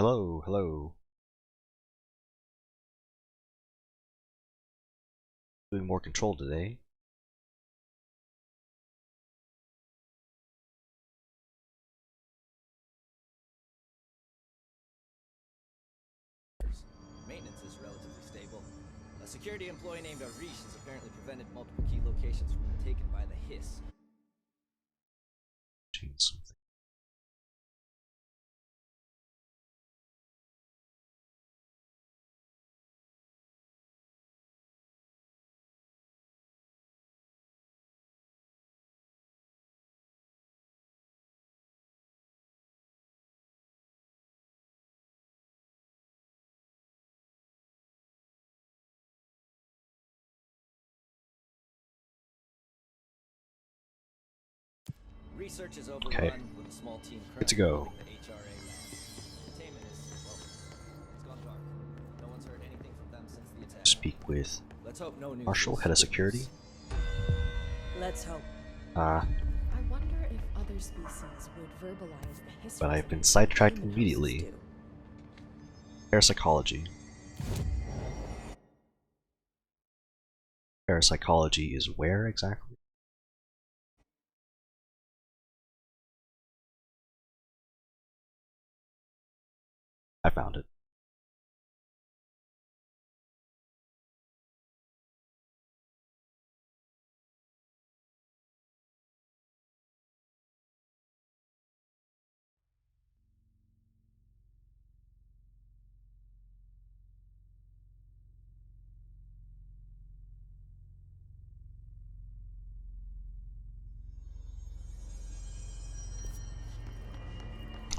Hello, hello. Doing more control today. Maintenance is relatively stable. A security employee named Arish has apparently prevented multiple key locations from being taken by the hiss. Change something. Research is overrun Okay. with a small team Good to currently go. building the HRA lab. Containment is, well, it's gone dark. No one's heard anything from them since the attack. Speak with Let's hope no news Marshall, is head of good security. news. Let's hope. I wonder if other species would verbalize the history. But I've been sidetracked immediately. Parapsychology. Parapsychology is where exactly? I found it.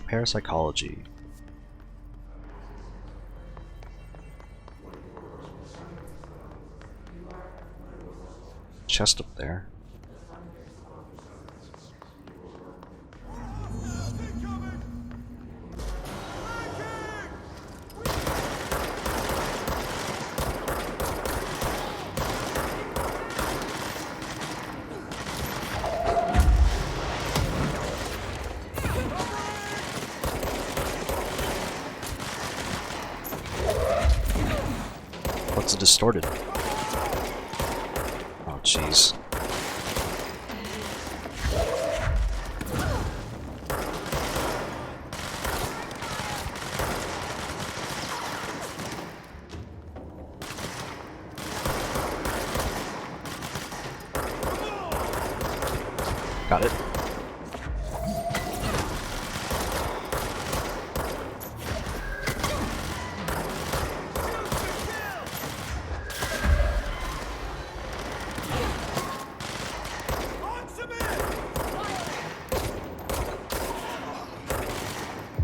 Parapsychology. Chest up there. What's distorted? Oh, jeez. Got it.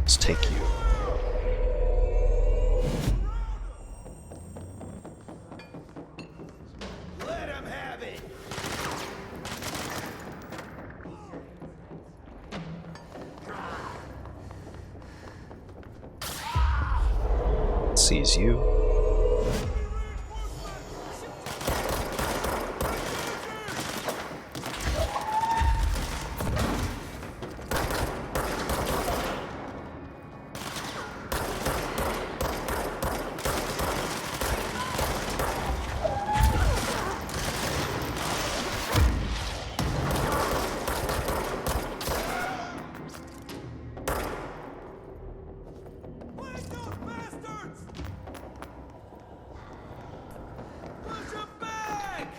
Let's take you. Let him have it! Sees you.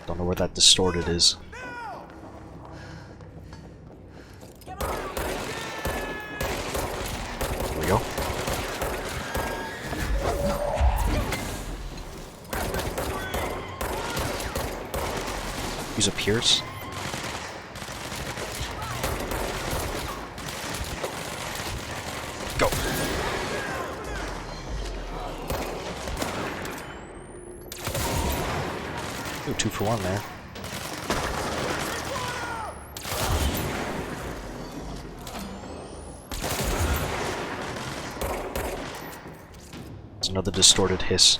Don't know where that distorted is. There we go. Use a pierce. Go. Ooh, 2 for 1 there. It's another distorted hiss.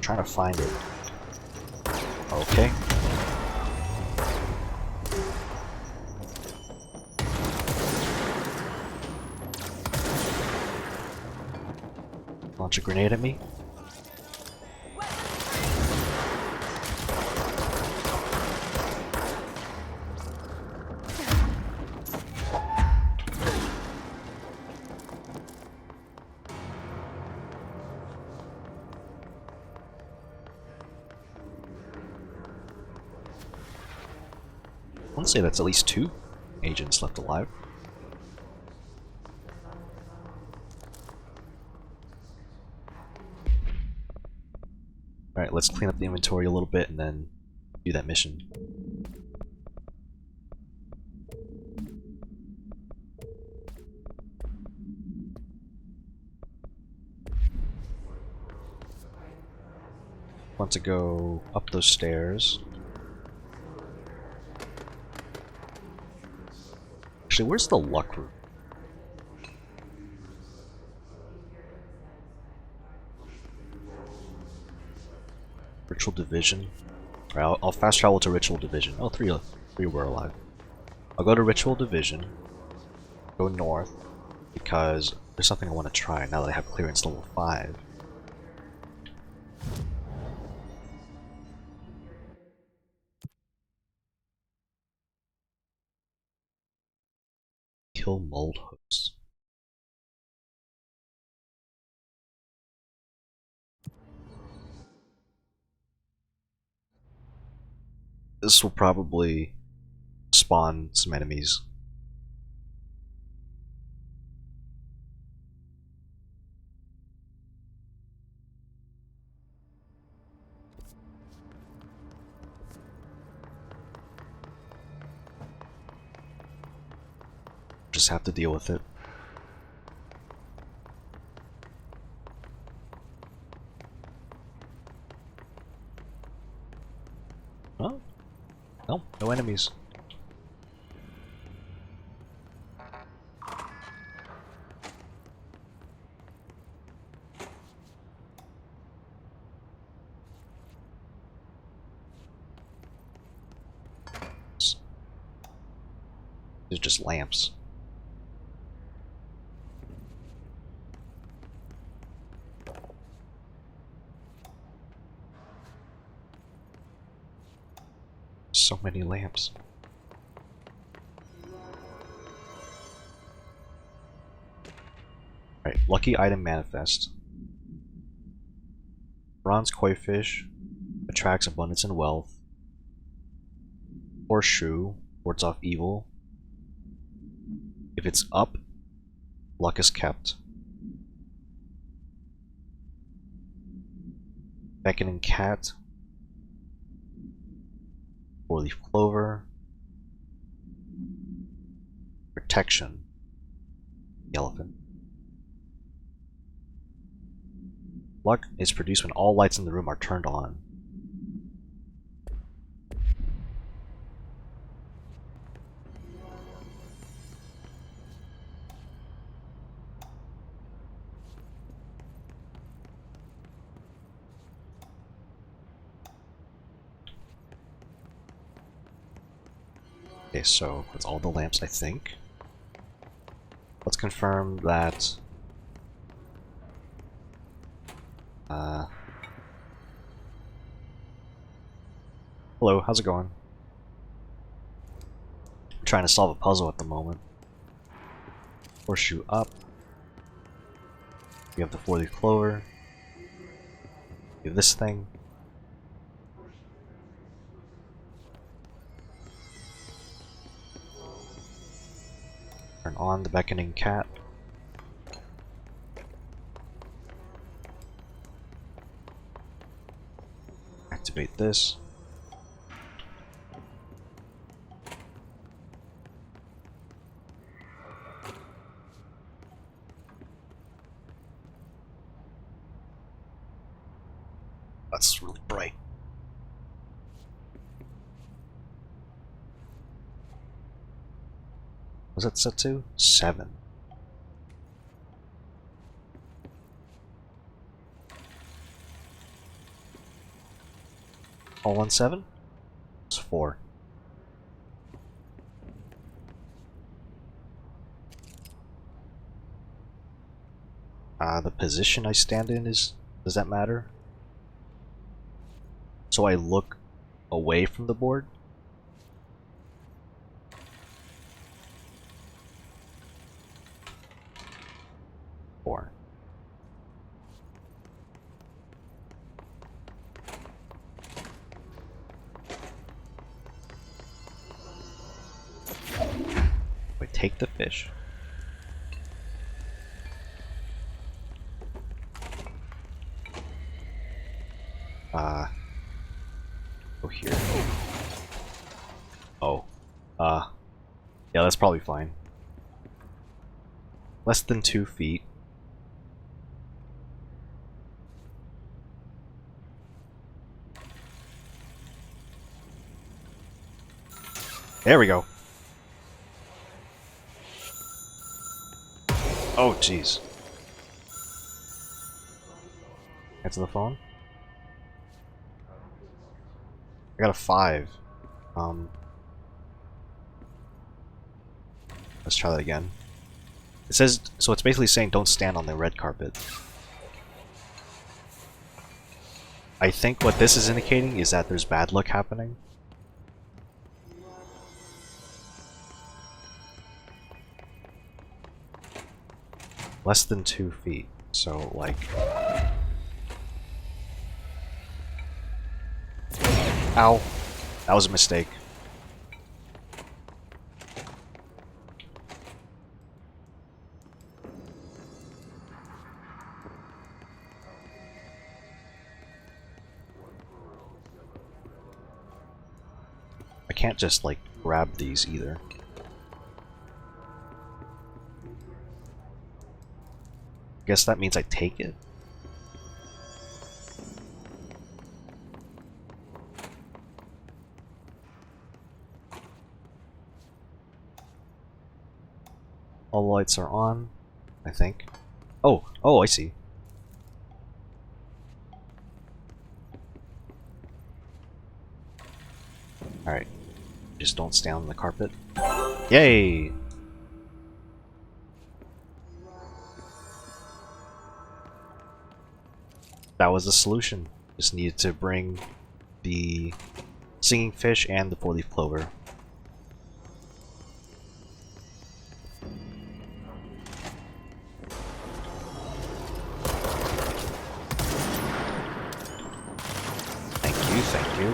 trying to find it. Okay. Launch a grenade at me. I want to say that's at least 2 agents left alive. Alright, let's clean up the inventory a little bit and then do that mission. Want to go up those stairs. Actually, where's the luck room? Ritual Division. Alright, I'll fast travel to Ritual Division. Oh, three were alive. I'll go to Ritual Division. Go north. Because there's something I want to try now that I have clearance level 5. Kill mold hooks. This will probably spawn some enemies. Just have to deal with it. Oh, no, no enemies. They're just lamps. So many lamps. Alright, lucky item manifest. Bronze koi fish attracts abundance and wealth. Horseshoe wards off evil. If it's up, luck is kept. Beckoning cat. 4-leaf clover. Protection. The elephant. Luck is produced when all lights in the room are turned on. Okay, so that's all the lamps, I think. Let's confirm that hello, how's it going? I'm trying to solve a puzzle at the moment. Horseshoe up. We have the 4-leaf clover. We have this thing. Turn on the beckoning cat. Activate this. That's really bright. Was that set to? 7. All 17? It's 4. The position I stand in does that matter? So I look away from the board? Four. Wait, take the fish. Go here. Oh. Yeah, that's probably fine. Less than 2 feet. There we go. Oh, jeez. Answer the phone. I got a 5. Let's try that again. It says, so it's basically saying don't stand on the red carpet. I think what this is indicating is that there's bad luck happening. Less than 2 feet, so like... Ow! That was a mistake. I can't just like grab these either. Guess that means I take it? All lights are on, I think. Oh, I see. Alright. Just don't stand on the carpet. Yay! That was the solution. Just needed to bring the singing fish and the 4-leaf clover. Thank you.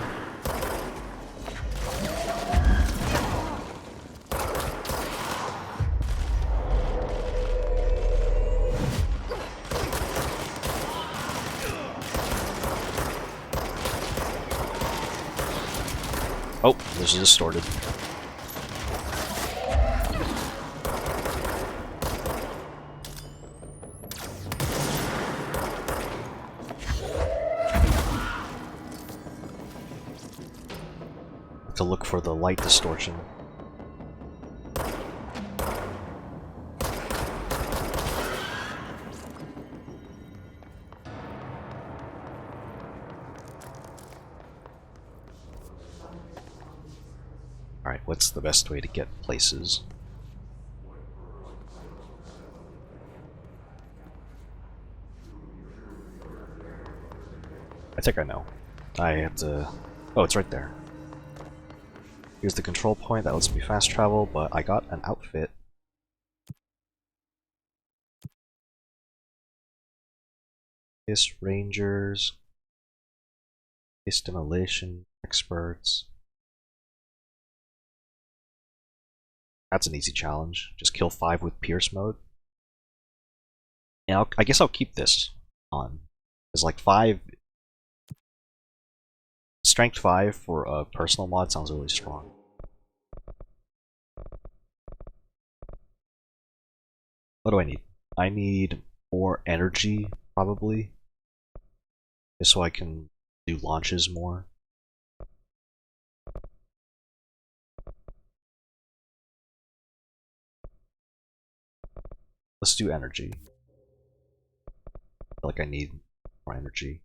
Oh, this is distorted. To look for the light distortion. Alright, what's the best way to get places? I think I know. I have to... Oh, it's right there. Here's the control point that lets me fast travel, but I got an outfit. Hiss Rangers. Hiss Demolition Experts. That's an easy challenge. Just kill 5 with Pierce mode. And I guess I'll keep this on. Because like 5... Strength 5 for a personal mod sounds really strong. What do I need? I need more energy, probably. Just so I can do launches more. Let's do energy. I feel like I need more energy.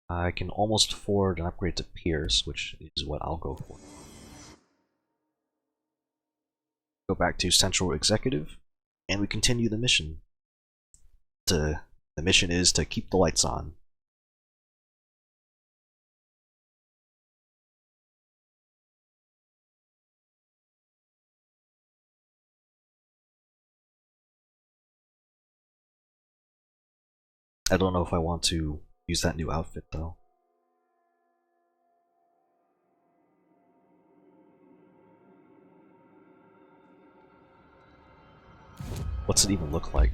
I can almost afford an upgrade to Pierce, which is what I'll go for. Go back to Central Executive, and we continue the mission. The mission is to keep the lights on. I don't know if I want to use that new outfit though. What's it even look like?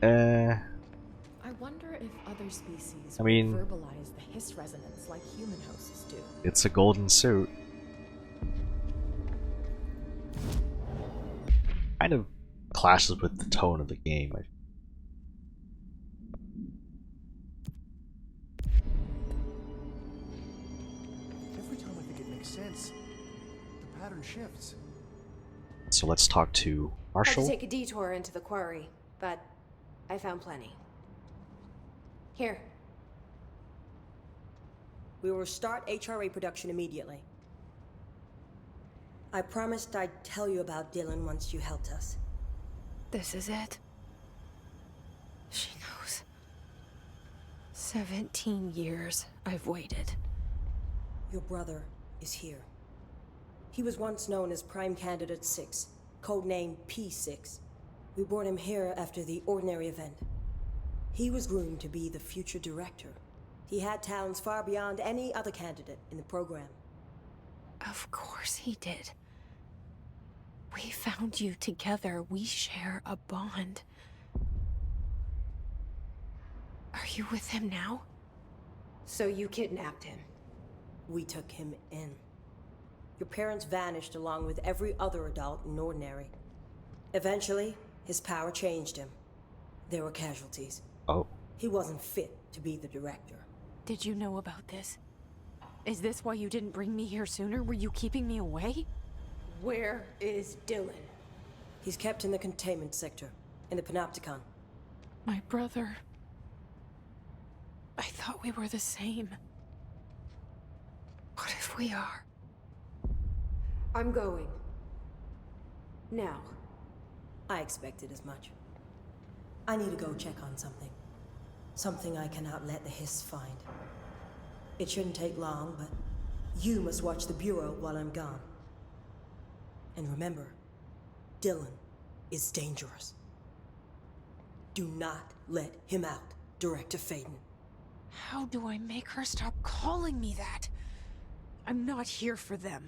I wonder if other species I mean, would verbalize the hiss resonance like human hosts do. it's a golden suit. Kind of clashes with the tone of the game. Every time I think it makes sense, the pattern shifts. So let's talk to Had to Marshall. take a detour into the quarry, but I found plenty. Here. We will start HRA production immediately. I promised I'd tell you about Dylan once you helped us. This is it. She knows. 17 years I've waited. Your brother is here. He was once known as Prime Candidate 6, codenamed P6. We brought him here after the Ordinary event. He was groomed to be the future director. He had talents far beyond any other candidate in the program. Of course he did. We found you together. We share a bond. Are you with him now? So you kidnapped him? We took him in. Your parents vanished along with every other adult in Ordinary. Eventually, his power changed him. There were casualties. Oh, He wasn't fit to be the director. Did you know about this? Is this why you didn't bring me here sooner? Were you keeping me away? Where is Dylan? He's kept in the containment sector, in the Panopticon. My brother. I thought we were the same. What if we are? I'm going. Now. I expected as much. I need to go check on something. Something I cannot let the Hiss find. It shouldn't take long, but you must watch the Bureau while I'm gone. And remember, Dylan is dangerous. Do not let him out, Director Faden. How do I make her stop calling me that? I'm not here for them.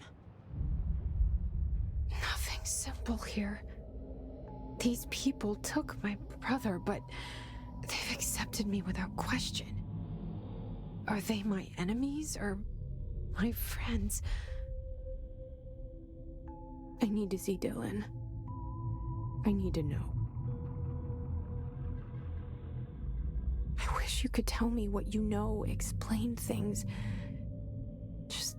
Nothing simple here. These people took my brother, but they've accepted me without question. Are they my enemies or my friends? I need to see Dylan. I need to know. I wish you could tell me what you know, explain things. Just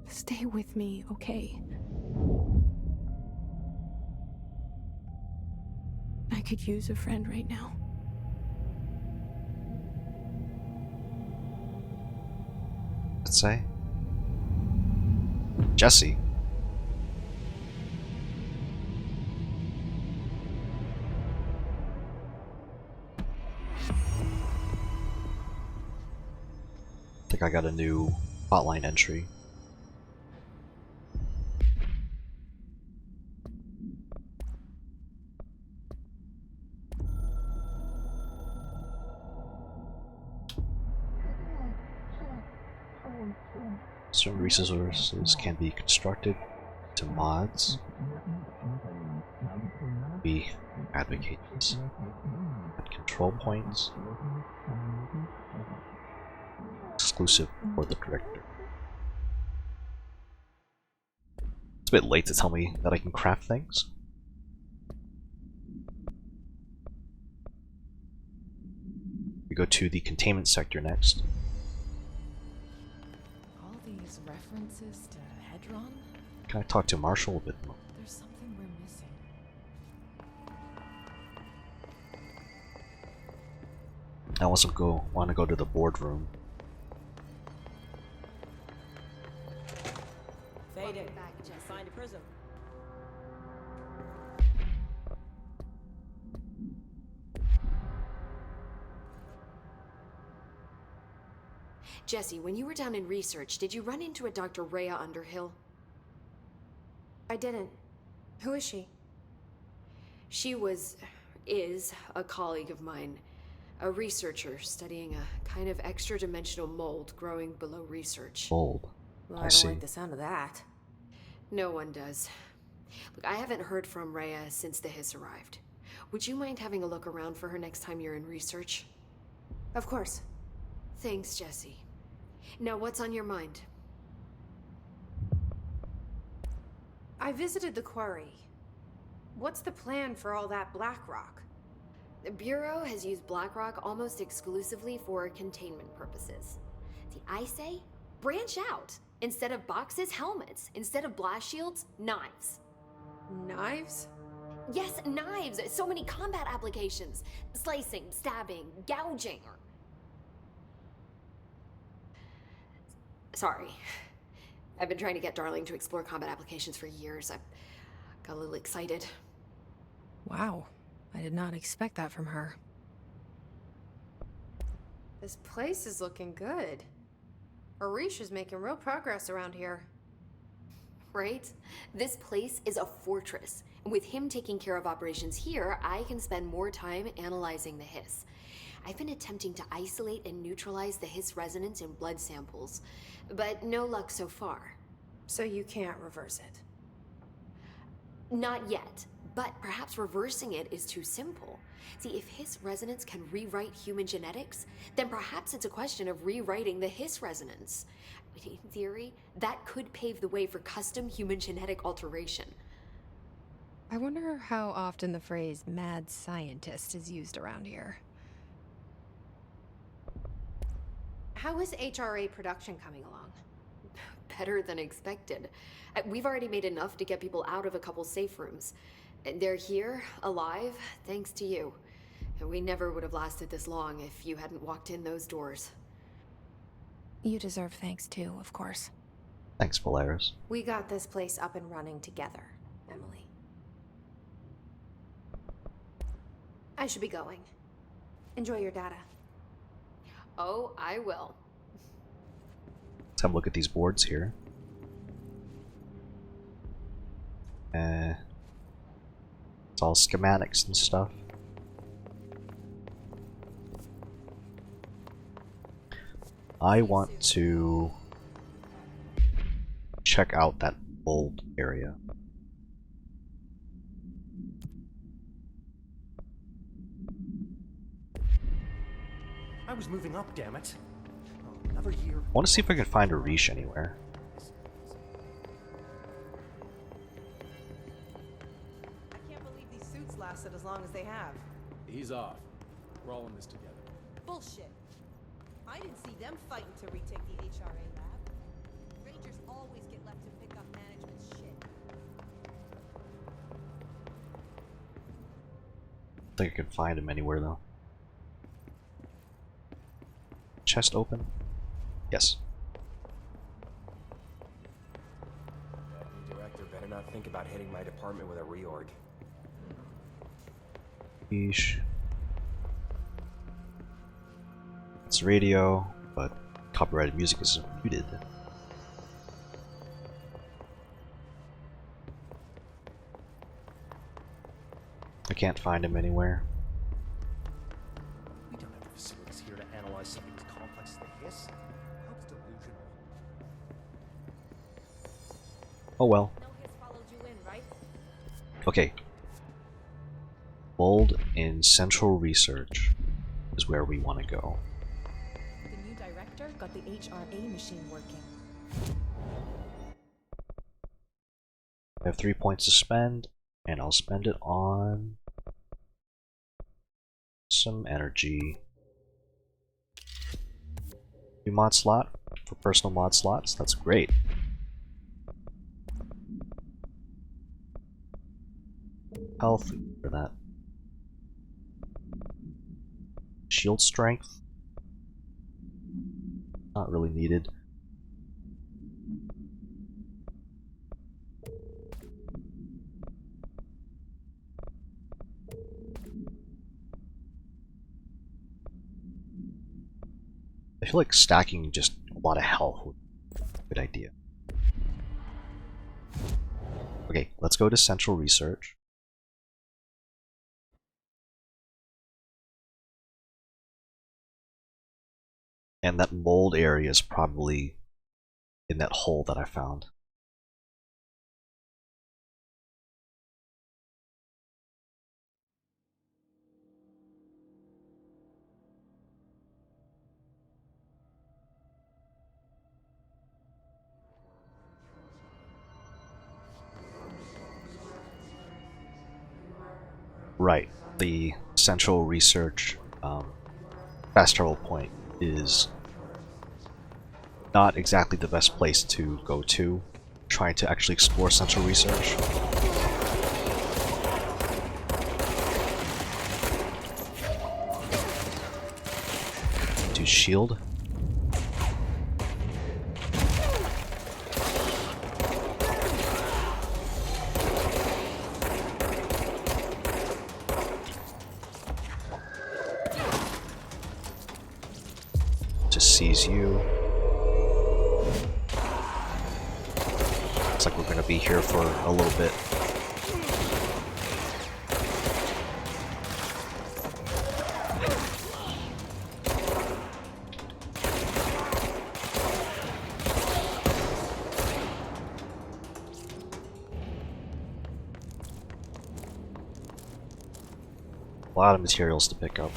stay with me, okay? I could use a friend right now. let's say. Jesse. I think I got a new hotline entry. Certain resources can be constructed to mods. We advocate this. At control points. Exclusive for the director. It's a bit late to tell me that I can craft things. We go to the containment sector next. All these references to Hedron? Can I talk to Marshall a bit more? There's something we're missing. I also want to go to the boardroom. Fading. Find a prism. Jesse, when you were down in research, did you run into a Dr. Rhea Underhill? I didn't. Who is she? She is a colleague of mine. A researcher studying a kind of extra-dimensional mold growing below research. Mold. Well, I I don't see. like the sound of that. No one does. Look, I haven't heard from Rhea since the hiss arrived. Would you mind having a look around for her next time you're in research? Of course. Thanks, Jesse. Now, what's on your mind? I visited the quarry. What's the plan for all that black rock? The Bureau has used Blackrock almost exclusively for containment purposes. See, I say, branch out. Instead of boxes, helmets. Instead of blast shields, knives. Knives? Yes, knives! So many combat applications. Slicing, stabbing, gouging. Sorry. I've been trying to get Darling to explore combat applications for years. I got a little excited. Wow. I did not expect that from her. This place is looking good. Arish is making real progress around here. Right? This place is a fortress. And with him taking care of operations here, I can spend more time analyzing the hiss. I've been attempting to isolate and neutralize the hiss resonance in blood samples, but no luck so far. So you can't reverse it. Not yet, but perhaps reversing it is too simple. See, if hiss resonance can rewrite human genetics, then perhaps it's a question of rewriting the hiss resonance. In theory, that could pave the way for custom human genetic alteration. I wonder how often the phrase mad scientist is used around here. How is HRA production coming along? Better than expected. We've already made enough to get people out of a couple safe rooms. They're here, alive, thanks to you. And we never would have lasted this long if you hadn't walked in those doors. You deserve thanks too, of course. Thanks, Polaris. We got this place up and running together, Emily. I should be going. Enjoy your data. Oh, I will. Let's have a look at these boards here. It's all schematics and stuff. I want to check out that mold area. I was moving up, damn it. Oh, another year. I want to see if I can find a Riche anywhere. I can't believe these suits lasted as long as they have. Ease off. We're all in this together. Bullshit. I didn't see them fighting to retake the HRA lab. Rangers always get left to pick up management's shit. I think I can find him anywhere though. Chest open? Yes. New director better not think about hitting my department with a reorg. Yeesh. It's radio, but copyrighted music is muted. I can't find him anywhere. We don't have the facilities here to analyze something as complex as the hiss. Helps delusional. Oh well. No hiss followed you in, right? Okay. Mold in Central Research is where we want to go. The new director got the HRA machine working. I have 3 points to spend, and I'll spend it on some energy. New mod slot for personal mod slots, that's great. Health for that. shield strength. Not really needed. I feel like stacking just a lot of health would be a good idea. Okay, let's go to Central Research. And that mold area is probably in that hole that I found. Right, the Central Research fast travel point is not exactly the best place to go to, trying to actually explore Central Research. To shield. Just sees you. Looks like we're gonna be here for a little bit. A lot of materials to pick up.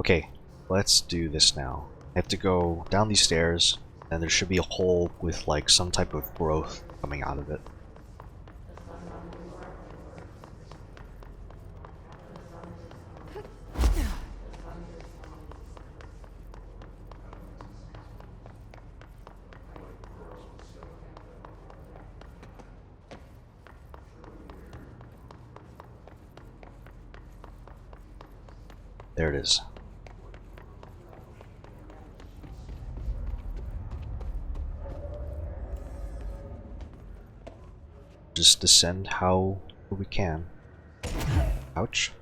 Okay, let's do this now. I have to go down these stairs, and there should be a hole with like some type of growth coming out of it. There it is. Just descend how we can. Ouch.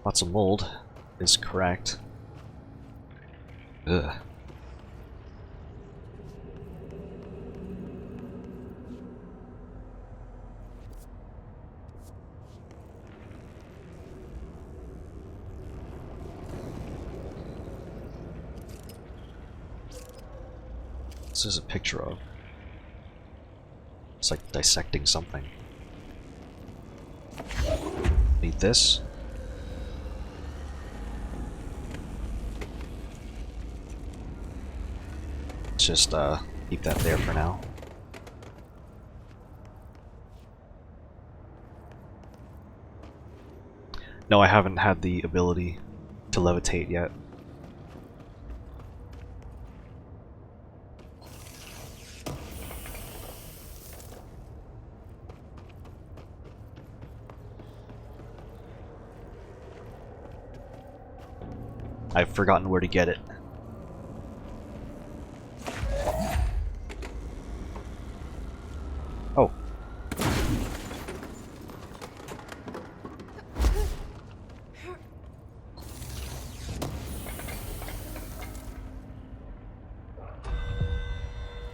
Lots of mold is correct. Ugh. This is a picture of. It's like dissecting something. Need this. Let's just keep that there for now. No, I haven't had the ability to levitate yet. I've forgotten where to get it. Oh.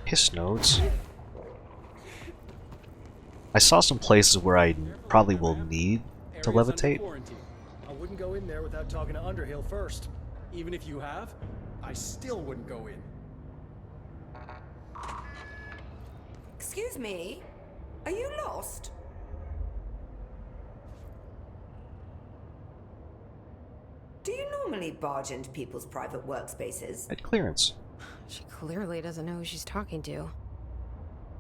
Hiss nodes. I saw some places where I probably will need to levitate. I wouldn't go in there without talking to Underhill first. Even if you have, I still wouldn't go in. Excuse me? Are you lost? normally barge into people's private workspaces. At clearance. She clearly doesn't know who she's talking to.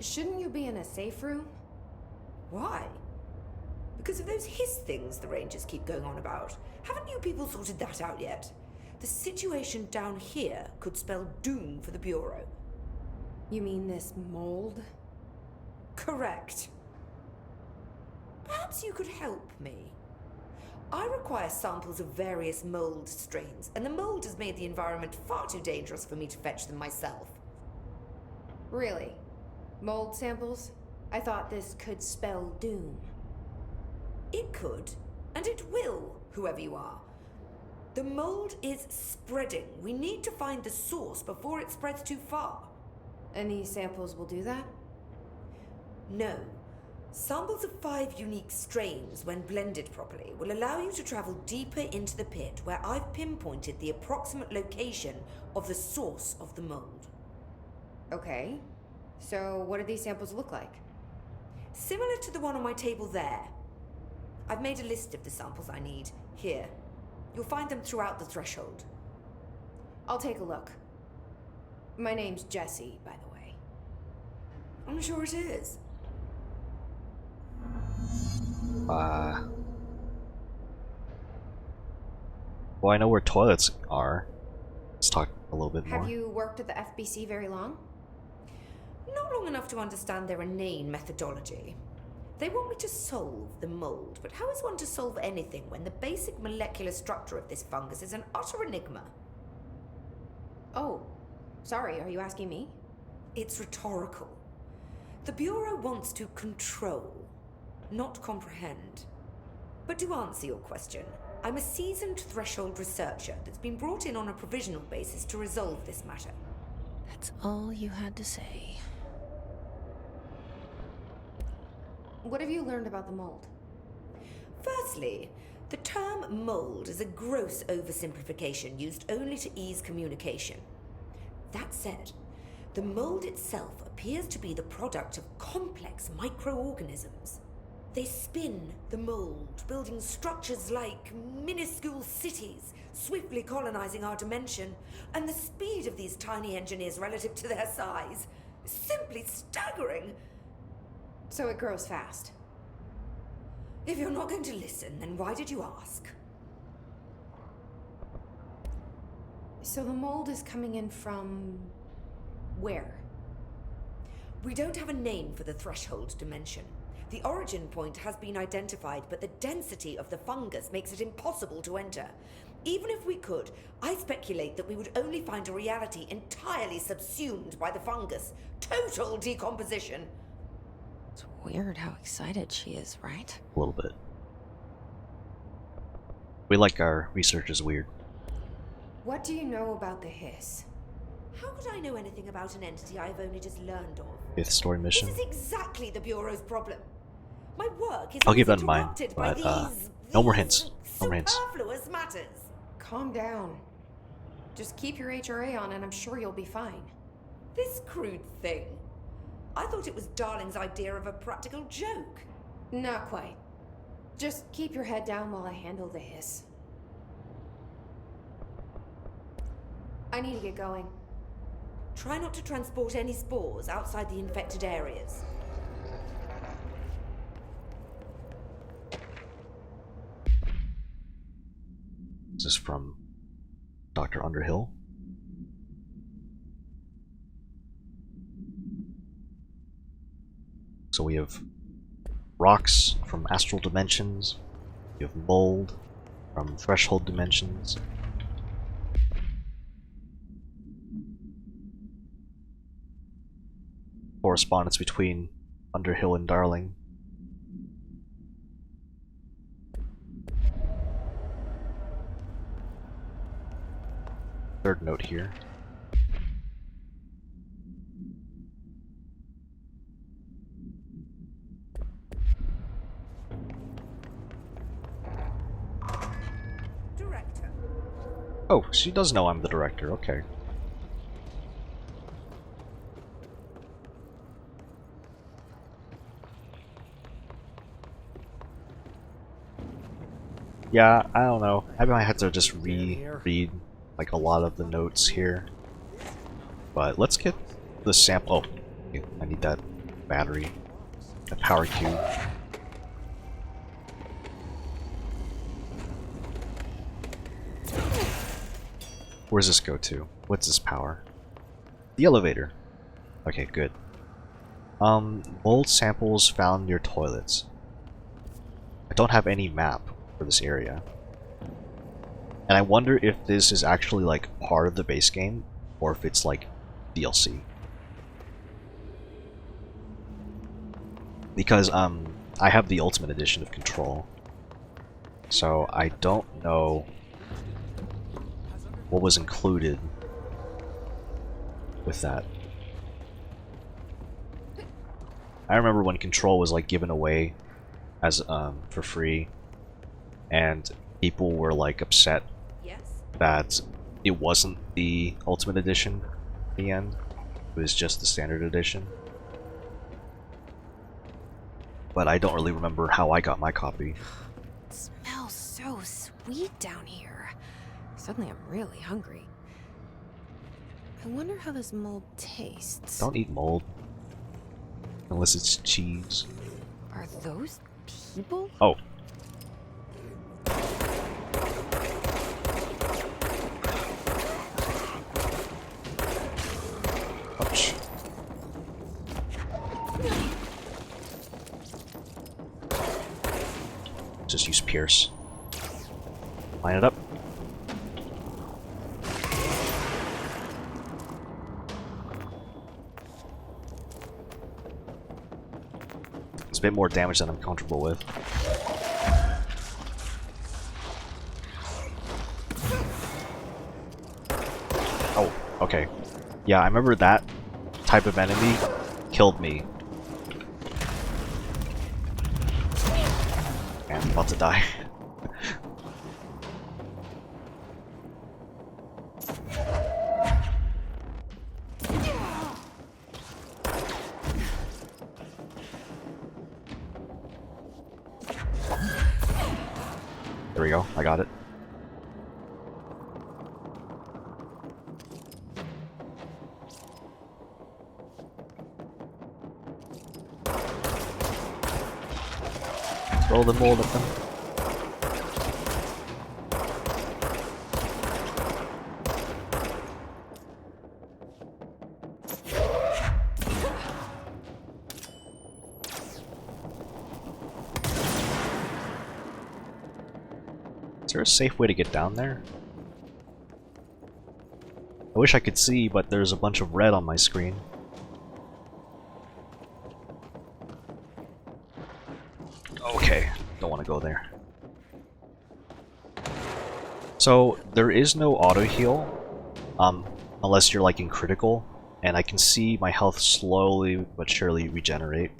Shouldn't you be in a safe room? Why? Because of those hiss things the Rangers keep going on about. Haven't you people sorted that out yet? The situation down here could spell doom for the Bureau. You mean this mold? Correct. Perhaps you could help me. I require samples of various mold strains, and the mold has made the environment far too dangerous for me to fetch them myself. Really? Mold samples? I thought this could spell doom. It could, and it will, whoever you are. The mold is spreading. We need to find the source before it spreads too far. And these samples will do that? No. Samples of 5 unique strains, when blended properly, will allow you to travel deeper into the pit, where I've pinpointed the approximate location of the source of the mold. Okay. So what do these samples look like? Similar to the one on my table there. I've made a list of the samples I need. Here. You'll find them throughout the threshold. I'll take a look. My name's Jessie, by the way. I'm sure it is. Well, I know where toilets are. Let's talk a little bit more. Have you worked at the FBC very long? Not long enough to understand their inane methodology. They want me to solve the mold, but how is one to solve anything when the basic molecular structure of this fungus is an utter enigma? Oh, sorry, are you asking me? It's rhetorical. The Bureau wants to control, not comprehend. But to answer your question, I'm a seasoned threshold researcher that's been brought in on a provisional basis to resolve this matter. That's all you had to say. What have you learned about the mold? Firstly, the term mold is a gross oversimplification used only to ease communication. That said, the mold itself appears to be the product of complex microorganisms. They spin the mold, building structures like minuscule cities, swiftly colonizing our dimension, and the speed of these tiny engineers relative to their size is simply staggering. So it grows fast. If you're not going to listen, then why did you ask? So the mold is coming in from where? We don't have a name for the threshold dimension. The origin point has been identified, but the density of the fungus makes it impossible to enter. Even if we could, I speculate that we would only find a reality entirely subsumed by the fungus. Total decomposition. It's weird how excited she is, right? A little bit. We like our researchers weird. What do you know about the hiss? How could I know anything about an entity I've only just learned of? 5th story mission. This is exactly the Bureau's problem. My work is I'll keep that in mind, interrupted by but these no more hints. No more hints. superfluous matters. Calm down. Just keep your HRA on and I'm sure you'll be fine. This crude thing. I thought it was Darling's idea of a practical joke. Not quite. Just keep your head down while I handle the hiss. I need to get going. Try not to transport any spores outside the infected areas. This is from Dr. Underhill. So we have rocks from astral dimensions, we have mold from threshold dimensions. Correspondence between Underhill and Darling. Third note here. Director. Oh, she does know I'm the director, okay. Yeah, I don't know. I might have to just reread like a lot of the notes here. But let's get the sample. Oh, okay, I need that battery, that power cube. Where does this go to? What's this power? The elevator. Okay, good. Mold samples found near toilets. I don't have any map for this area. And I wonder if this is actually like part of the base game or if it's like DLC. Because I have the Ultimate Edition of Control. So I don't know what was included with that. I remember when Control was like given away as for free, and people were like upset that it wasn't the Ultimate Edition at the end. It was just the Standard Edition. But I don't really remember how I got my copy. It smells so sweet down here. Suddenly I'm really hungry. I wonder how this mold tastes. Don't eat mold. Unless it's cheese. Are those people? Oh. Ouch. Just use Pierce. Line it up. It's a bit more damage than I'm comfortable with. Oh, okay. Yeah, I remember that type of enemy killed me. And I'm about to die. There we go, I got it. Throw the mold at them. Is there a safe way to get down there? I wish I could see, but there's a bunch of red on my screen. Okay, don't want to go there. So, there is no auto heal, unless you're like in critical, and I can see my health slowly but surely regenerate.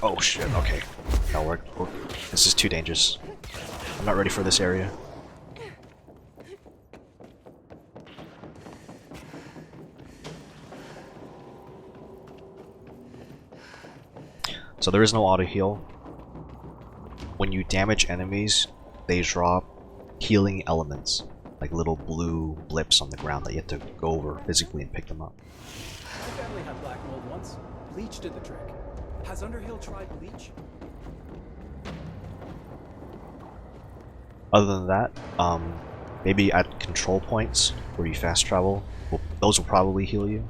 Oh shit, okay. No, this is too dangerous. I'm not ready for this area. So there is no auto heal. When you damage enemies, they drop healing elements, like little blue blips on the ground that you have to go over physically and pick them up. My family had black mold once. Bleach did the trick. Has Underhill tried bleach? Other than that, maybe at control points where you fast travel, those will probably heal you.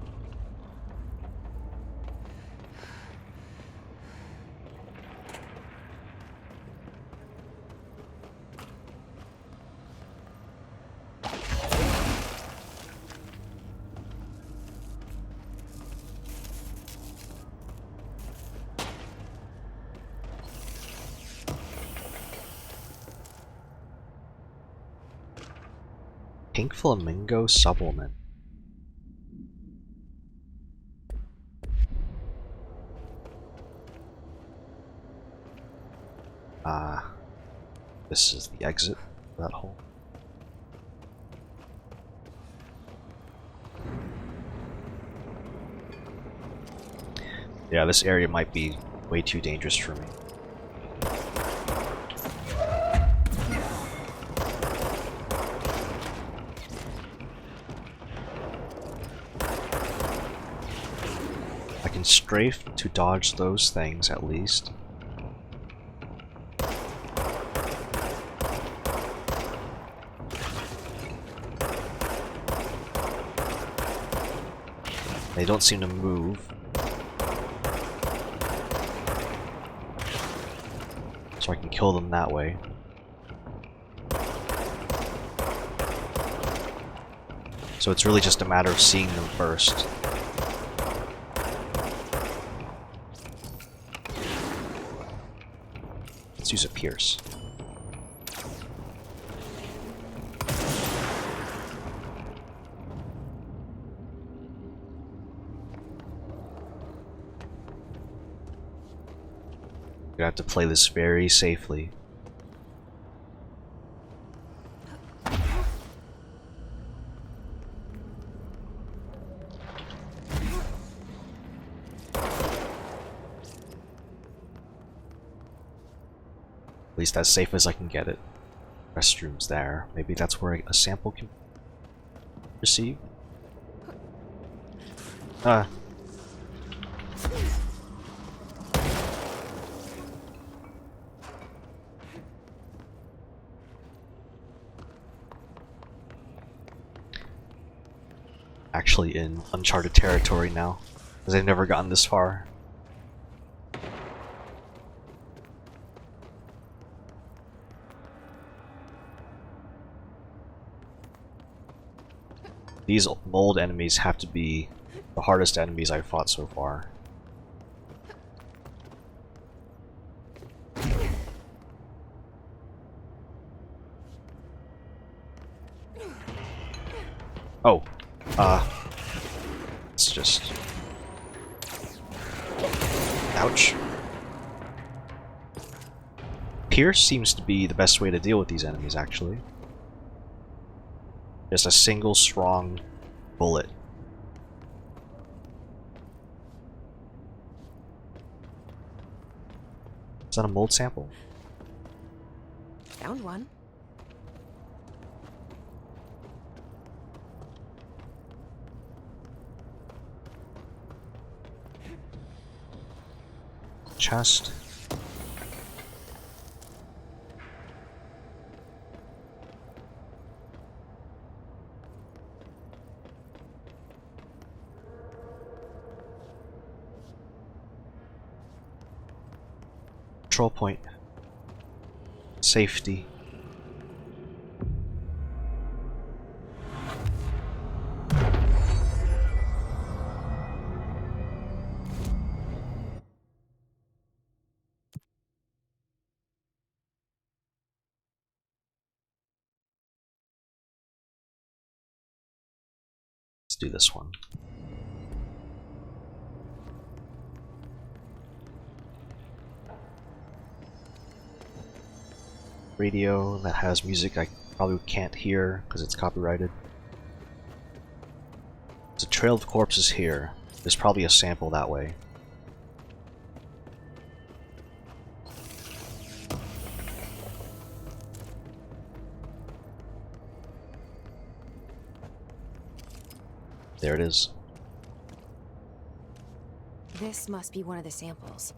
Pink Flamingo Supplement. This is the exit for that hole. Yeah, this area might be way too dangerous for me. can strafe to dodge those things at least. They don't seem to move. So I can kill them that way. So it's really just a matter of seeing them first. Let's use a pierce. You have to play this very safely. At least as safe as I can get it. Restrooms there. Maybe that's where a sample can receive. Ah. Actually in uncharted territory now, because I've never gotten this far. These mold enemies have to be the hardest enemies I've fought so far. Oh, it's just... Ouch. Pierce seems to be the best way to deal with these enemies, actually. Just a single strong bullet. Is that a mold sample? Found one. Chest. Control point. Safety. Let's do this one. Radio that has music I probably can't hear because it's copyrighted. There's a trail of corpses here. There's probably a sample that way. There it is. This must be one of the samples.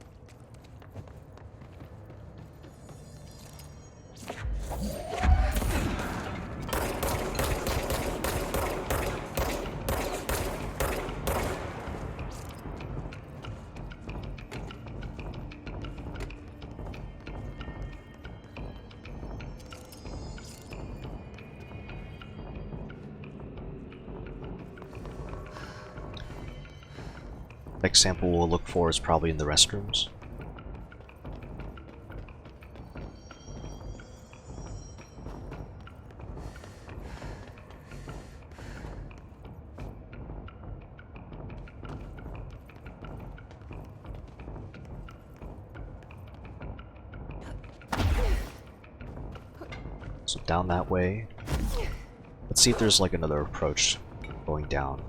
Next sample we'll look for is probably in the restrooms. So down that way. Let's see if there's like another approach going down.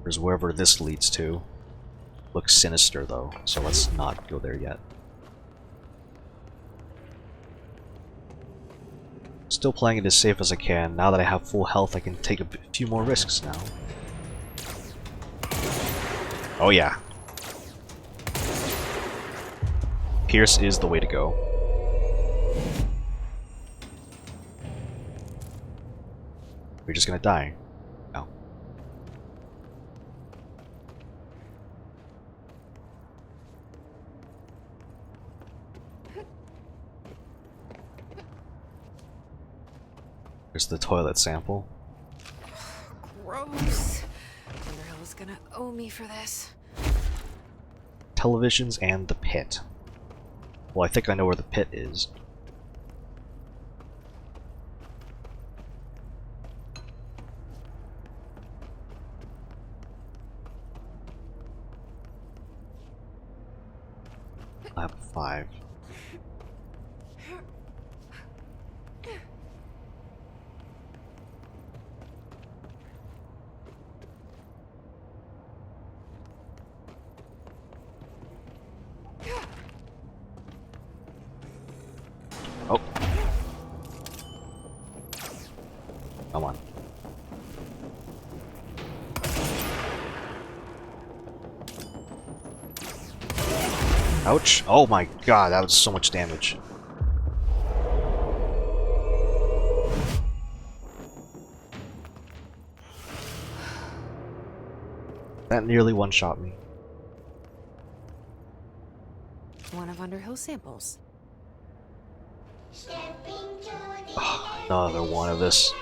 There's wherever this leads to. Looks sinister though, so let's not go there yet. Still playing it as safe as I can. Now that I have full health, I can take a few more risks now. Oh yeah. Pierce is the way to go. We're just gonna die. No. Here's the toilet sample. Gross. Underhill is gonna owe me for this. Televisions and the pit. Well, I think I know where the pit is. Lab 5. Oh. Come on. Ouch. Oh my god, that was so much damage. That nearly one-shot me. One of Underhill's samples. Oh, another one of this.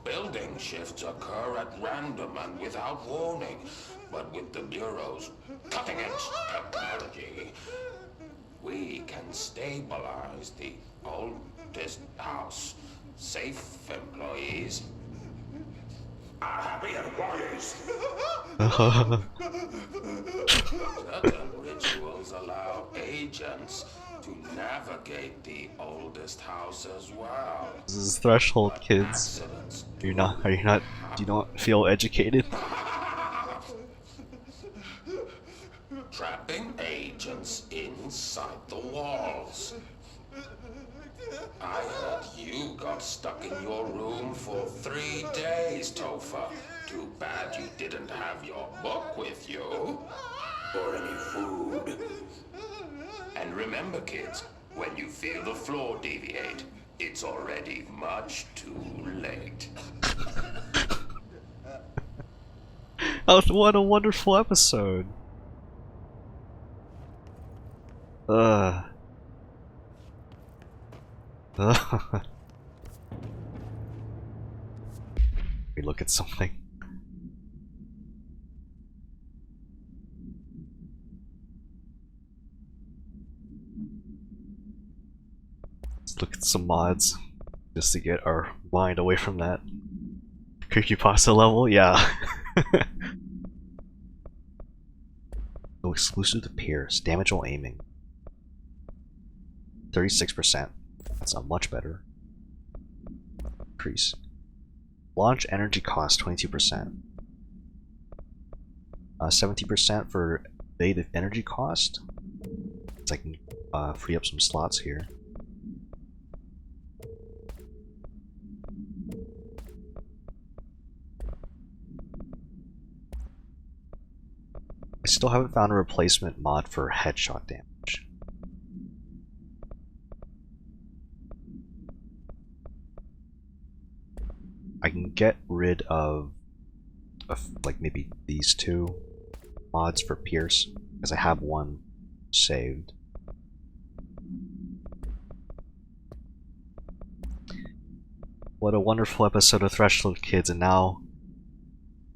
Building shifts occur at random and without warning, but with the Bureau's cutting-edge technology, we can stabilize the oldest house. Safe employees are happy employees. Certain rituals allow agents to navigate the oldest house as well. This is threshold, kids. Do you not feel educated? Trapping agents inside the walls. I heard you got stuck in your room for 3 days, Topher. Too bad you didn't have your book with you. Or any food. And remember, kids, when you feel the floor deviate, it's already much too late. Oh, what a wonderful episode. Ugh. Let me look at something. Let's look at some mods just to get our mind away from that creepypasta level. Yeah. No exclusive to Pierce. Damage while aiming. 36%. That's not much better. Increase. Launch energy cost 22%. 70% for evasive energy cost. So I can free up some slots here. I still haven't found a replacement mod for headshot damage. I can get rid of like maybe these two mods for Pierce, because I have one saved. What a wonderful episode of Threshold Kids, and now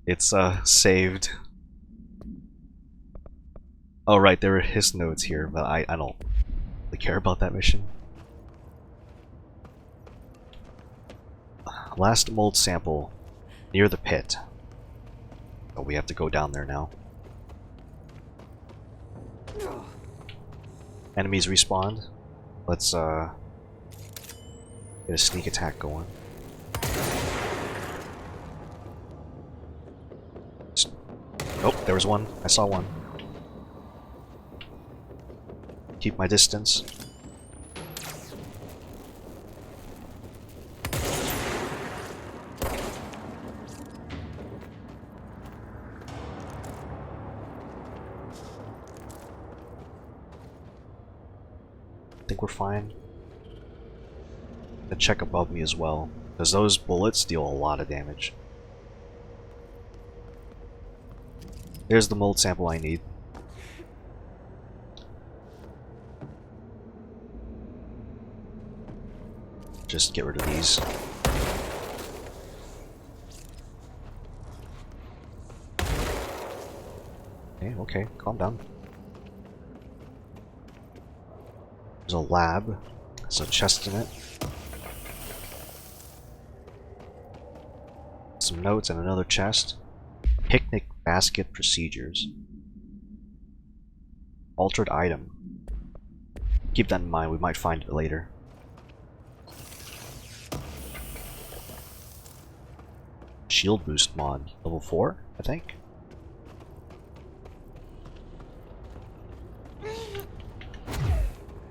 it's saved. Oh right, there were his notes here, but I don't really care about that mission. Last mold sample near the pit. Oh, we have to go down there now. Enemies respawned. Let's get a sneak attack going. Oh, there was one. I saw one. Keep my distance. I think we're fine. Check above me as well, because those bullets deal a lot of damage. There's the mold sample I need. Just get rid of these. Okay, calm down. There's a lab. There's a chest in it. Some notes and another chest. Picnic basket procedures. Altered item. Keep that in mind, we might find it later. Shield boost mod. Level 4, I think?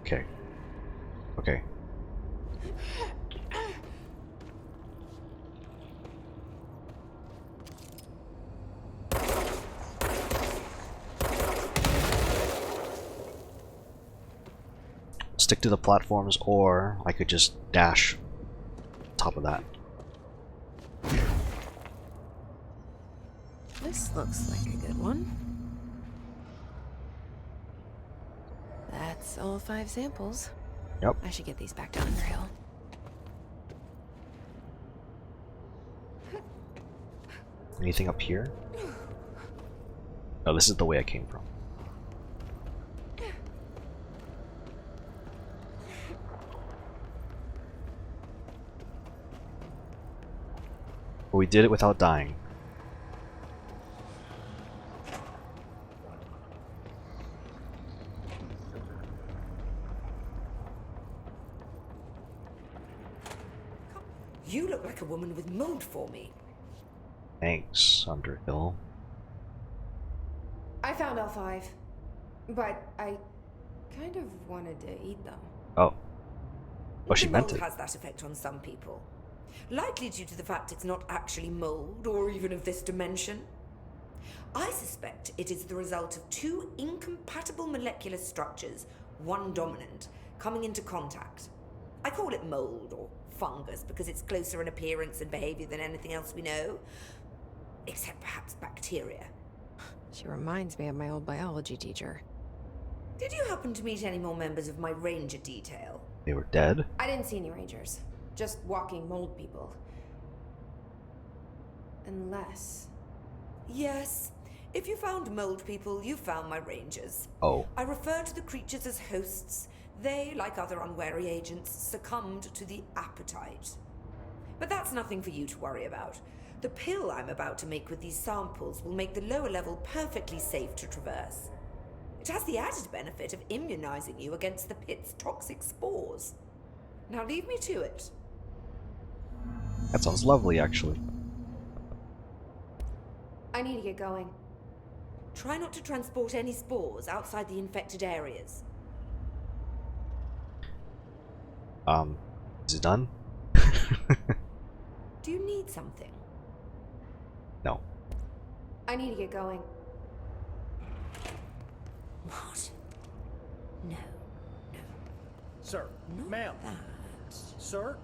Okay. Okay. Stick to the platforms, or I could just dash on top of that. This looks like a good one. That's all 5 samples. Yep. I should get these back to Underhill. Anything up here? Oh, this is the way I came from. But we did it without dying. You look like a woman with mold for me. Thanks, Underhill. I found all 5, but I kind of wanted to eat them. Oh. Oh, she The meant mold it. has that effect on some people. Likely due to the fact it's not actually mold, or even of this dimension. I suspect it is the result of 2 incompatible molecular structures, one dominant, coming into contact. I call it mold, or fungus, because it's closer in appearance and behavior than anything else we know. Except perhaps bacteria. She reminds me of my old biology teacher. Did you happen to meet any more members of my ranger detail? They were dead? I didn't see any rangers. Just walking mold people. Unless... Yes. If you found mold people, you found my rangers. Oh. I refer to the creatures as hosts. They, like other unwary agents, succumbed to the appetite. But that's nothing for you to worry about. The pill I'm about to make with these samples will make the lower level perfectly safe to traverse. It has the added benefit of immunizing you against the pit's toxic spores. Now leave me to it. That sounds lovely, actually. I need to get going. Try not to transport any spores outside the infected areas. Is it done? Do you need something? No. I need to get going. What? No. Sir, Not ma'am, that. sir.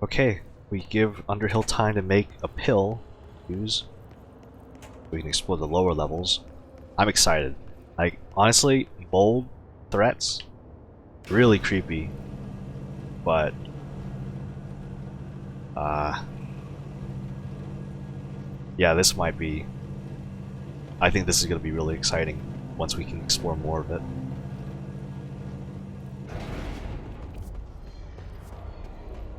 Okay, We give Underhill time to make a pill. Use. We can explore the lower levels. I'm excited. Like, honestly, mold threats, really creepy. But, yeah, this might be... I think this is going to be really exciting once we can explore more of it.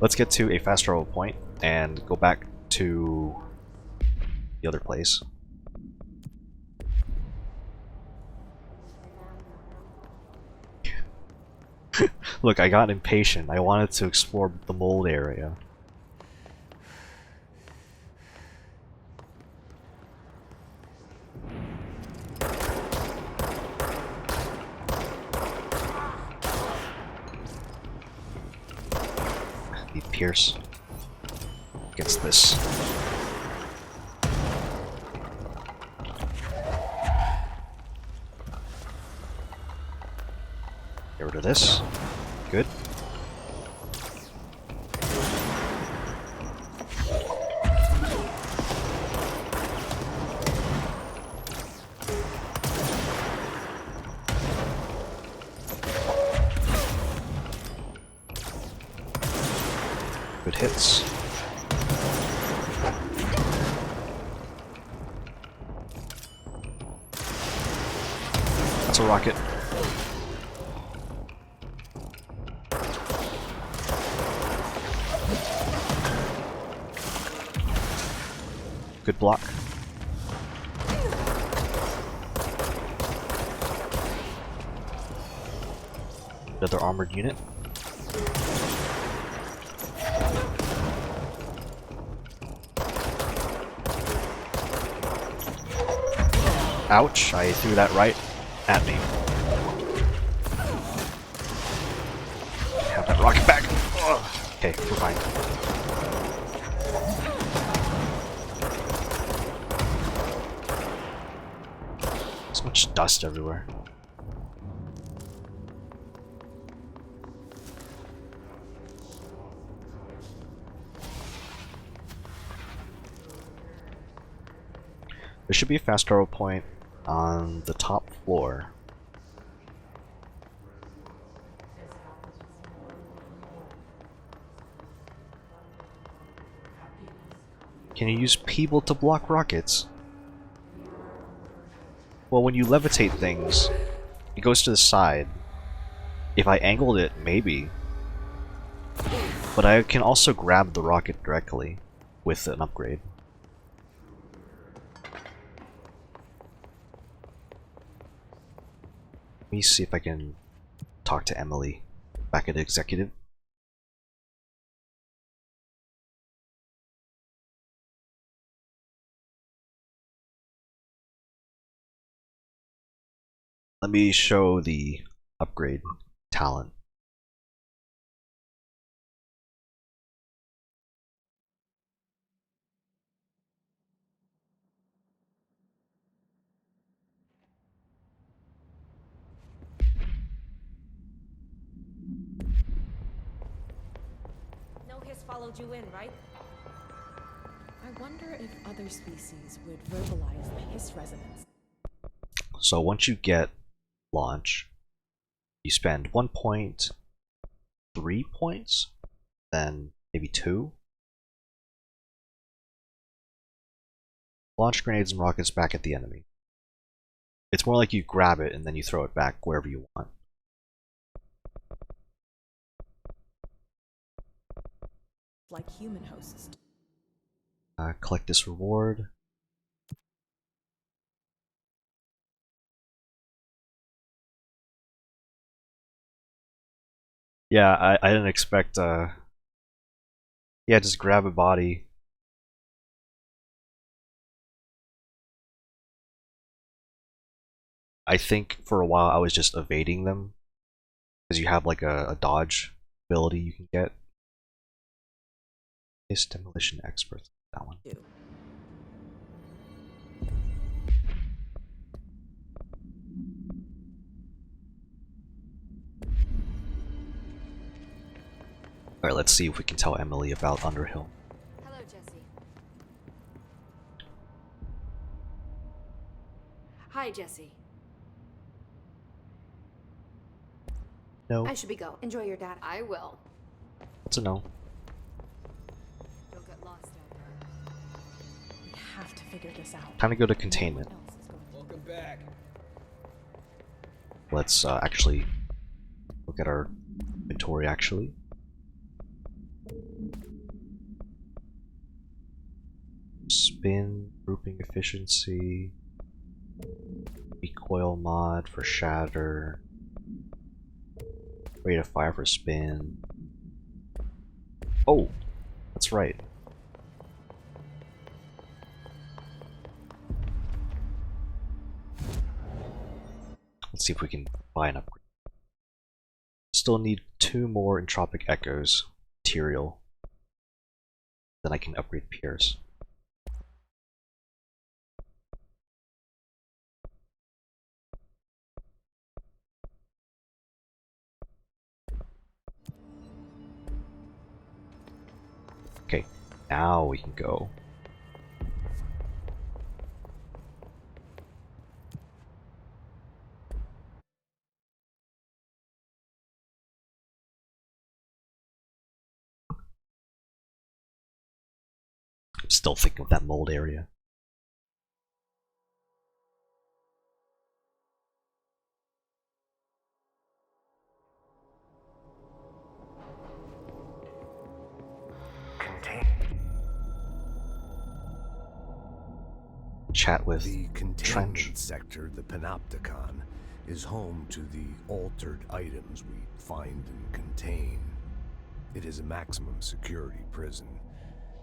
Let's get to a fast travel point and go back to the other place. Look, I got impatient. I wanted to explore the mold area. Need Pierce against this. Get rid of this. Good. Good hits. That's a rocket. Good block. Another armored unit. Ouch, I threw that right at me. Have that rocket back. Ugh. Okay, we're fine. So much dust everywhere. There should be a fast travel point on the top floor. Can you use people to block rockets? Well, when you levitate things, it goes to the side. If I angled it, maybe. But I can also grab the rocket directly with an upgrade. Let me see if I can talk to Emily back at Executive. Let me show the upgrade talent. No hiss followed you in, right? I wonder if other species would verbalize the hiss resonance. So once you get launch, you spend 1.3 points, then maybe 2. Launch grenades and rockets back at the enemy. It's more like you grab it and then you throw it back wherever you want. Like human hosts. Collect this reward. Yeah, I didn't expect, yeah, just grab a body. I think for a while I was just evading them, because you have like a dodge ability you can get. Is demolition experts, that one. Alright, let's see if we can tell Emily about Underhill. Hello, Jesse. Hi, Jesse. No. I should be go. Enjoy your data. I will. It's a no. Don't get lost out there. We have to figure this out. Time to go to containment. Welcome back. Let's actually look at our inventory actually. Spin, grouping efficiency, recoil mod for shatter, rate of fire for spin. Oh, that's right. Let's see if we can buy an upgrade. Still need 2 more entropic echoes material. Then I can upgrade Pierce. Okay, now we can go. I'm still thinking of that mold area. Chat with the containment Trench. sector, the Panopticon, is home to the altered items we find and contain. It is a maximum security prison.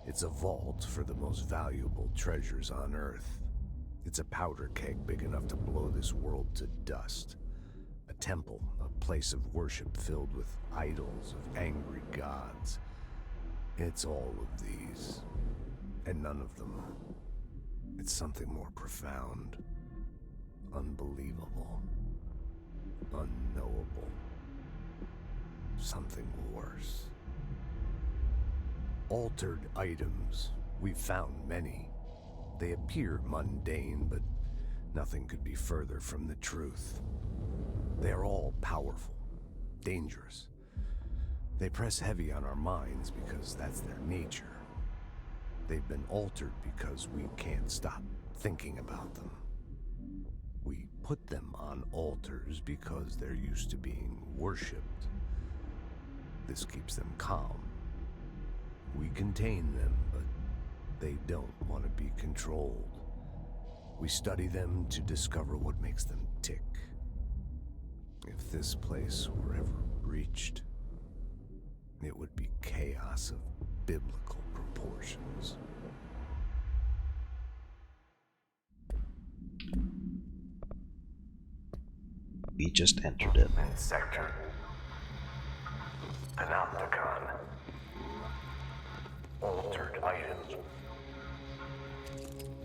It's a vault for the most valuable treasures on Earth. It's a powder keg big enough to blow this world to dust. A temple, a place of worship filled with idols of angry gods. It's all of these, and none of them. It's something more profound, unbelievable, unknowable, something worse. Altered items. We've found many. They appear mundane, but nothing could be further from the truth. They're all powerful, dangerous. They press heavy on our minds because that's their nature. They've been altered because we can't stop thinking about them. We put them on altars because they're used to being worshipped. This keeps them calm. We contain them, but they don't want to be controlled. We study them to discover what makes them tick. If this place were ever breached, it would be chaos of biblical proportions. We just entered it. Sector. Panopticon. Altered items.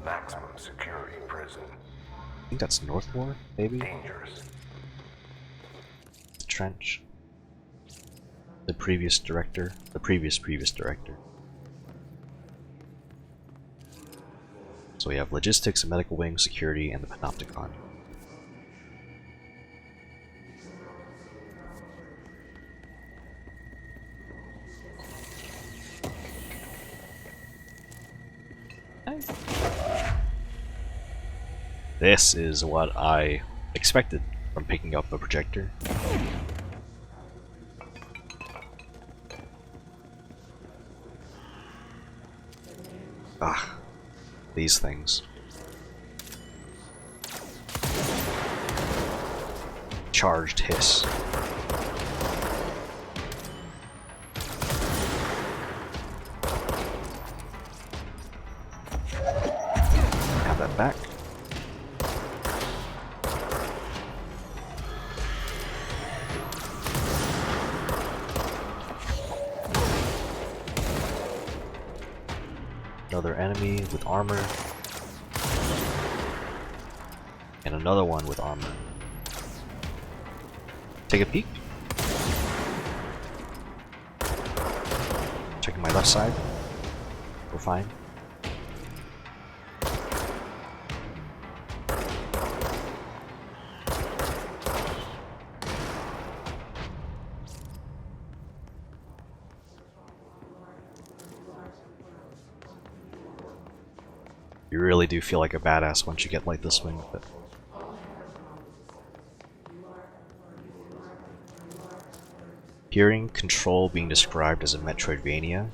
Maximum security prison. I think that's Northmore, maybe? Dangerous. Trench. The previous director. The previous director. So we have logistics, a medical wing, security, and the Panopticon. This is what I expected from picking up a projector. Ah, these things. Charged hiss. Have that back. Another enemy with armor. And another one with armor. Take a peek. Checking my left side. We're fine. You really do feel like a badass once you get like the swing of it. Hearing Control being described as a Metroidvania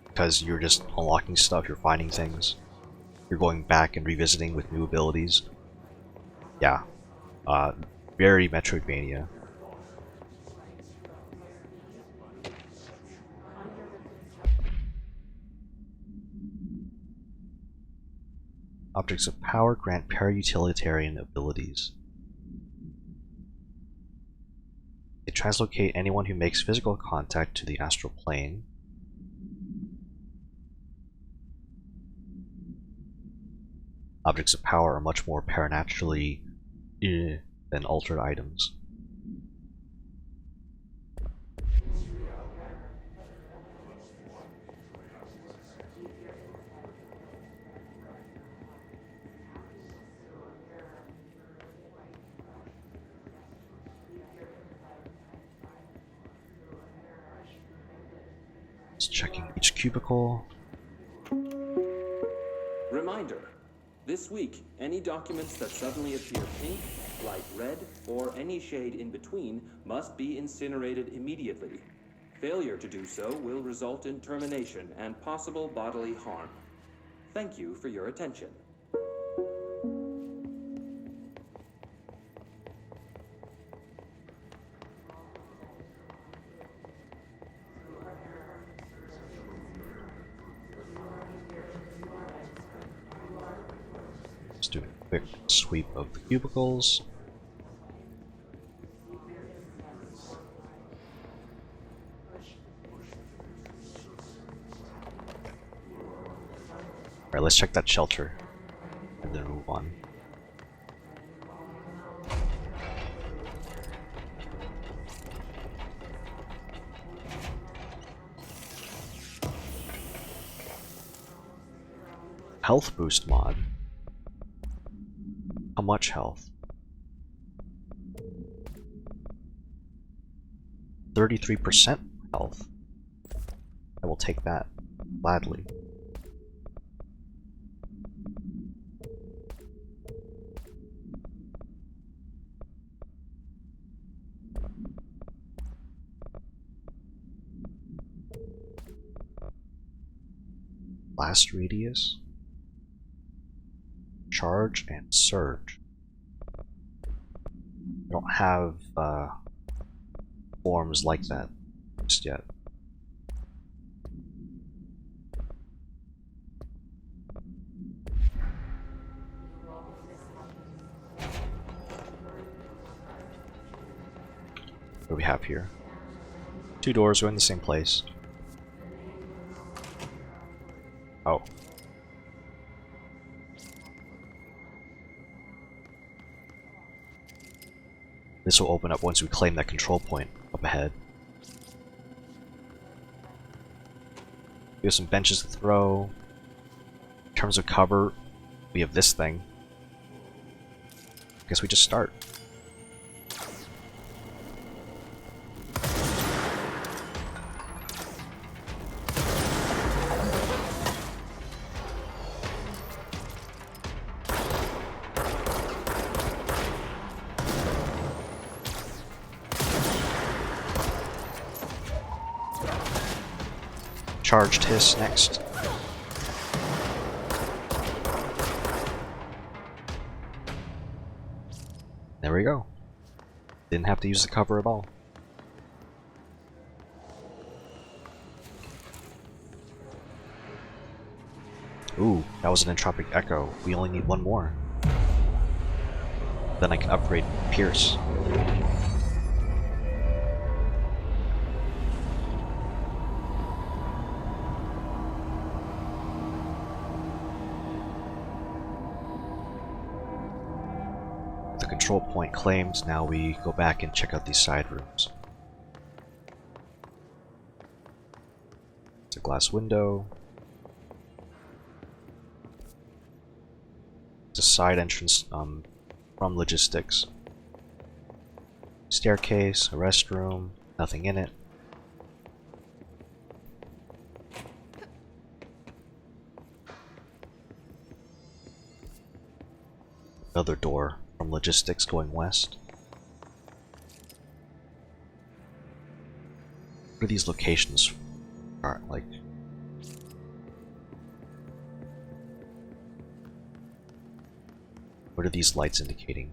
because you're just unlocking stuff, you're finding things, you're going back and revisiting with new abilities. Yeah, very Metroidvania. Objects of power grant para-utilitarian abilities. They translocate anyone who makes physical contact to the astral plane. Objects of power are much more paranaturally than altered items. Just checking each cubicle. Reminder. This week, any documents that suddenly appear pink, light red, or any shade in between must be incinerated immediately. Failure to do so will result in termination and possible bodily harm. Thank you for your attention. Just do a quick sweep of the cubicles. Alright, let's check that shelter and then move on. Health boost mod. How much health? 33% health. I will take that gladly. Blast radius, charge, and surge. I don't have forms like that just yet. What do we have here? Two doors going the same place. Oh. This will open up once we claim that control point up ahead. We have some benches to throw. In terms of cover, we have this thing. Guess we just start. Charged hiss next. There we go. Didn't have to use the cover at all. Ooh, that was an entropic echo. We only need one more. Then I can upgrade Pierce. Control point claimed, now we go back and check out these side rooms. glass window. It's a side entrance from logistics. Staircase, a restroom, nothing in it. Another door from logistics going west. What are these locations are like? What are these lights indicating?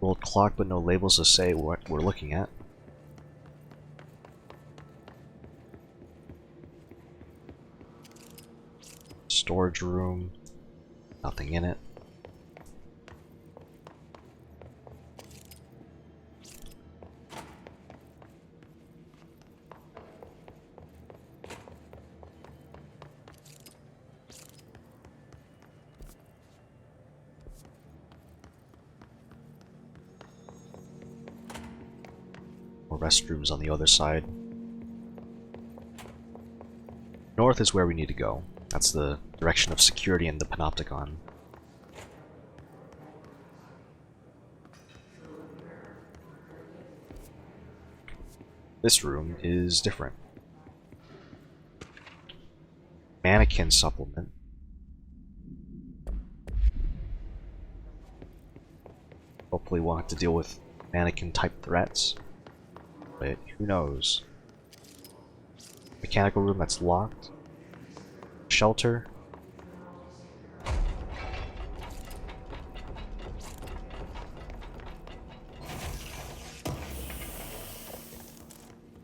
World clock, but no labels to say what we're looking at. Storage room, nothing in it. More restrooms on the other side. North is where we need to go. That's the direction of security in the Panopticon. This room is different. Mannequin supplement. Hopefully we'll have to deal with mannequin type threats. But who knows? Mechanical room that's locked. Shelter.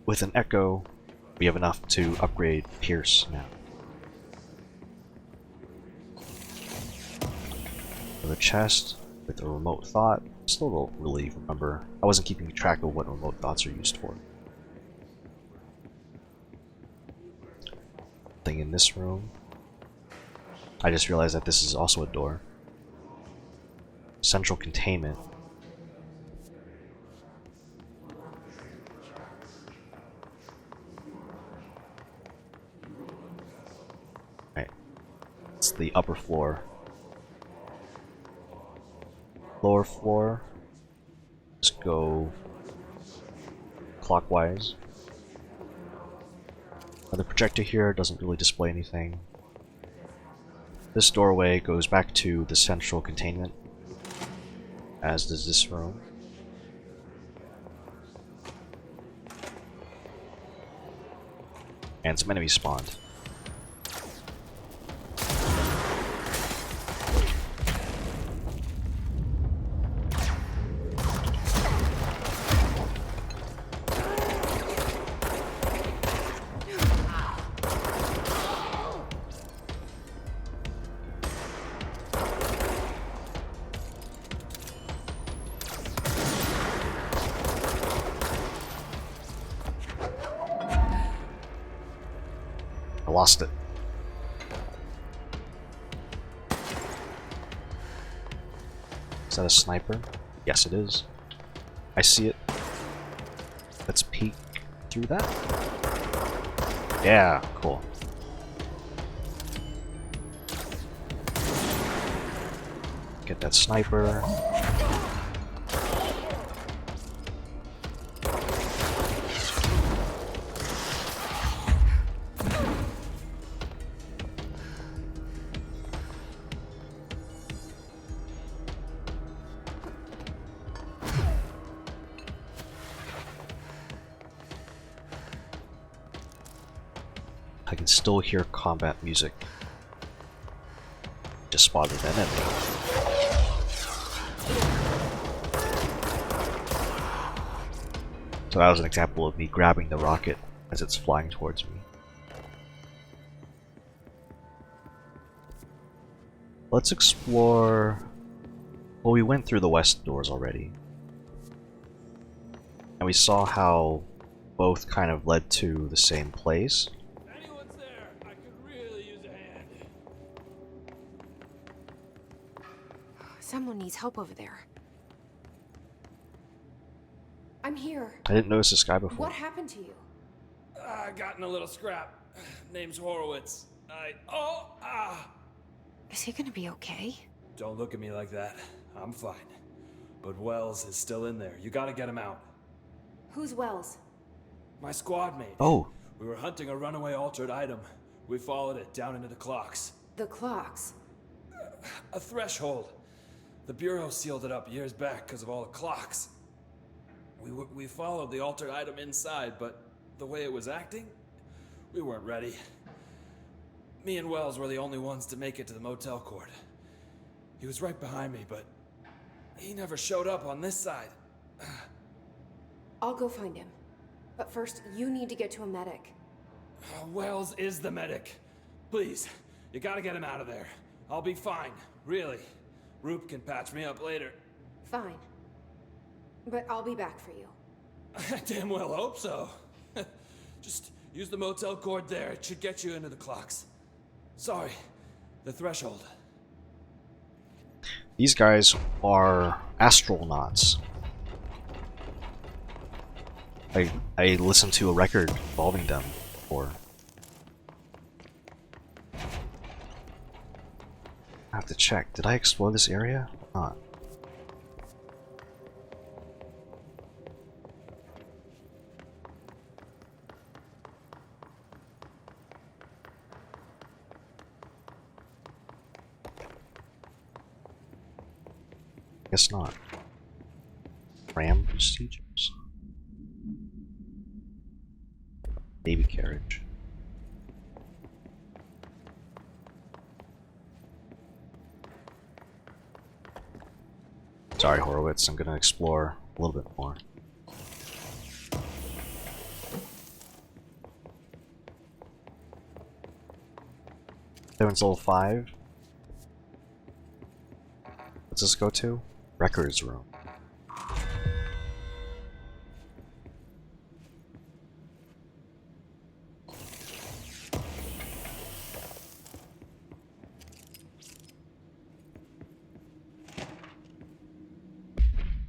With an echo, we have enough to upgrade Pierce now. Another chest with a remote thought. Still don't really remember. I wasn't keeping track of what remote thoughts are used for. Thing in this room. I just realized that this is also a door. Central containment. Right. It's the upper floor. Lower floor. Just go clockwise. The projector here doesn't really display anything. This doorway goes back to the central containment, as does this room. And some enemies spawned. I lost it. Is that a sniper? Yes, it is. I see it. Let's peek through that. Yeah, cool. Get that sniper. I can still hear combat music. Just spotted an enemy. So that was an example of me grabbing the rocket as it's flying towards me. Let's explore... Well, we went through the west doors already. And we saw how both kind of led to the same place. help over there. I'm here. I didn't notice this guy before. What happened to you? I got in a little scrap. Name's Horowitz. Is he gonna be okay? Don't look at me like that. I'm fine. But Wells is still in there. You gotta get him out. Who's Wells? My squad mate. Oh. We were hunting a runaway altered item. We followed it down into the clocks. The clocks? A threshold. The Bureau sealed it up years back because of all the clocks. We followed the altered item inside, but the way it was acting, we weren't ready. Me and Wells were the only ones to make it to the motel court. He was right behind me, but he never showed up on this side. I'll go find him. But first, you need to get to a medic. Wells is the medic. Please, you gotta get him out of there. I'll be fine, really. Roop can patch me up later. Fine. But I'll be back for you. I damn well hope so. Just use the motel cord there. It should get you into the clocks. Sorry, the threshold. These guys are astronauts. I listened to a record involving them before. I have to check. Did I explore this area or not? Guess not. Ram procedures. Baby carriage. Sorry, Horowitz, I'm gonna explore a little bit more. Seven's level 5. What's this go to? Records room.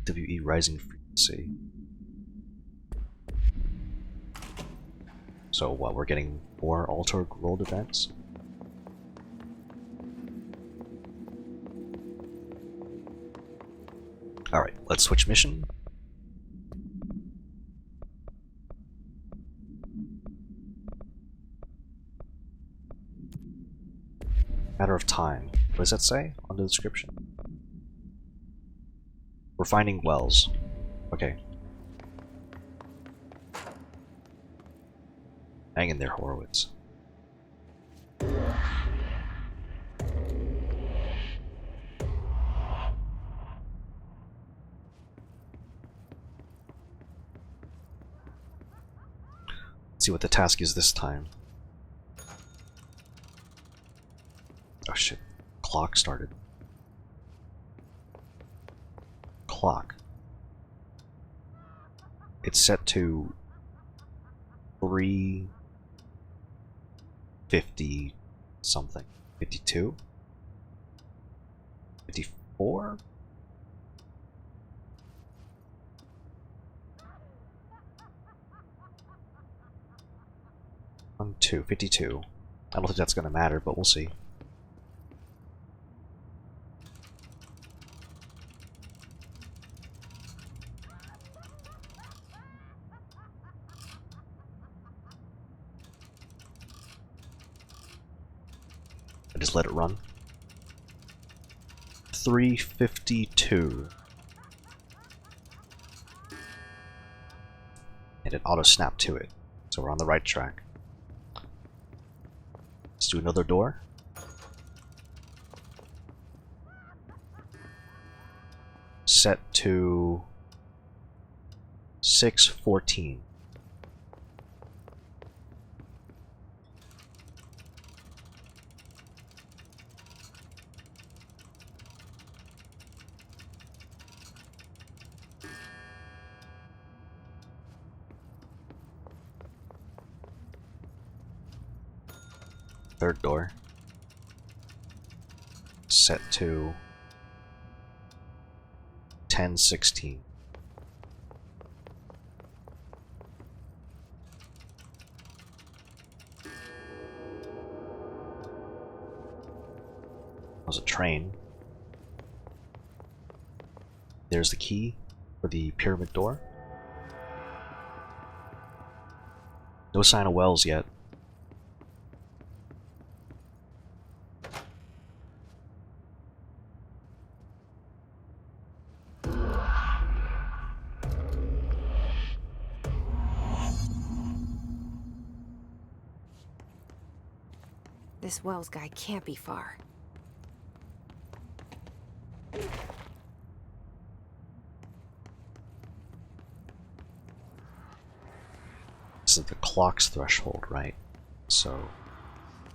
WE rising frequency. So what, we're getting more altered world events? Alright, let's switch mission. Matter of time. What does that say on the description? We're finding Wells. Okay. Hang in there, Horowitz. Let's see what the task is this time. Oh shit. Clock started. Clock. It's set to 3:50 something. 52? 54? On 52. I don't think that's gonna matter, but we'll see. I just let it run. 3:52. And it auto-snapped to it. So we're on the right track. Let's do another door. Set to 6:14. Third door. Set to 10, 16. Was a train. There's the key for the pyramid door. No sign of wells yet. This Wells guy can't be far. This is the clock's threshold, right? So...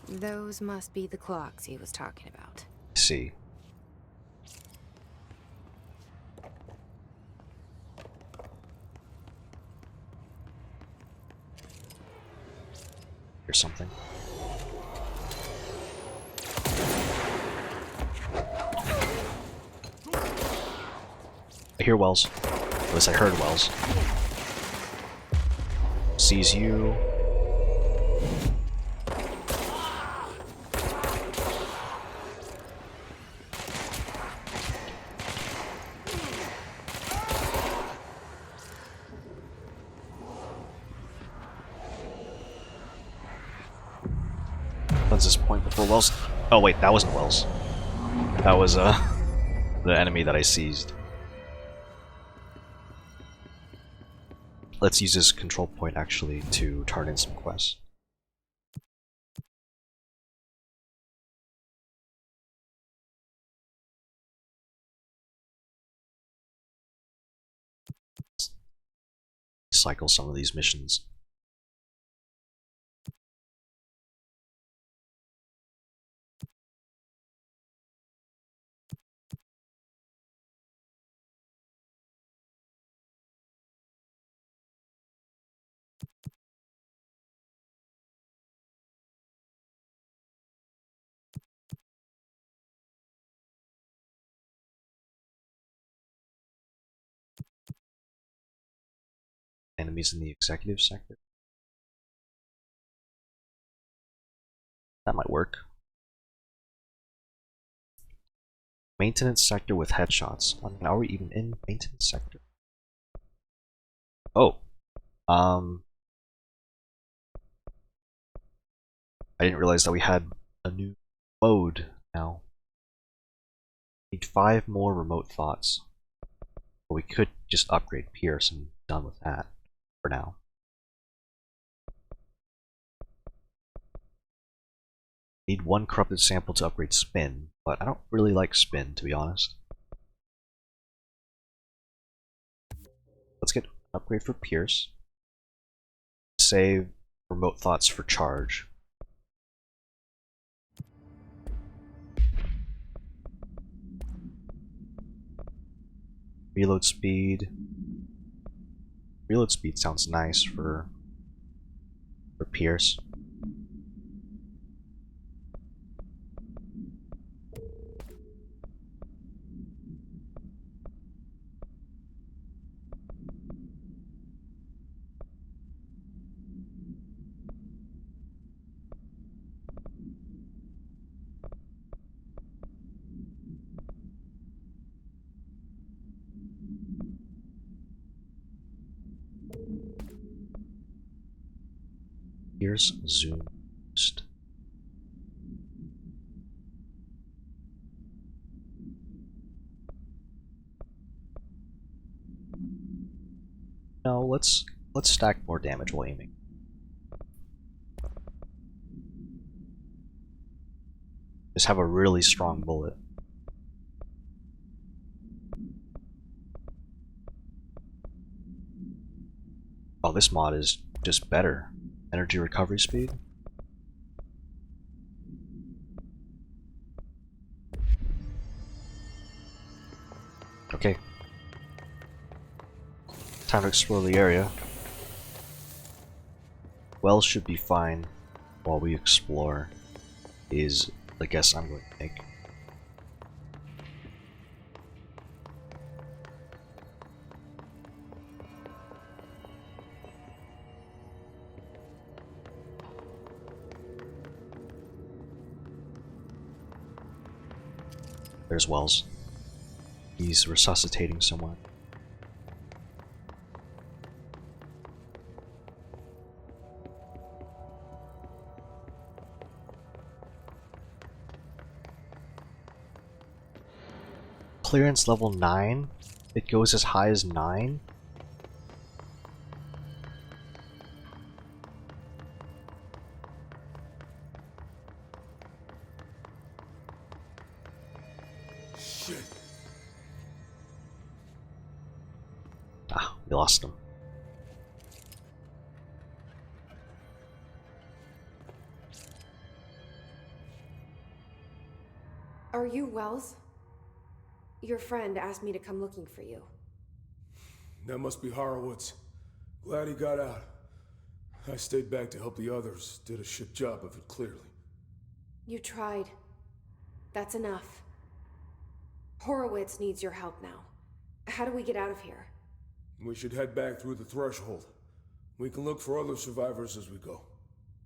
Those must be the clocks he was talking about. see. Here's something. I hear Wells. At least I heard Wells. Sees you. What's this point before Wells? Oh wait, that wasn't Wells. That was the enemy that I seized. Let's use this control point actually to turn in some quests. Cycle some of these missions. Enemies in the executive sector. That might work. Maintenance sector with headshots. I mean, are we even in maintenance sector? Oh. I didn't realize that we had a new mode now. Need 5 more remote thoughts. But we could just upgrade Pierce and be done with that for now. Need 1 corrupted sample to upgrade Spin, but I don't really like Spin, to be honest. Let's get an upgrade for Pierce. Save remote thoughts for charge. Reload speed. Reload speed sounds nice for Pierce. Here's zoom boost. No, let's stack more damage while aiming. Just have a really strong bullet. Oh, this mod is just better. Energy recovery speed. Okay. Time to explore the area. Wells should be fine while we explore, is the guess I'm going to make. There's Wells. He's resuscitating someone. Clearance level 9? It goes as high as 9? Shit. Ah, we lost him. Are you Wells? Your friend asked me to come looking for you. That must be Horowitz. Glad he got out. I stayed back to help the others. Did a shit job of it, clearly. You tried. That's enough. Horowitz needs your help now. How do we get out of here? We should head back through the threshold. We can look for other survivors as we go.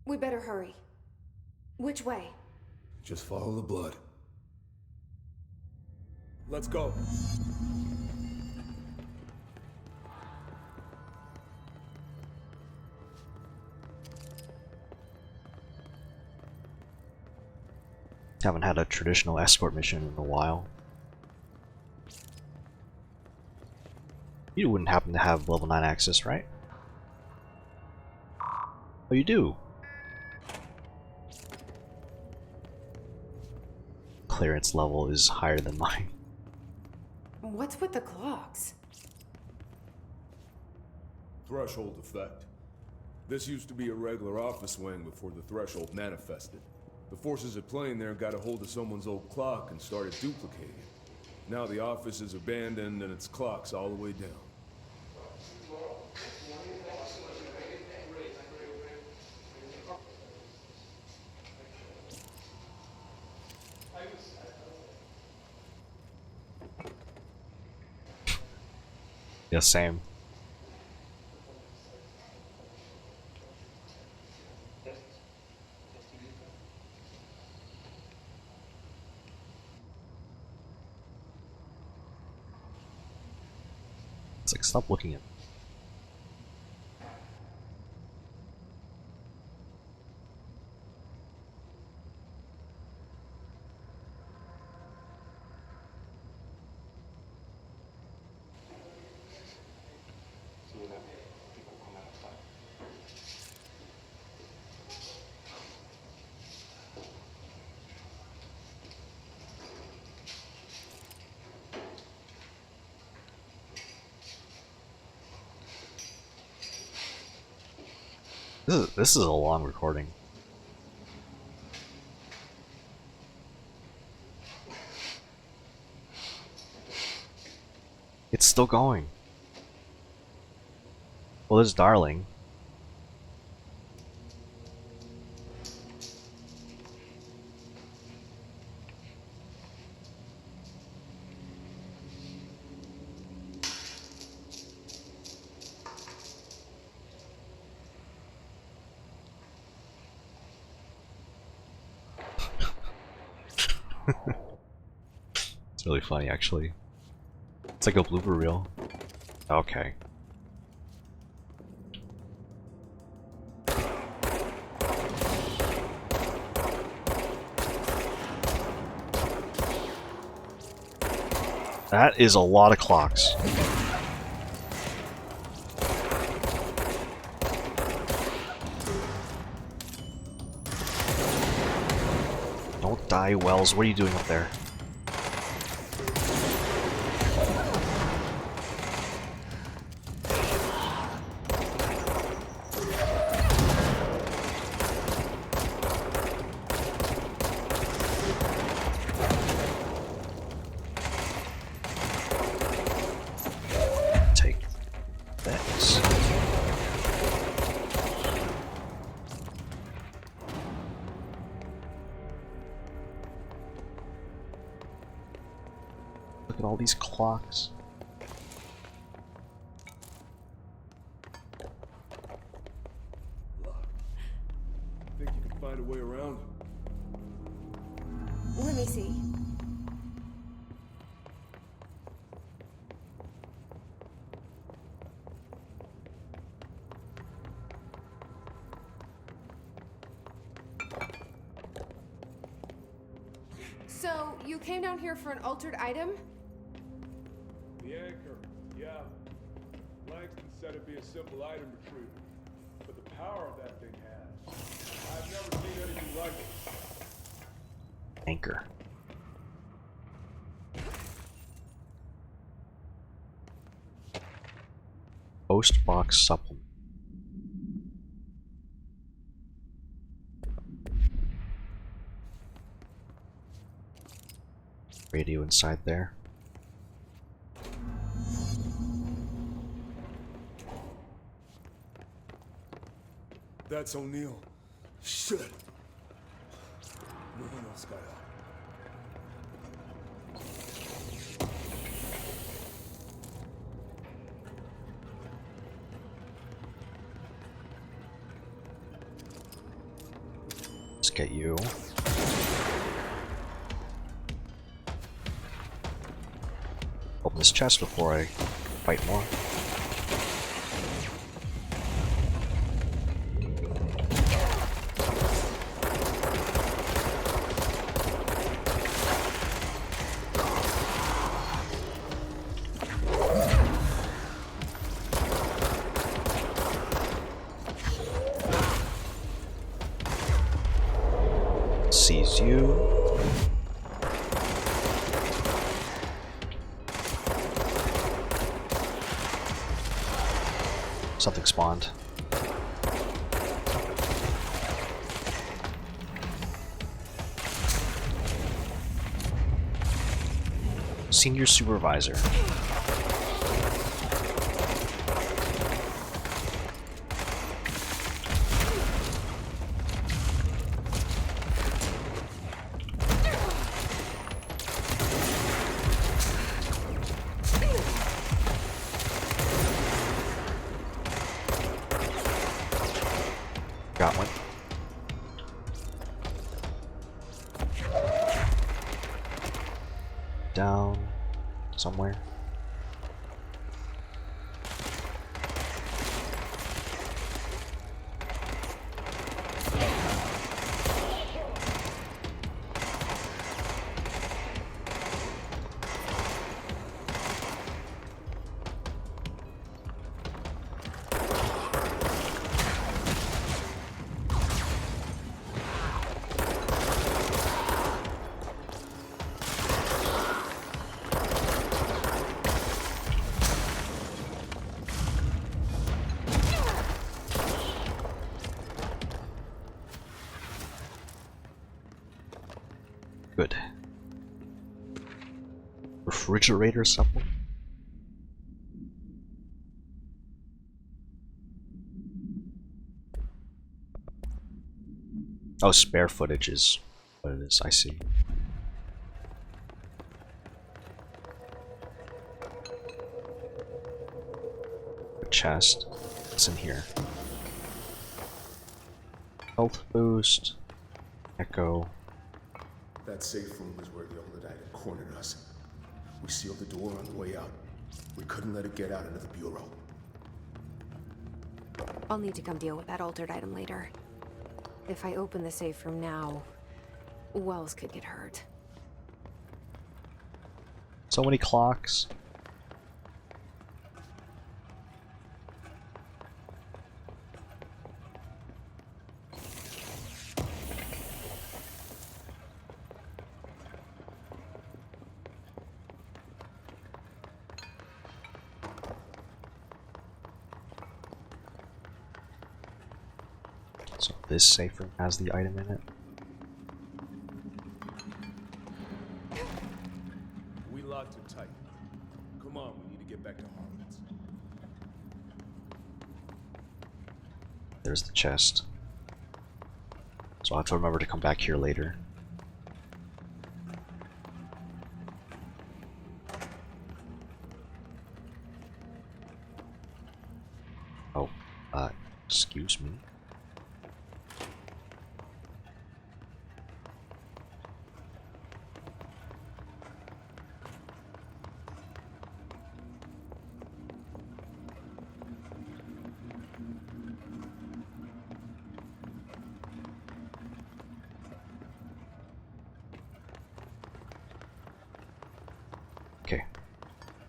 We better hurry. Which way? Just follow the blood. Let's go. Haven't had a traditional escort mission in a while. You wouldn't happen to have level 9 access, right? Oh, you do? Clearance level is higher than mine. What's with the clocks? Threshold effect. This used to be a regular office wing before the threshold manifested. The forces at play in there got a hold of someone's old clock and started duplicating it. Now the office is abandoned and its clock's all the way down. Yeah, same. It's like, stop looking at me. This is a long recording. It's still going. Well, there's Darling. It's really funny, actually. It's like a blooper reel. Okay. That is a lot of clocks. Don't die, Wells. What are you doing up there? Take this. Look at all these clocks. Think you can find a way around? Let me see. you came down here for an altered item? The anchor, yeah. Langston said it'd be a simple item retrieval. But the power that thing has, I've never seen anything like it. Anchor. Post box supplement. Radio inside there. That's O'Neill. Shit. Moving on, Skylar. Let's get you. Open this chest before I fight more. Sees you. Something spawned. Senior Supervisor. Got one. Down somewhere. Good. Refrigerator supplement. Oh, spare footage is what it is, I see. The chest. What's in here? Health boost. Echo. That safe room is where the old item cornered us. We sealed the door on the way out. We couldn't let it get out into the bureau. I'll need to come deal with that altered item later. If I open the safe room now, Wells could get hurt. So many clocks. So this safe room has the item in it. We locked it tight. Come on, we need to get back to Harlan's. There's the chest. So I'll have to remember to come back here later. Oh, excuse me. Okay.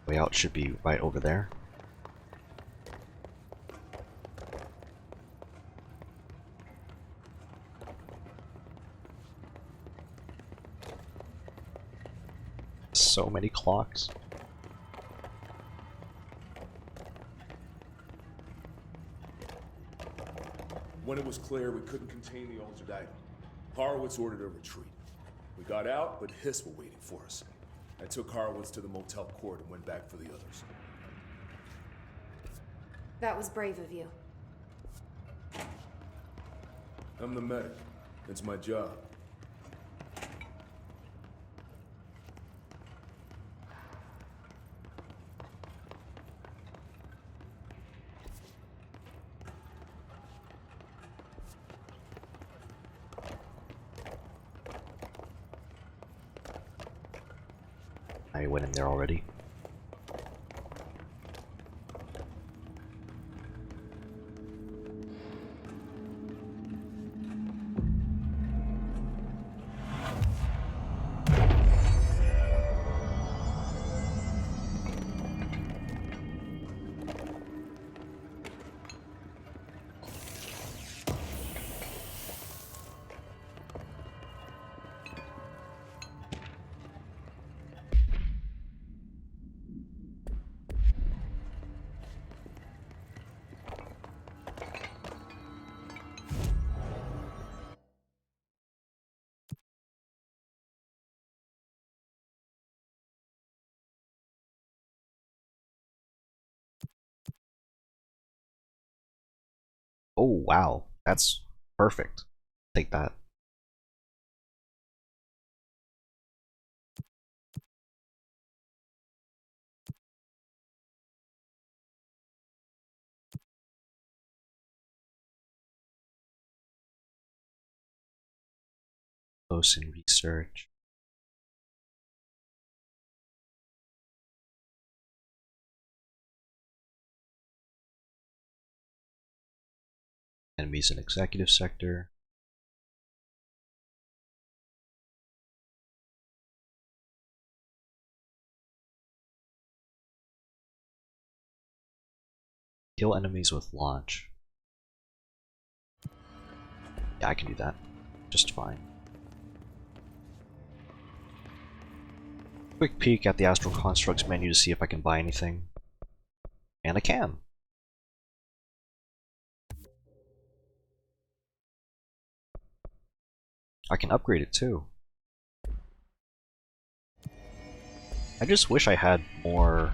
Way out should be right over there. So many clocks. When it was clear we couldn't contain the altered item, Horowitz ordered a retreat. We got out, but Hiss were waiting for us. I took Horowitz to the motel court and went back for the others. That was brave of you. I'm the medic. It's my job. I went in there already. Oh wow, that's perfect. Take that. Close in research. Enemies in executive sector. Kill enemies with launch. Yeah, I can do that just fine. Quick peek at the Astral Constructs menu to see if I can buy anything. And I can! I can upgrade it too. I just wish I had more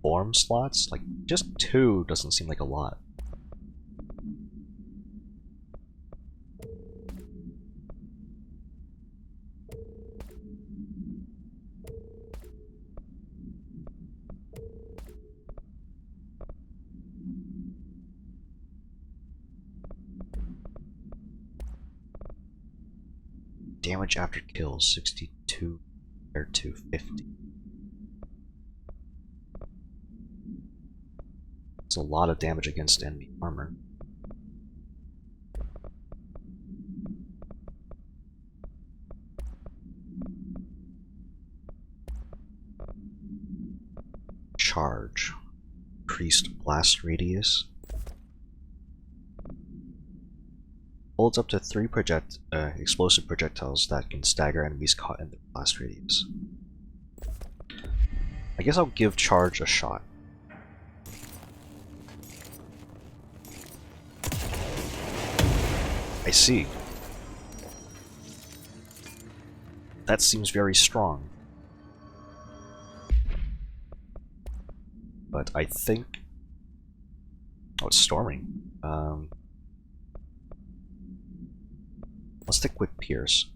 form slots. Like, just 2 doesn't seem like a lot. Damage after kills, 62 compared to 50. It's a lot of damage against enemy armor. Charge. Increased blast radius. Holds up to 3 explosive projectiles that can stagger enemies caught in the blast radius. I guess I'll give charge a shot. I see. That seems very strong. But I think... Oh, it's storming. Let's stick with Pierce.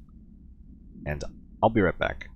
And I'll be right back.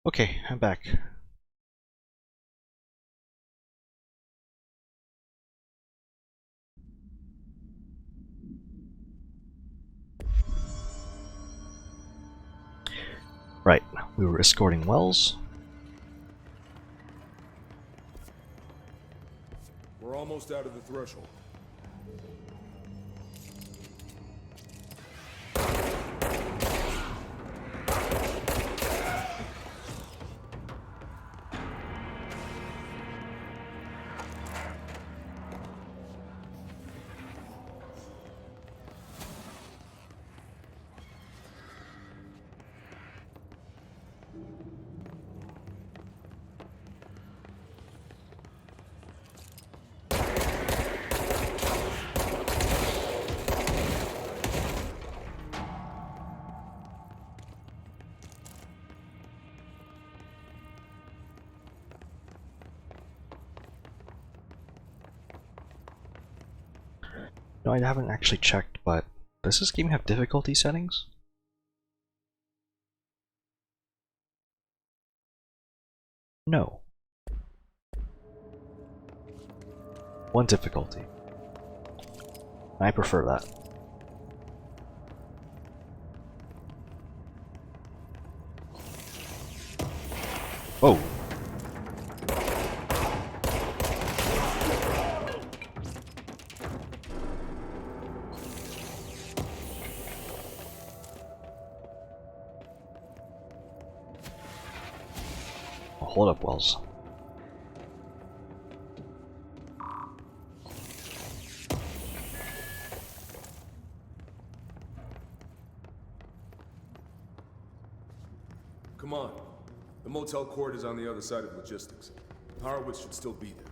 Okay, I'm back. Right, we were escorting Wells. We're almost out of the threshold. No, I haven't actually checked, but does this game have difficulty settings? No. One difficulty. I prefer that. Oh. Hold up, Wells. Come on. The motel court is on the other side of logistics. Horowitz should still be there.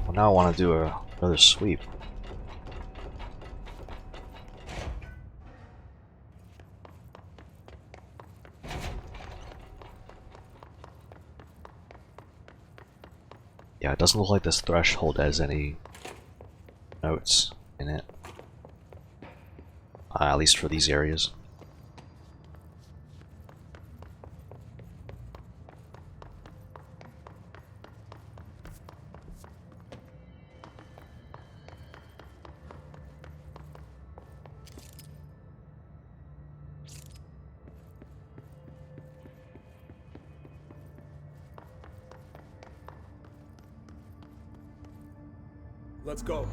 Well, now I want to do another sweep. Yeah, it doesn't look like this threshold has any notes in it. At least for these areas. Let's go.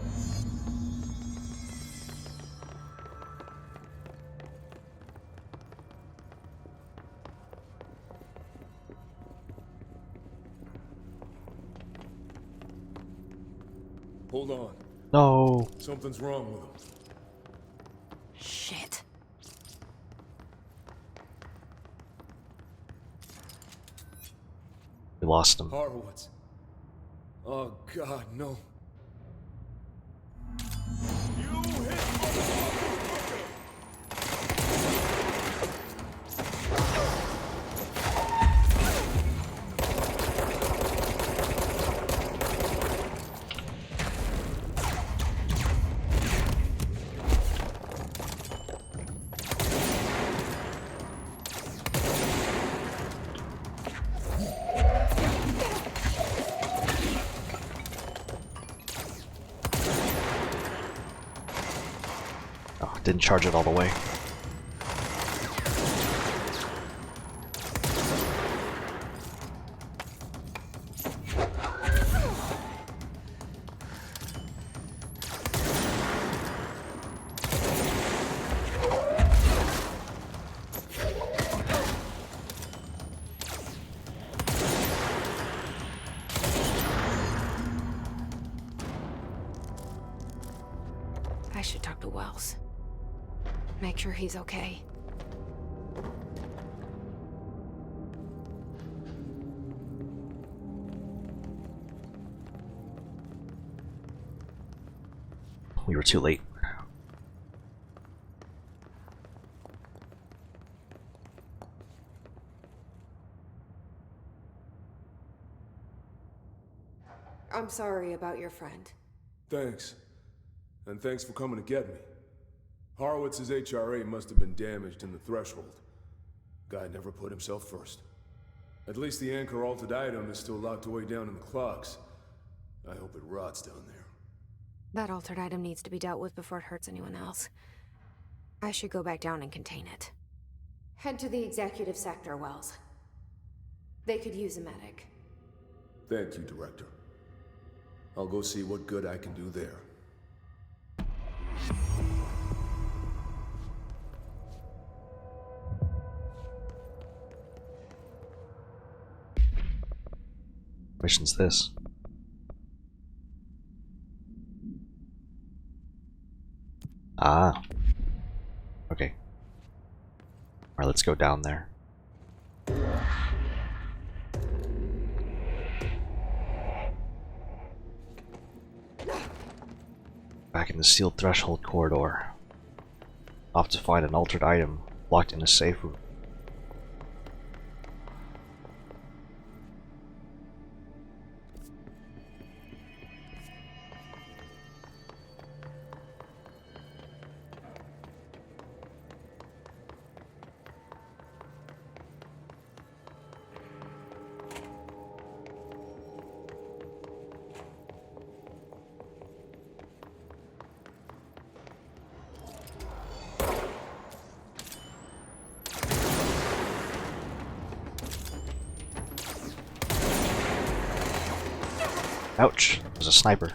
Hold on. No. Something's wrong with him. Shit. We lost him. Horowitz. Oh God, no. Oh, didn't charge it all the way. I should talk to Wells. Make sure he's okay. We were too late. I'm sorry about your friend. Thanks. And thanks for coming to get me. Horowitz's HRA must have been damaged in the threshold. Guy never put himself first. At least the anchor altered item is still locked away down in the clocks. I hope it rots down there. That altered item needs to be dealt with before it hurts anyone else. I should go back down and contain it. Head to the executive sector, Wells. They could use a medic. Thank you, Director. I'll go see what good I can do there. Mission's this. Ah. Okay. Alright, let's go down there. Back in the sealed threshold corridor. Off to find an altered item locked in a safe room. Ouch, there's a sniper.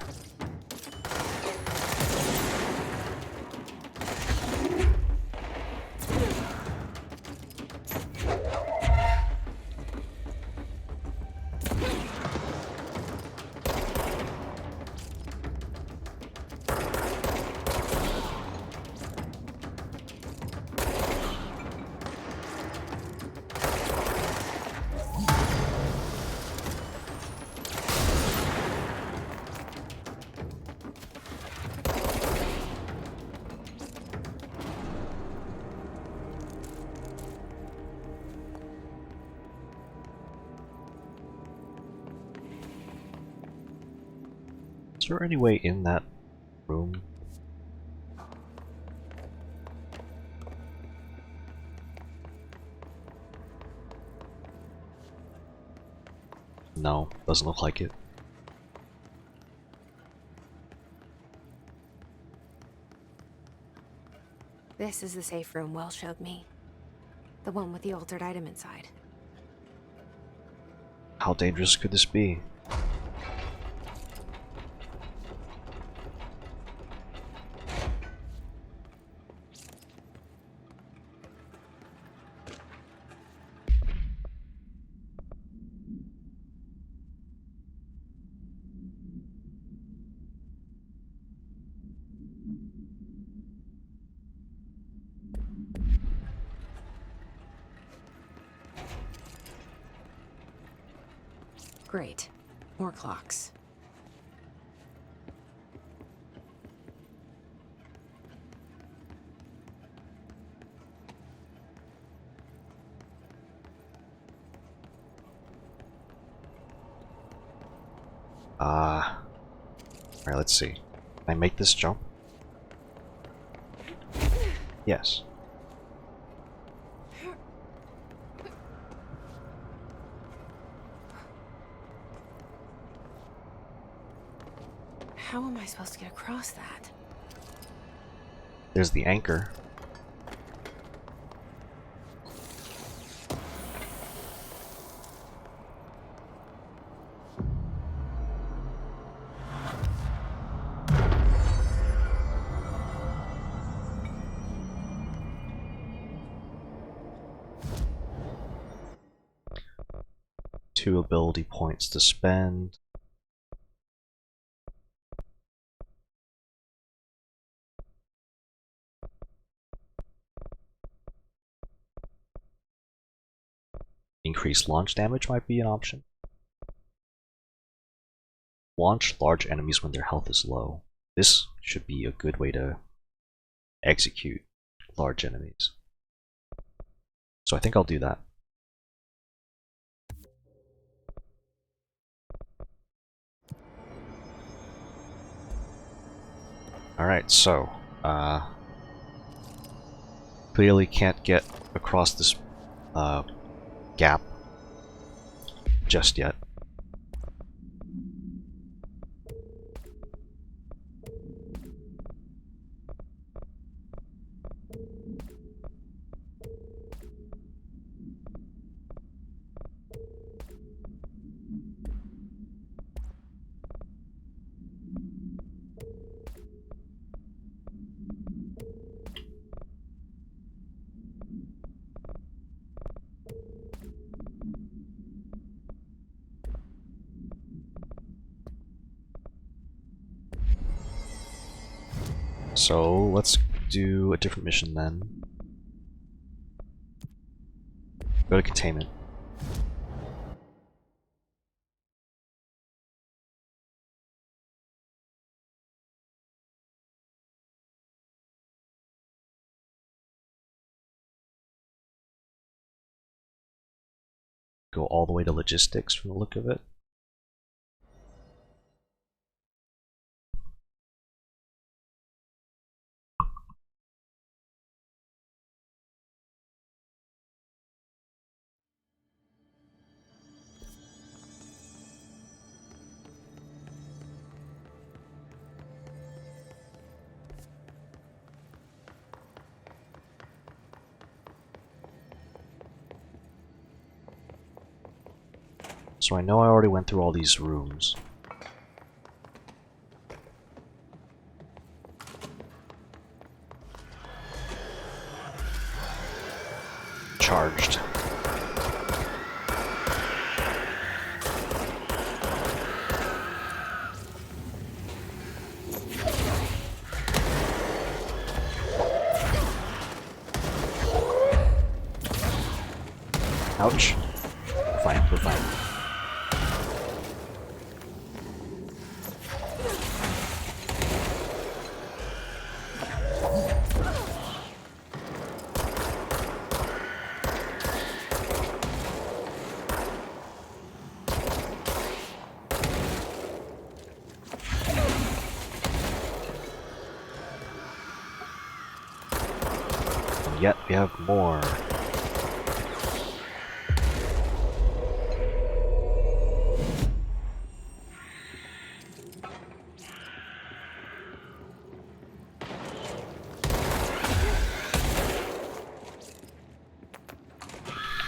Is there any way in that room? No, doesn't look like it. This is the safe room Wells showed me. The one with the altered item inside. How dangerous could this be? Great. More clocks. Alright, let's see. Can I make this jump? Yes. How am I supposed to get across that? There's the anchor. Two ability points to spend. Increased launch damage might be an option. Launch large enemies when their health is low. This should be a good way to execute large enemies. So I think I'll do that. Alright, so, clearly can't get across this gap just yet. So let's do a different mission then. Go to containment. Go all the way to logistics from the look of it. So I know I already went through all these rooms. Charged. Ouch. Fine, we're fine. And yet we have more.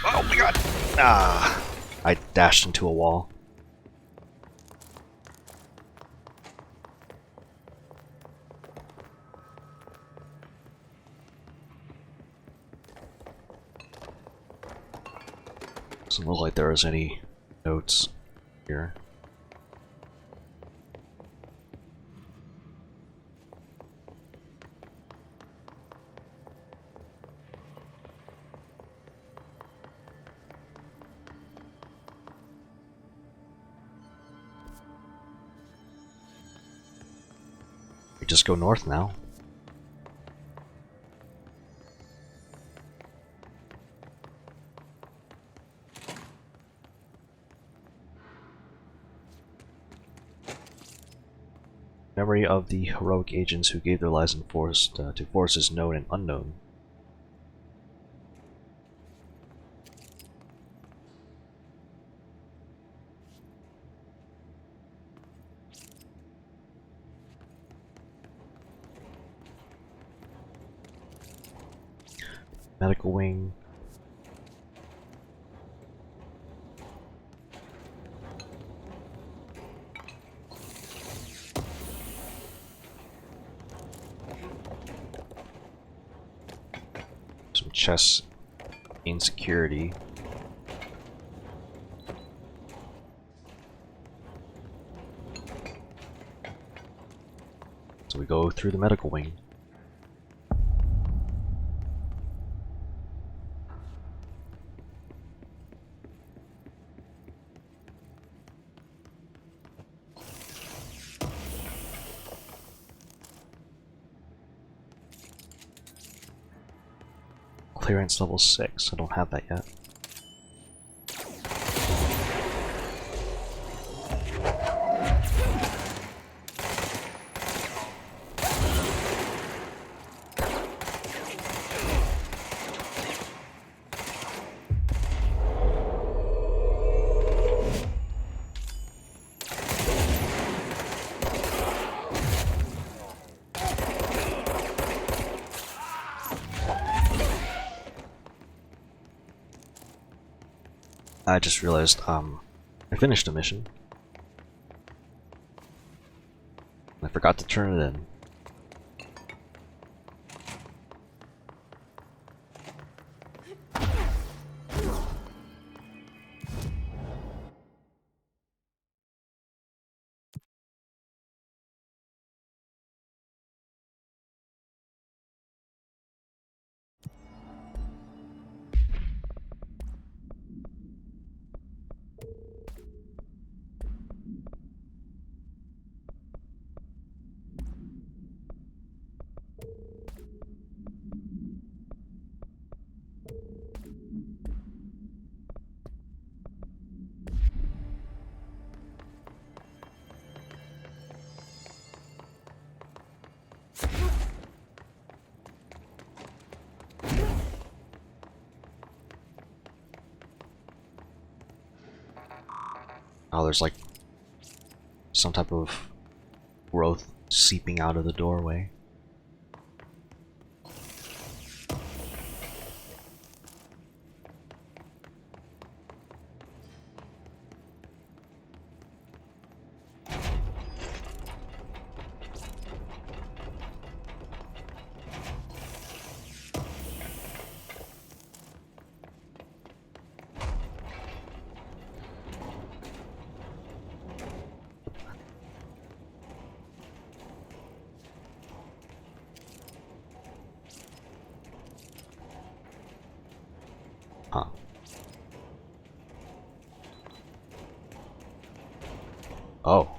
Oh my god! Ah! I dashed into a wall. Doesn't look like there was any notes here. We just go north now. Memory of the heroic agents who gave their lives to forces known and unknown. Medical wing. Some chests in security. So we go through the medical wing. Clearance level 6. I don't have that yet. I just realized I finished a mission. I forgot to turn it in. Oh, there's like some type of growth seeping out of the doorway. Huh. Oh.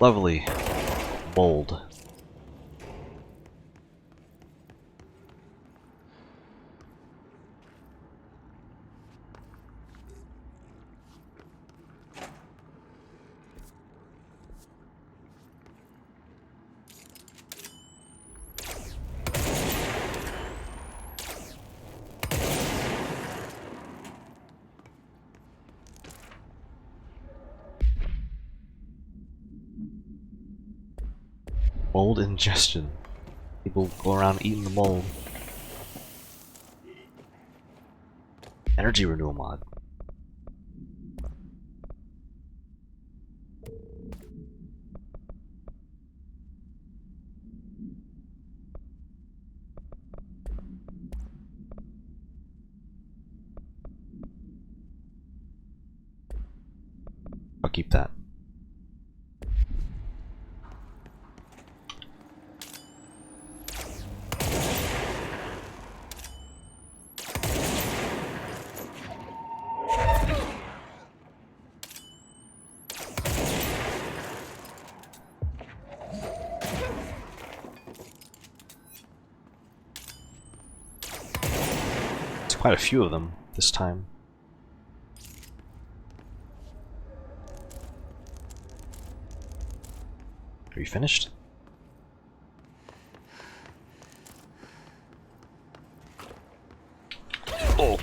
Lovely mold. Mold ingestion. People go around eating the mold. Energy renewal mod. I'll keep that. Quite a few of them this time. Are you finished? Oh.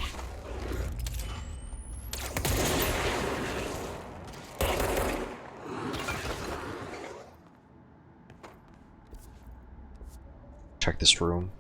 Check this room.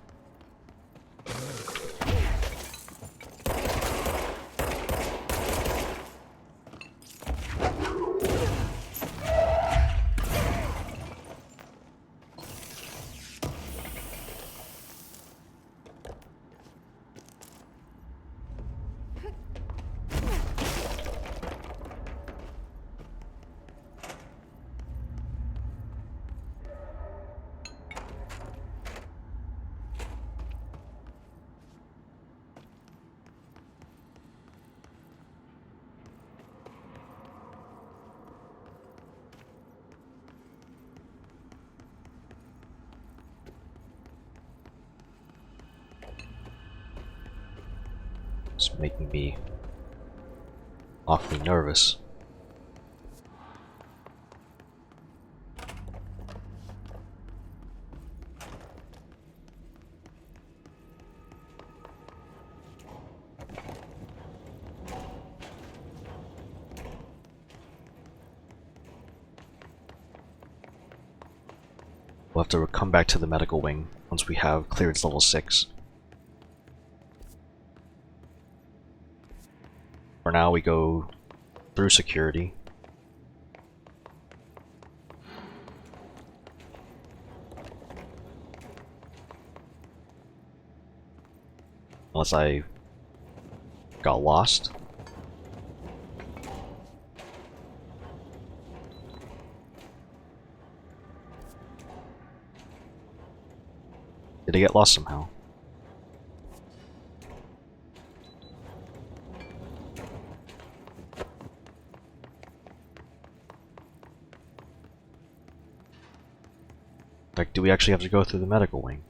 It's making me awfully nervous. We'll have to come back to the medical wing once we have clearance level 6. For now, we go through security. Unless I got lost. Did I get lost somehow? Like, do we actually have to go through the medical wing?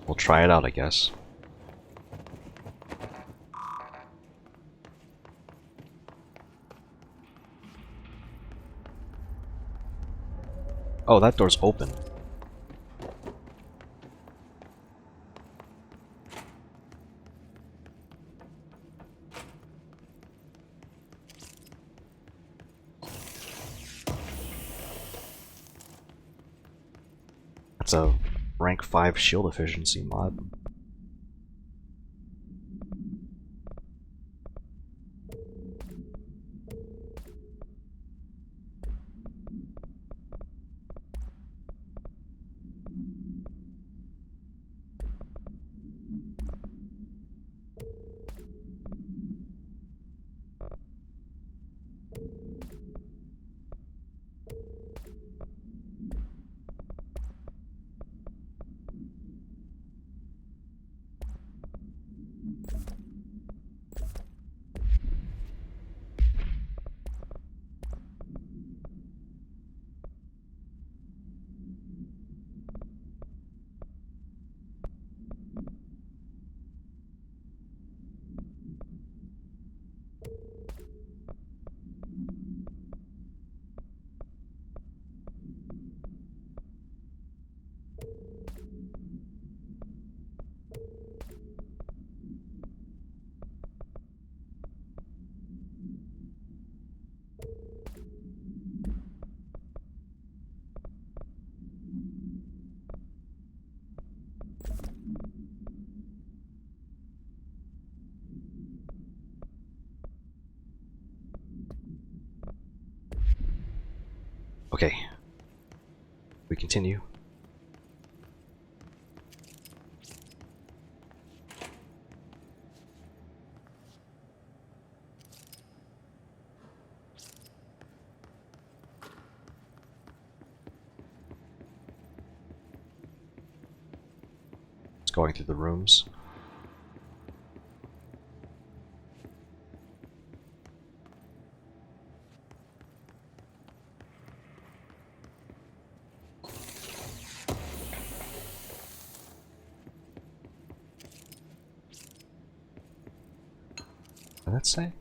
We'll try it out, I guess. Oh, that door's open. That's a rank 5 shield efficiency mod. Okay. We continue. It's going through the rooms. What did that say?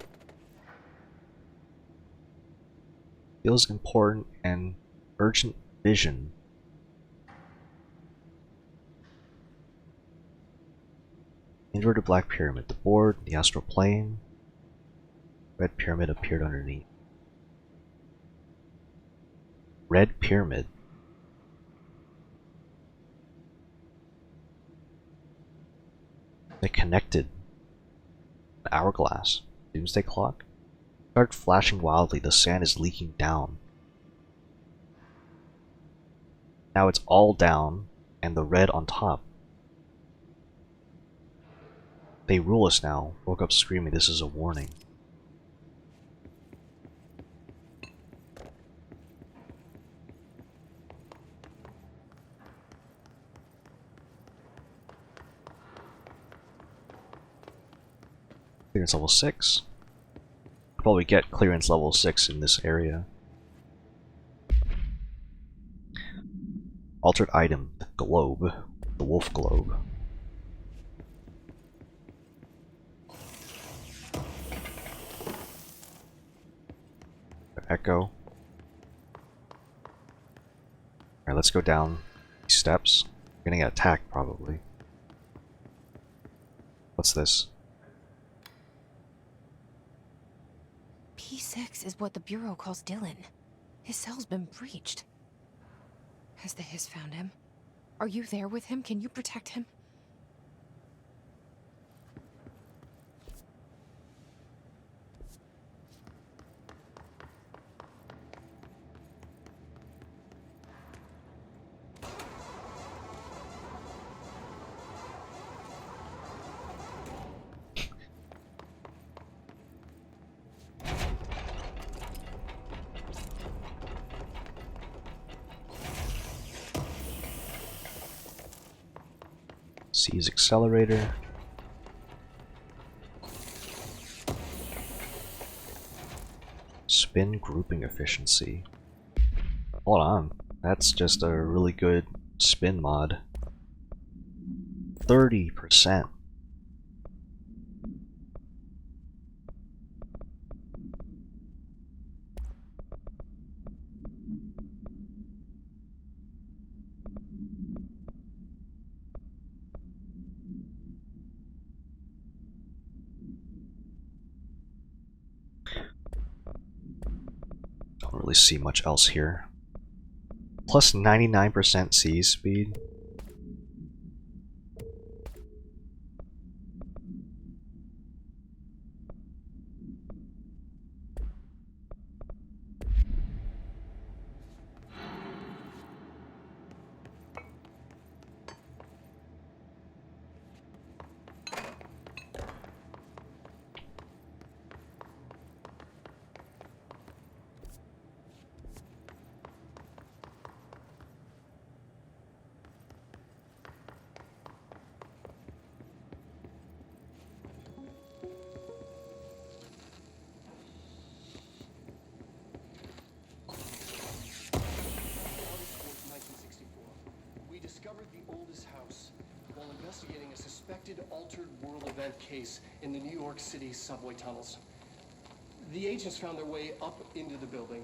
Feels important and urgent vision. Inverted black pyramid. The board, the astral plane. Red pyramid appeared underneath. Red pyramid. They connected. An hourglass. Doomsday clock. Started flashing wildly. The sand is leaking down. Now it's all down, and the red on top. They rule us now. Woke up screaming. This is a warning. Clearance level 6. Probably get clearance level 6 in this area. Altered item, the globe, the wolf globe. Echo. Alright, let's go down these steps. We're gonna get attacked probably. What's this? P6 is what the Bureau calls Dylan. His cell's been breached. Has the Hiss found him? Are you there with him? Can you protect him? Seize accelerator. Spin grouping efficiency. Hold on. That's just a really good spin mod. 30%. Don't really see much else here. Plus 99% seize speed. Investigating a suspected altered world event case in the New York City subway tunnels. The agents found their way up into the building.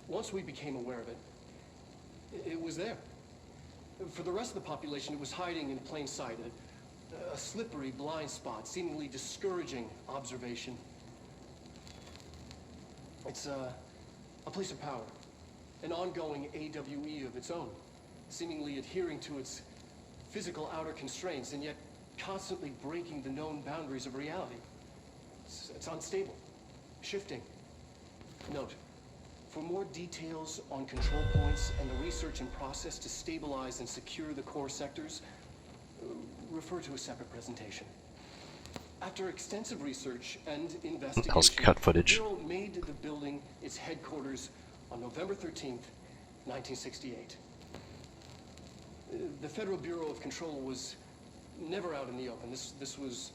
Once we became aware of it, it was there. For the rest of the population, it was hiding in plain sight, a slippery blind spot, seemingly discouraging observation. It's a place of power, an ongoing AWE of its own, seemingly adhering to its physical outer constraints and yet constantly breaking the known boundaries of reality. It's unstable, shifting. Note, for more details on control points and the research and process to stabilize and secure the core sectors, refer to a separate presentation. After extensive research and investigation, cut footage. The Bureau made the building its headquarters on November 13th, 1968. The Federal Bureau of Control was never out in the open. This was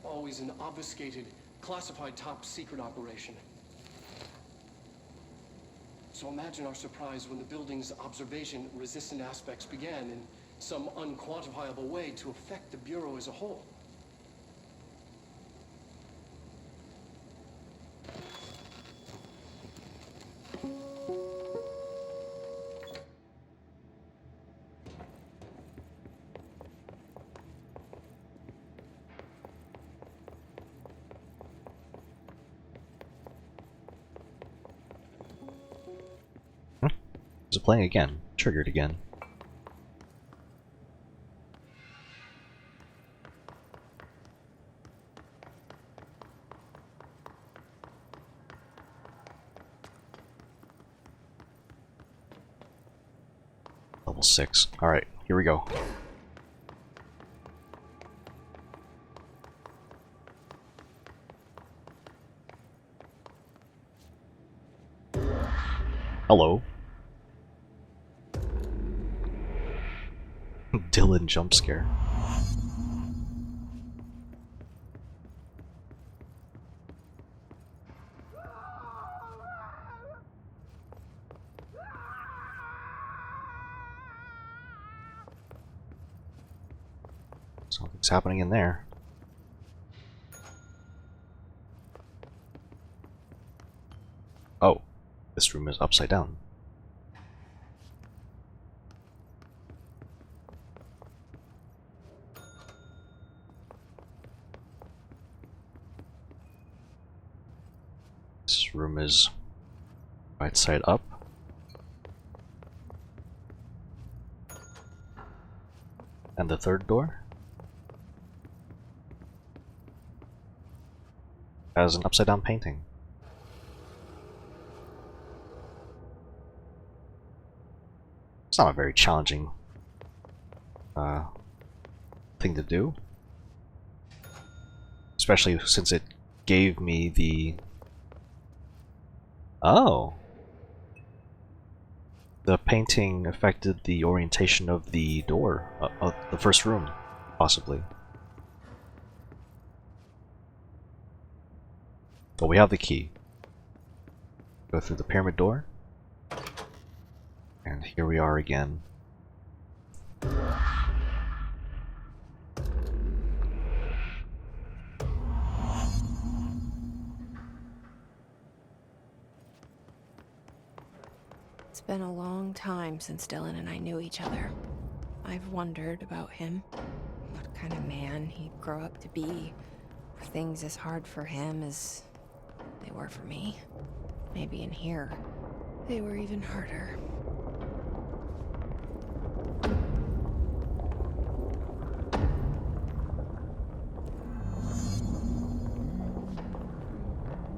always an obfuscated, classified top-secret operation. So imagine our surprise when the building's observation-resistant aspects began in some unquantifiable way to affect the Bureau as a whole. Is it playing again? Triggered again. Level 6. Alright, here we go. Hello. Dylan jump scare. Something's happening in there. Oh, this room is upside down. This room is right side up. And the third door has an upside down painting. It's not a very challenging thing to do, especially since it gave me the... Oh! The painting affected the orientation of the door, of the first room, possibly. But we have the key. Go through the pyramid door. And here we are again. It's been a long time since Dylan and I knew each other. I've wondered about him. What kind of man he'd grow up to be. Were things as hard for him as they were for me? Maybe in here, they were even harder.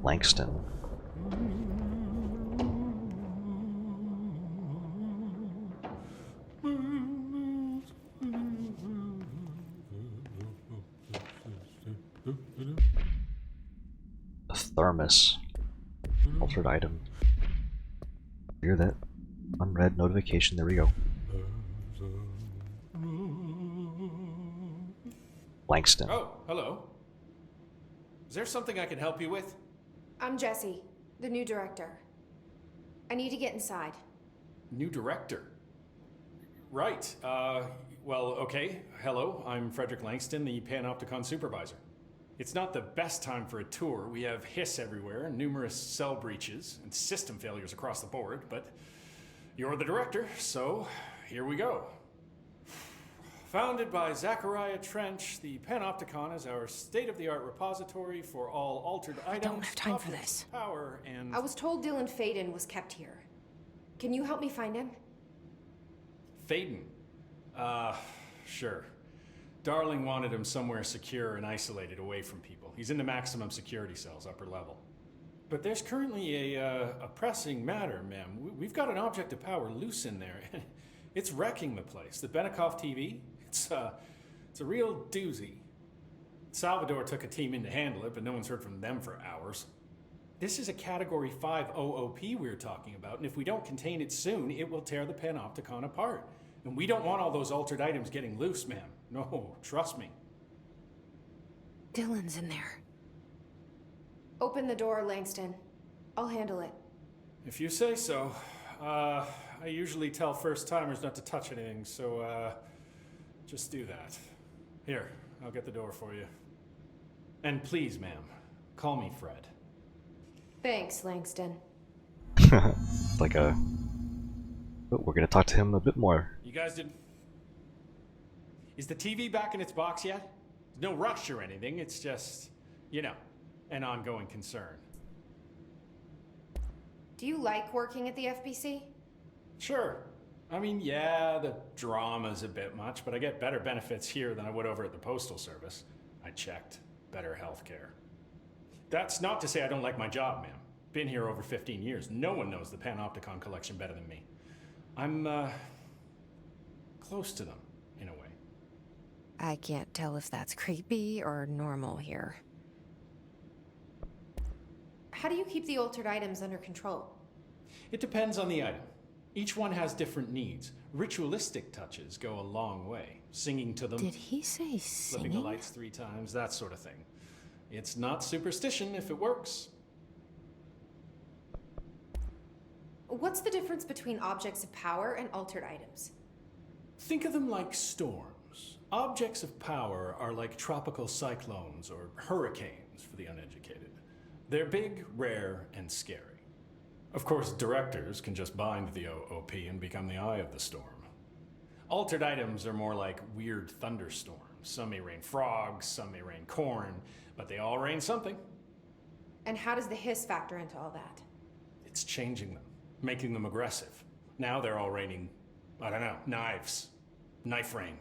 Langston. A thermos. Altered item. Hear that? Unread notification, there we go. Langston. Oh, hello. Is there something I can help you with? I'm Jessie, the new director. I need to get inside. New director? Right. Well, okay. Hello, I'm Frederick Langston, the Panopticon supervisor. It's not the best time for a tour. We have hiss everywhere, numerous cell breaches, and system failures across the board, but you're the director, so here we go. Founded by Zachariah Trench, the Panopticon is our state-of-the-art repository for all altered items. I don't have time for this. Power and... I was told Dylan Faden was kept here. Can you help me find him? Faden? Sure. Darling wanted him somewhere secure and isolated away from people. He's in the maximum security cells, upper level. But there's currently a pressing matter, ma'am. We've got an object of power loose in there. It's wrecking the place. The Benikoff TV, it's a real doozy. Salvador took a team in to handle it, but no one's heard from them for hours. This is a Category 5 OOP we're talking about, and if we don't contain it soon, it will tear the Panopticon apart. And we don't want all those altered items getting loose, ma'am. No, trust me. Dylan's in there. Open the door, Langston. I'll handle it. If you say so. I usually tell first-timers not to touch anything, so, just do that. Here, I'll get the door for you. And please, ma'am, call me Fred. Thanks, Langston. Like a... But we're gonna talk to him a bit more. You guys didn't... Is the TV back in its box yet? No rush or anything, it's just, you know, an ongoing concern. Do you like working at the FBC? Sure. I mean, yeah, the drama's a bit much, but I get better benefits here than I would over at the Postal Service. I checked. Better healthcare. That's not to say I don't like my job, ma'am. Been here over 15 years. No one knows the Panopticon collection better than me. I'm, close to them, in a way. I can't tell if that's creepy or normal here. How do you keep the altered items under control? It depends on the item. Each one has different needs. Ritualistic touches go a long way. Singing to them. Did he say flipping the singing? lights 3 times, that sort of thing. It's not superstition if it works. What's the difference between objects of power and altered items? Think of them like storms. Objects of power are like tropical cyclones or hurricanes for the uneducated. They're big, rare, and scary. Of course, directors can just bind the OOP and become the eye of the storm. Altered items are more like weird thunderstorms. Some may rain frogs, some may rain corn, but they all rain something. And how does the hiss factor into all that? It's changing them, making them aggressive. Now they're all raining, I don't know, knives. Knife rain.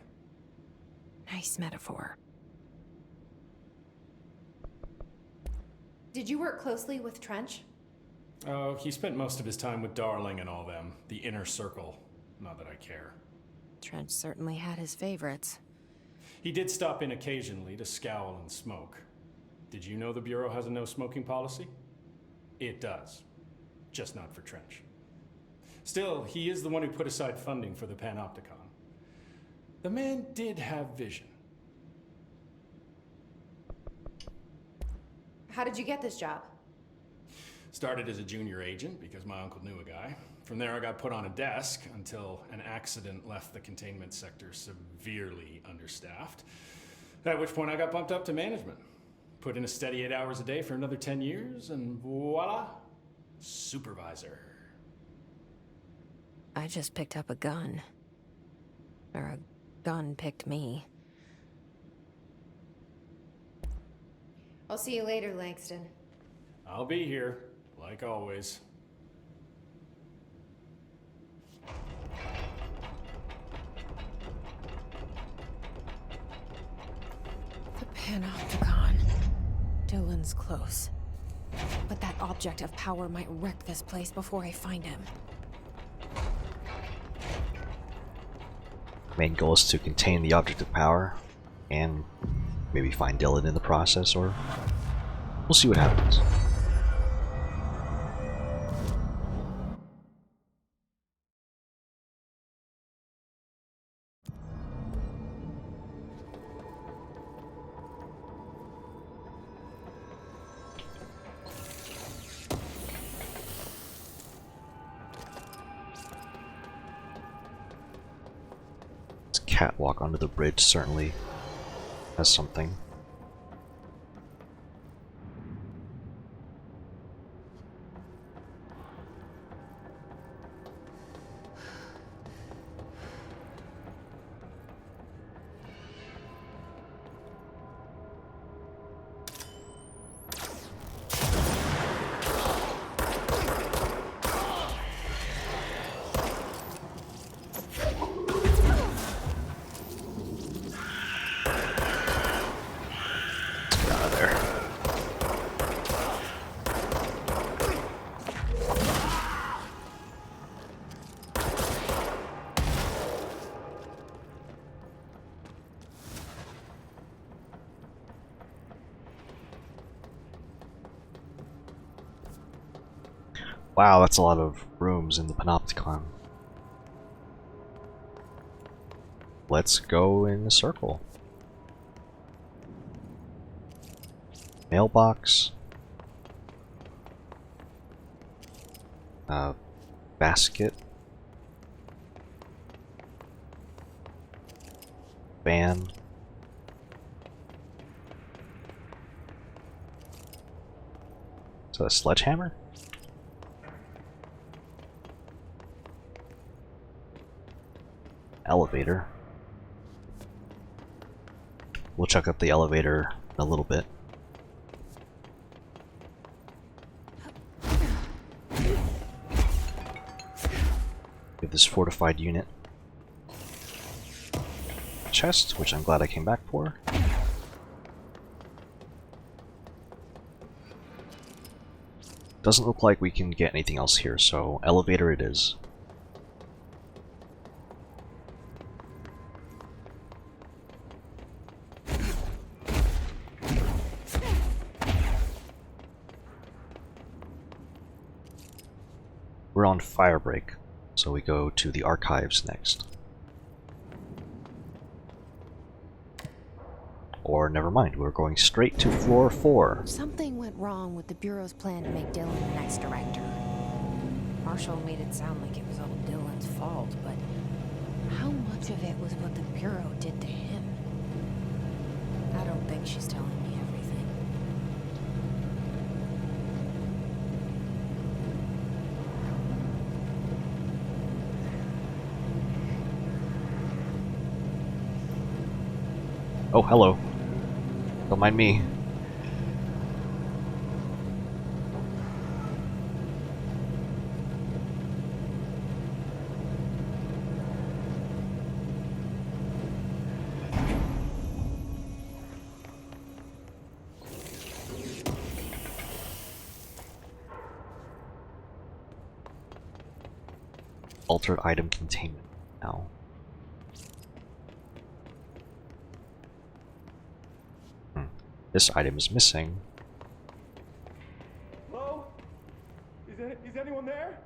Nice metaphor. Did you work closely with Trench? Oh, he spent most of his time with Darling and all them. The inner circle. Not that I care. Trench certainly had his favorites. He did stop in occasionally to scowl and smoke. Did you know the Bureau has a no-smoking policy? It does. Just not for Trench. Still, he is the one who put aside funding for the Panopticon. The man did have vision. How did you get this job? Started as a junior agent because my uncle knew a guy. From there I got put on a desk until an accident left the containment sector severely understaffed. At which point I got bumped up to management. Put in a steady 8 hours a day for another 10 years and voila, supervisor. I just picked up a gun. Or a gun picked me. I'll see you later, Langston. I'll be here, like always. The Panopticon. Dylan's close. But that object of power might wreck this place before I find him. Main goal is to contain the object of power and maybe find Dylan in the process, or we'll see what happens. Catwalk onto the bridge certainly has something. Wow, that's a lot of rooms in the Panopticon. Let's go in a circle. Mailbox. Basket. Van. Is that a sledgehammer? Elevator. We'll check out the elevator in a little bit. Give this fortified unit a chest, which I'm glad I came back for. Doesn't look like we can get anything else here, so elevator it is. We're on Firebreak, so we go to the archives next. Or never mind, we're going straight to floor 4. Something went wrong with the Bureau's plan to make Dylan the next director. Marshall made it sound like it was all Dylan's fault, but how much of it was what the Bureau did to him? I don't think she's telling me everything. Oh, hello. Don't mind me. Altered item containment now. This item is missing. Hello? Is anyone there?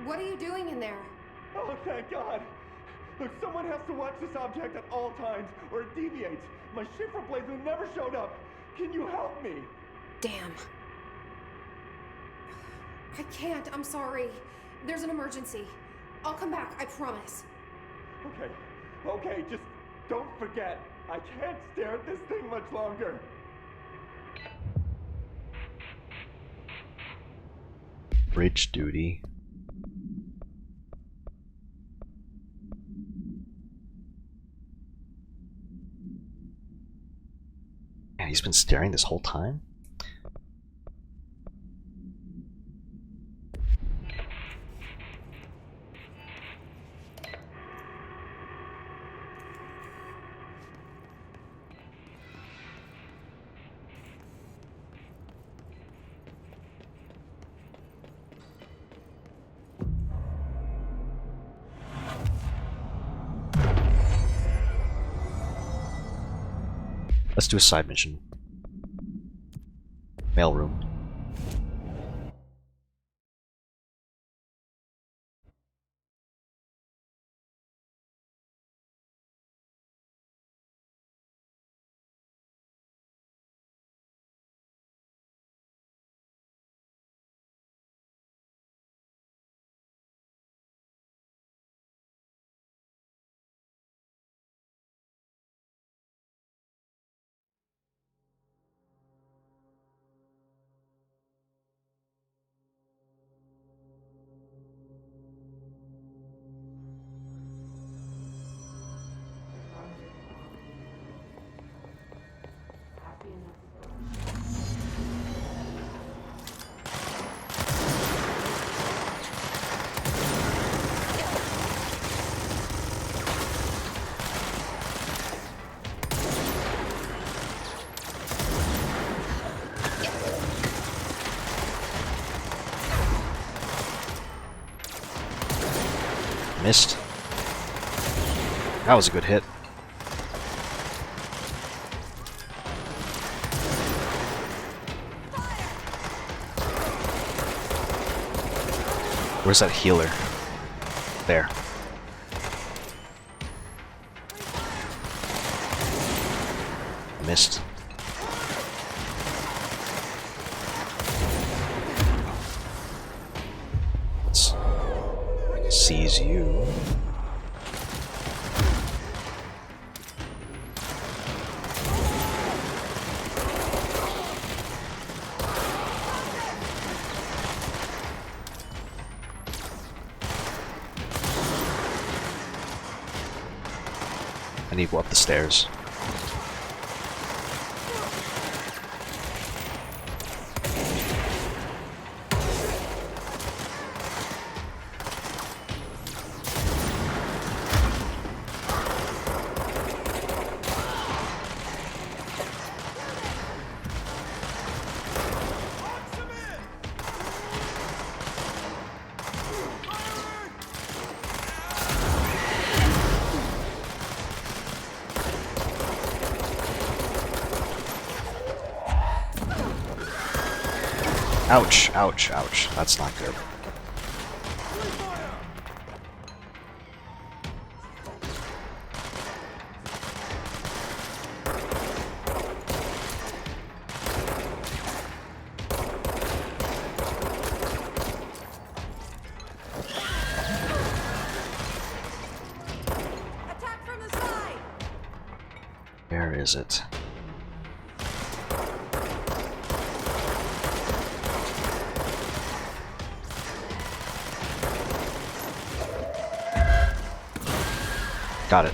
What are you doing in there? Oh, thank God. Look, someone has to watch this object at all times, or it deviates. My shifter blades have never showed up. Can you help me? Damn. I can't, I'm sorry. There's an emergency. I'll come back, I promise. Okay, just don't forget. I can't stare at this thing much longer. Bridge duty. Man, he's been staring this whole time? Let's do a side mission. Mailroom. Missed. That was a good hit. Where's that healer? There. Missed. Let's seize you. I need to go up the stairs. Ouch, ouch, ouch. That's not good. Attack from the side. Where is it? Got it.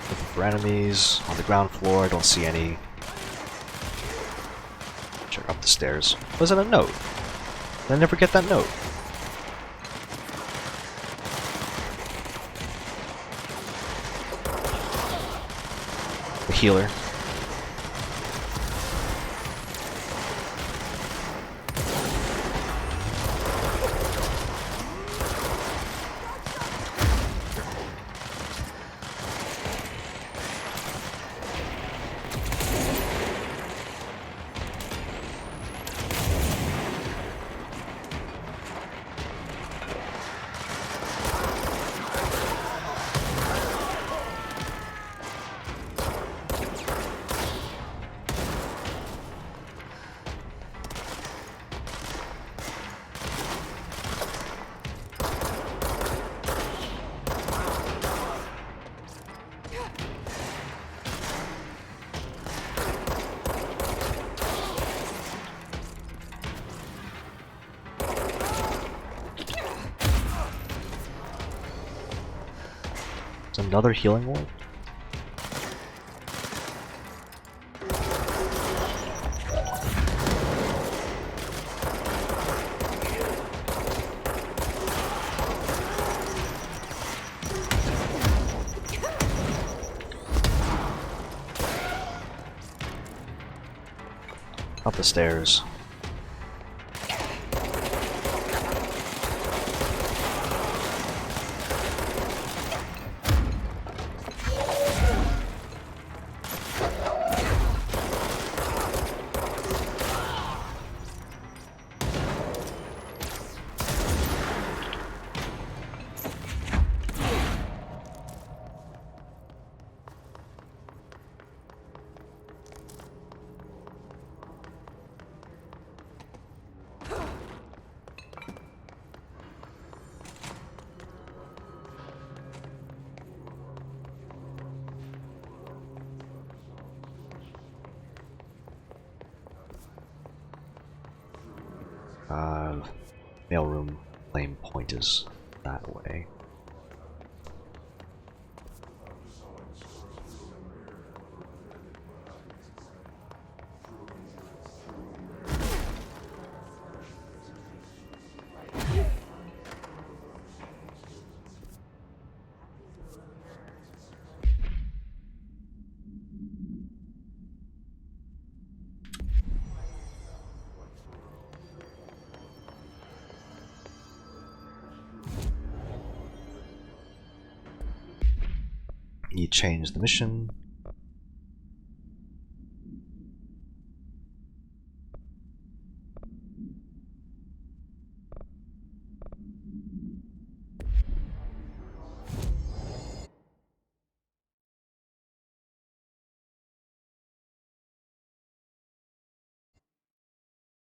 Looking for enemies on the ground floor. I don't see any. Check up the stairs. Was it a note? I never get that note. The healer. Another healing ward? Up the stairs. Mailroom flame point is that way. You change the mission.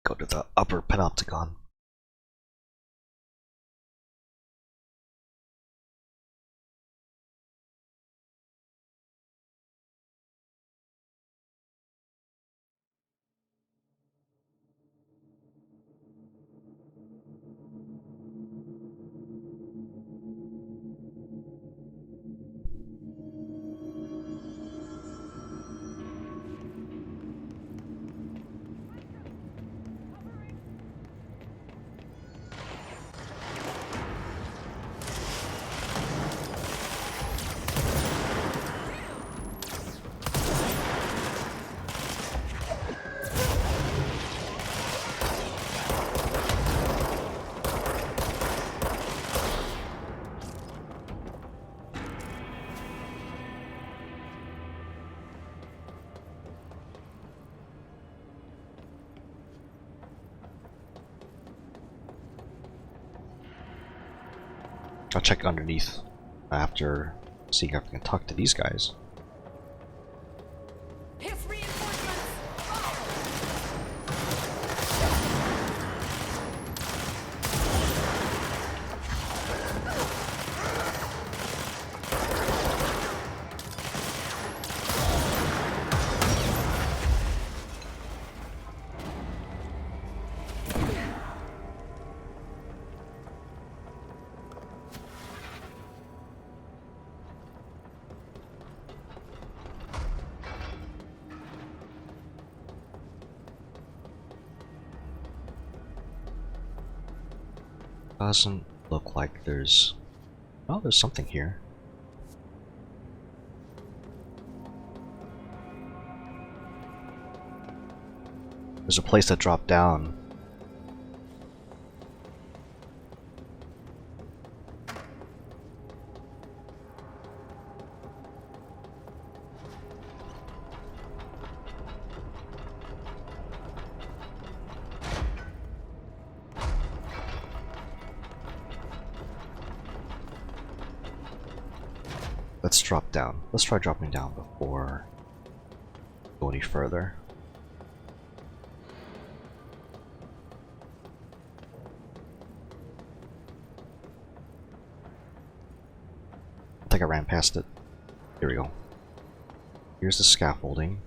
Go to the upper panopticon. I'll check underneath after seeing if I can talk to these guys. Doesn't look like there's... Oh, there's something here. There's a place that dropped down. Let's drop down. Let's try dropping down before we go any further. I think I ran past it. Here we go. Here's the scaffolding.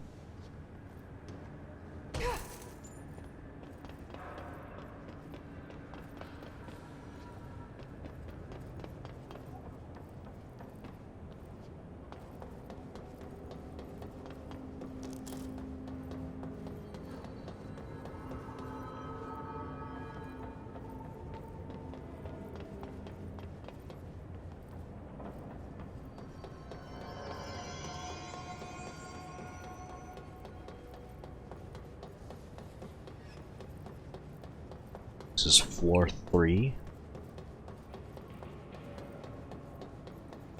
This is floor 3.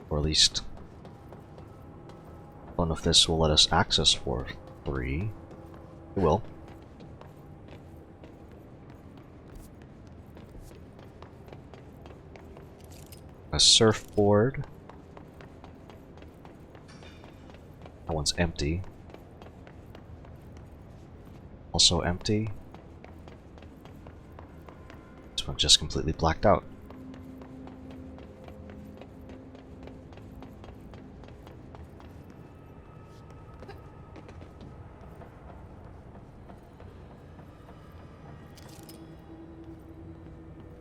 Or at least... I don't know if this will let us access floor 3. It will. A surfboard. That one's empty. Also empty. This one just completely blacked out.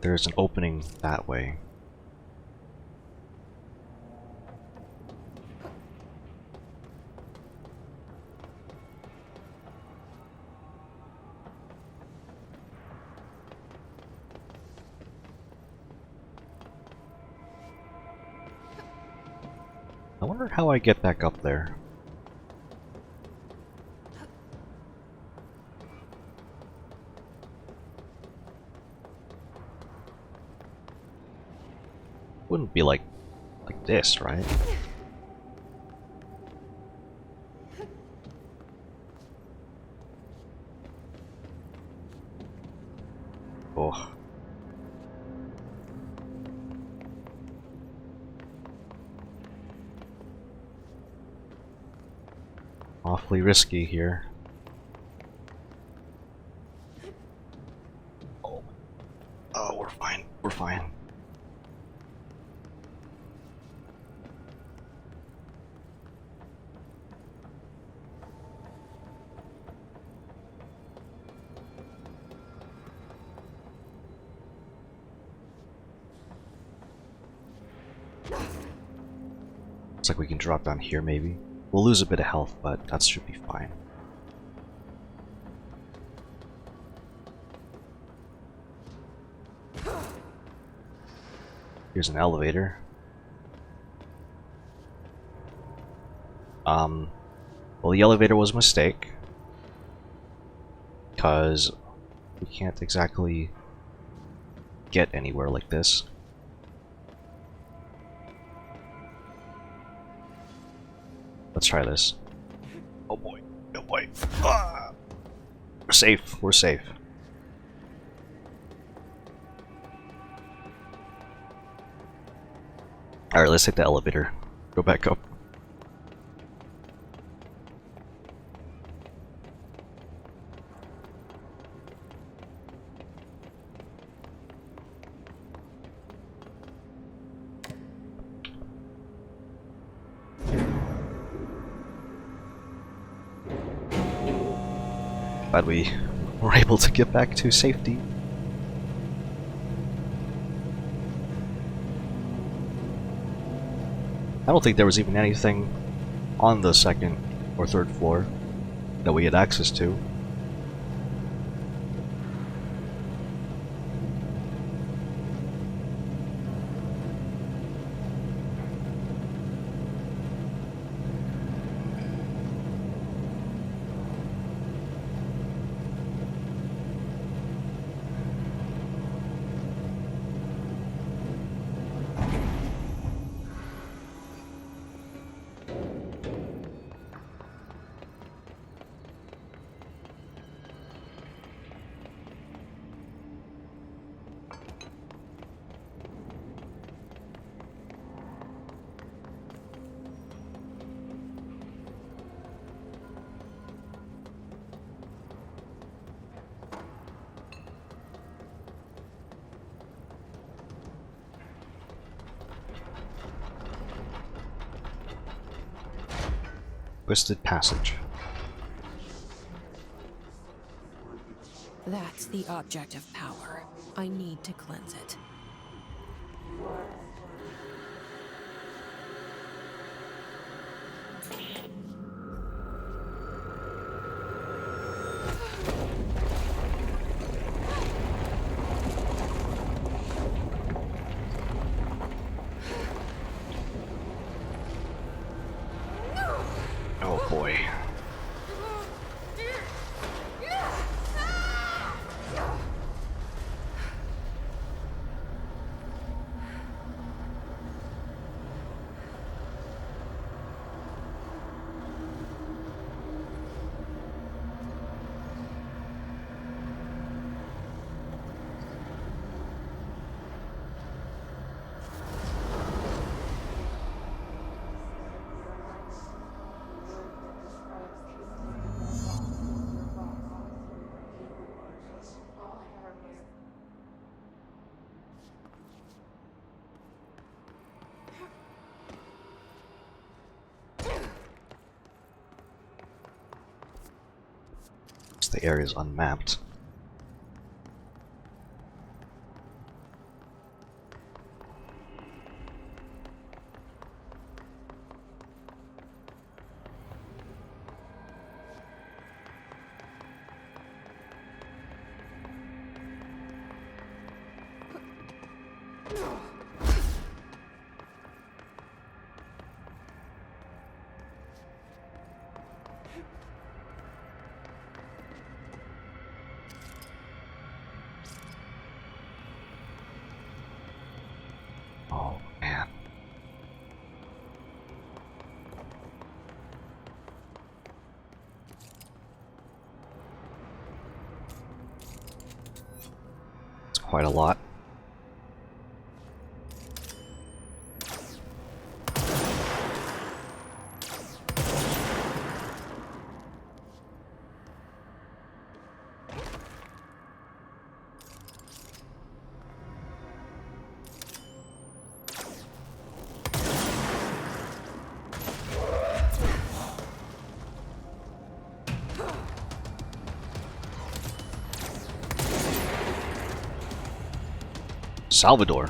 There's an opening that way. I wonder how I get back up there. Wouldn't be like this, right? Oh. Awfully risky here. Oh. Oh, we're fine. We're fine. Looks like we can drop down here maybe. We'll lose a bit of health, but that should be fine. Here's an elevator. Well, the elevator was a mistake. Because we can't exactly get anywhere like this. Let's try this. Oh boy. Oh boy. Ah! We're safe. We're safe. Alright, let's take the elevator. Go back up. Glad we were able to get back to safety. I don't think there was even anything on the second or third floor that we had access to. Twisted Passage. That's the object of power. I need to cleanse it. Oh boy. The area is unmapped. Oh man. It's quite a lot. Salvador.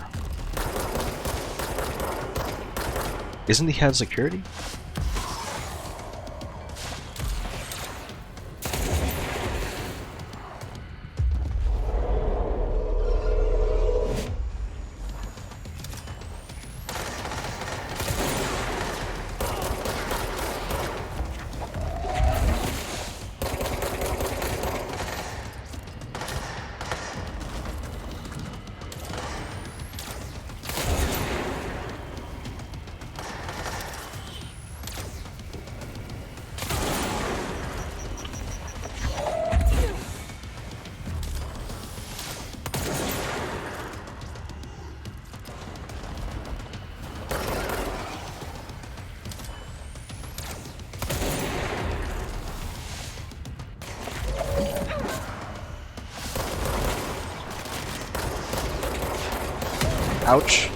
Isn't he head of security? Ouch.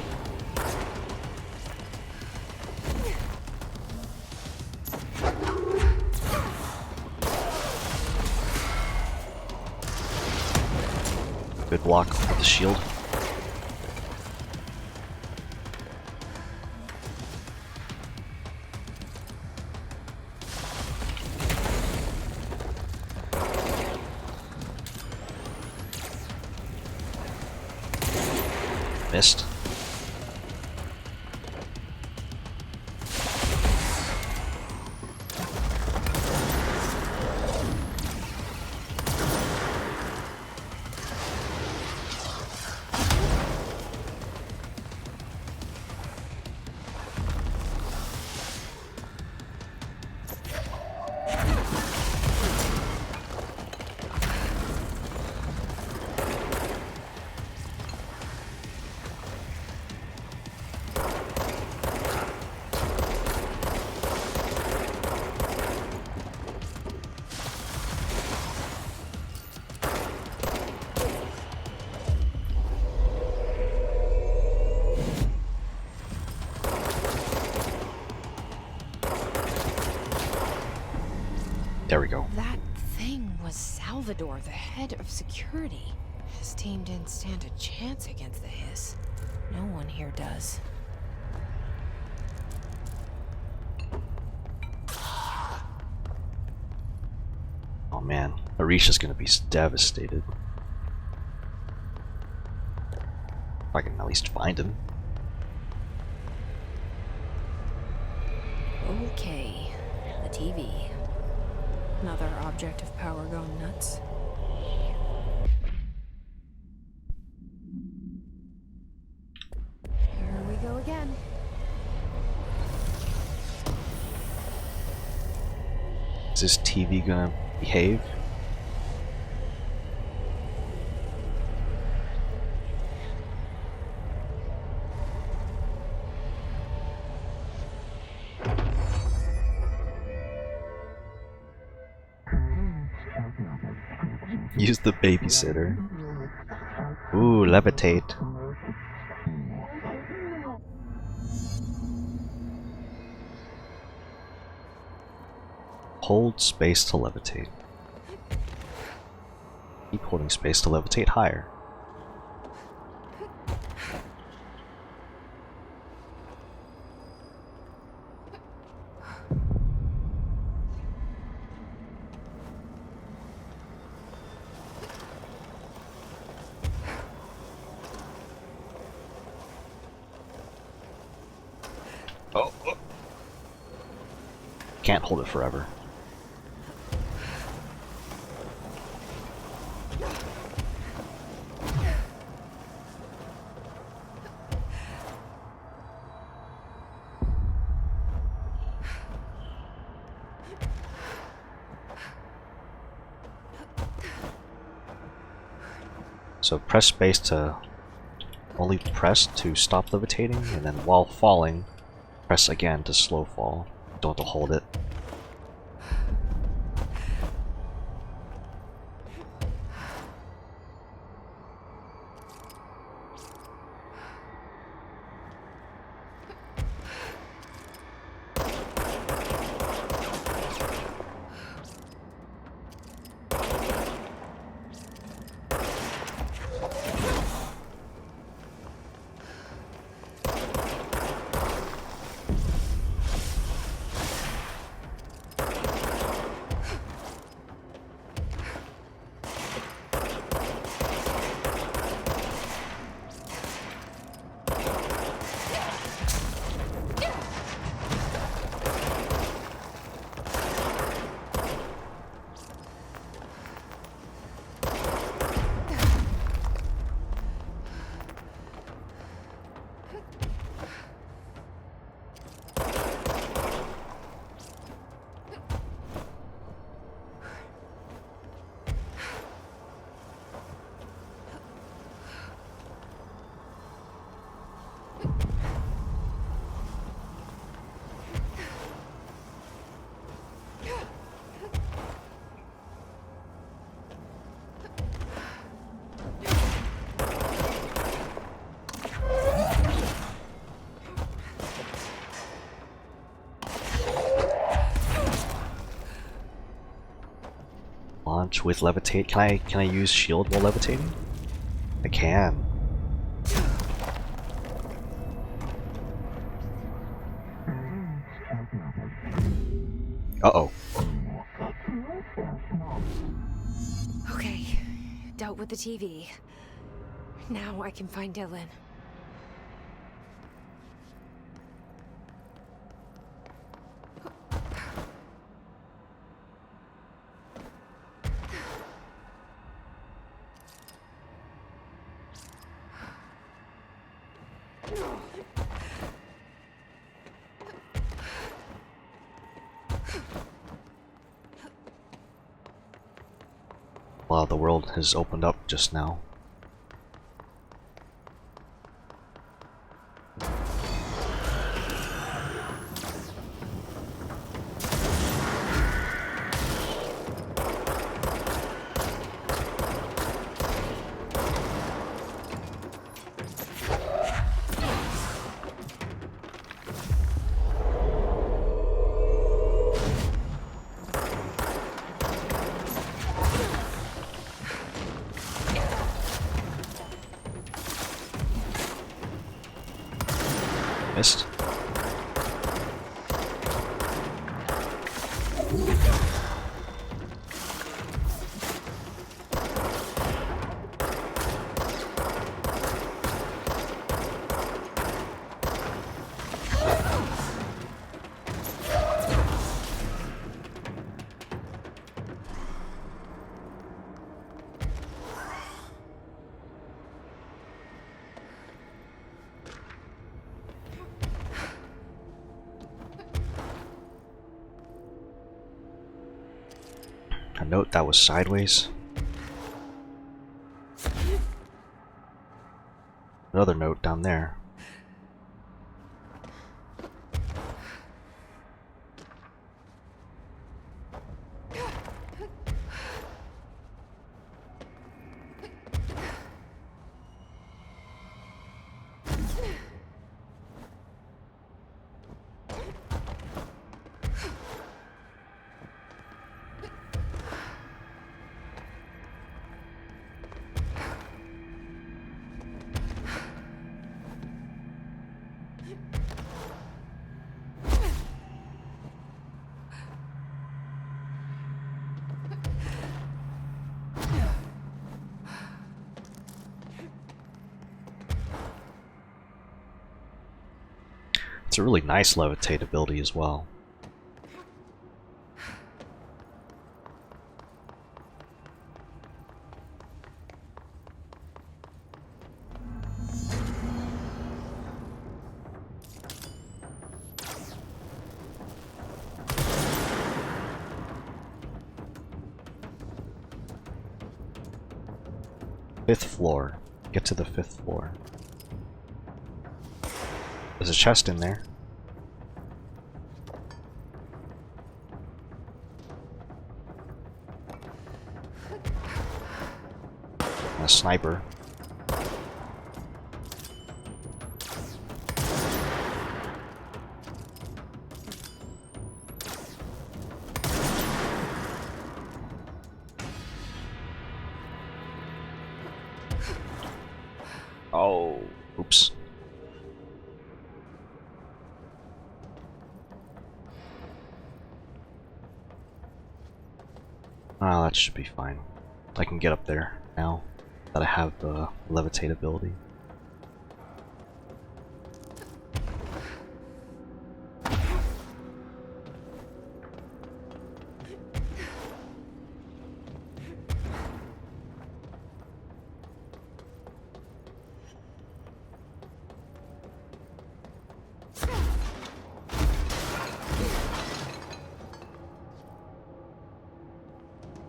Good block with the shield. Missed. There we go. That thing was Salvador, the head of security. His team didn't stand a chance against the Hiss. No one here does. Oh man, Arisha's gonna be devastated. If I can at least find him. Okay, the TV. Another object of power going nuts. Here we go again. Is this TV gonna behave? Use the babysitter. Ooh, levitate. Hold space to levitate. Keep holding space to levitate higher. Oh. Can't hold it forever. So press space to only press to stop levitating, and then while falling, press again to slow fall. Don't have to hold it. Launch with levitate. Can I use shield while levitating? I can. Uh-oh. Okay, dealt with the TV. Now I can find Dylan. Wow, the world has opened up just now. missed. A note that was sideways. Another note down there. It's a really nice levitate ability as well. Fifth floor. Get to the 5th floor. There's a chest in there. And a sniper. Oh, oops. Oh, that should be fine. I can get up there now that I have the levitate ability.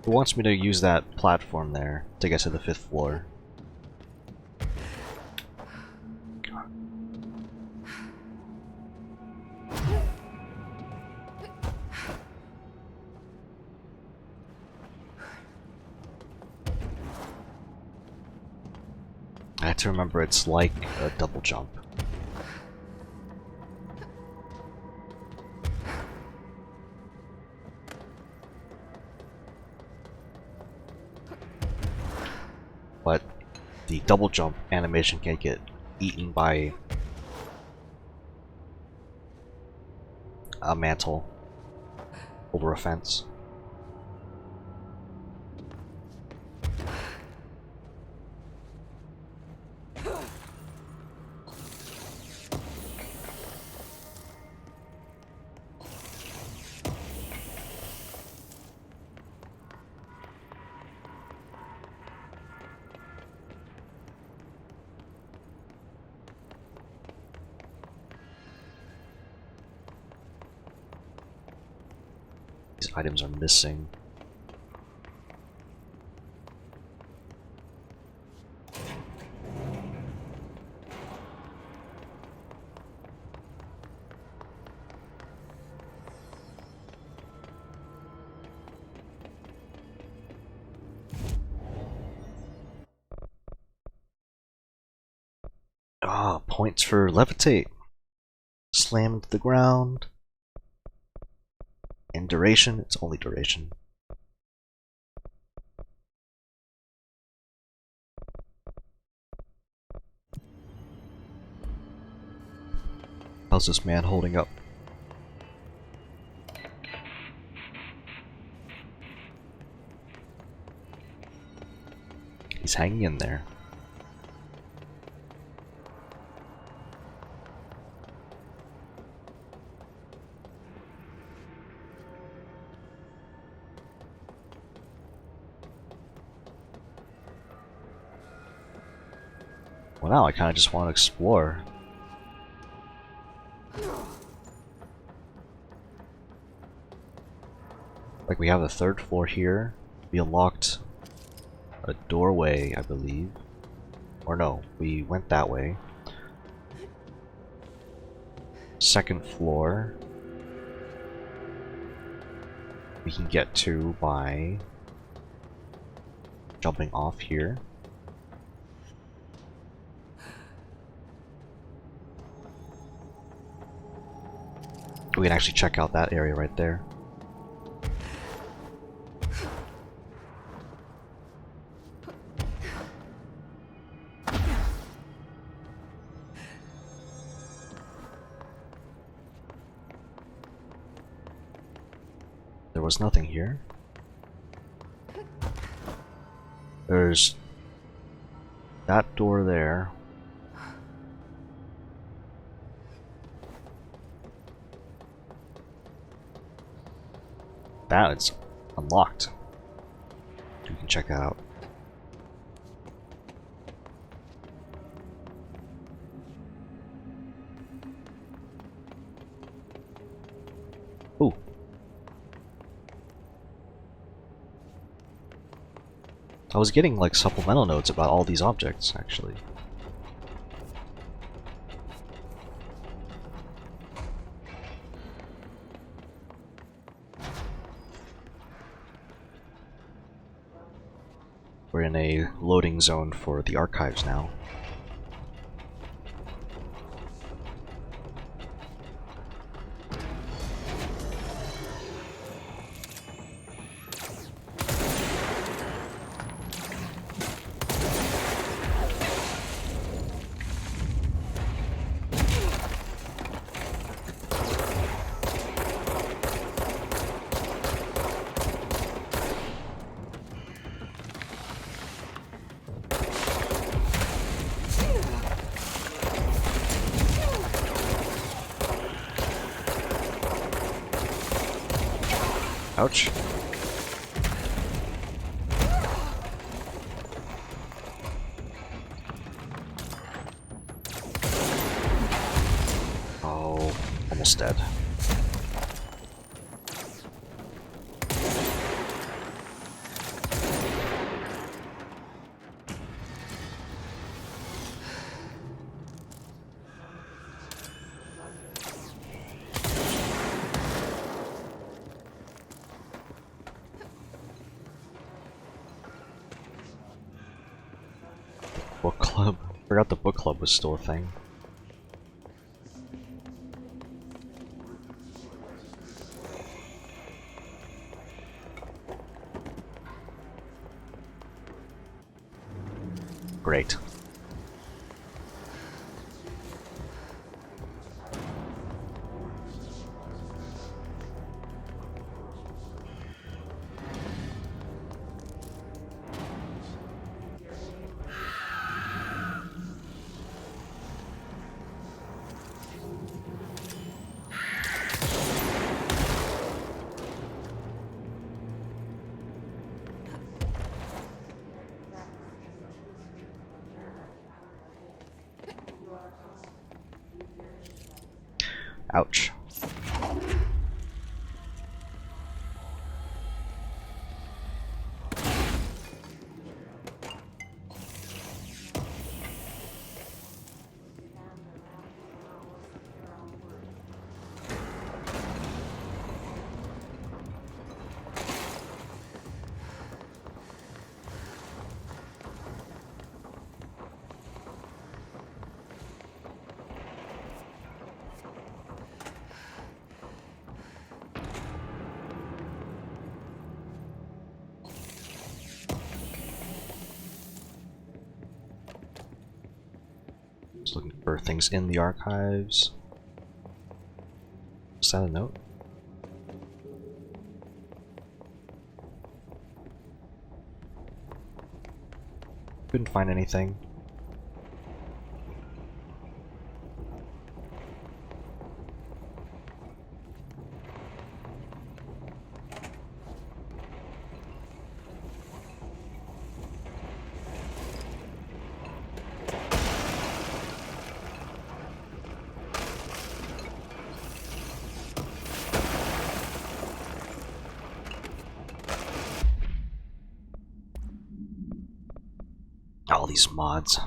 It wants me to use that platform there to get to the 5th floor. I have to remember it's like a double jump. But the double jump animation can get eaten by a mantle over a fence. These items are missing. Ah, points for levitate. Slam into the ground. And duration, it's only duration. How's this man holding up? He's hanging in there. Well, now I kind of just want to explore. Like, we have the 3rd floor here. We unlocked a doorway, I believe. Or no, we went that way. 2nd floor. We can get to by jumping off here. We can actually check out that area right there. There was nothing here. There's that door there. That is unlocked. You can check that out. Ooh. I was getting like supplemental notes about all these objects, actually. We're in a loading zone for the archives now. Ouch. Oh, almost dead. Book club. Forgot the book club was still a thing. Great. Ouch. Just looking for things in the archives. that a note? Couldn't find anything. All these mods.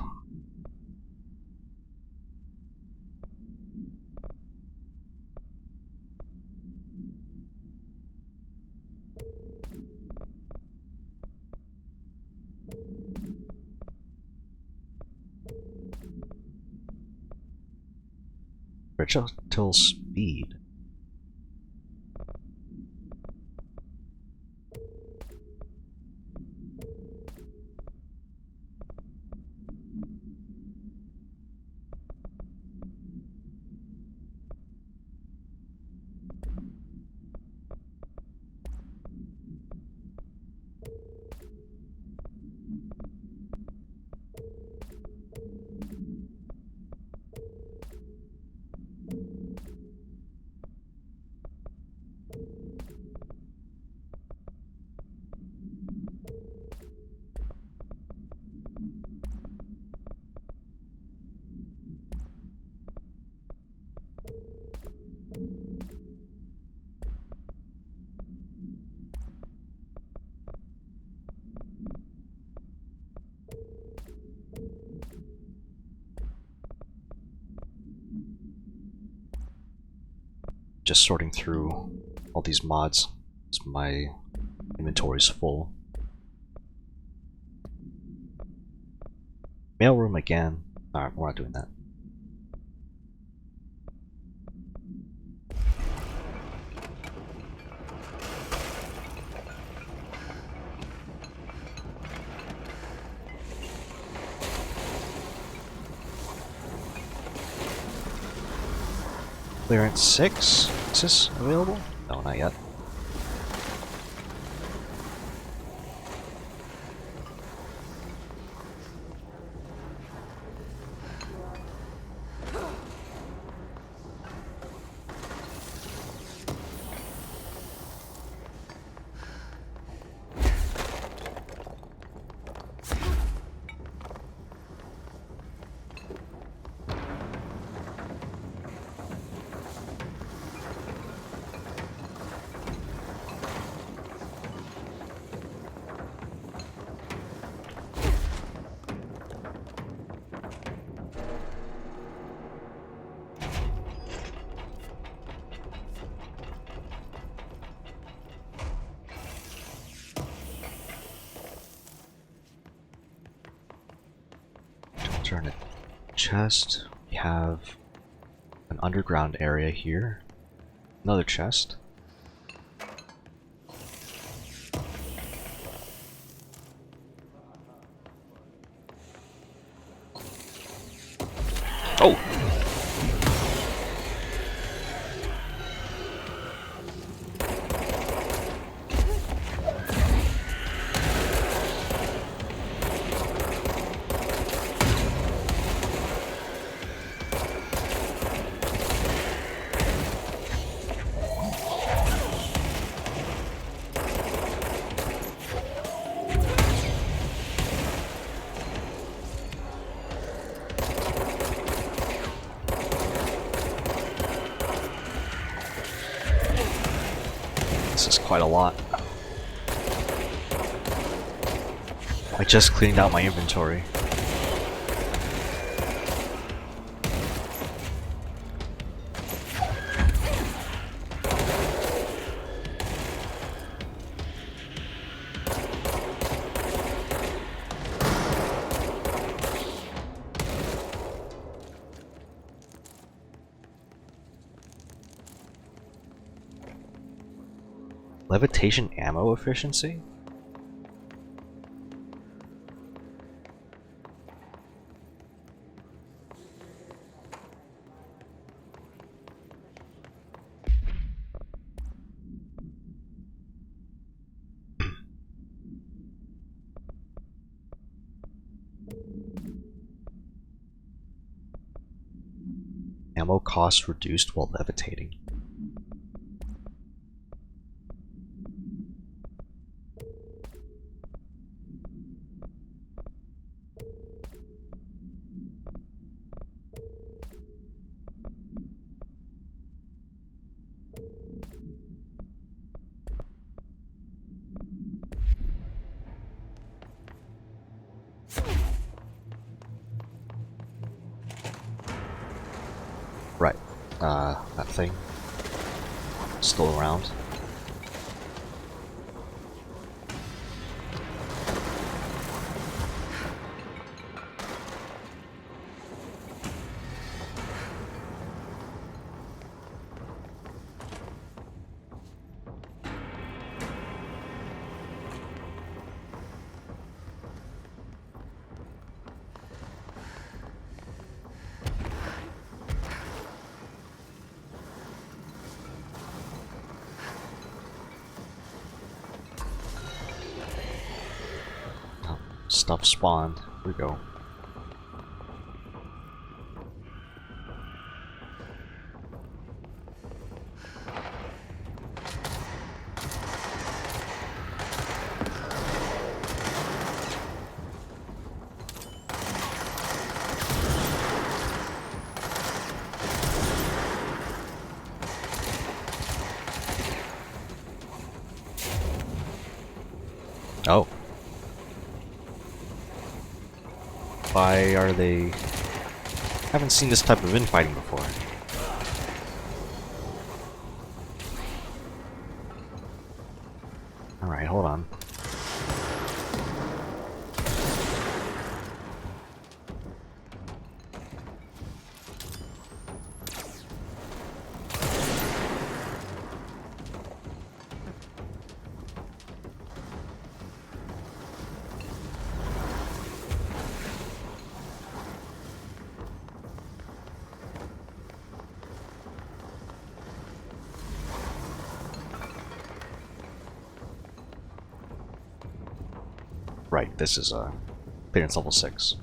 Projectile speed. Just sorting through all these mods as my inventory's full. Mailroom again. Alright, we're not doing that. Clearance 6? Is this available? No, not yet. Alternate chest. We have an underground area here. Another chest. Oh! This is quite a lot. I just cleaned out my inventory. Levitation ammo efficiency? Ammo cost reduced while levitating. Right. That thing. Still around. Stuff spawned. Here we go. Oh. Why are they... I haven't seen this type of infighting before. Alright, hold on. Right, this is clearance level 6.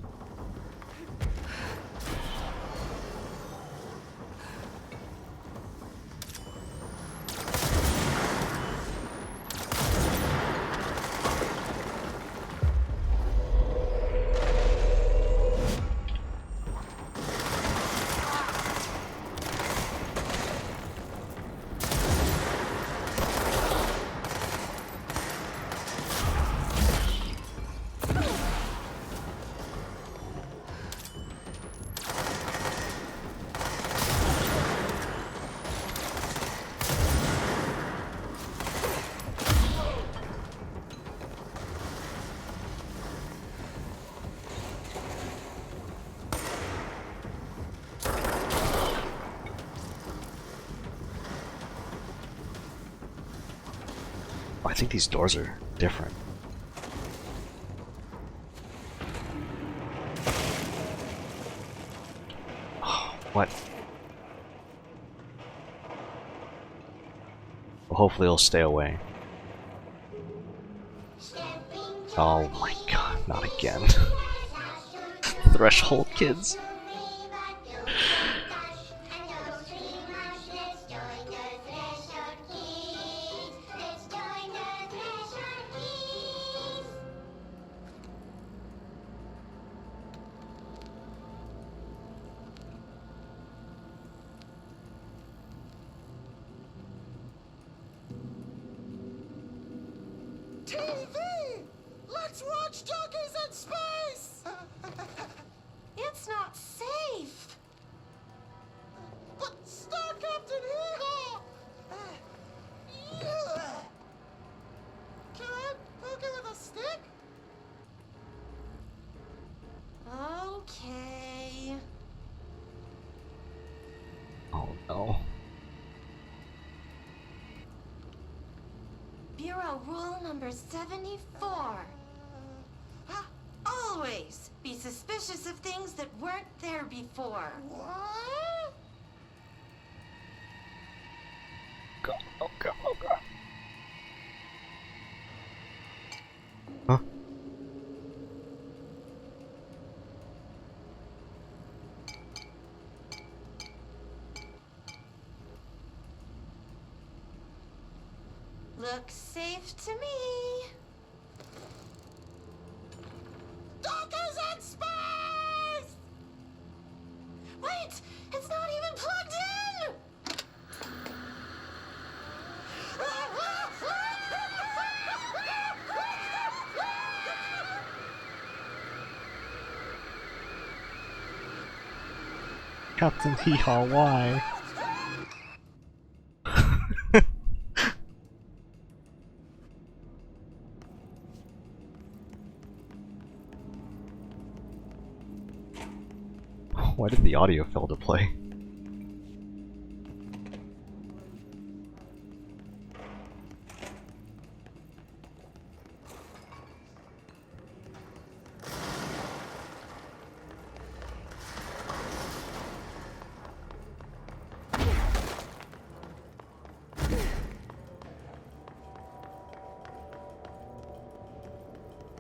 I think these doors are different. Oh, what? Well, hopefully it'll stay away. Oh my god, not again. Threshold kids. TV! Let's watch Junkies in Space! It's not safe! But Star Captain Eagle! Can I poke it with a stick? Okay. Oh no. Bureau rule number 74. Always be suspicious of things that weren't there before. What? Go, oh god, oh god. Huh? Captain Hee Haw, why? Why did the audio fail to play?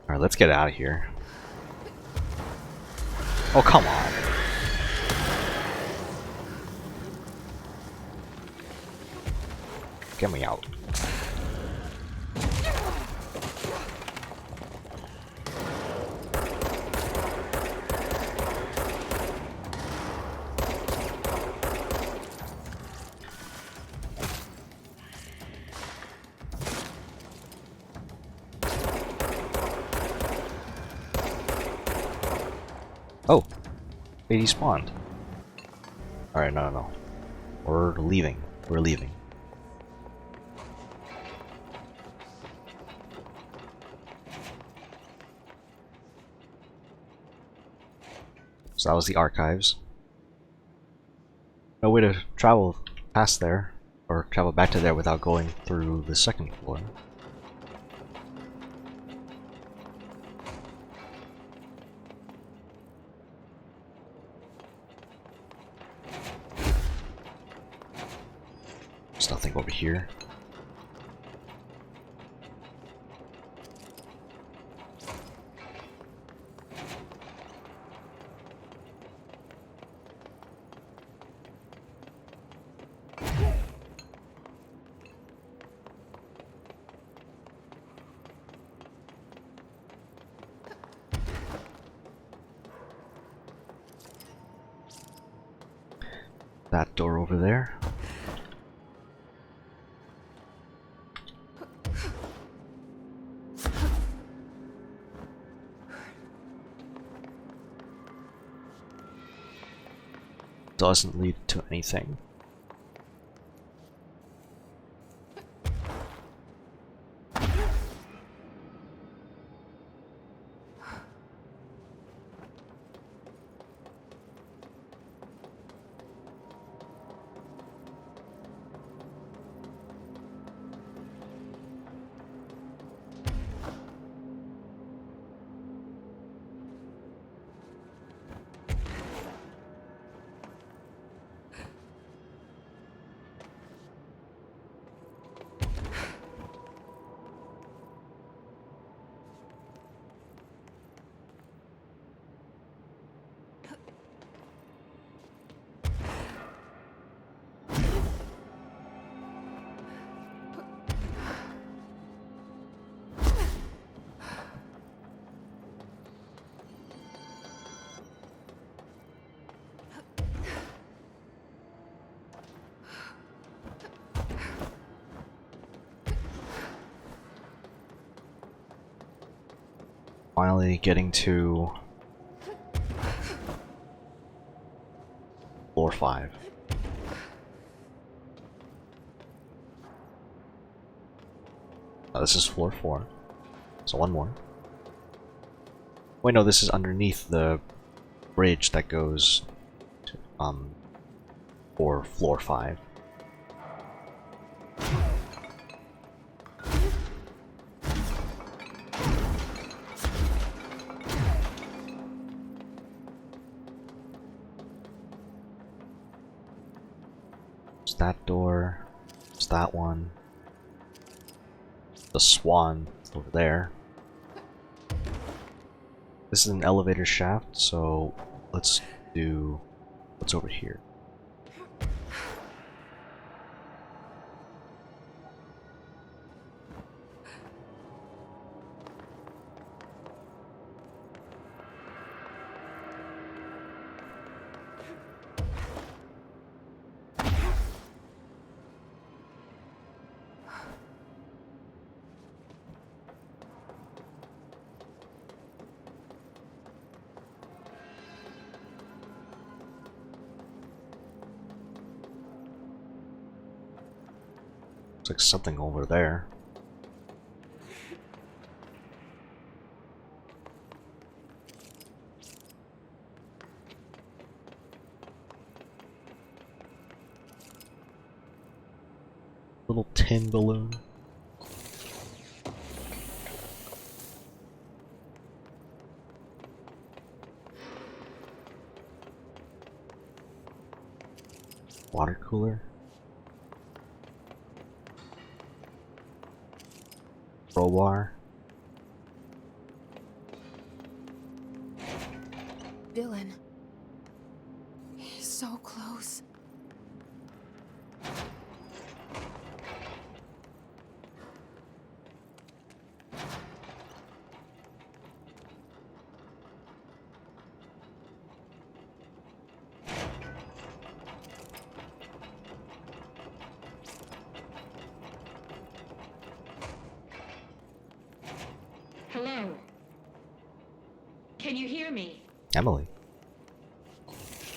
Alright, let's get out of here. Oh, come on. Get me out. Oh, he despawned. Alright, no. We're leaving. We're leaving. So that was the archives. No way to travel past there, or travel back to there without going through the second floor. There's nothing over here. That door over there. Doesn't lead to anything. Finally getting to floor 5. Oh, this is floor 4. So one more. Wait, no, this is underneath the bridge that goes to, for floor 5. That door, it's that one, the swan over there. This is an elevator shaft, so let's do what's over here. Looks like something over there. Little tin balloon. Water cooler. Crowbar. Dylan. He's so close. Hello? Can you hear me? Emily.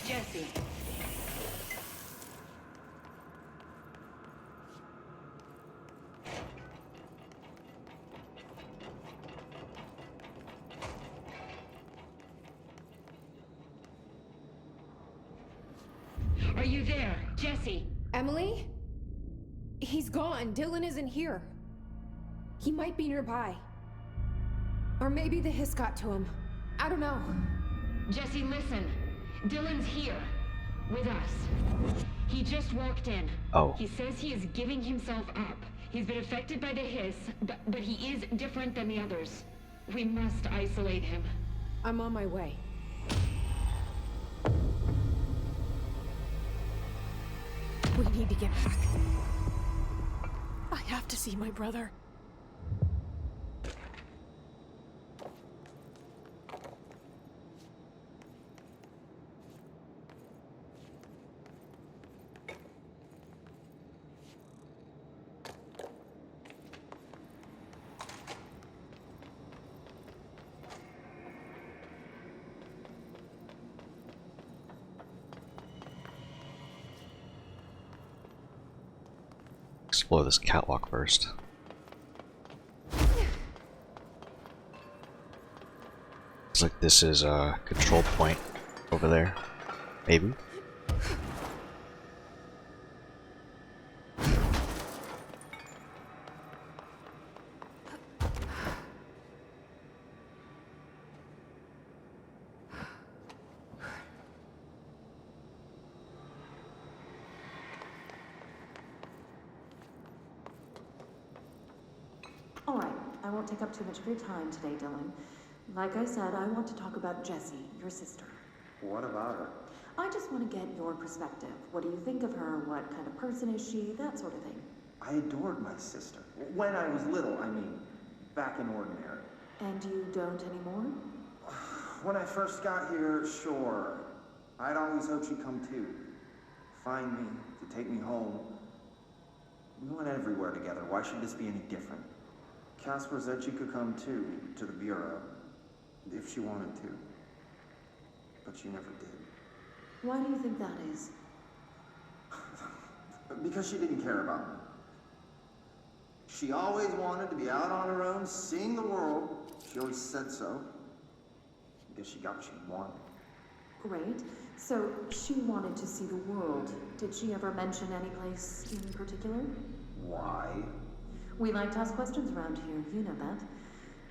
Jesse. Are you there, Jesse? Emily? He's gone. Dylan isn't here. He might be nearby. Or maybe the hiss got to him. I don't know. Jesse, listen. Dylan's here. With us. He just walked in. Oh. He says he is giving himself up. He's been affected by the hiss, but he is different than the others. We must isolate him. I'm on my way. We need to get back. I have to see my brother. Explore this catwalk first. Looks like this is a control point over there. Maybe. All right, I won't take up too much of your time today, Dylan. Like I said, I want to talk about Jessie, your sister. What about her? I just want to get your perspective. What do you think of her? What kind of person is she? That sort of thing. I adored my sister. When I was little, I mean, back in ordinary. And you don't anymore? When I first got here, sure. I'd always hoped she'd come too. Find me, to take me home. We went everywhere together. Why should this be any different? Casper said she could come too, to the Bureau, if she wanted to. But she never did. Why do you think that is? Because she didn't care about me. She always wanted to be out on her own, seeing the world. She always said so. I guess she got what she wanted. Great. So she wanted to see the world. Did she ever mention any place in particular? Why? We like to ask questions around here, you know that.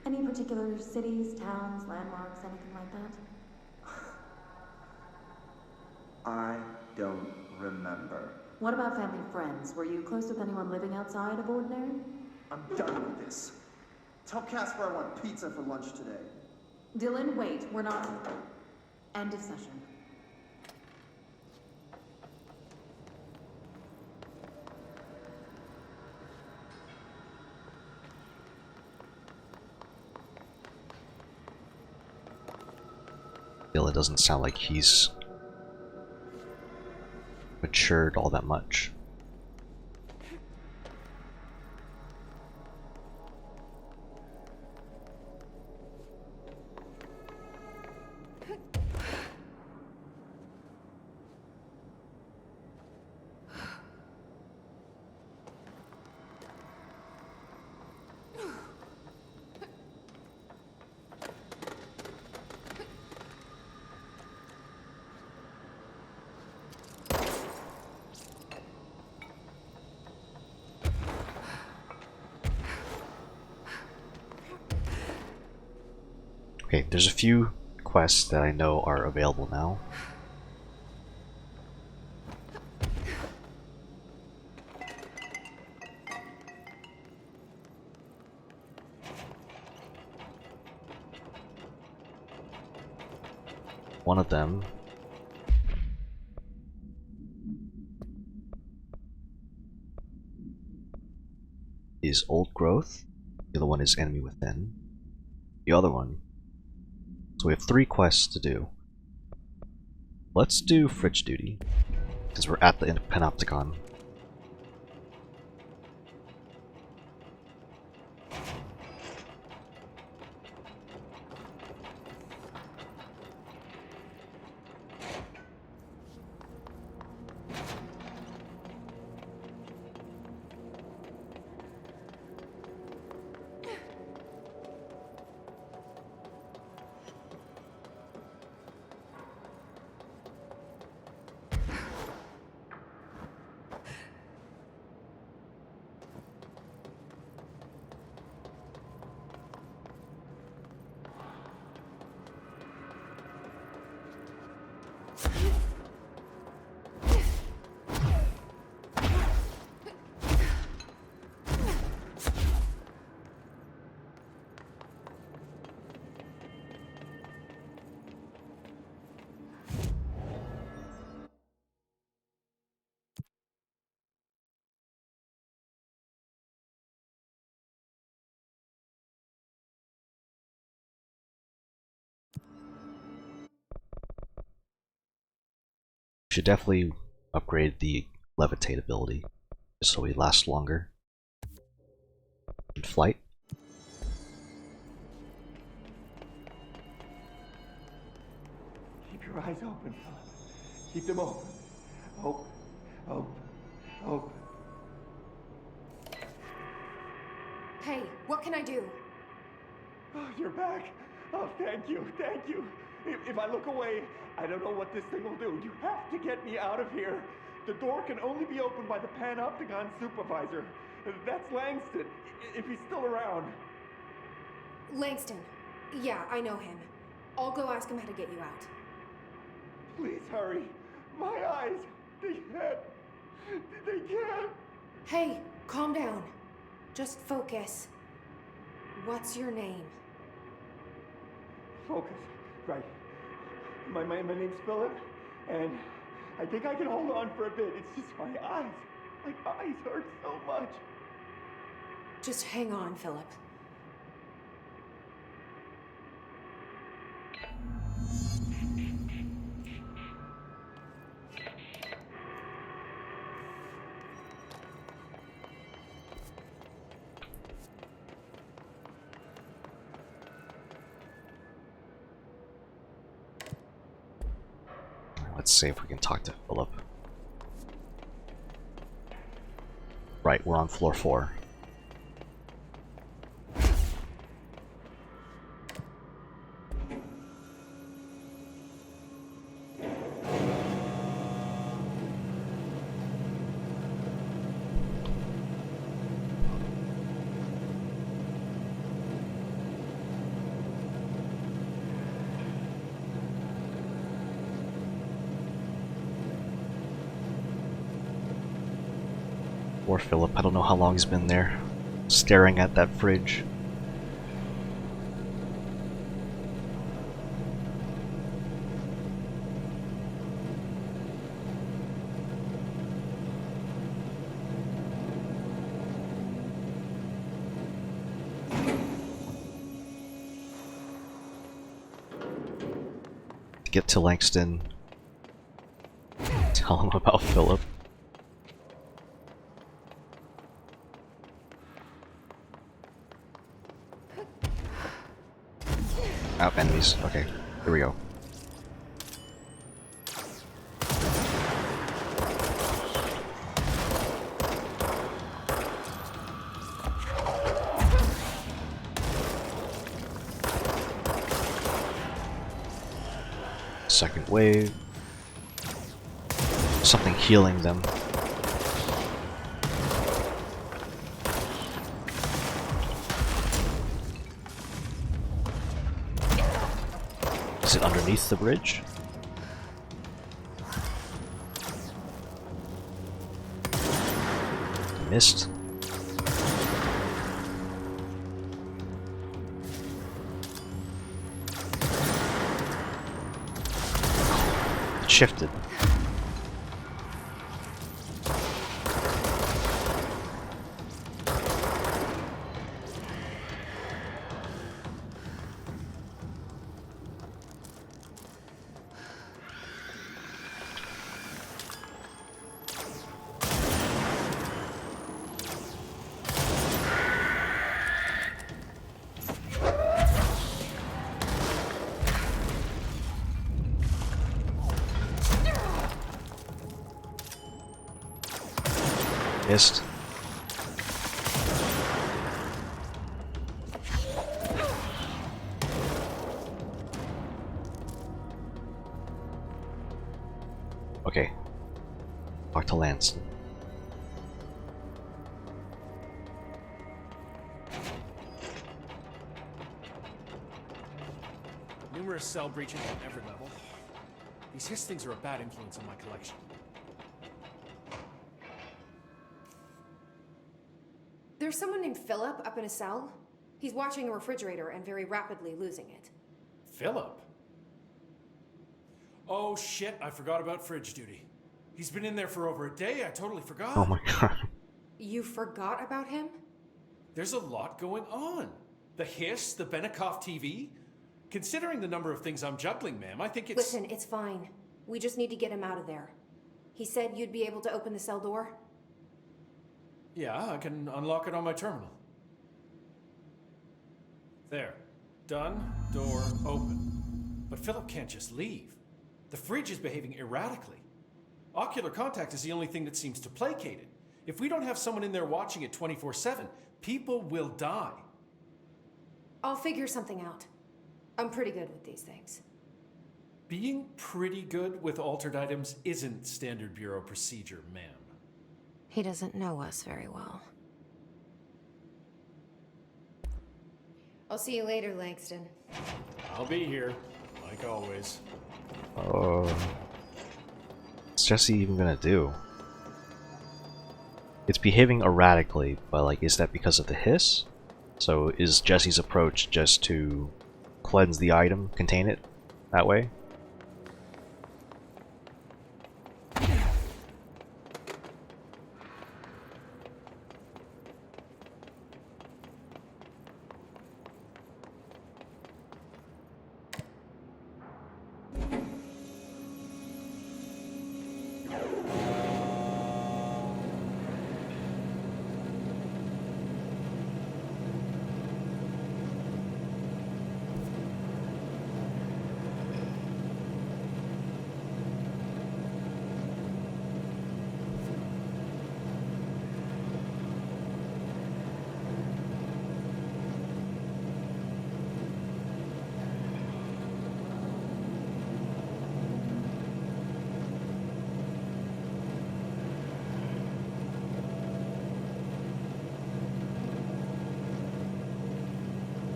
Any particular cities, towns, landmarks, anything like that? I don't remember. What about family friends? Were you close with anyone living outside of Ordinary? I'm done with this. Tell Casper I want pizza for lunch today. Dylan, wait. We're not... End of session. It doesn't sound like he's matured all that much. Okay, there's a few quests that I know are available now. One of them is Old Growth, the other one is Enemy Within. The other one, so we have 3 quests to do. Let's do Fridge Duty, because we're at the Panopticon. Should definitely upgrade the levitate ability, just so we last longer in flight. Keep your eyes open, Philip. Keep them open. Open. Open. Open. Hey, what can I do? Oh, you're back. Oh, thank you. Thank you. If I look away, I don't know what this thing will do. You have to get me out of here. The door can only be opened by the Panopticon supervisor. That's Langston, if he's still around. Langston. Yeah, I know him. I'll go ask him how to get you out. Please hurry. My eyes, they can't. They can't. Hey, calm down. Just focus. What's your name? Focus. Right. My name's Philip, and I think I can hold on for a bit. It's just my eyes. My eyes hurt so much. Just hang on, Philip. Let's see if we can talk to Philip. Right, we're on floor 4. Poor Philip, I don't know how long he's been there, staring at that fridge. To get to Langston, tell him about Philip. Oh, enemies. Okay, here we go. Second wave. Something healing them. Is it underneath the bridge? Missed. It shifted. Missed. Okay. Back to Lanston. Numerous cell breaches at every level. These Hiss things are a bad influence on my collection. There's someone named Philip up in a cell. He's watching a refrigerator and very rapidly losing it. Philip? Oh shit, I forgot about fridge duty. He's been in there for over a day, I totally forgot. Oh my god. You forgot about him? There's a lot going on. The Hiss, the Benikoff TV. Considering the number of things I'm juggling, ma'am, I think it's... Listen, it's fine. We just need to get him out of there. He said you'd be able to open the cell door? Yeah, I can unlock it on my terminal. There. Done. Door open. But Philip can't just leave. The fridge is behaving erratically. Ocular contact is the only thing that seems to placate it. If we don't have someone in there watching it 24/7, people will die. I'll figure something out. I'm pretty good with these things. Being pretty good with altered items isn't standard Bureau procedure, ma'am. He doesn't know us very well. I'll see you later, Langston. I'll be here, like always. What's Jesse even gonna do? It's behaving erratically, but like, is that because of the hiss? So is Jesse's approach just to cleanse the item, contain it that way?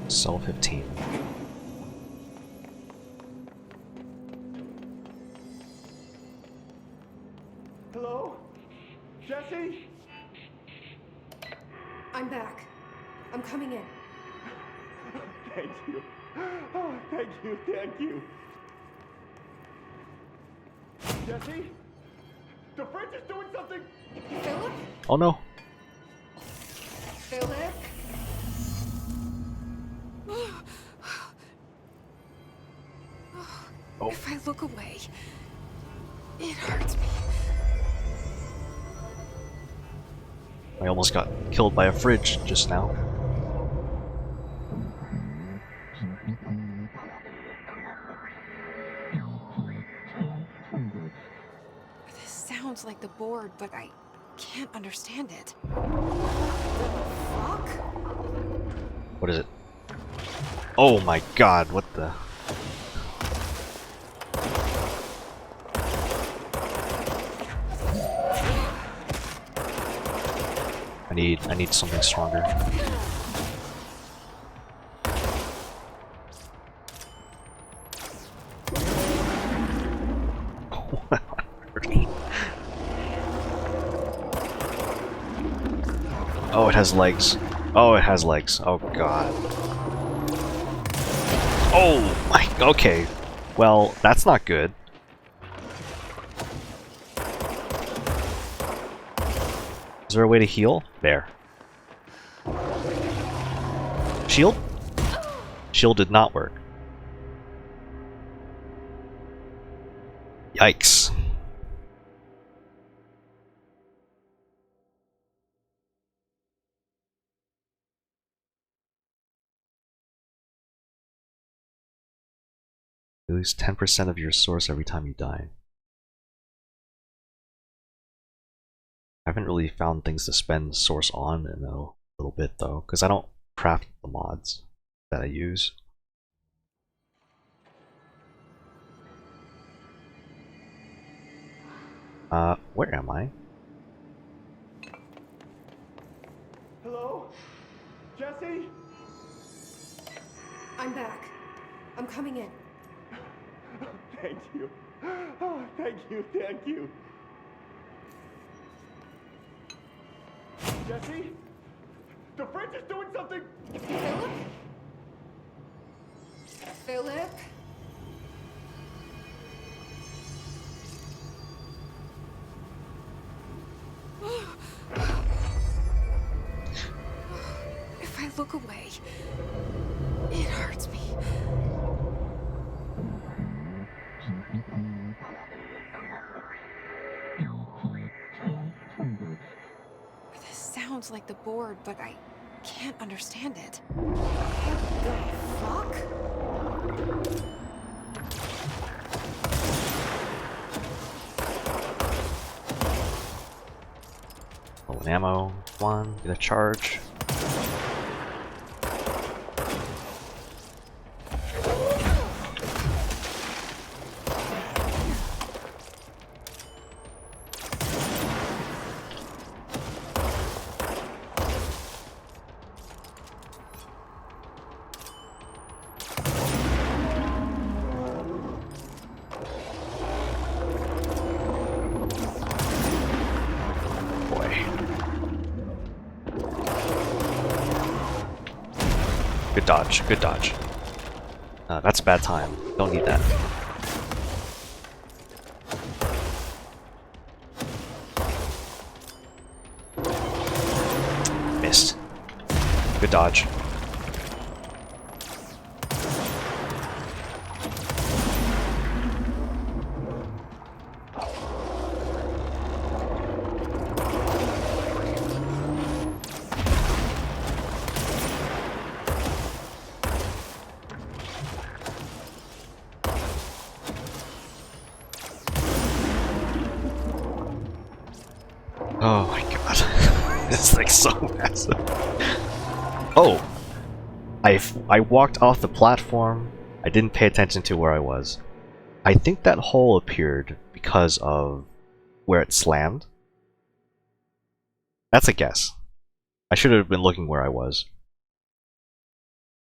Cell 15. Hello? Jesse? I'm back. I'm coming in. Thank you. Oh, thank you, thank you. Jesse? The fridge is doing something! Philip? Oh no. Philip? Oh. If I look away, it hurts me. I almost got killed by a fridge just now. This sounds like the board, but I can't understand it. Fuck? What is it? Oh my god, what the... I need something stronger. Oh, it has legs. Oh, it has legs. Oh god. Oh my. Okay. Well, that's not good. Is there a way to heal? There. Shield? Shield did not work. Yikes. You lose 10% of your source every time you die. I haven't really found things to spend source on in a little bit though, because I don't craft the mods that I use. Where am I? Hello? Jesse? I'm back. I'm coming in. Thank you. Oh, thank you, thank you. Jesse? The fridge is doing something! Philip? Philip? If I look away, it hurts me. This sounds like the board, but I can't understand it. What the fuck? Oh, an ammo. One. Get a charge. Good dodge, good dodge. That's a bad time. Don't need that. Missed. Good dodge. Oh my god. This thing's so massive. Oh! I walked off the platform. I didn't pay attention to where I was. I think that hole appeared because of where it slammed. That's a guess. I should have been looking where I was.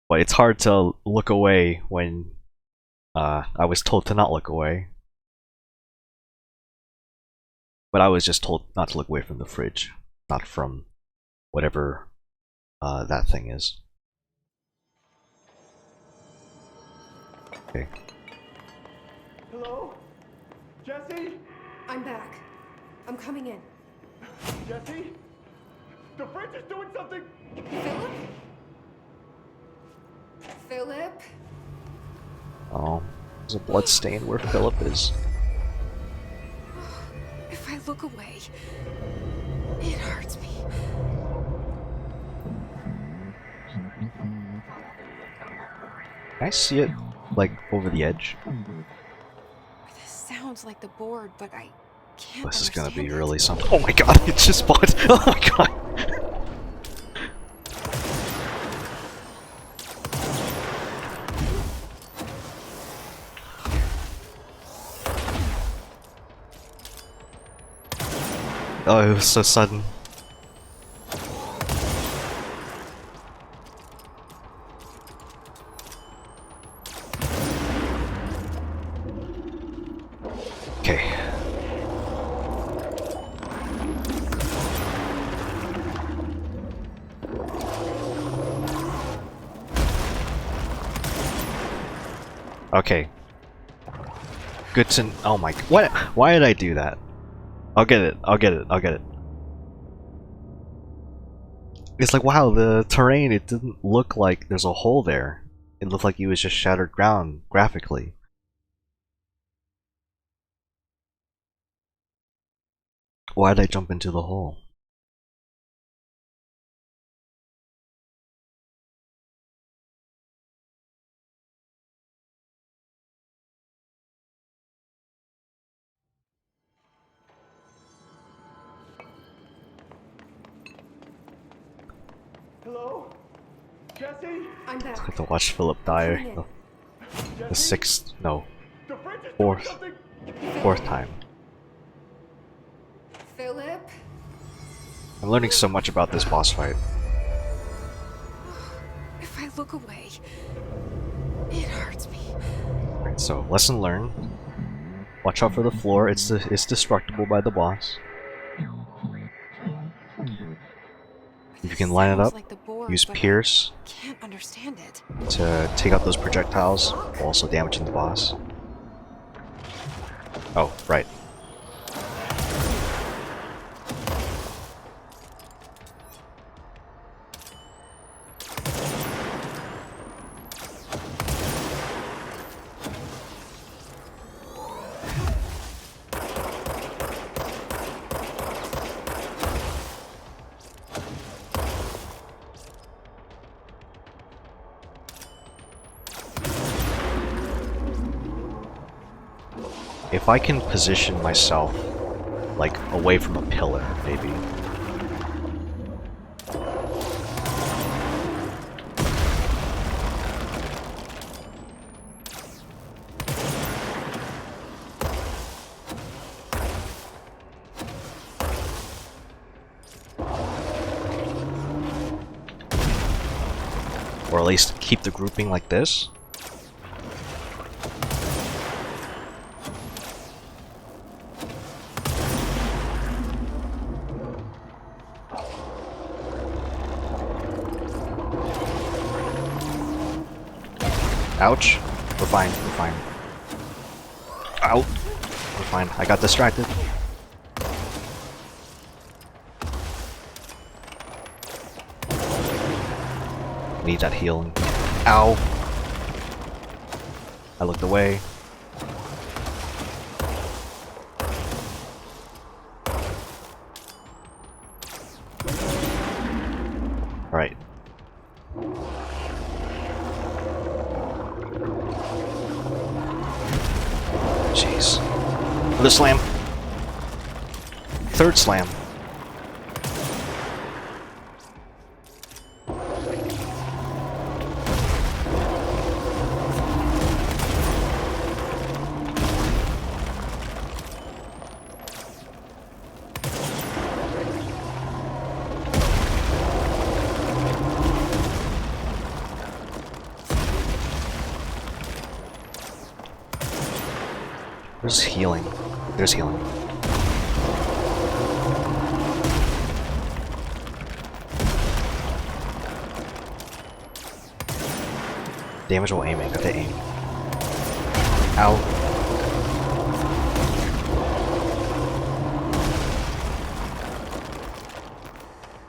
But it's hard to look away when I was told to not look away. But I was just told not to look away from the fridge, not from whatever that thing is. Okay. Hello? Jesse? I'm back. I'm coming in. Jesse? The fridge is doing something! Philip? Philip? Oh, there's a blood stain where Philip is. If I look away, it hurts me. Can I see it, like, over the edge? This sounds like the board, but I can't This is gonna be understand really something. Oh my god, it just spawned! Oh my god! Oh, it was so sudden. Okay. Okay. Good to. Oh my. What? Why did I do that? I'll get it. I'll get it. I'll get it. It's like, wow, the terrain, it didn't look like there's a hole there. It looked like it was just shattered ground graphically. Why did I jump into the hole? Hello? Jesse? I'm back. I have to watch Philip die. The sixth, no, fourth time. Philip? I'm learning so much about this boss fight. If I look away, it hurts me. Alright, so lesson learned. Watch out for the floor. It's destructible by the boss. If you can line it up, use Pierce Can't understand it. to take out those projectiles while also damaging the boss. Oh, right. If I can position myself, like, away from a pillar, maybe. Or at least keep the grouping like this. Ouch. We're fine, we're fine. Ow. We're fine. I got distracted. Need that healing. Ow. I looked away. Alright. Jeez. Another slam. Third slam. There's healing. There's healing. Damage while aiming. Have to aim. Ow.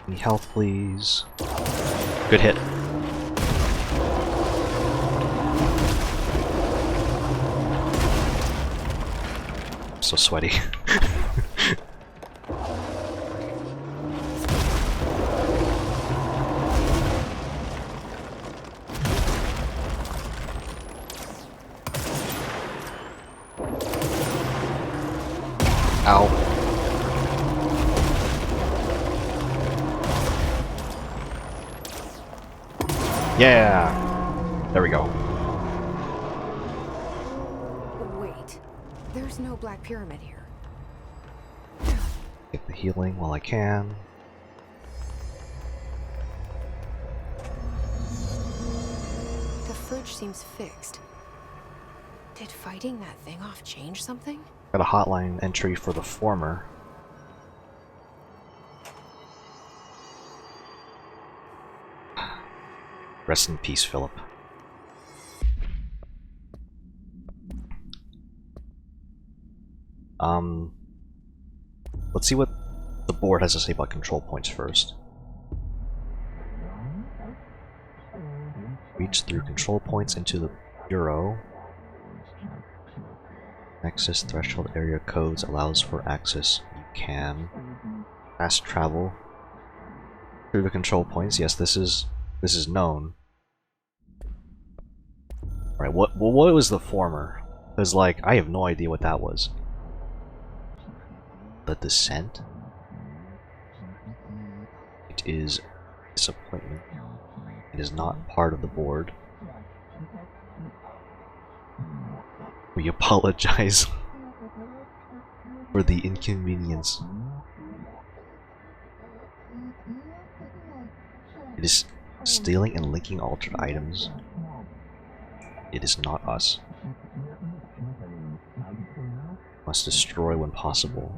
Any health, please? Good hit. So sweaty. Ow. Yeah. There we go. Wait. There's no Black Pyramid here. Get the healing while I can. The fridge seems fixed. Did fighting that thing off change something? Got a hotline entry for the former. Rest in peace, Philip. Let's see what the board has to say about control points first. Reach through control points into the bureau. Access threshold area codes allows for access. You can fast travel through the control points. Yes, this is known. Right, what was the former? Because, like, I have no idea what that was. The Descent? It is disappointment. It is not part of the board. We apologize for the inconvenience. It is stealing and linking altered items. It is not us. Must destroy when possible.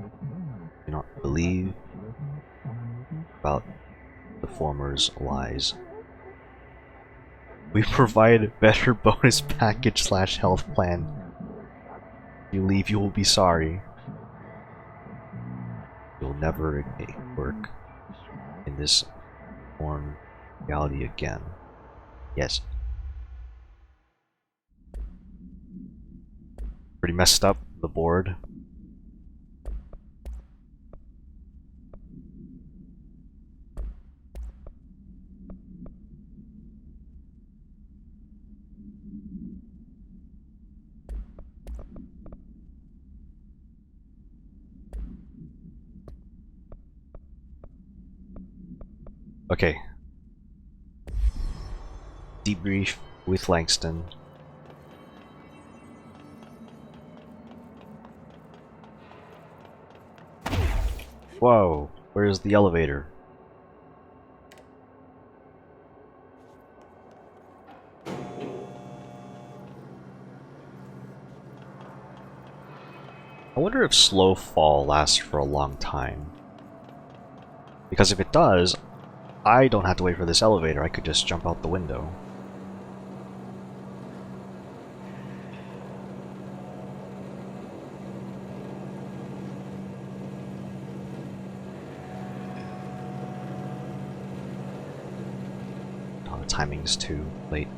Do not believe about the former's lies. We provide better bonus package / health plan. If you leave, you will be sorry. You'll never work in this form reality again. Yes. Pretty messed up, the board. Okay. Debrief with Langston. Whoa, where's the elevator? I wonder if slow fall lasts for a long time. Because if it does, I don't have to wait for this elevator, I could just jump out the window. Oh, the timing's too late.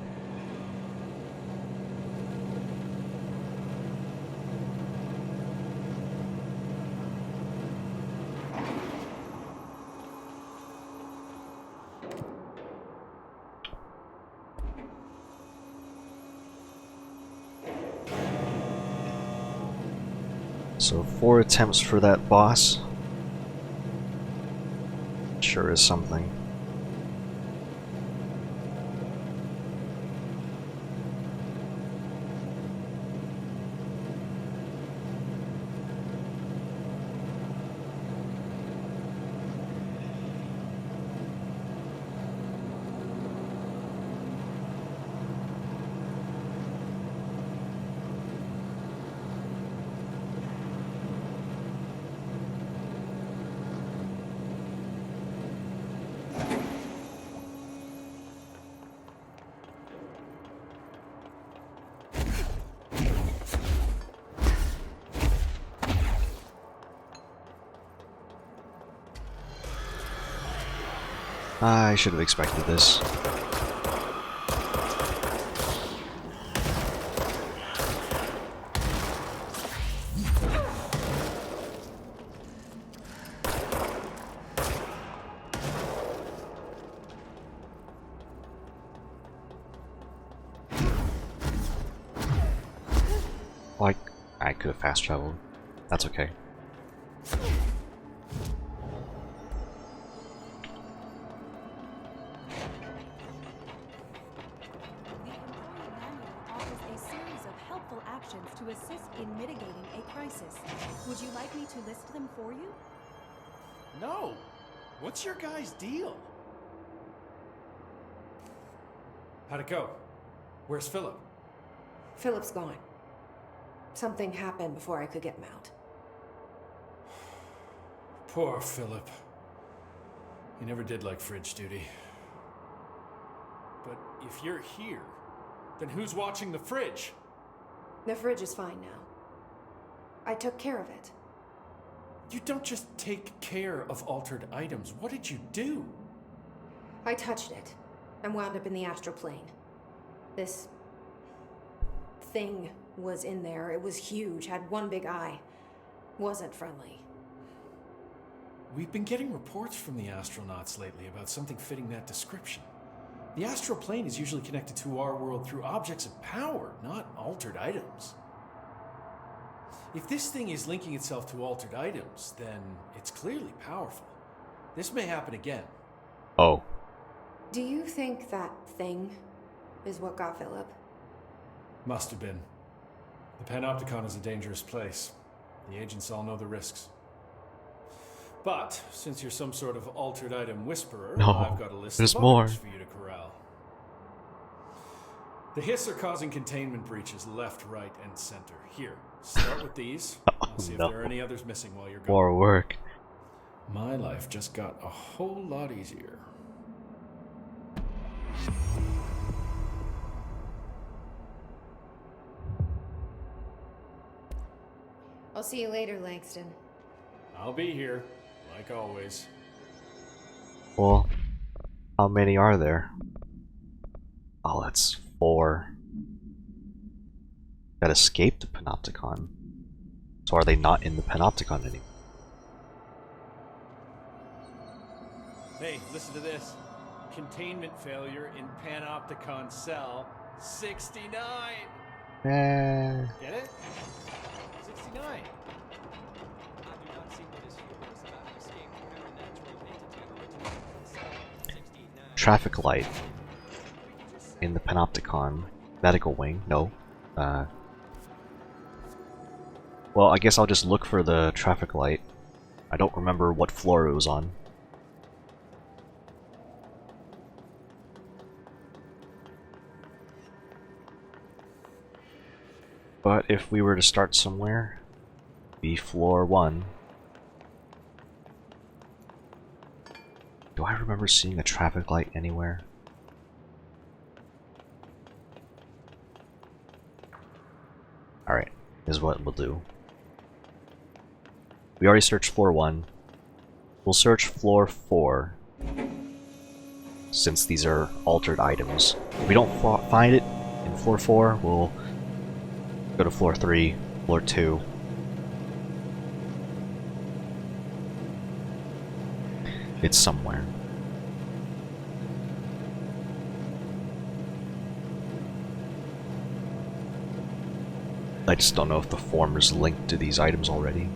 So 4 attempts for that boss. Sure is something. I should have expected this. Like, I could have fast traveled. That's okay. To assist in mitigating a crisis. Would you like me to list them for you? No! What's your guys' deal? How'd it go? Where's Philip? Philip's gone. Something happened before I could get him out. Poor Philip. He never did like fridge duty. But if you're here, then who's watching the fridge? The fridge is fine now. I took care of it. You don't just take care of altered items. What did you do? I touched it and wound up in the astral plane. This thing was in there. It was huge, had one big eye. Wasn't friendly. We've been getting reports from the astronauts lately about something fitting that description. The astral plane is usually connected to our world through objects of power, not altered items. If this thing is linking itself to altered items, then it's clearly powerful. This may happen again. Oh. Do you think that thing is what got Philip? Must have been. The Panopticon is a dangerous place. The agents all know the risks. But, since you're some sort of altered item whisperer, I've got a list of others for you to corral. The Hiss are causing containment breaches left, right, and center. Here, start with these. I'll see if there are any others missing while you're gone. More work. My life just got a whole lot easier. I'll see you later, Langston. I'll be here, like always. Well, how many are there? Oh, that's 4. That escaped the Panopticon. So are they not in the Panopticon anymore? Hey, listen to this. Containment failure in Panopticon cell 69. Get it? 69. I do not see what is humorous about an escaped supernatural entity originating cell 69. Traffic light in the Panopticon medical wing. No. Well, I guess I'll just look for the traffic light. I don't remember what floor it was on. But if we were to start somewhere, be floor 1. Do I remember seeing a traffic light anywhere? Alright, is what we'll do. We already searched floor 1. We'll search floor 4. Since these are altered items. If we don't find it in floor 4, we'll go to floor 3, floor 2. It's somewhere. I just don't know if the form is linked to these items already.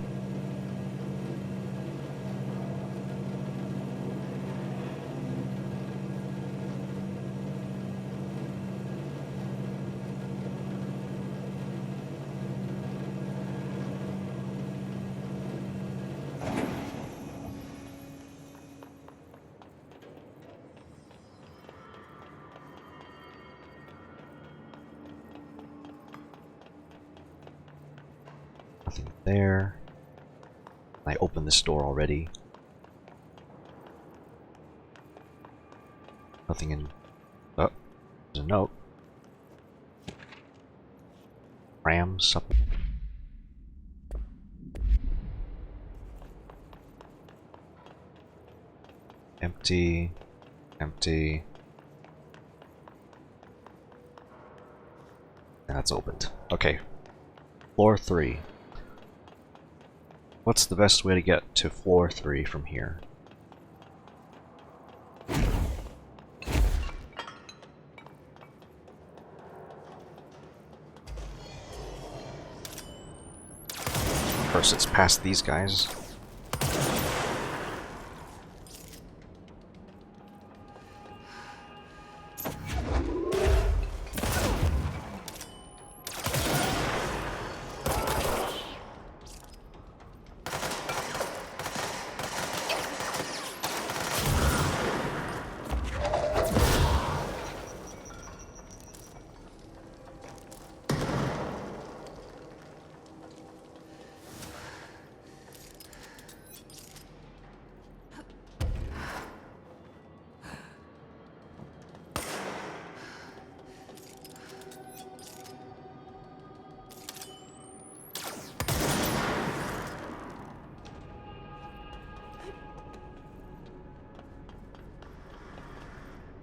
Nothing there. I opened this door already. Nothing in... Oh, there's a note. Ram supplement. Empty. Empty. And that's opened. Okay. Floor 3. What's the best way to get to floor 3 from here? First, it's past these guys.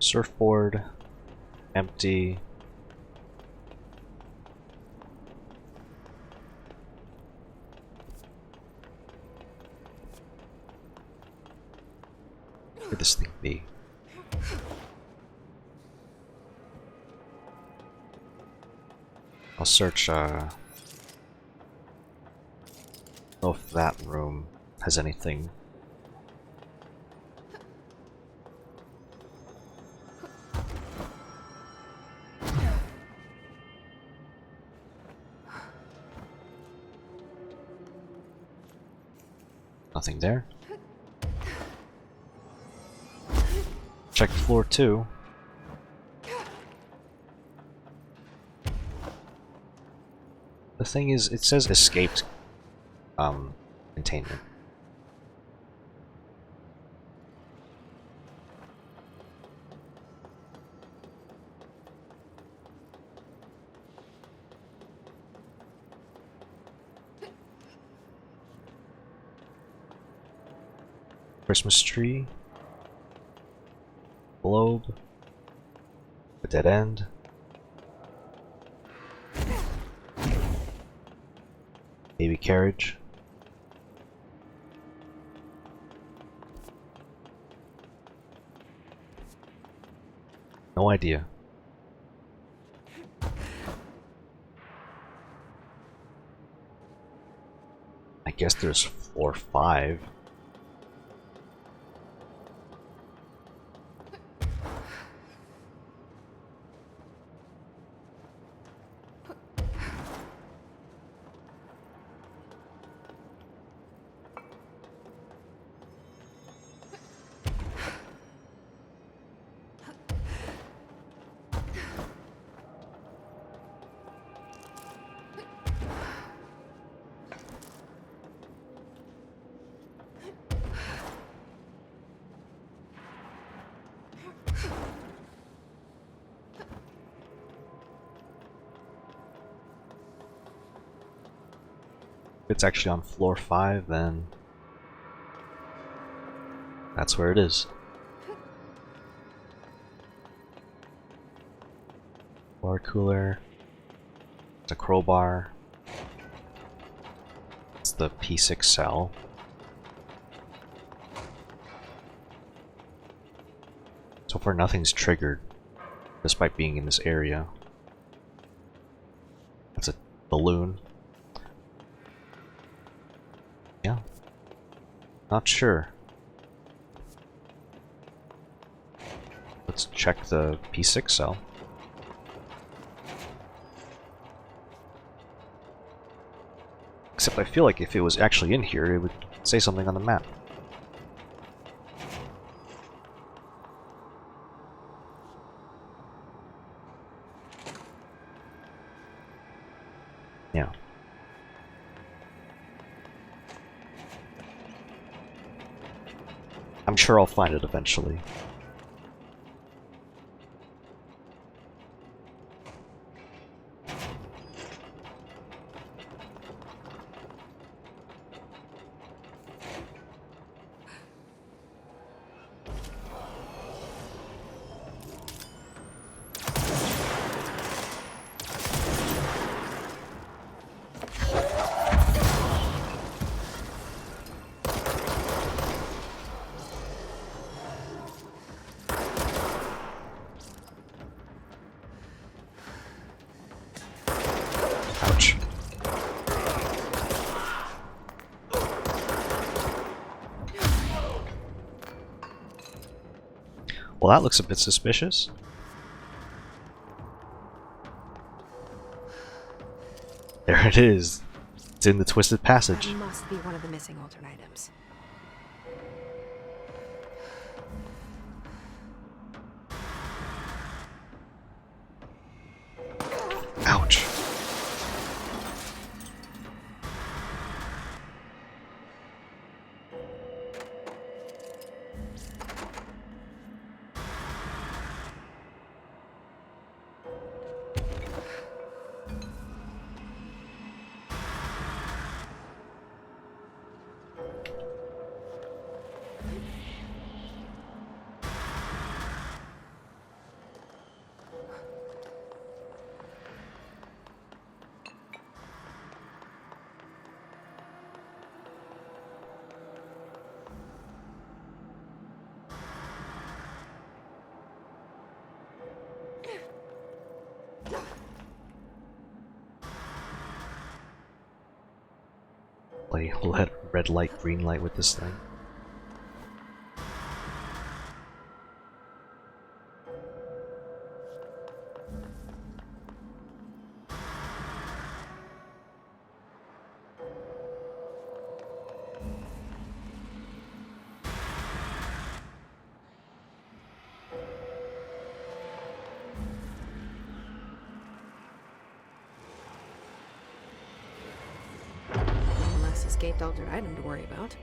Surfboard. Empty. Where could this thing be? I'll search, know if that room has anything. Nothing there. Check floor 2. The thing is, it says escaped containment. Christmas tree. Globe. A dead end. Baby carriage. No idea. I guess there's floor 5. If it's actually on floor 5, then that's where it is. Water cooler. It's a crowbar. It's the P6 cell. So far nothing's triggered, despite being in this area. That's a balloon. Yeah. Not sure. Let's check the P6 cell. Except I feel like if it was actually in here, it would say something on the map. Yeah. I'm sure I'll find it eventually. Ouch. Well, that looks a bit suspicious. There it is. It's in the Twisted Passage. That must be one of the missing alternate items. Ouch. Play red light, green light with this thing. One less escaped altered item to worry about.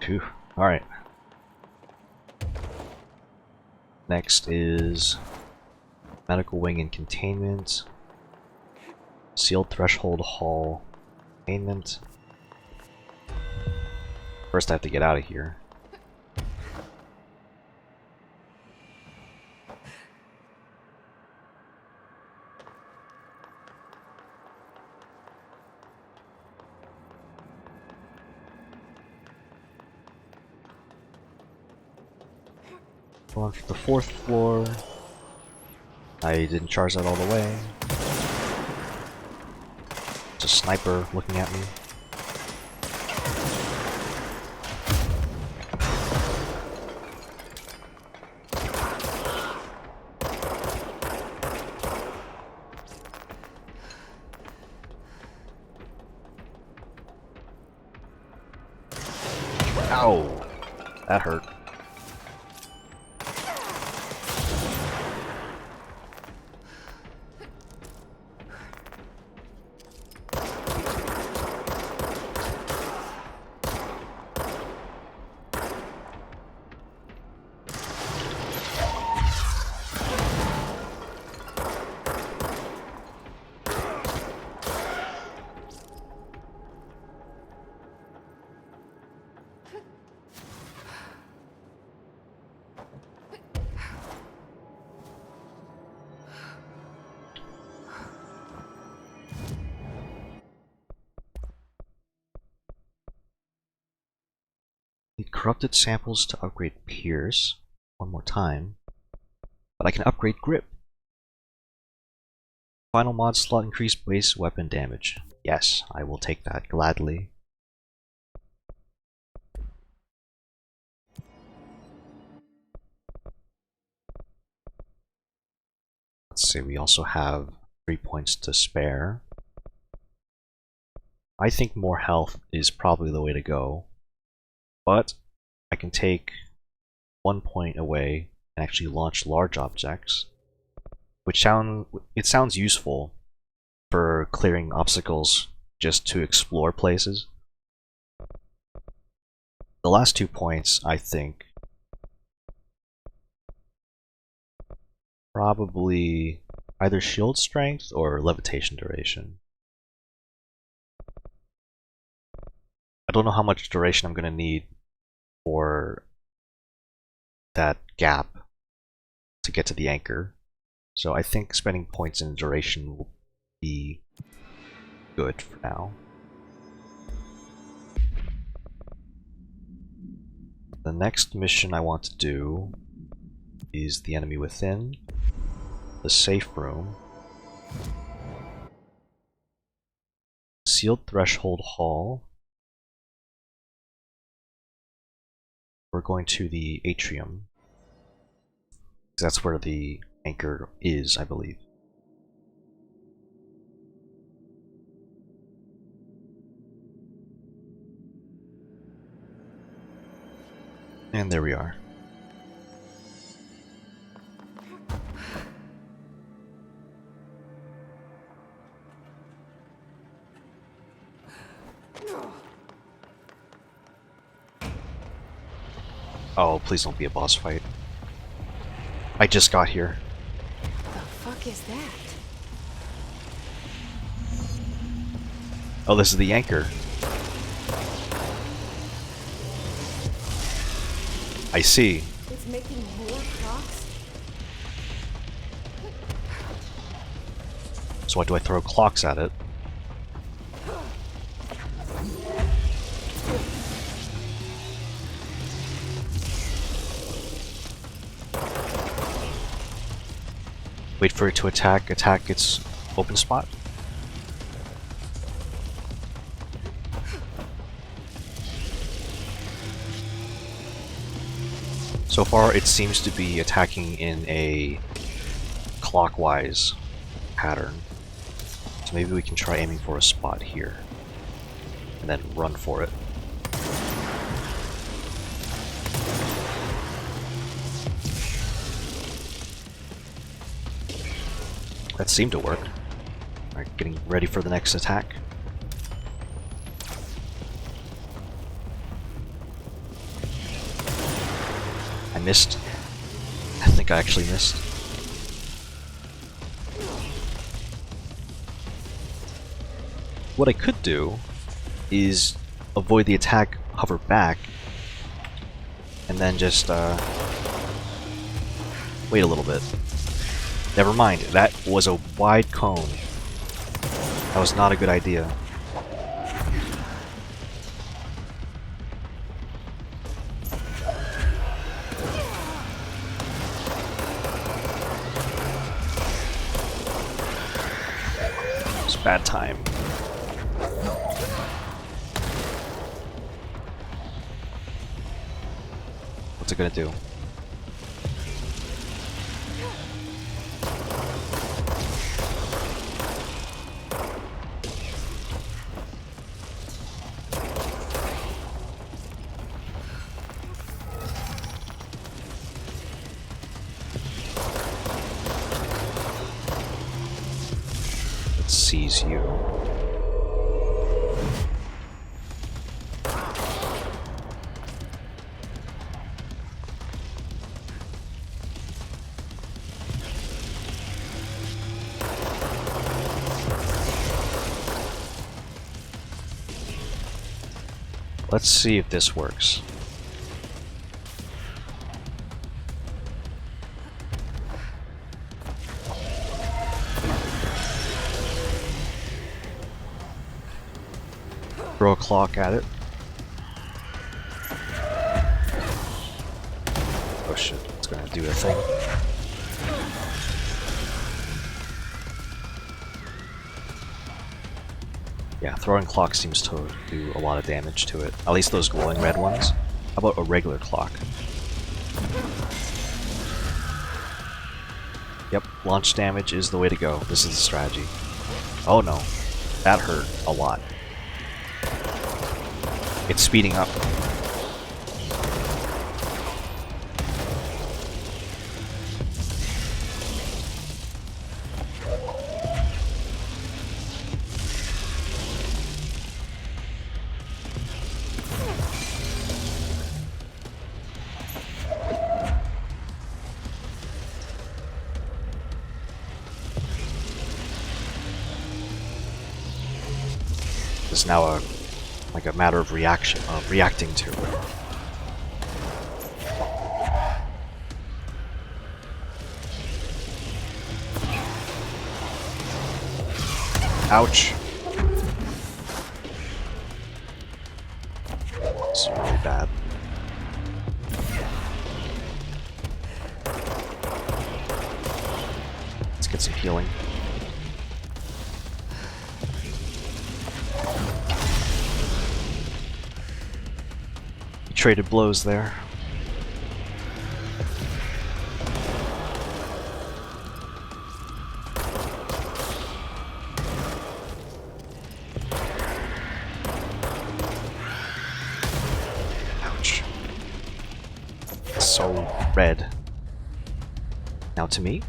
Phew. Alright. Next is medical wing and containment. Sealed threshold hall containment. First I have to get out of here. On the 4th floor. I didn't charge that all the way. There's a sniper looking at me. Ow! That hurt. Need corrupted samples to upgrade Pierce. One more time. But I can upgrade Grip. Final mod slot increase base weapon damage. Yes, I will take that gladly. Let's see, we also have 3 points to spare. I think more health is probably the way to go. But I can take 1 point away and actually launch large objects, which sounds useful for clearing obstacles just to explore places. The last 2 points, I think, probably either shield strength or levitation duration. I don't know how much duration I'm going to need for that gap to get to the anchor. So I think spending points in duration will be good for now. The next mission I want to do is the enemy within, the safe room, sealed threshold hall. We're going to the atrium. That's where the anchor is, I believe. And there we are. Oh, please don't be a boss fight. I just got here. The fuck is that? Oh, this is the anchor. I see. It's making more clocks? So why do I throw clocks at it? Wait for it to attack its open spot. So far, it seems to be attacking in a clockwise pattern. So maybe we can try aiming for a spot here. And then run for it. That seemed to work. Alright, getting ready for the next attack. I missed. I think I actually missed. What I could do is avoid the attack, hover back, and then just wait a little bit. Never mind, that was a wide cone. That was not a good idea. It's bad time. What's it gonna do? Let's seize you. Let's see if this works. Throw a clock at it. Oh shit, it's gonna do a thing. Yeah, throwing clock seems to do a lot of damage to it. At least those glowing red ones. How about a regular clock? Yep, launch damage is the way to go. This is the strategy. Oh no, that hurt a lot. It's speeding up. It's now like a matter of reacting to it. Ouch. This is really bad. Let's get some healing. Traded blows there. Ouch. So red. Now to me.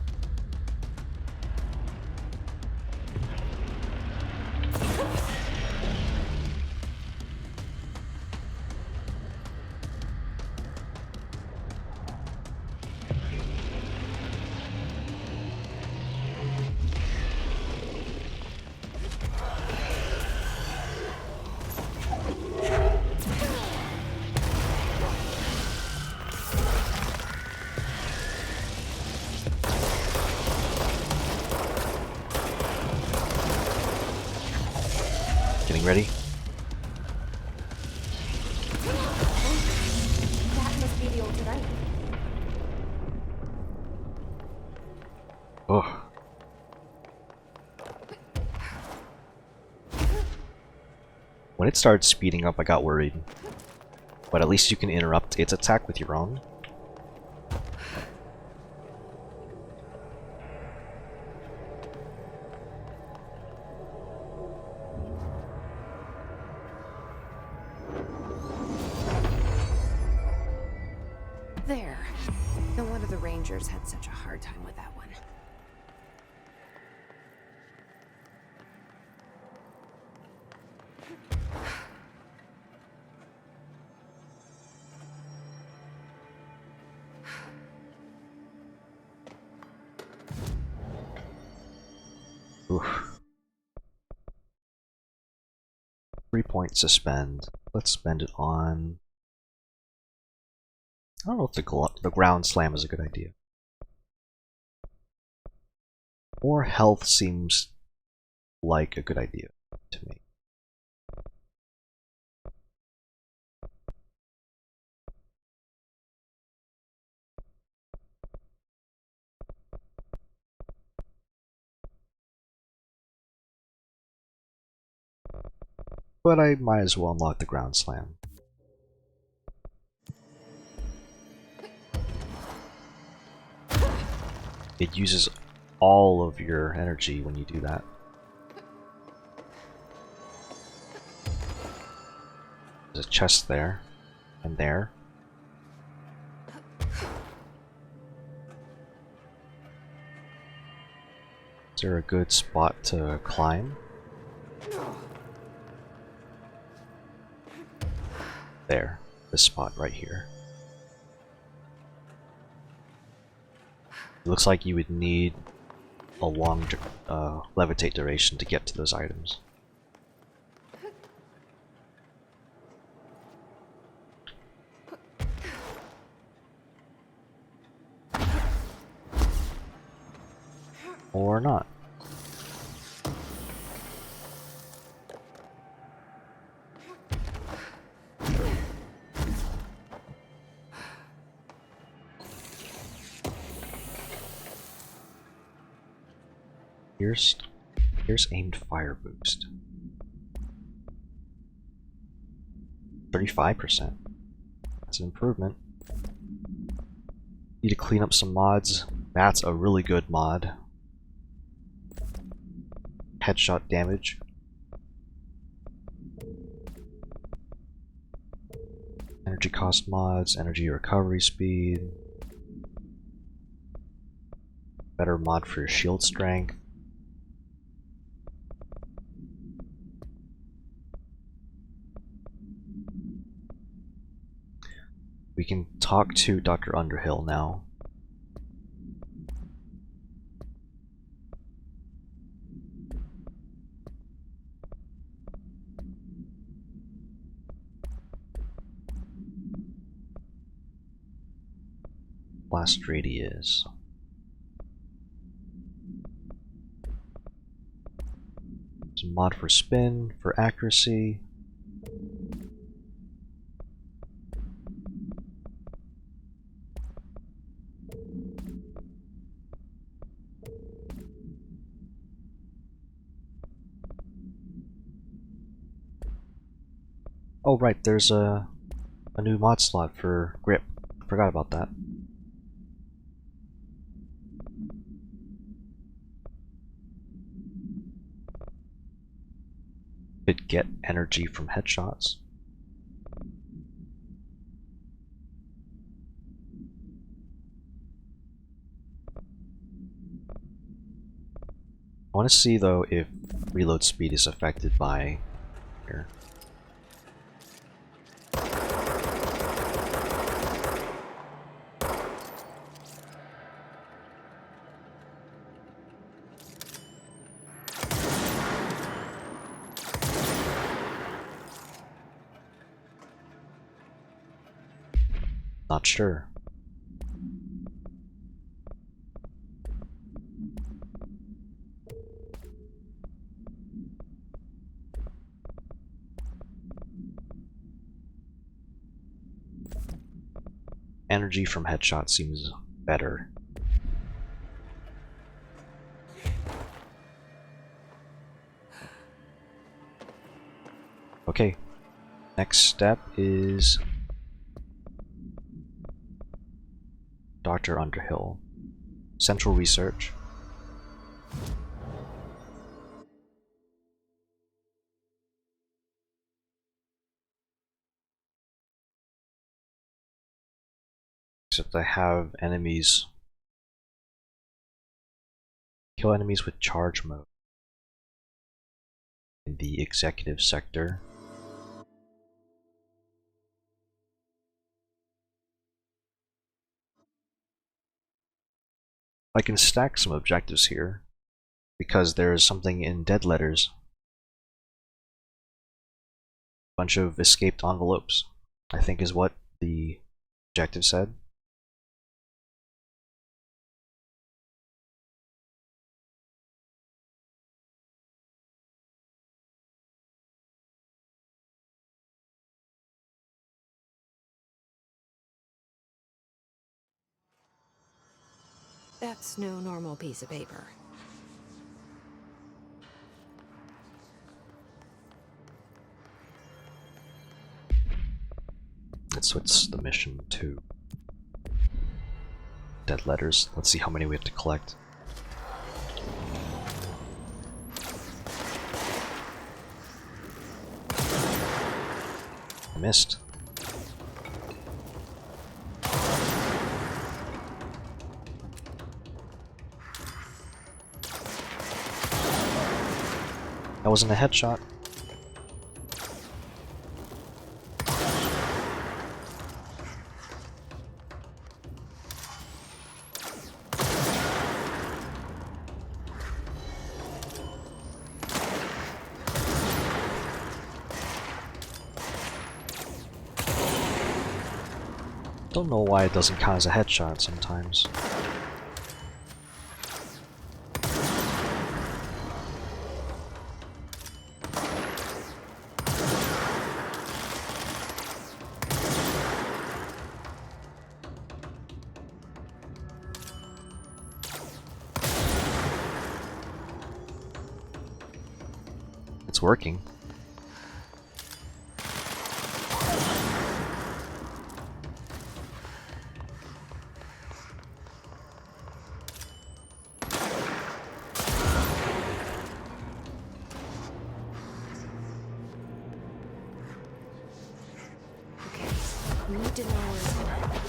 Getting ready. That must be the altered item. Oh, When it started speeding up, I got worried. But at least you can interrupt its attack with your own. There. No wonder the Rangers had such a hard time with that one. Oof. 3-point suspend. Let's spend it on... I don't know if the ground slam is a good idea. More health seems like a good idea to me. But I might as well unlock the ground slam. It uses all of your energy when you do that. There's a chest there, and there. Is there a good spot to climb? There, this spot right here. It looks like you would need a long levitate duration to get to those items. Or not. Here's aimed fire boost. 35%. That's an improvement. Need to clean up some mods. That's a really good mod. Headshot damage. Energy cost mods, energy recovery speed. Better mod for your shield strength. We can talk to Dr. Underhill now. Blast radius. Some mod for spin, for accuracy. Oh right, there's a new mod slot for grip. Forgot about that. Could get energy from headshots. I want to see though if reload speed is affected by here. Not sure. Energy from headshot seems better. Okay, Next step is Dr. Underhill. Central Research. Except I have enemies. Kill enemies with charge mode in the executive sector. I can stack some objectives here because there is something in dead letters. A bunch of escaped envelopes, I think is what the objective said. That's no normal piece of paper. Let's switch the mission to dead letters. Let's see how many we have to collect. I missed. That wasn't a headshot. Don't know why it doesn't count as a headshot sometimes. It's working. We need to know where it's going.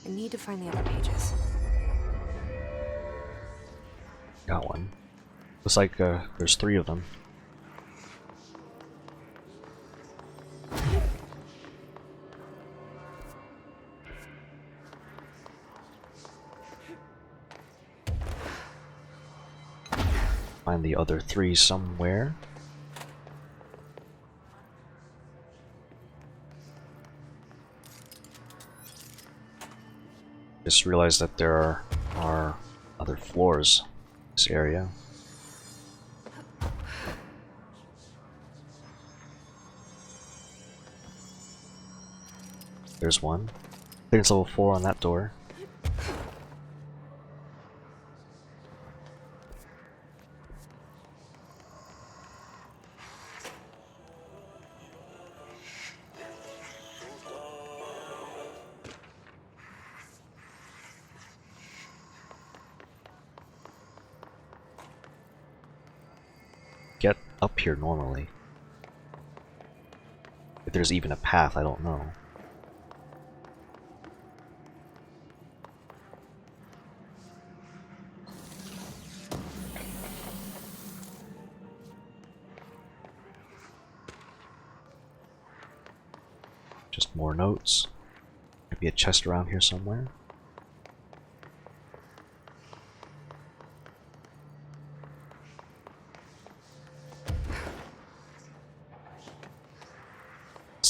I need to find the other pages. Got one. Looks like there's 3 of them. Find the other 3 somewhere. Just realized that there are other floors in this area. There's one. I think it's level 4 on that door. Get up here normally. If there's even a path, I don't know. Just more notes. Maybe a chest around here somewhere.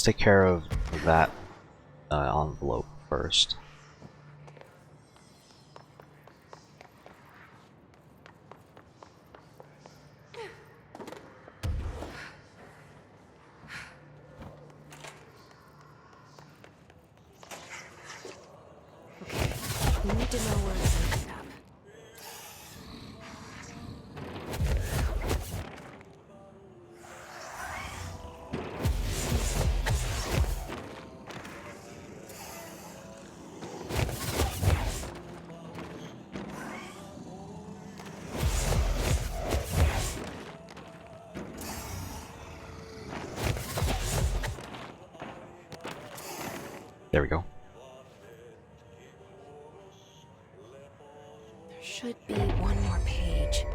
take care of that envelope first. We need to know where it's ending up. There we go. There should be one more page.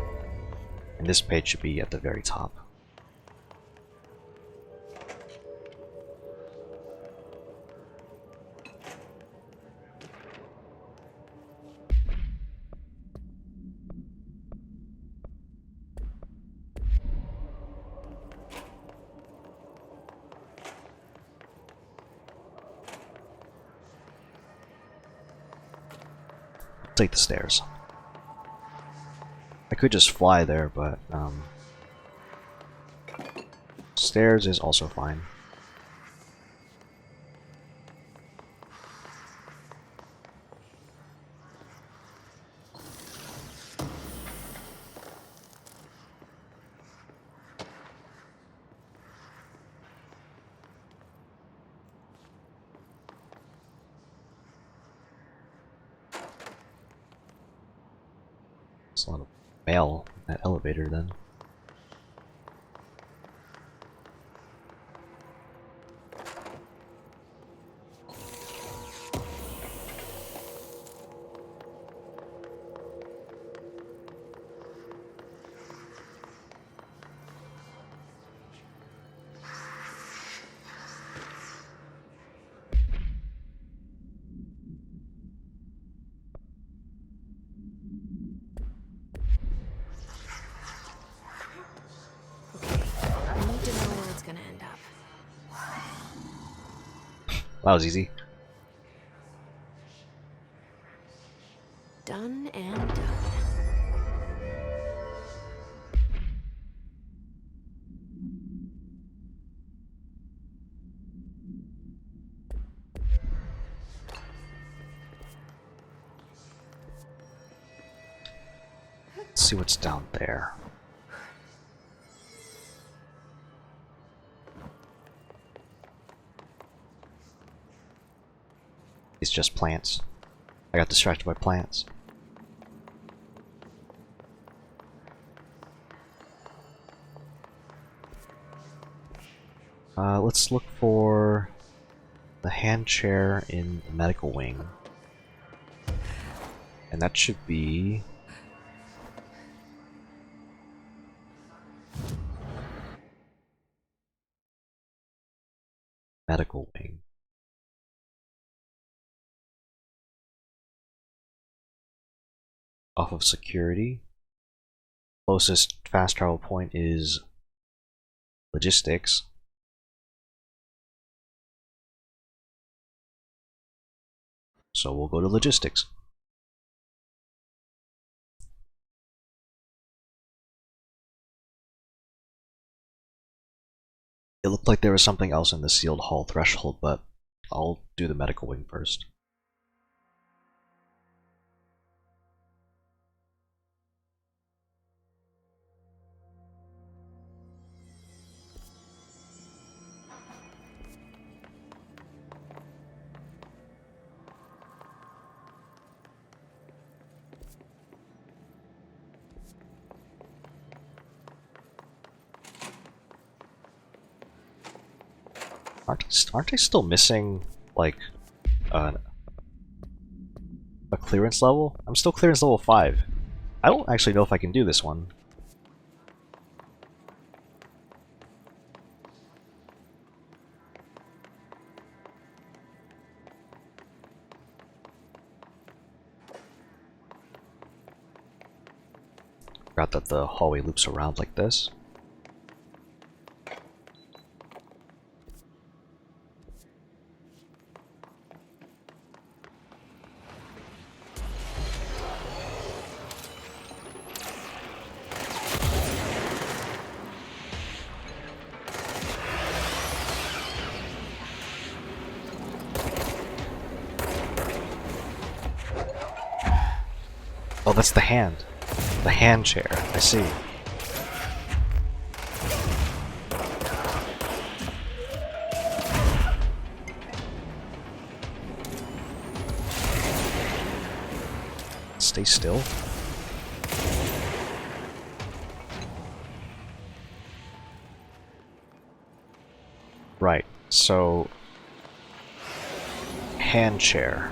And this page should be at the very top. Take the stairs. I could just fly there, but stairs is also fine. There's a lot of mail in that elevator then. We need to know where it's gonna end up. That was easy. Done and done. Let's see what's down there. It's just plants. I got distracted by plants. Let's look for the hand chair in the medical wing. And that should be... medical wing. Off of security. Closest fast travel point is logistics. So we'll go to logistics. It looked like there was something else in the sealed hall threshold, but I'll do the medical wing first. Aren't they still missing, like, a clearance level? I'm still clearance level 5. I don't actually know if I can do this one. Forgot that the hallway loops around like this. Oh, that's the hand. The hand chair. I see. Stay still. Right, so hand chair.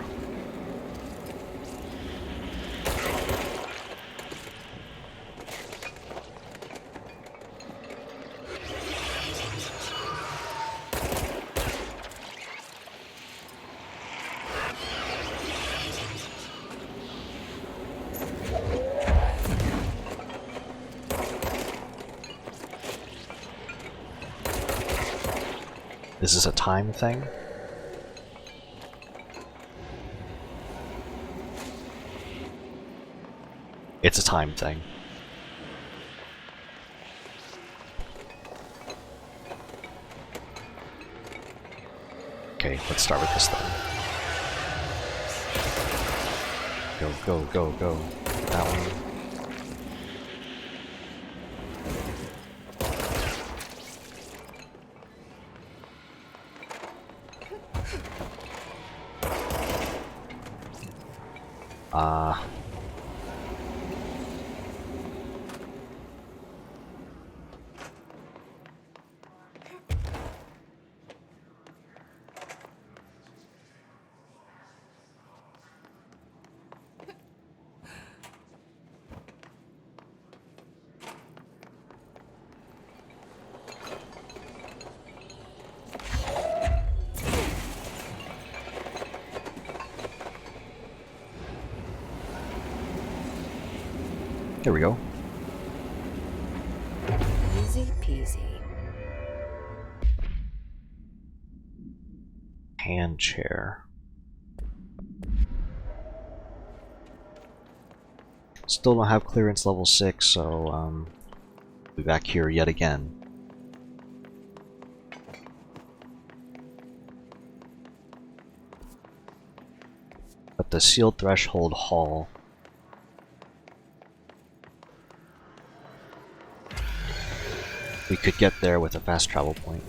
Is this a time thing? It's a time thing. Okay, let's start with this then. Go, go, go, go. That one. There we go. Easy peasy. Hand chair. Still don't have clearance level 6, so be back here yet again. But the sealed threshold hall. We could get there with a fast travel point.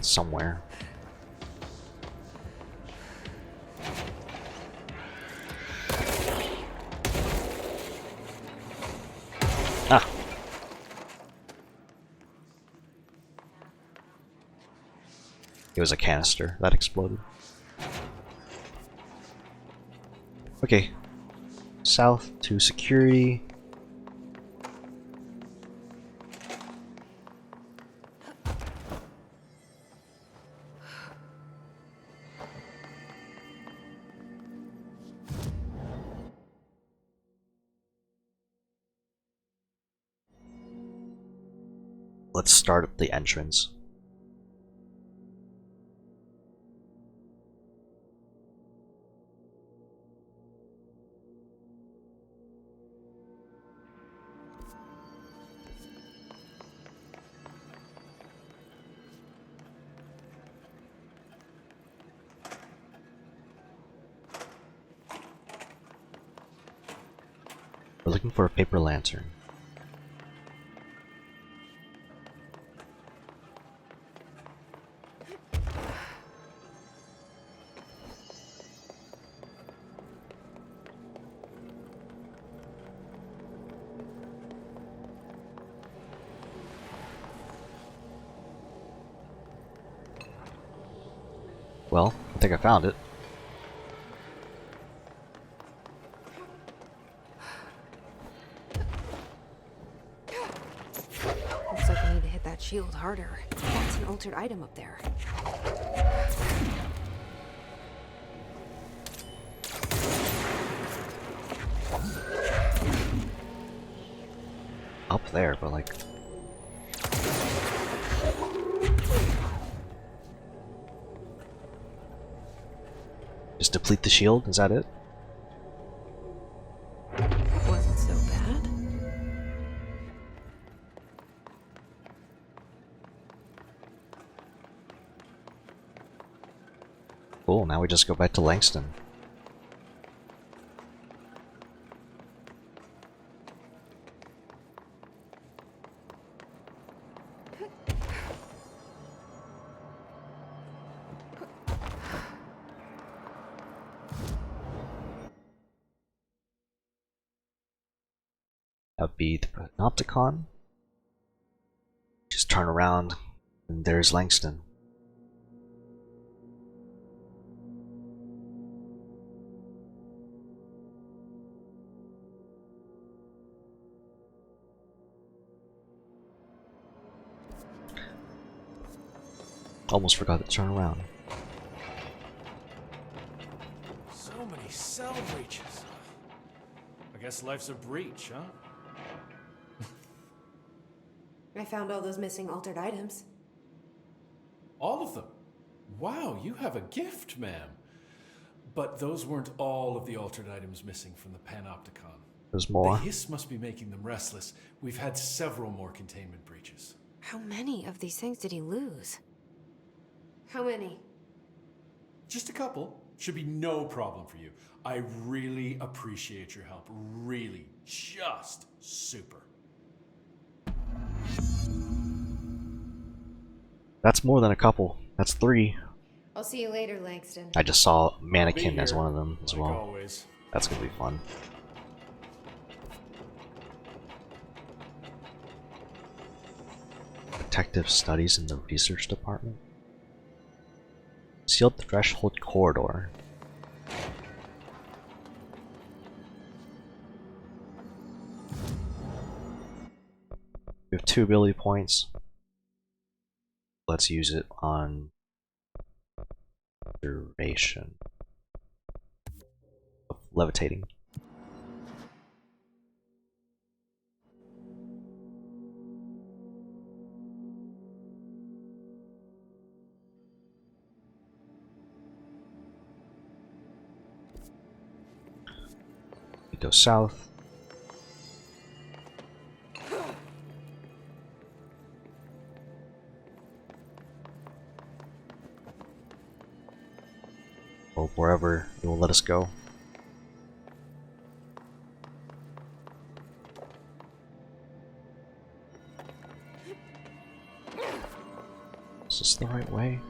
Somewhere. Ah. It was a canister that exploded. Okay. South to security. Let's start at the entrance. Looking for a paper lantern. Well, I think I found it. Looks like I need to hit that shield harder. That's an altered item up there. Up there, but like... Just deplete the shield? Is that it? Wasn't so bad. Cool, now we just go back to Langston. That'd be the Panopticon. Just turn around, and there's Langston. Almost forgot to turn around. So many cell breaches. I guess life's a breach, huh? I found all those missing altered items. All of them? Wow, you have a gift, ma'am. But those weren't all of the altered items missing from the Panopticon. There's more. The hiss must be making them restless. We've had several more containment breaches. How many of these things did he lose? How many? Just a couple. Should be no problem for you. I really appreciate your help. Really. Just super. That's more than a couple. That's 3. I'll see you later, Langston. I just saw Mannequin as one of them as like well. Always. That's gonna be fun. Detective studies in the research department. Sealed threshold corridor. We have 2 ability points. Let's use it on duration of levitating. We go south. Or wherever it will let us go. Is this the right way?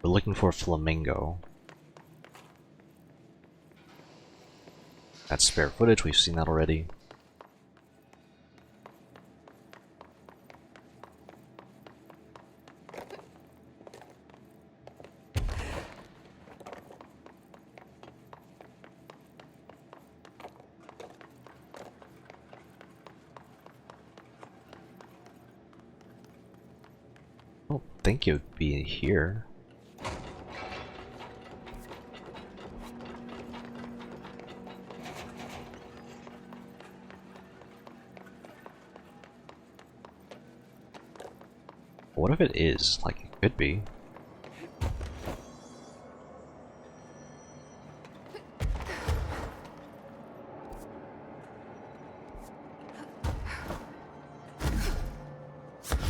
We're looking for a flamingo. That's spare footage, we've seen that already. I don't think it would be here. What if it is? Like, it could be.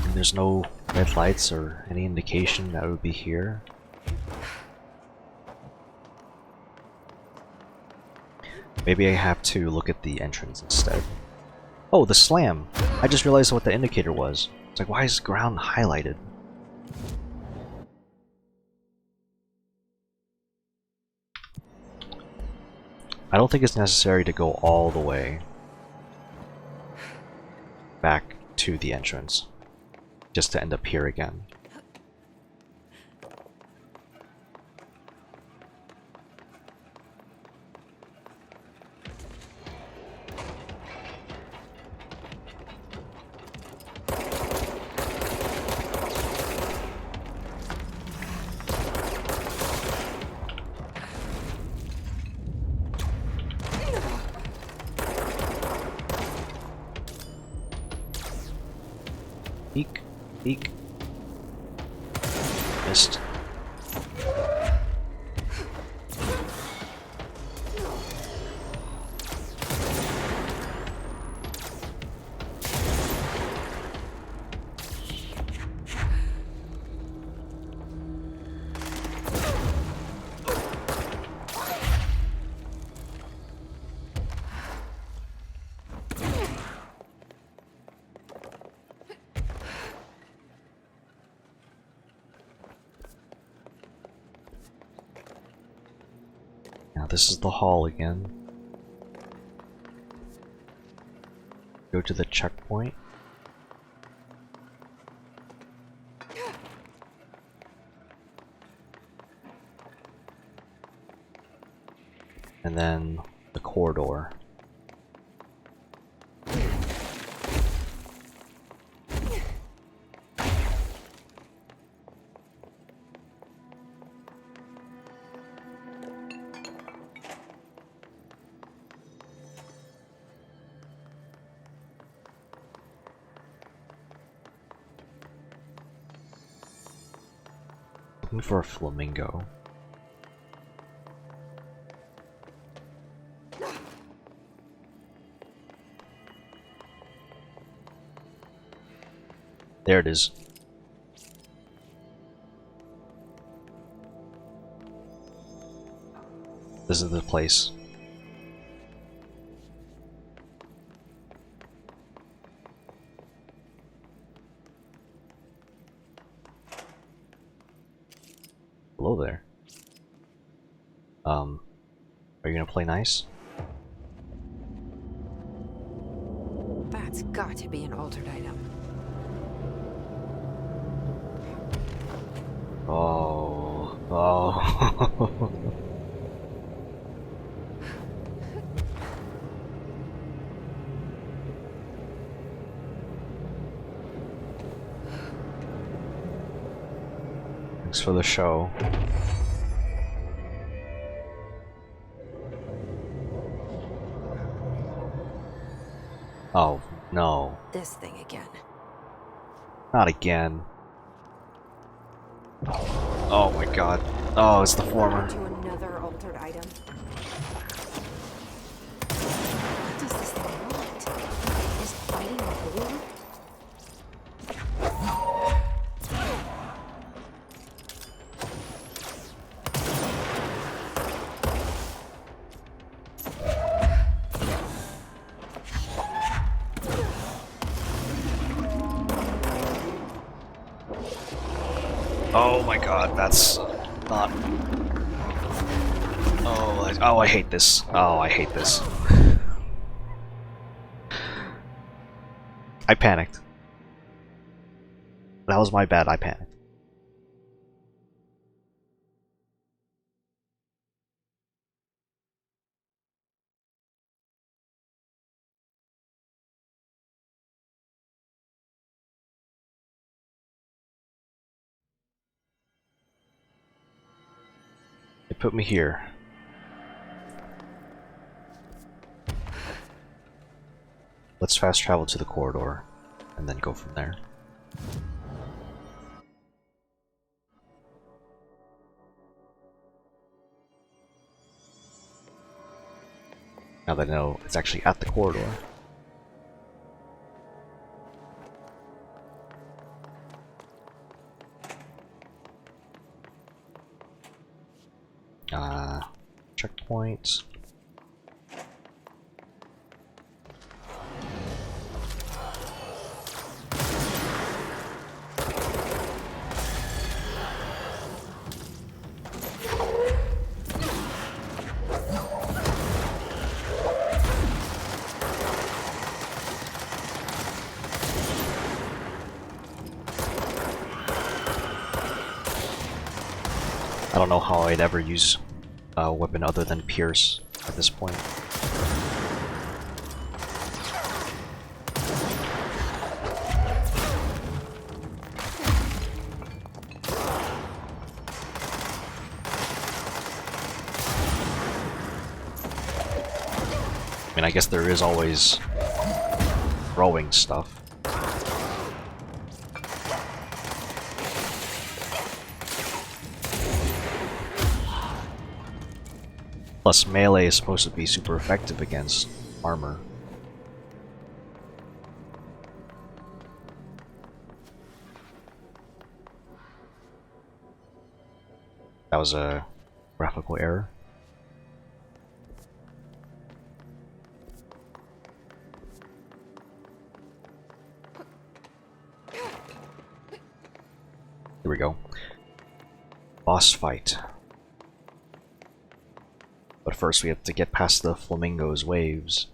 And there's no red lights or any indication that it would be here. Maybe I have to look at the entrance instead. Oh, the slam! I just realized what the indicator was. It's like, why is ground highlighted? I don't think it's necessary to go all the way back to the entrance, just to end up here again. Eek, eek. Missed. Now this is the hall again. Go to the checkpoint. And then the corridor. Looking for a flamingo. There it is. This is the place. Hello there. Are you gonna play nice? That's got to be an altered item. Oh, oh. Thanks for the show. Oh, no. This thing again. Not again. Oh my god. Oh, it's the former. To another altered item. What does this thing want? Is it fighting a war? Oh my god, that's not... Oh, I hate this. Oh, I hate this. I panicked. That was my bad, I panicked. It put me here. Let's fast travel to the corridor, and then go from there. Now that I know it's actually at the corridor. checkpoint. I don't know how I'd ever use a weapon other than Pierce at this point. I mean, I guess there is always throwing stuff. Plus, melee is supposed to be super effective against armor. That was a graphical error. Here we go. Boss fight. But first we have to get past the flamingo's waves.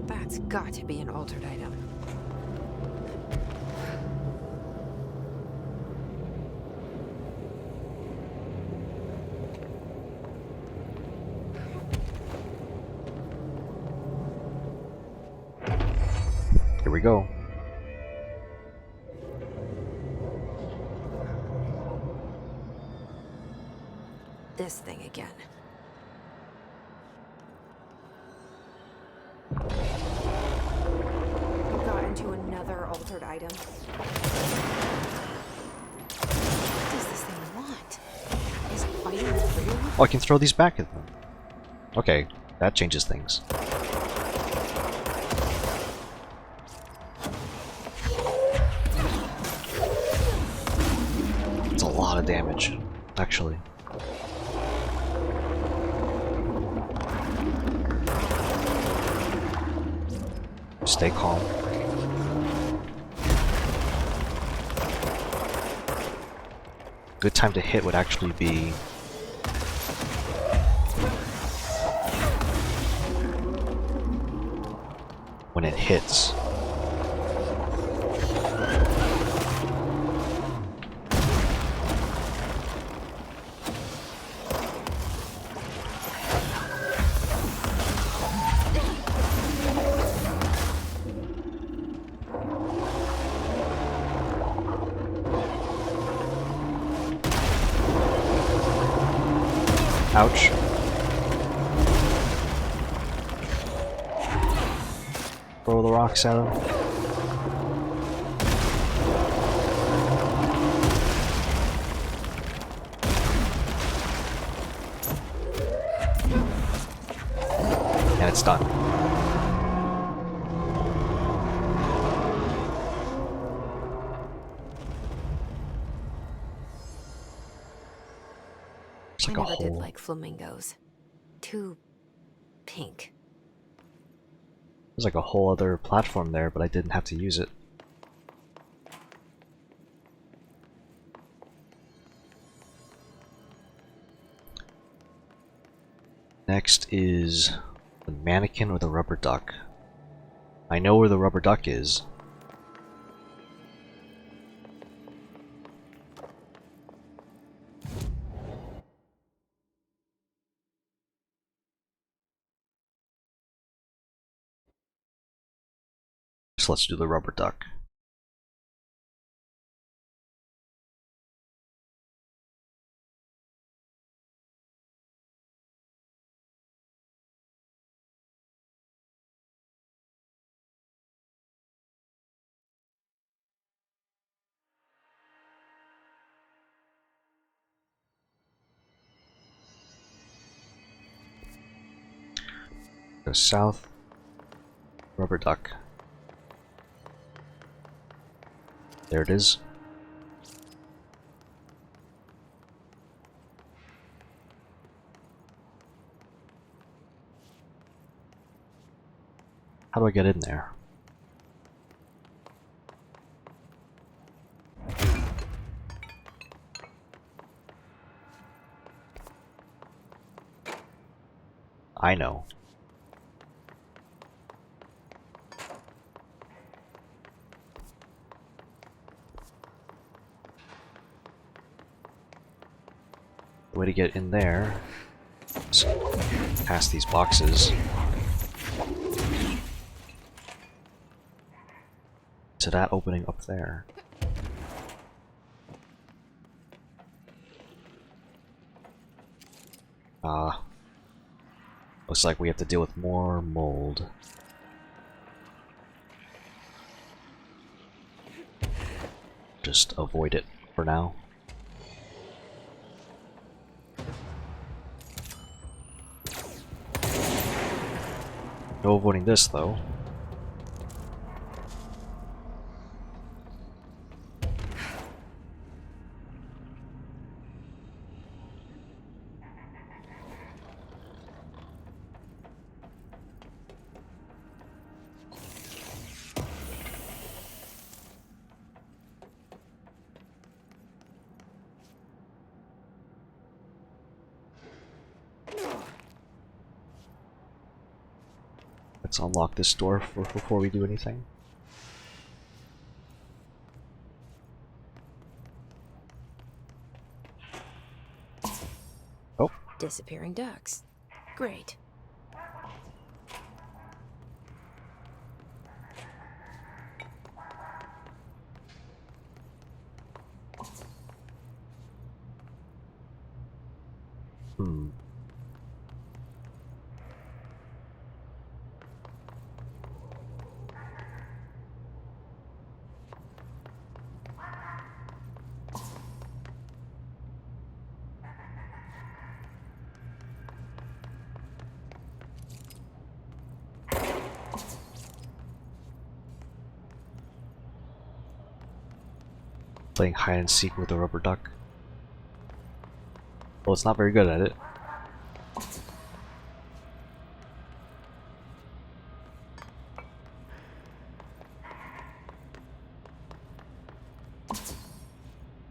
That's got to be an altered item. Here we go. This thing again. We got into another altered item. What does this thing want? Is it fighting the real? Oh, I can throw these back at them. Okay, that changes things. It's a lot of damage, actually. Stay calm. Good time to hit would actually be when it hits. Ouch. Throw the rocks at him. And it's done. It's like I a never did hole. like flamingos. Too pink. There's like a whole other platform there, but I didn't have to use it. Next is the mannequin or the rubber duck. I know where the rubber duck is. So let's do the rubber duck. Go south. Rubber duck. There it is. How do I get in there? I know. The way to get in there is past these boxes to that opening up there. Looks like we have to deal with more mold. Just avoid it for now. No avoiding this though. Let's unlock this door before we do anything. Oh. Disappearing ducks. Great. Playing hide and seek with a rubber duck. Well, it's not very good at it.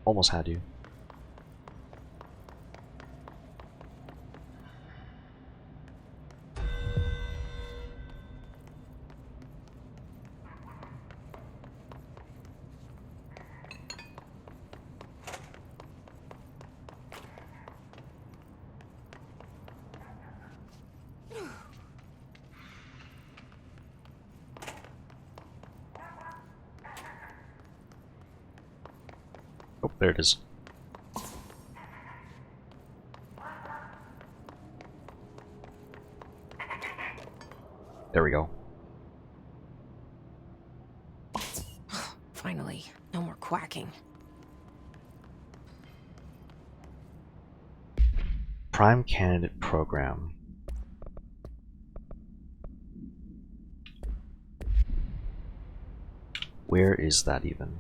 Almost had you. Oh, there it is. There we go. Finally, no more quacking. Prime Candidate Program. Where is that even?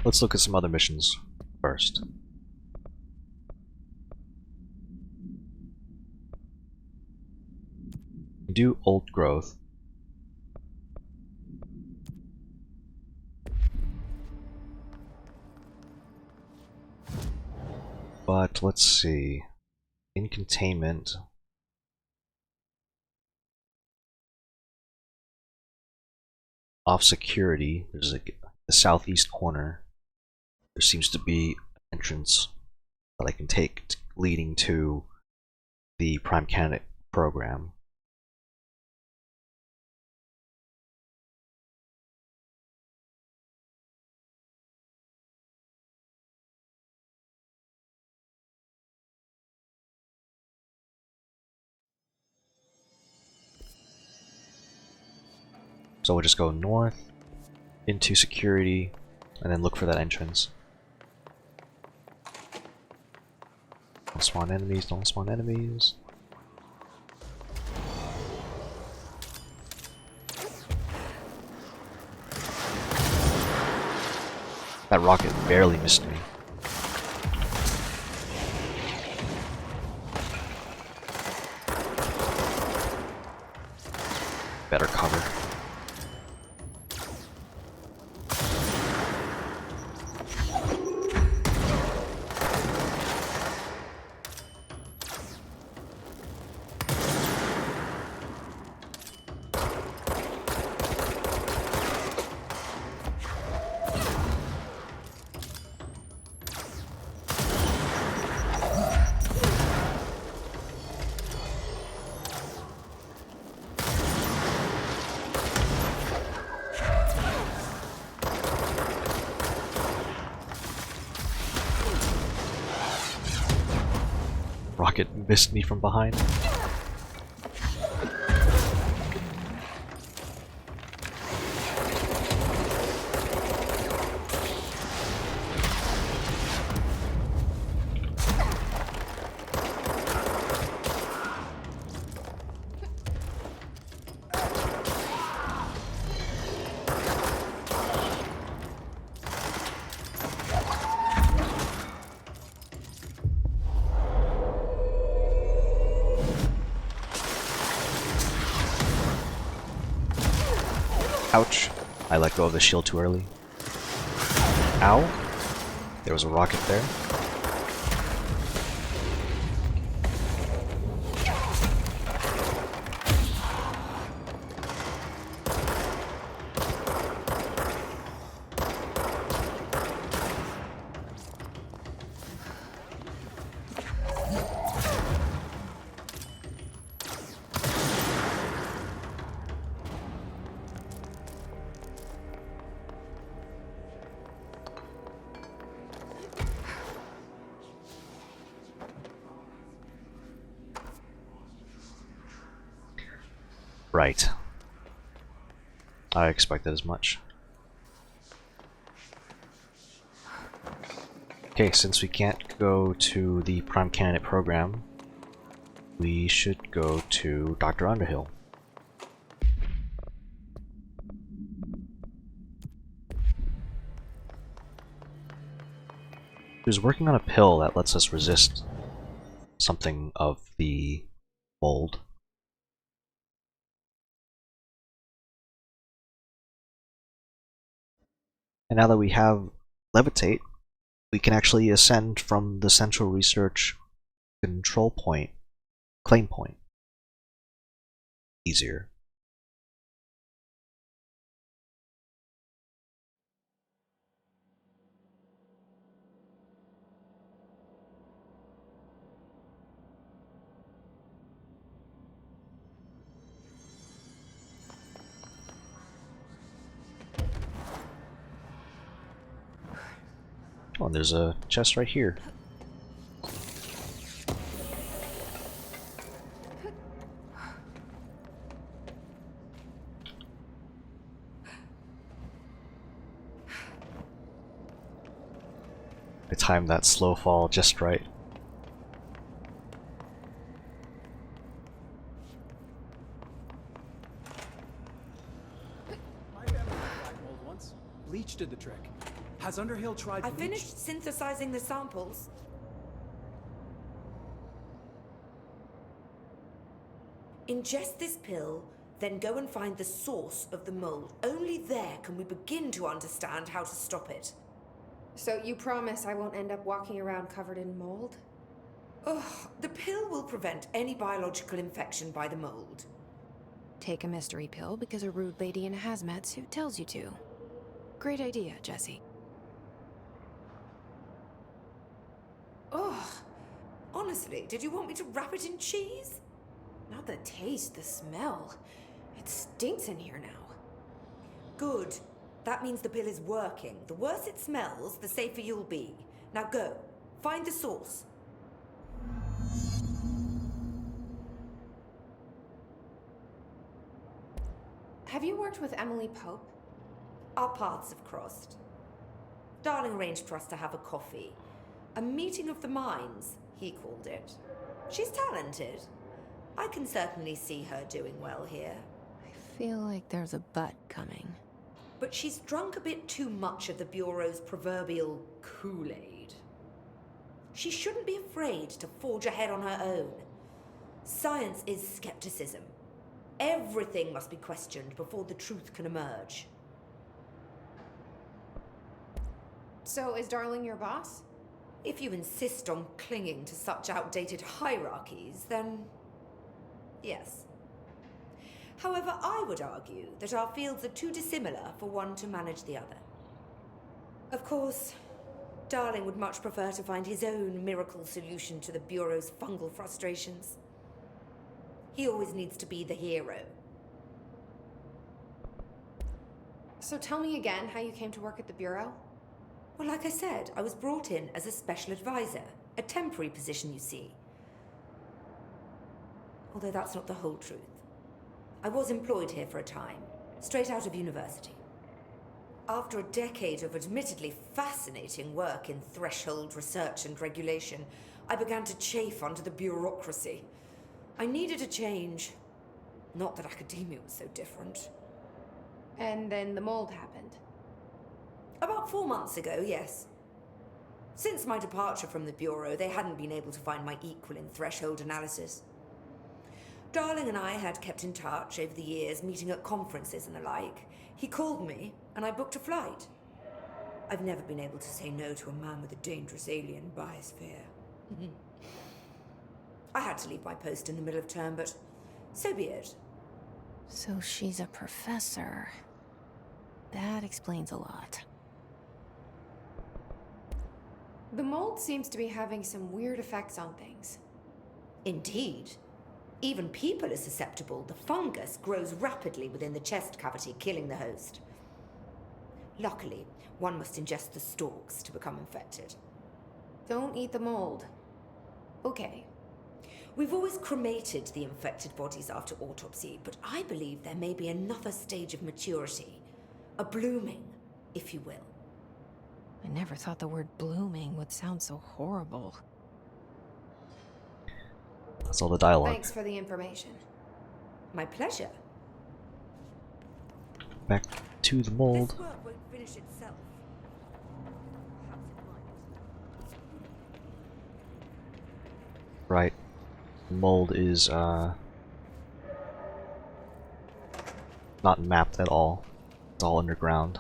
Let's look at some other missions first. Do old growth. But let's see. In containment. Off security, there's the southeast corner. There seems to be an entrance that I can take leading to the Prime Candidate program. So we'll just go north into security and then look for that entrance. Don't spawn enemies, don't spawn enemies. That rocket barely missed me. rocket missed me from behind. Ouch. I let go of the shield too early. Ow. There was a rocket there. Right. I expected as much. Okay, since we can't go to the Prime Candidate program, we should go to Dr. Underhill. He was working on a pill that lets us resist something of the mold. And now that we have Levitate, we can actually ascend from the Central Research Control Point, Claim Point, easier. Oh, and there's a chest right here. I timed that slow fall just right. Bleach did the trick. Has Underhill tried I bleach? finished synthesizing the samples. Ingest this pill, then go and find the source of the mold. Only there can we begin to understand how to stop it. So you promise I won't end up walking around covered in mold? Ugh, the pill will prevent any biological infection by the mold. Take a mystery pill because a rude lady in a hazmat suit tells you to. Great idea, Jesse. Ugh. Honestly, did you want me to wrap it in cheese? Not the taste, the smell. It stinks in here now. Good. That means the pill is working. The worse it smells, the safer you'll be. Now go. Find the source. Have you worked with Emily Pope? Our paths have crossed. Darling arranged for us to have a coffee. A meeting of the minds, he called it. She's talented. I can certainly see her doing well here. I feel like there's a but coming. But she's drunk a bit too much of the Bureau's proverbial Kool-Aid. She shouldn't be afraid to forge ahead on her own. Science is skepticism. Everything must be questioned before the truth can emerge. So is Darling your boss? If you insist on clinging to such outdated hierarchies, then yes. However, I would argue that our fields are too dissimilar for one to manage the other. Of course, Darling would much prefer to find his own miracle solution to the Bureau's fungal frustrations. He always needs to be the hero. So tell me again how you came to work at the Bureau? Well, like I said, I was brought in as a special advisor. A temporary position, you see. although that's not the whole truth. I was employed here for a time, straight out of university. After a decade of admittedly fascinating work in threshold research and regulation, I began to chafe under the bureaucracy. I needed a change. Not that academia was so different. And then the mold happened. About 4 months ago, yes. Since my departure from the Bureau, they hadn't been able to find my equal in threshold analysis. Darling and I had kept in touch over the years, meeting at conferences and the like. He called me, and I booked a flight. I've never been able to say no to a man with a dangerous alien biosphere. I had to leave my post in the middle of term, but so be it. So she's a professor. That explains a lot. The mold seems to be having some weird effects on things. Indeed. Even people are susceptible. The fungus grows rapidly within the chest cavity, killing the host. Luckily, one must ingest the stalks to become infected. Don't eat the mold. Okay. We've always cremated the infected bodies after autopsy, but I believe there may be another stage of maturity. A blooming, if you will. I never thought the word blooming would sound so horrible. That's all the dialogue. Thanks for the information. My pleasure. Back to the mold. This work won't finish itself. Perhaps it might. Right. The mold is not mapped at all. It's all underground.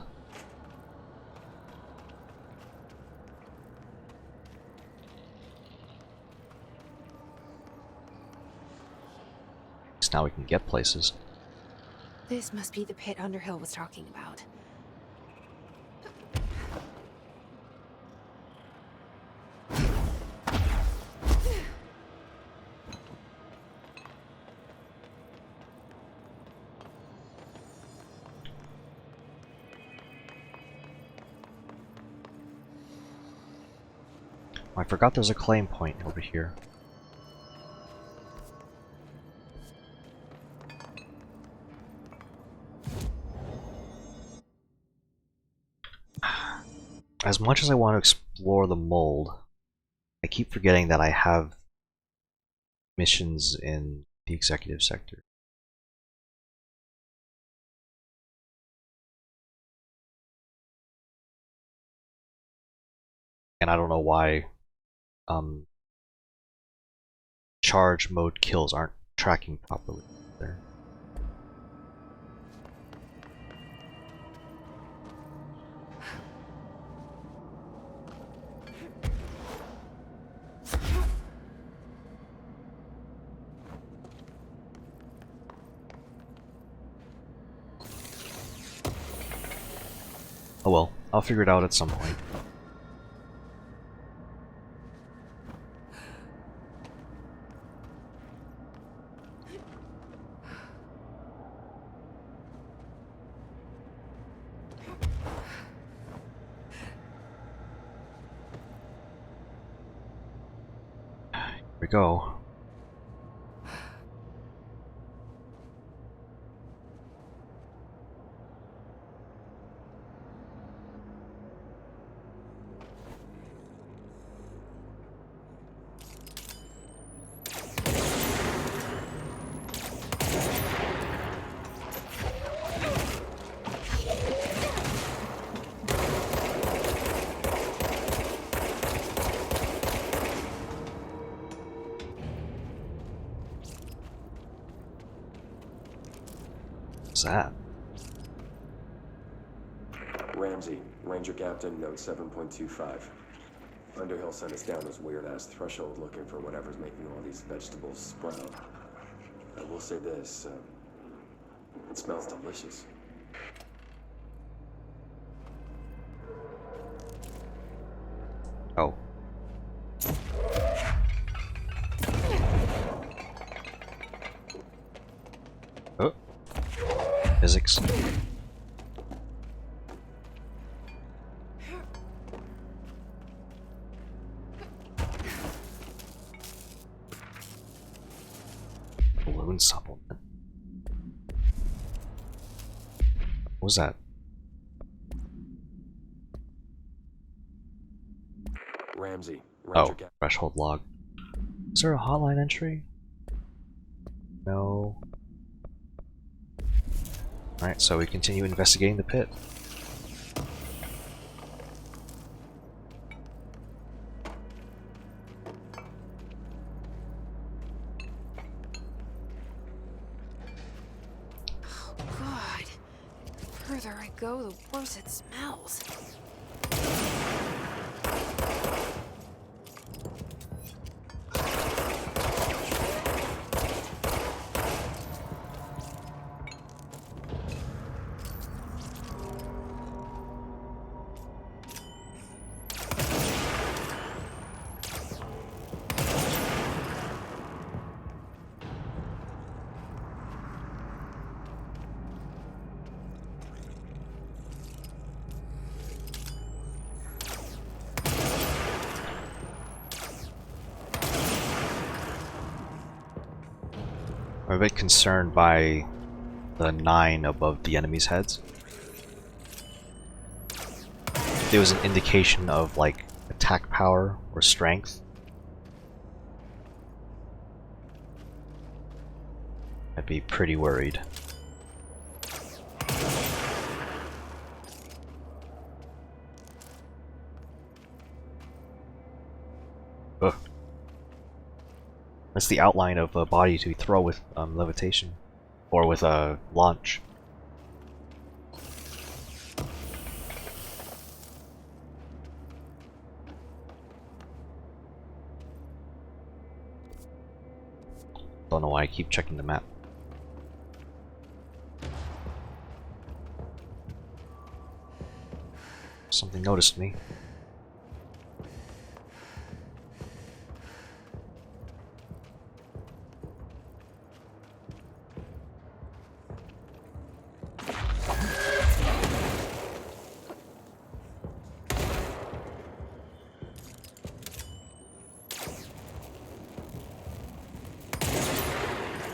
Now we can get places. This must be the pit Underhill was talking about. I forgot there's a claim point over here. As much as I want to explore the mold, I keep forgetting that I have missions in the executive sector. And I don't know why charge mode kills aren't tracking properly there. Oh well, I'll figure it out at some point. Here we go. What's that? Ramsey, Ranger Captain, note 7.25. Underhill sent us down this weird-ass threshold looking for whatever's making all these vegetables sprout. I will say this, it smells delicious. Oh. Oh. Physics. Immune supplement. What was that? Ramsey, Oh, Ranger Cap. threshold log. Is there a hotline entry? No. Alright, so we continue investigating the pit. Oh, God. The further I go, the worse it smells. I'm a bit concerned by the 9 above the enemy's heads. If there was an indication of like attack power or strength, I'd be pretty worried. Ugh. That's the outline of a body to throw with levitation, or with a launch. Don't know why I keep checking the map. Something noticed me.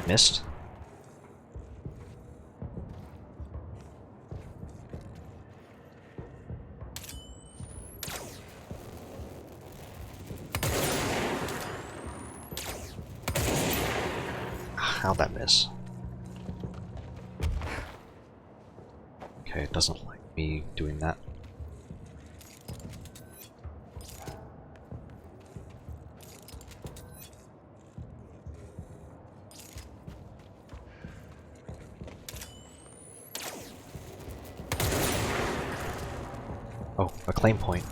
Missed. How'd that miss? Okay, it doesn't like me doing that. Oh, a claim point.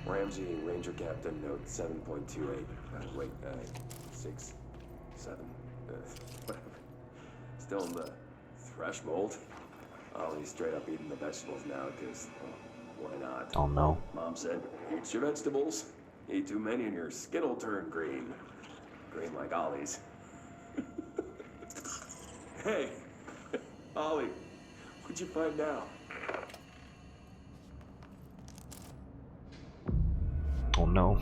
Ramsey, Ranger Captain, note 7.28. Wait, 6, 7, whatever. Still in the thresh mold? Oh, he's straight up eating the vegetables now, because, well, why not? Oh no. Mom said, eat your vegetables. Eat too many and your skin will turn green. Green like Ollie's. Hey, Ollie, what'd you find now? Oh no.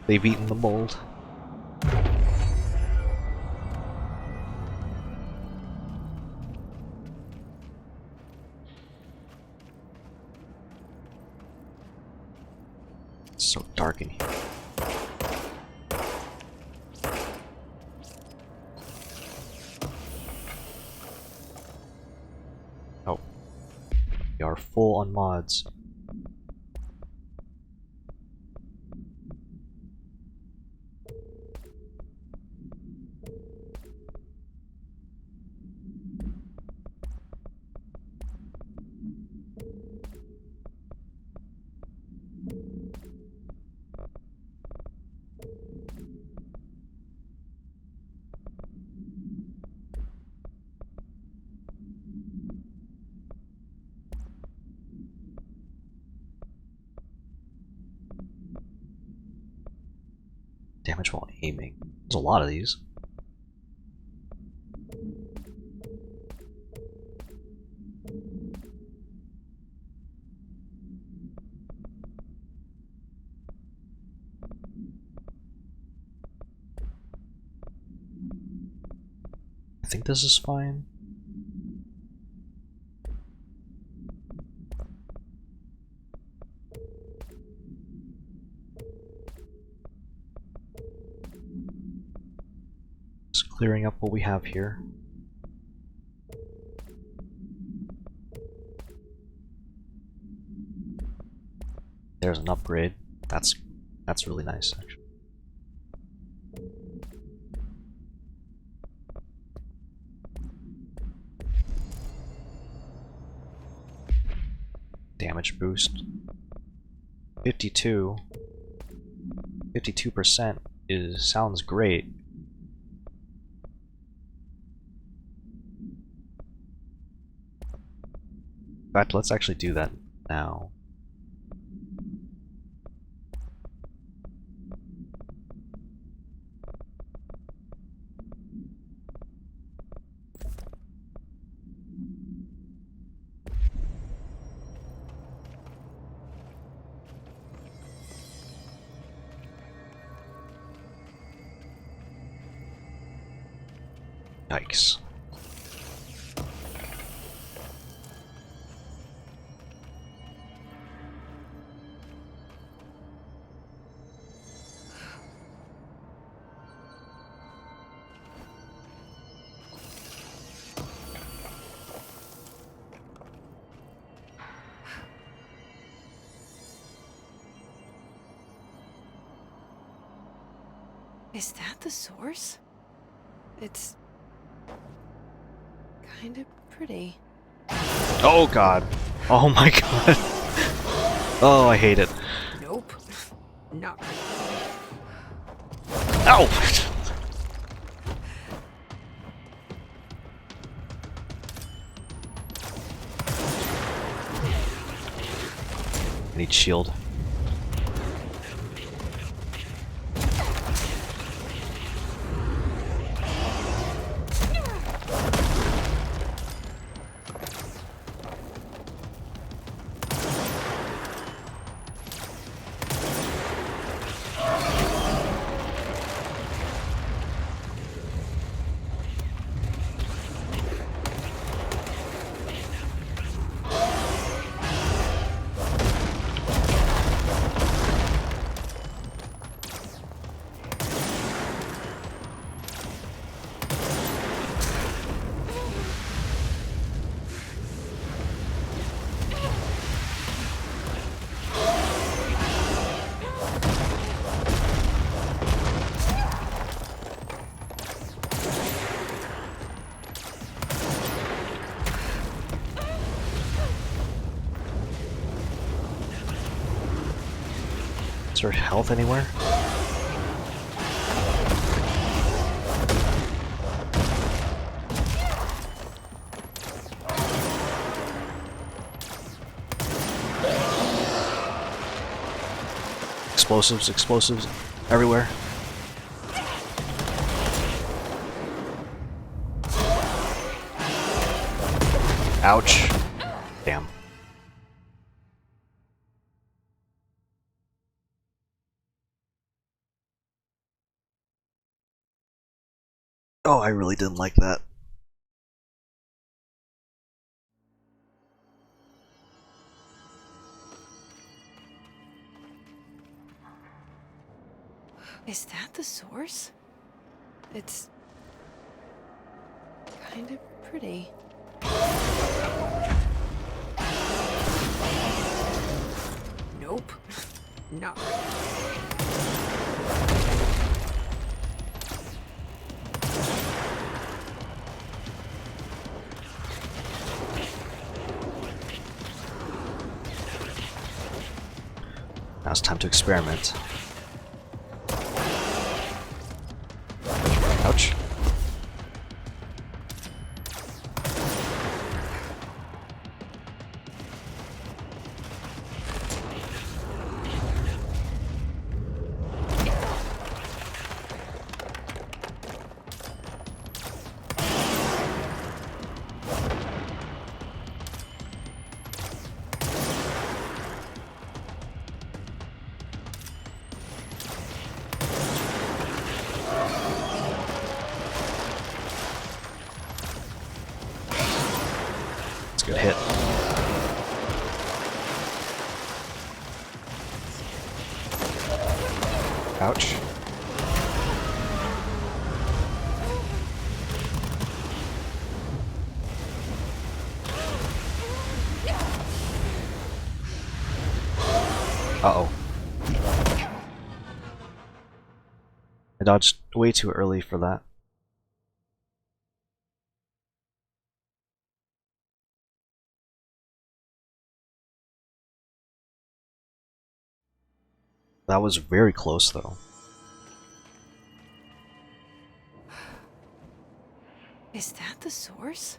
They've eaten the mold. It's so dark in here. Oh. We are full on mods. Damage while aiming. There's a lot of these. I think this is fine. Just clearing up what we have here. There's an upgrade. That's really nice, actually. Damage boost. 52% sounds great. In fact, let's actually do that now. Yikes. Is that the source? It's kind of pretty. Oh god. Oh my god. Oh, I hate it. Nope. Not really. Ow! I need shield. Is there health anywhere? Explosives everywhere. Ouch. Damn. Oh, I really didn't like that. Is that the source? It's kind of pretty. Nope. Not really. Now it's time to experiment. Ouch. Good hit. Ouch. Uh-oh. I dodged way too early for that. That was very close, though. Is that the source?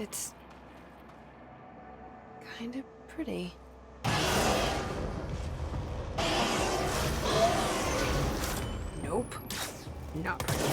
It's kind of pretty. Nope. Not pretty.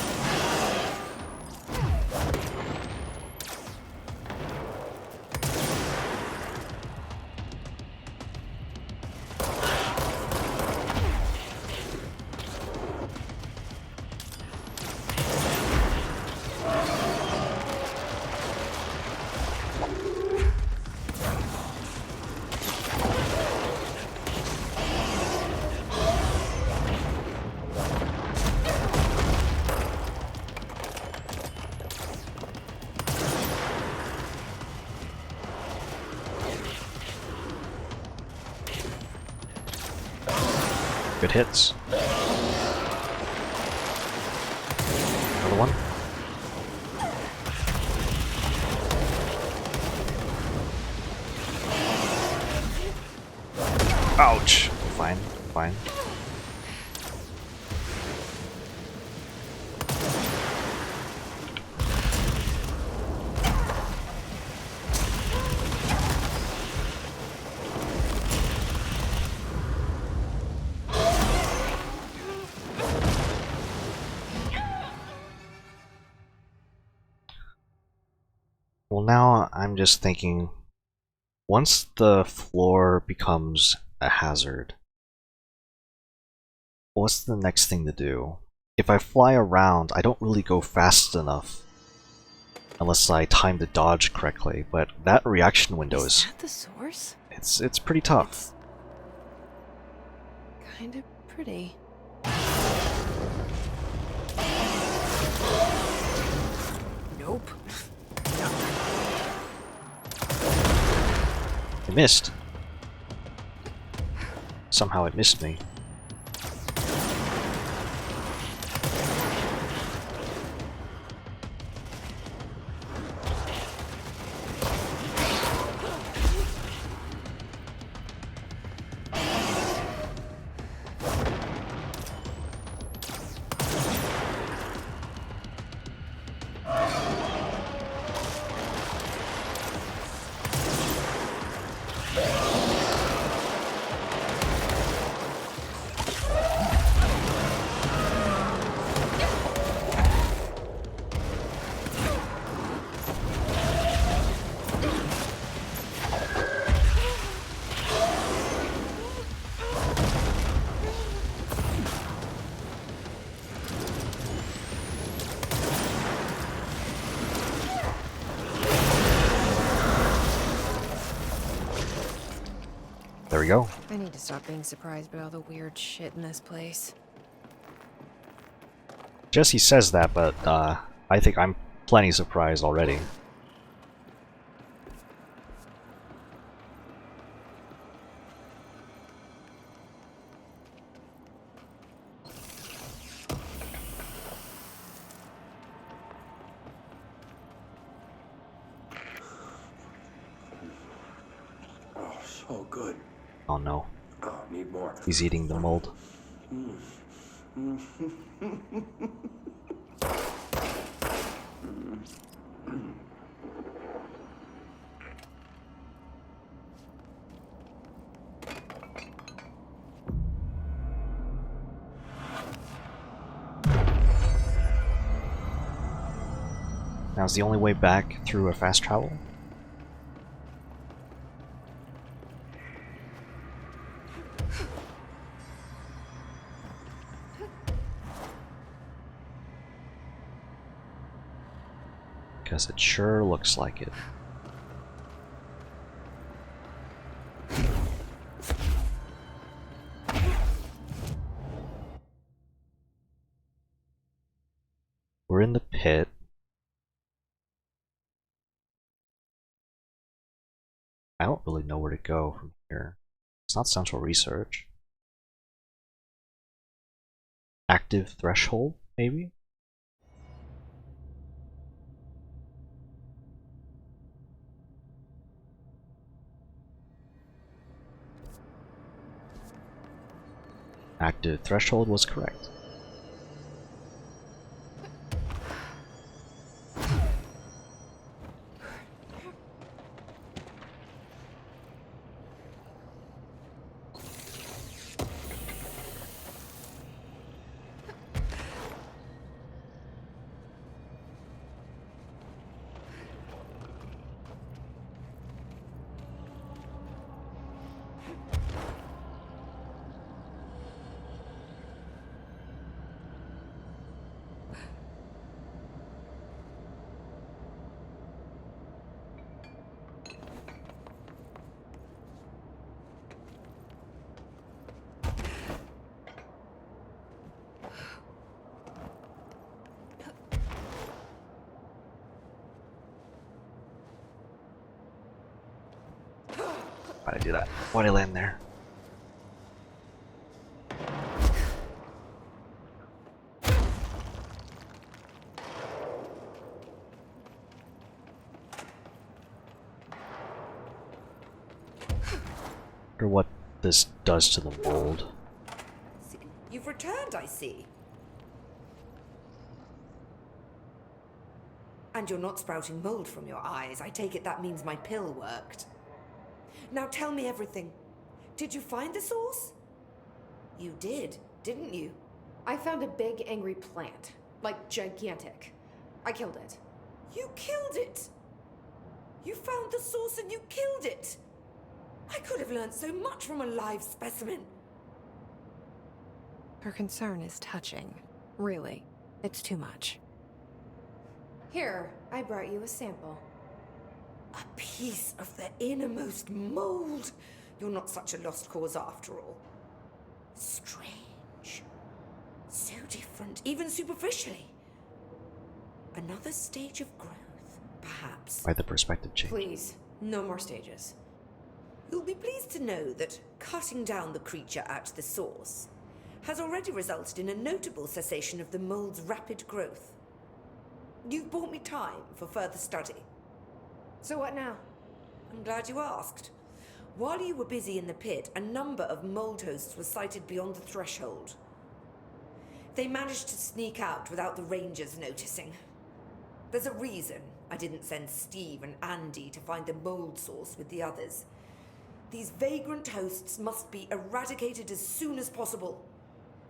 Good hits. Another one. Ouch. Fine, fine. Well, now I'm just thinking, once the floor becomes a hazard, what's the next thing to do? If I fly around, I don't really go fast enough unless I time the dodge correctly, but that reaction window Is that the source? it's pretty tough. Kind of pretty. Nope. It missed. Somehow it missed me. There we go. I need to stop being surprised by all the weird shit in this place. Jesse says that, but I think I'm plenty surprised already. Oh, so good. Oh no. Oh, need more. He's eating the mold. Now is the only way back through a fast travel? Because it sure looks like it. I don't really know where to go from here. It's not central research. Active threshold, maybe? Active threshold was correct. Why'd I do that? Why'd I land there? Or what this does to the mold. You've returned, I see. And you're not sprouting mold from your eyes. I take it that means my pill worked. Now tell me everything. Did you find the source? You did, didn't you? I found a big angry plant. Like, gigantic. I killed it. You killed it! You found the source and you killed it! I could have learned so much from a live specimen. Her concern is touching. Really, it's too much. Here, I brought you a sample. A piece of the innermost mold. You're not such a lost cause after all. Strange. So different, even superficially. Another stage of growth, perhaps. By the perspective change. Please, no more stages. You'll be pleased to know that cutting down the creature at the source has already resulted in a notable cessation of the mold's rapid growth. You've bought me time for further study. So what now? I'm glad you asked. While you were busy in the pit, a number of mold hosts were sighted beyond the threshold. They managed to sneak out without the rangers noticing. There's a reason I didn't send Steve and Andy to find the mold source with the others. These vagrant hosts must be eradicated as soon as possible.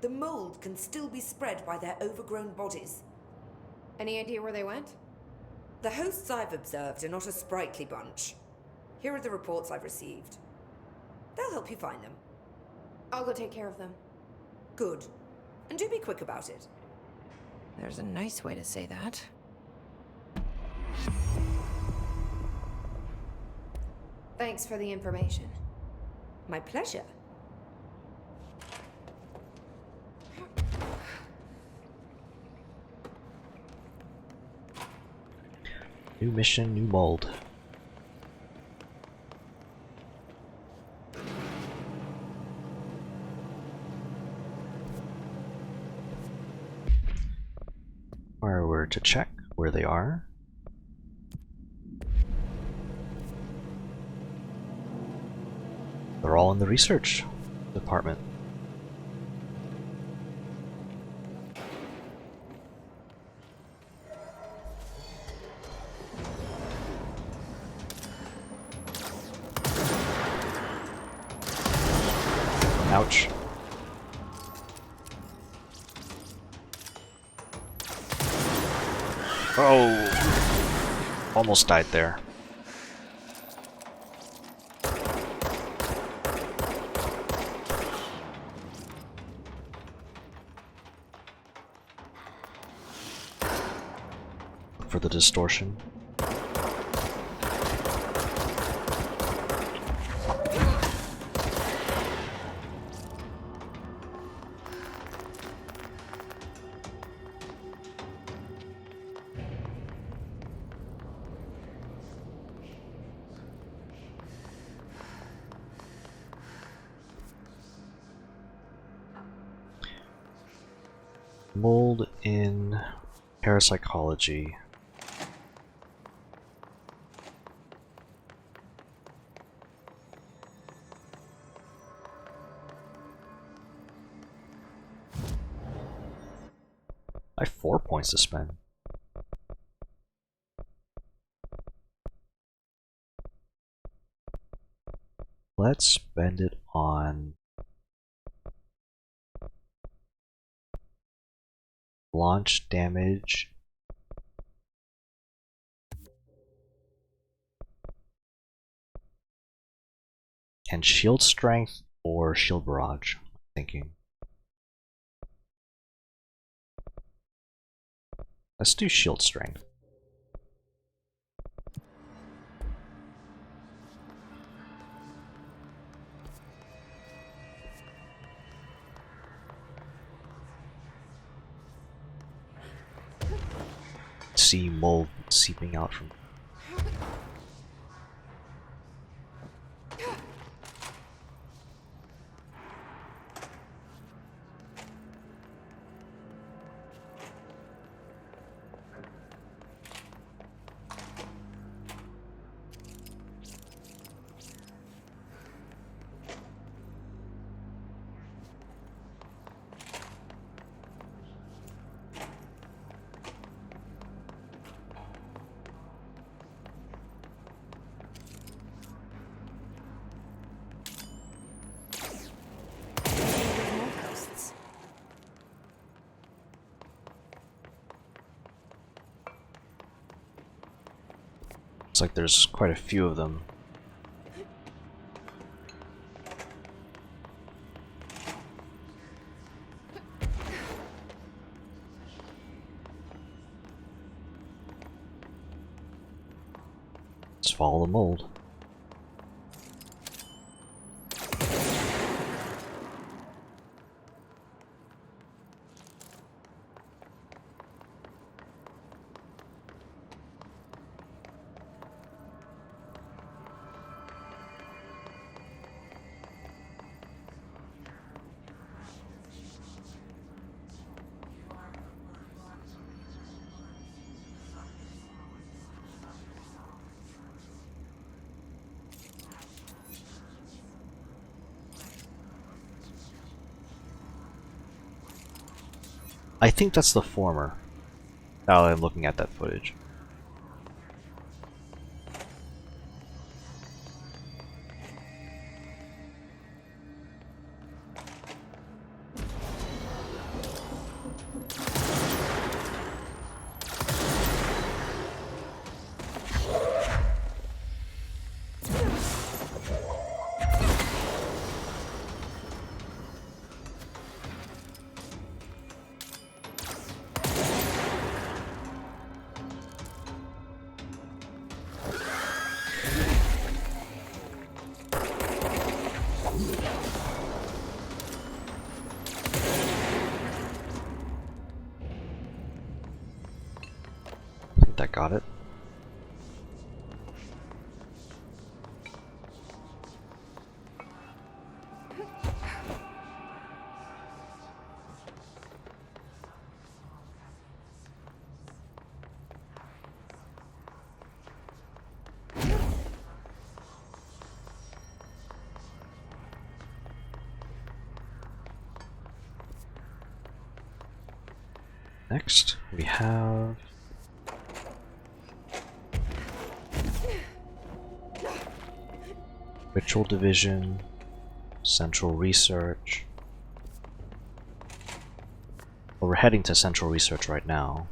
The mold can still be spread by their overgrown bodies. Any idea where they went? The hosts I've observed are not a sprightly bunch. Here are the reports I've received. They'll help you find them. I'll go take care of them. Good. And do be quick about it. There's a nice way to say that. Thanks for the information. My pleasure. New mission, new mold. Where we're to check where they are. They're all in the research department. Ouch. Oh, almost died there. For the distortion. Mold in parapsychology. I have 4 points to spend. Let's spend it on launch damage and shield strength or shield barrage, I'm thinking. Let's do shield strength. See mold seeping out from. Looks like there's quite a few of them. Let's follow the mold. I think that's the former. Now I'm looking at that footage. That got it. Next, we have Ritual Division, Central Research. Well, we're heading to Central Research right now.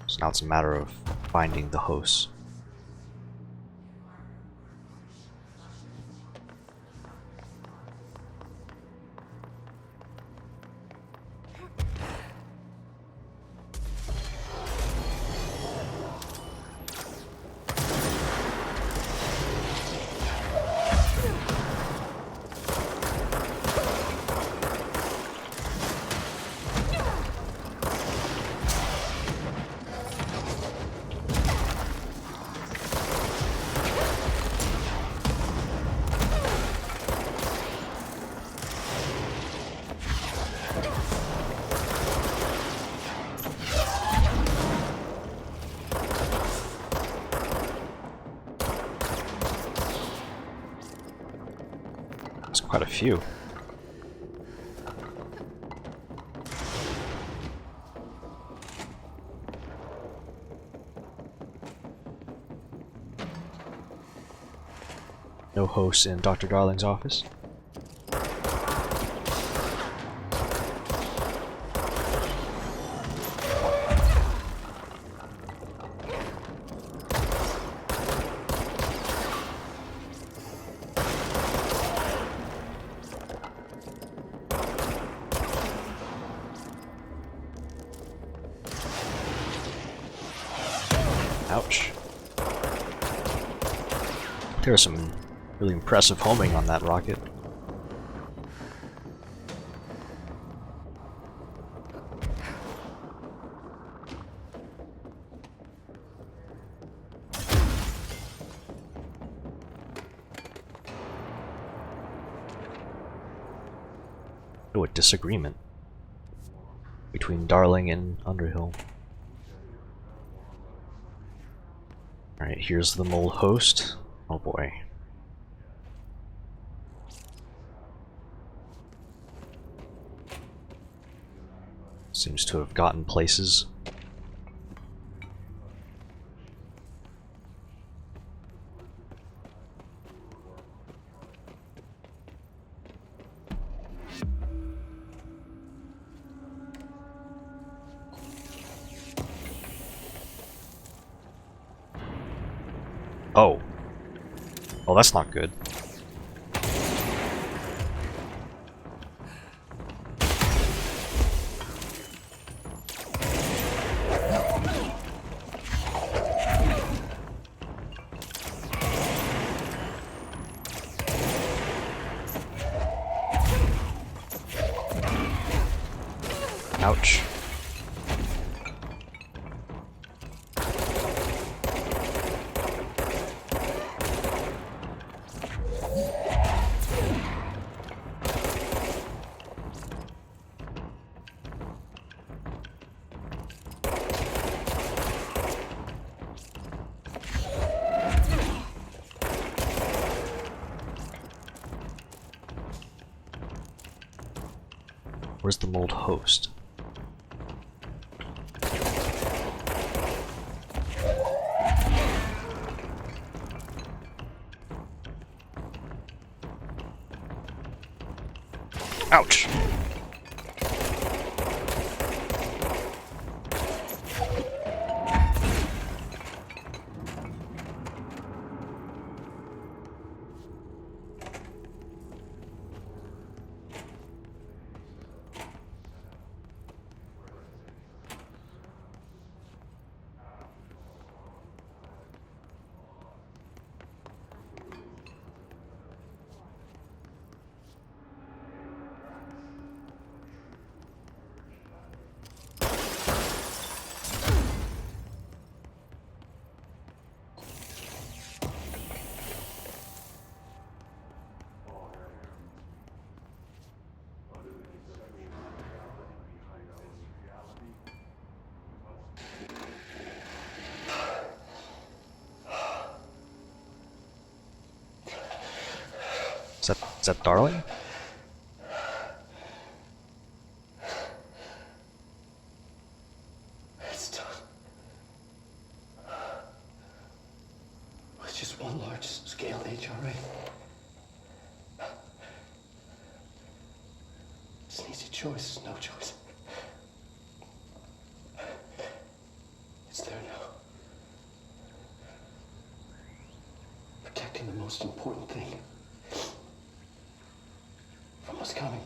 So now it's a matter of finding the hosts. Quite a few. No host in Dr. Darling's office. Ouch. There was some really impressive homing on that rocket. Oh, a disagreement between Darling and Underhill. Alright, here's the mole host. Oh boy. Seems to have gotten places. Oh. Oh, that's not good. Ouch. Where's the mold host? Ouch! Is that Darling? It's done. With just one large-scale HRA. It's an easy choice, no choice. It's there now. Protecting the most important thing from what's coming.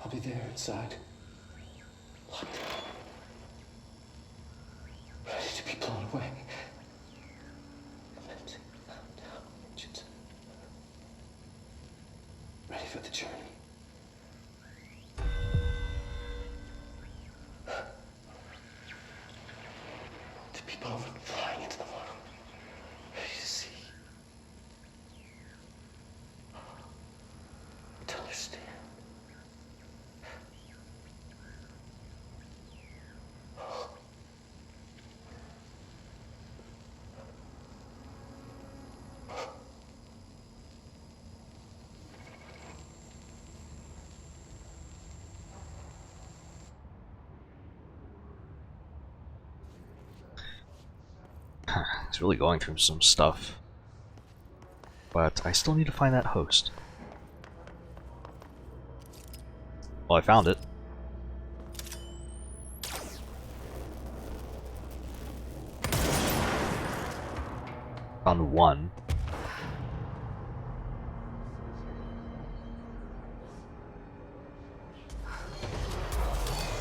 I'll be there inside. Locked down. Ready to be blown away. Commencing countdown, engines. Ready for the journey. To be blown, flying into the world. Ready to see. To understand. He's really going through some stuff. But I still need to find that host. Well, I found it. Found one.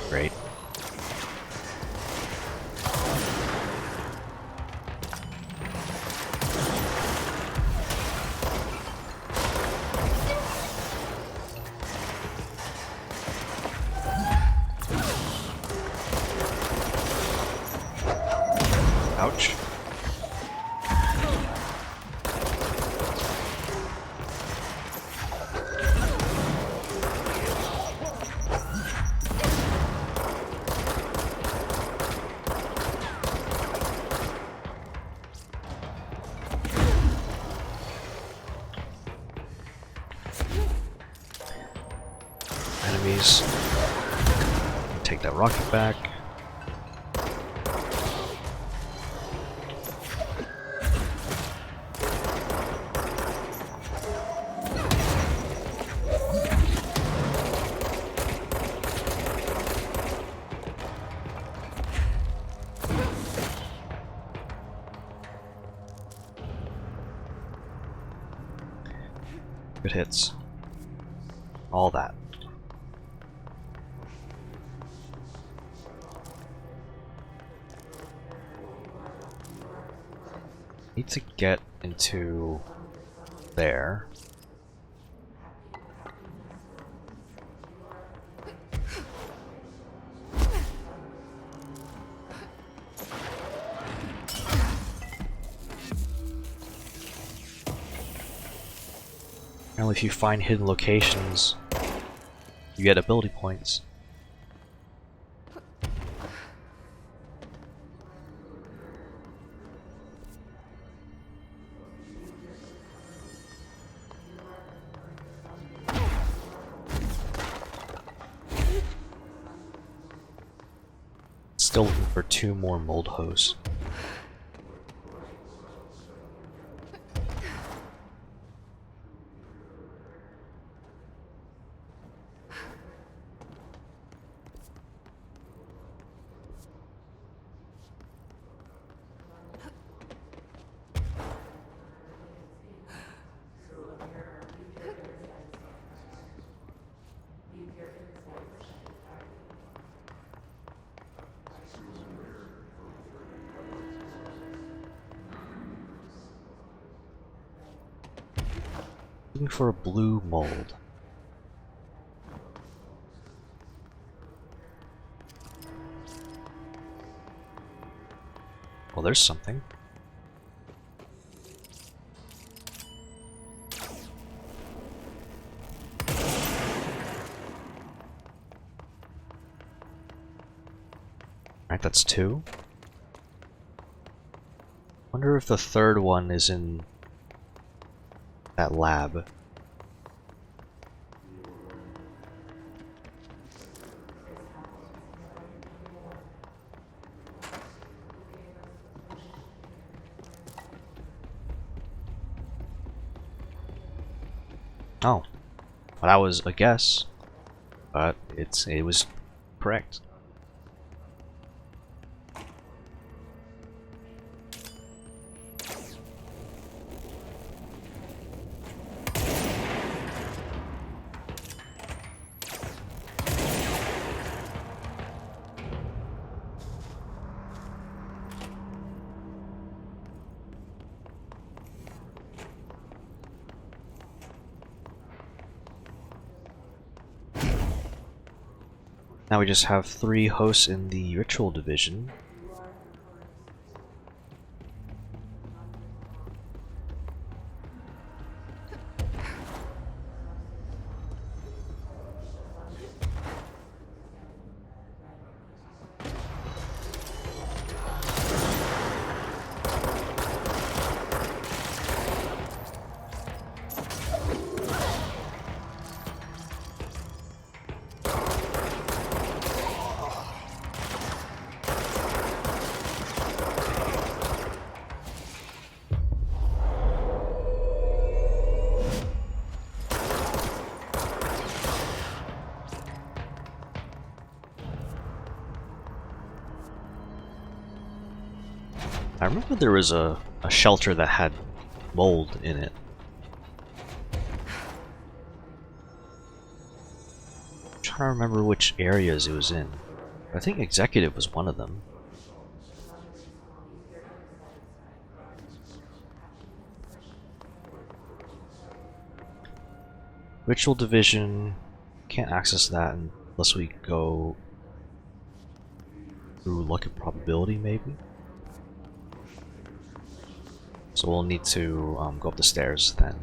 Great. Ouch. Enemies. Take that rocket back. Good hits. All that. Need to get into there. Apparently if you find hidden locations, you get ability points. Still looking for 2 more mold hosts. Looking for a blue mold. Well, there's something. Alright, that's 2. Wonder if the third one is in that lab. Oh, well, that was a guess, but it was correct. Now we just have 3 hosts in the ritual division. I remember there was a shelter that had mold in it. I'm trying to remember which areas it was in. I think Executive was one of them. Ritual Division, can't access that unless we go through Luck and Probability, maybe? So we'll need to go up the stairs then.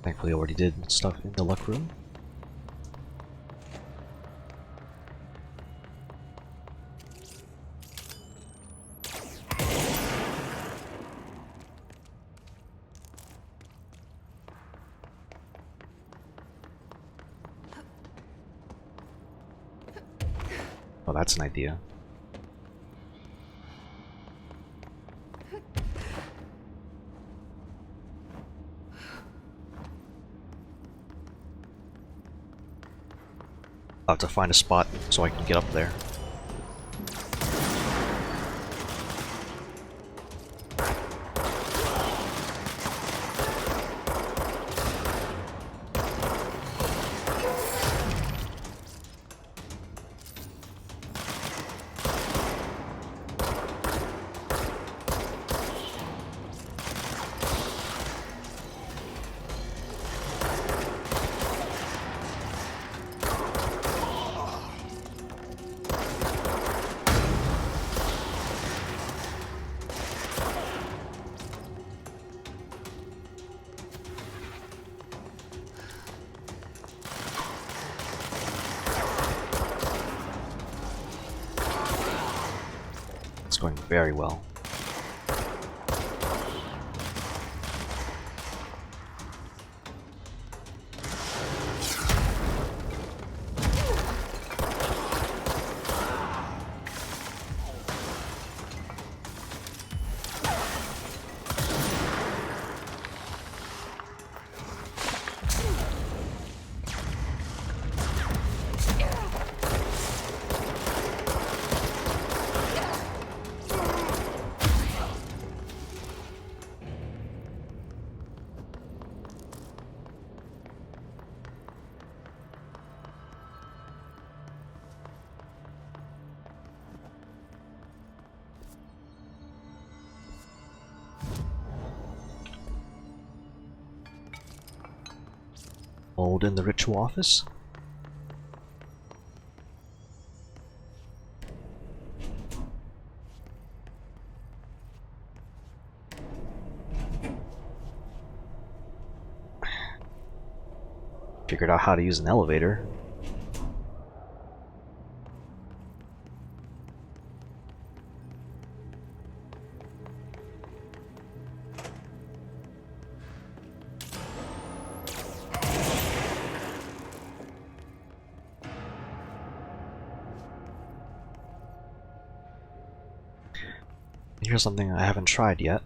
Thankfully I already did stuff in the luck room. Oh, that's an idea. I'll have to find a spot so I can get up there. Going very well. Mold in the ritual office. Figured out how to use an elevator. Here's something I haven't tried yet.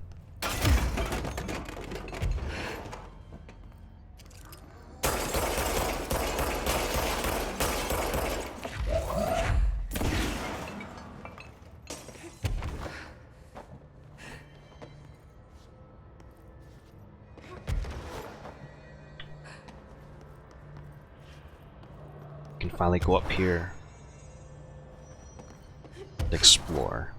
Can finally go up here and explore.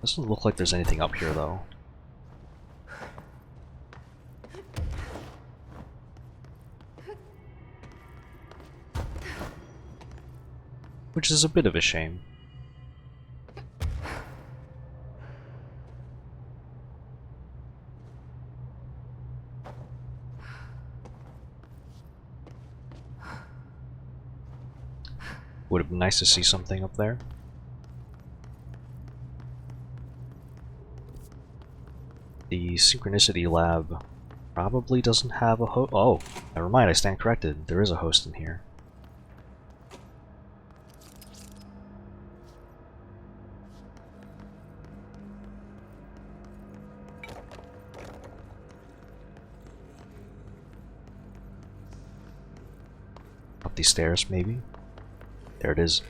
Doesn't look like there's anything up here though. Which is a bit of a shame. Would have been nice to see something up there. The Synchronicity Lab Probably doesn't have a host. Oh, never mind, I stand corrected. There is a host in here. Up these stairs, maybe? There it is.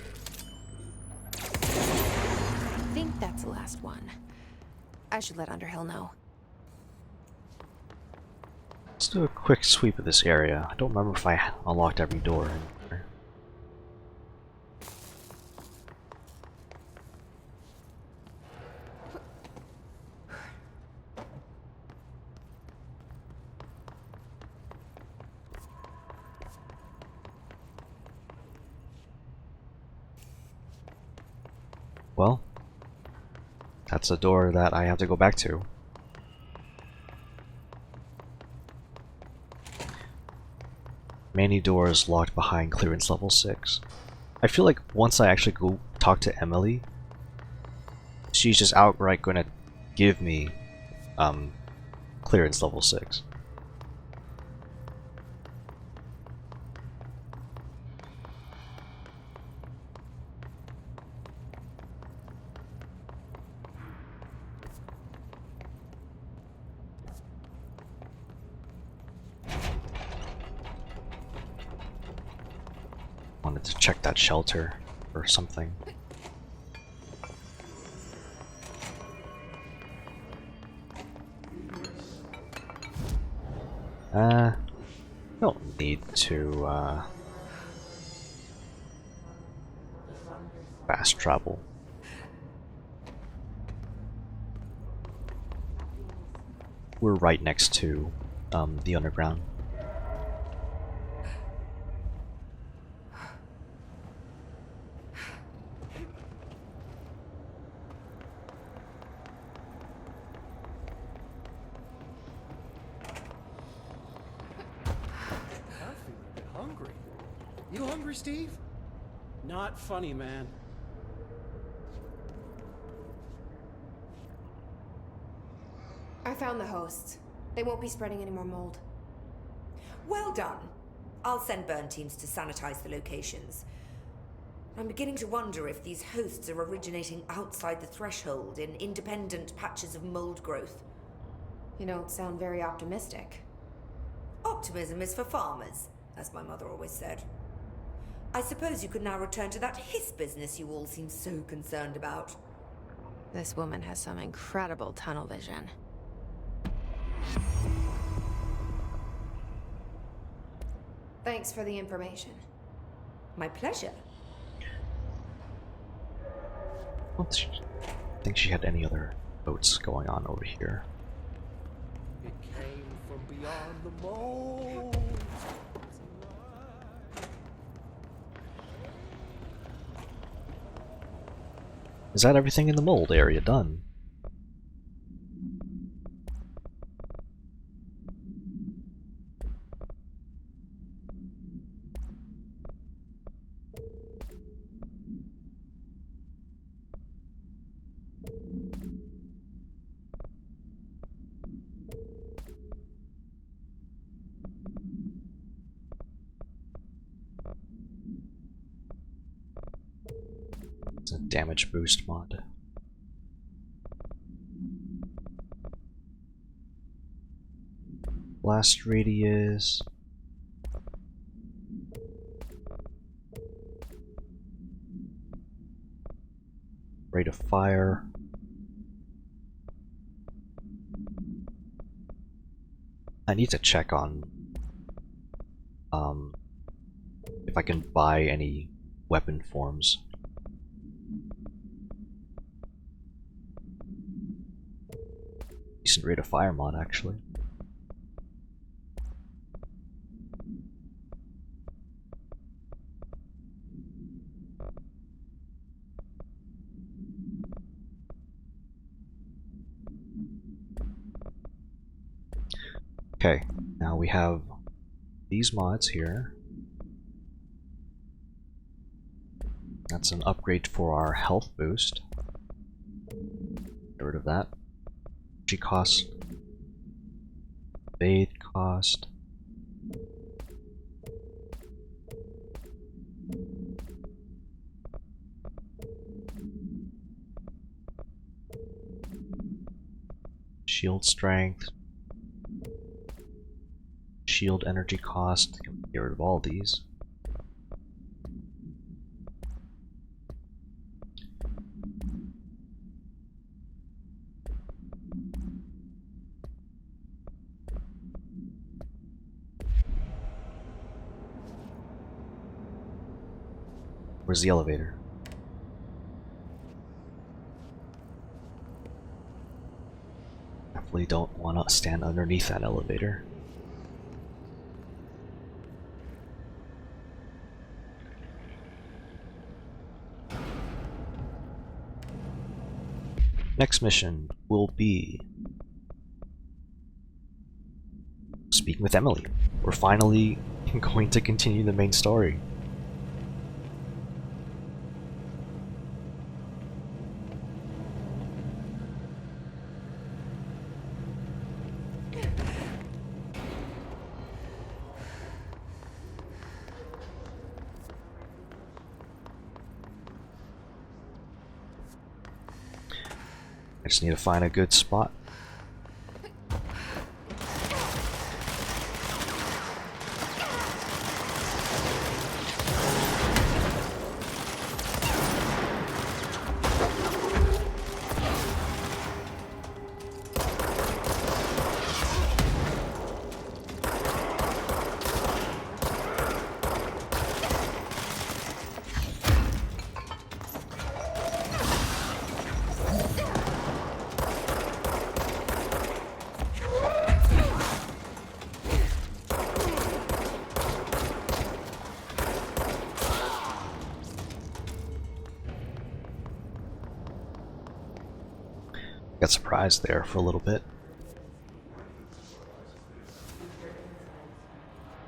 I think that's the last one. I should let Underhill know. Let's do a quick sweep of this area. I don't remember if I unlocked every door in here. Well, that's a door that I have to go back to. Many doors locked behind clearance level 6. I feel like once I actually go talk to Emily, she's just outright gonna give me clearance level 6. Wanted to check that shelter or something. Don't need to fast travel. We're right next to the underground. You hungry, Steve? Not funny, man. I found the hosts. They won't be spreading any more mold. Well done. I'll send burn teams to sanitize the locations. I'm beginning to wonder if these hosts are originating outside the threshold in independent patches of mold growth. You don't sound very optimistic. Optimism is for farmers, as my mother always said. I suppose you could now return to that hiss business you all seem so concerned about. This woman has some incredible tunnel vision. Thanks for the information. My pleasure. I don't think she had any other boats going on over here. It came from beyond the mold. Is that everything in the mold area done? It's a damage boost mod. Blast radius. Rate of fire. I need to check on if I can buy any weapon forms. Decent rate of fire mod, actually. Okay, now we have these mods here. That's an upgrade for our health boost. Get rid of that. Energy cost. Evade cost. Shield strength. Shield energy cost. Get rid of all these. Where's the elevator? Definitely don't want to stand underneath that elevator. Next mission will be speaking with Emily. We're finally going to continue the main story. I just need to find a good spot. Got surprised there for a little bit.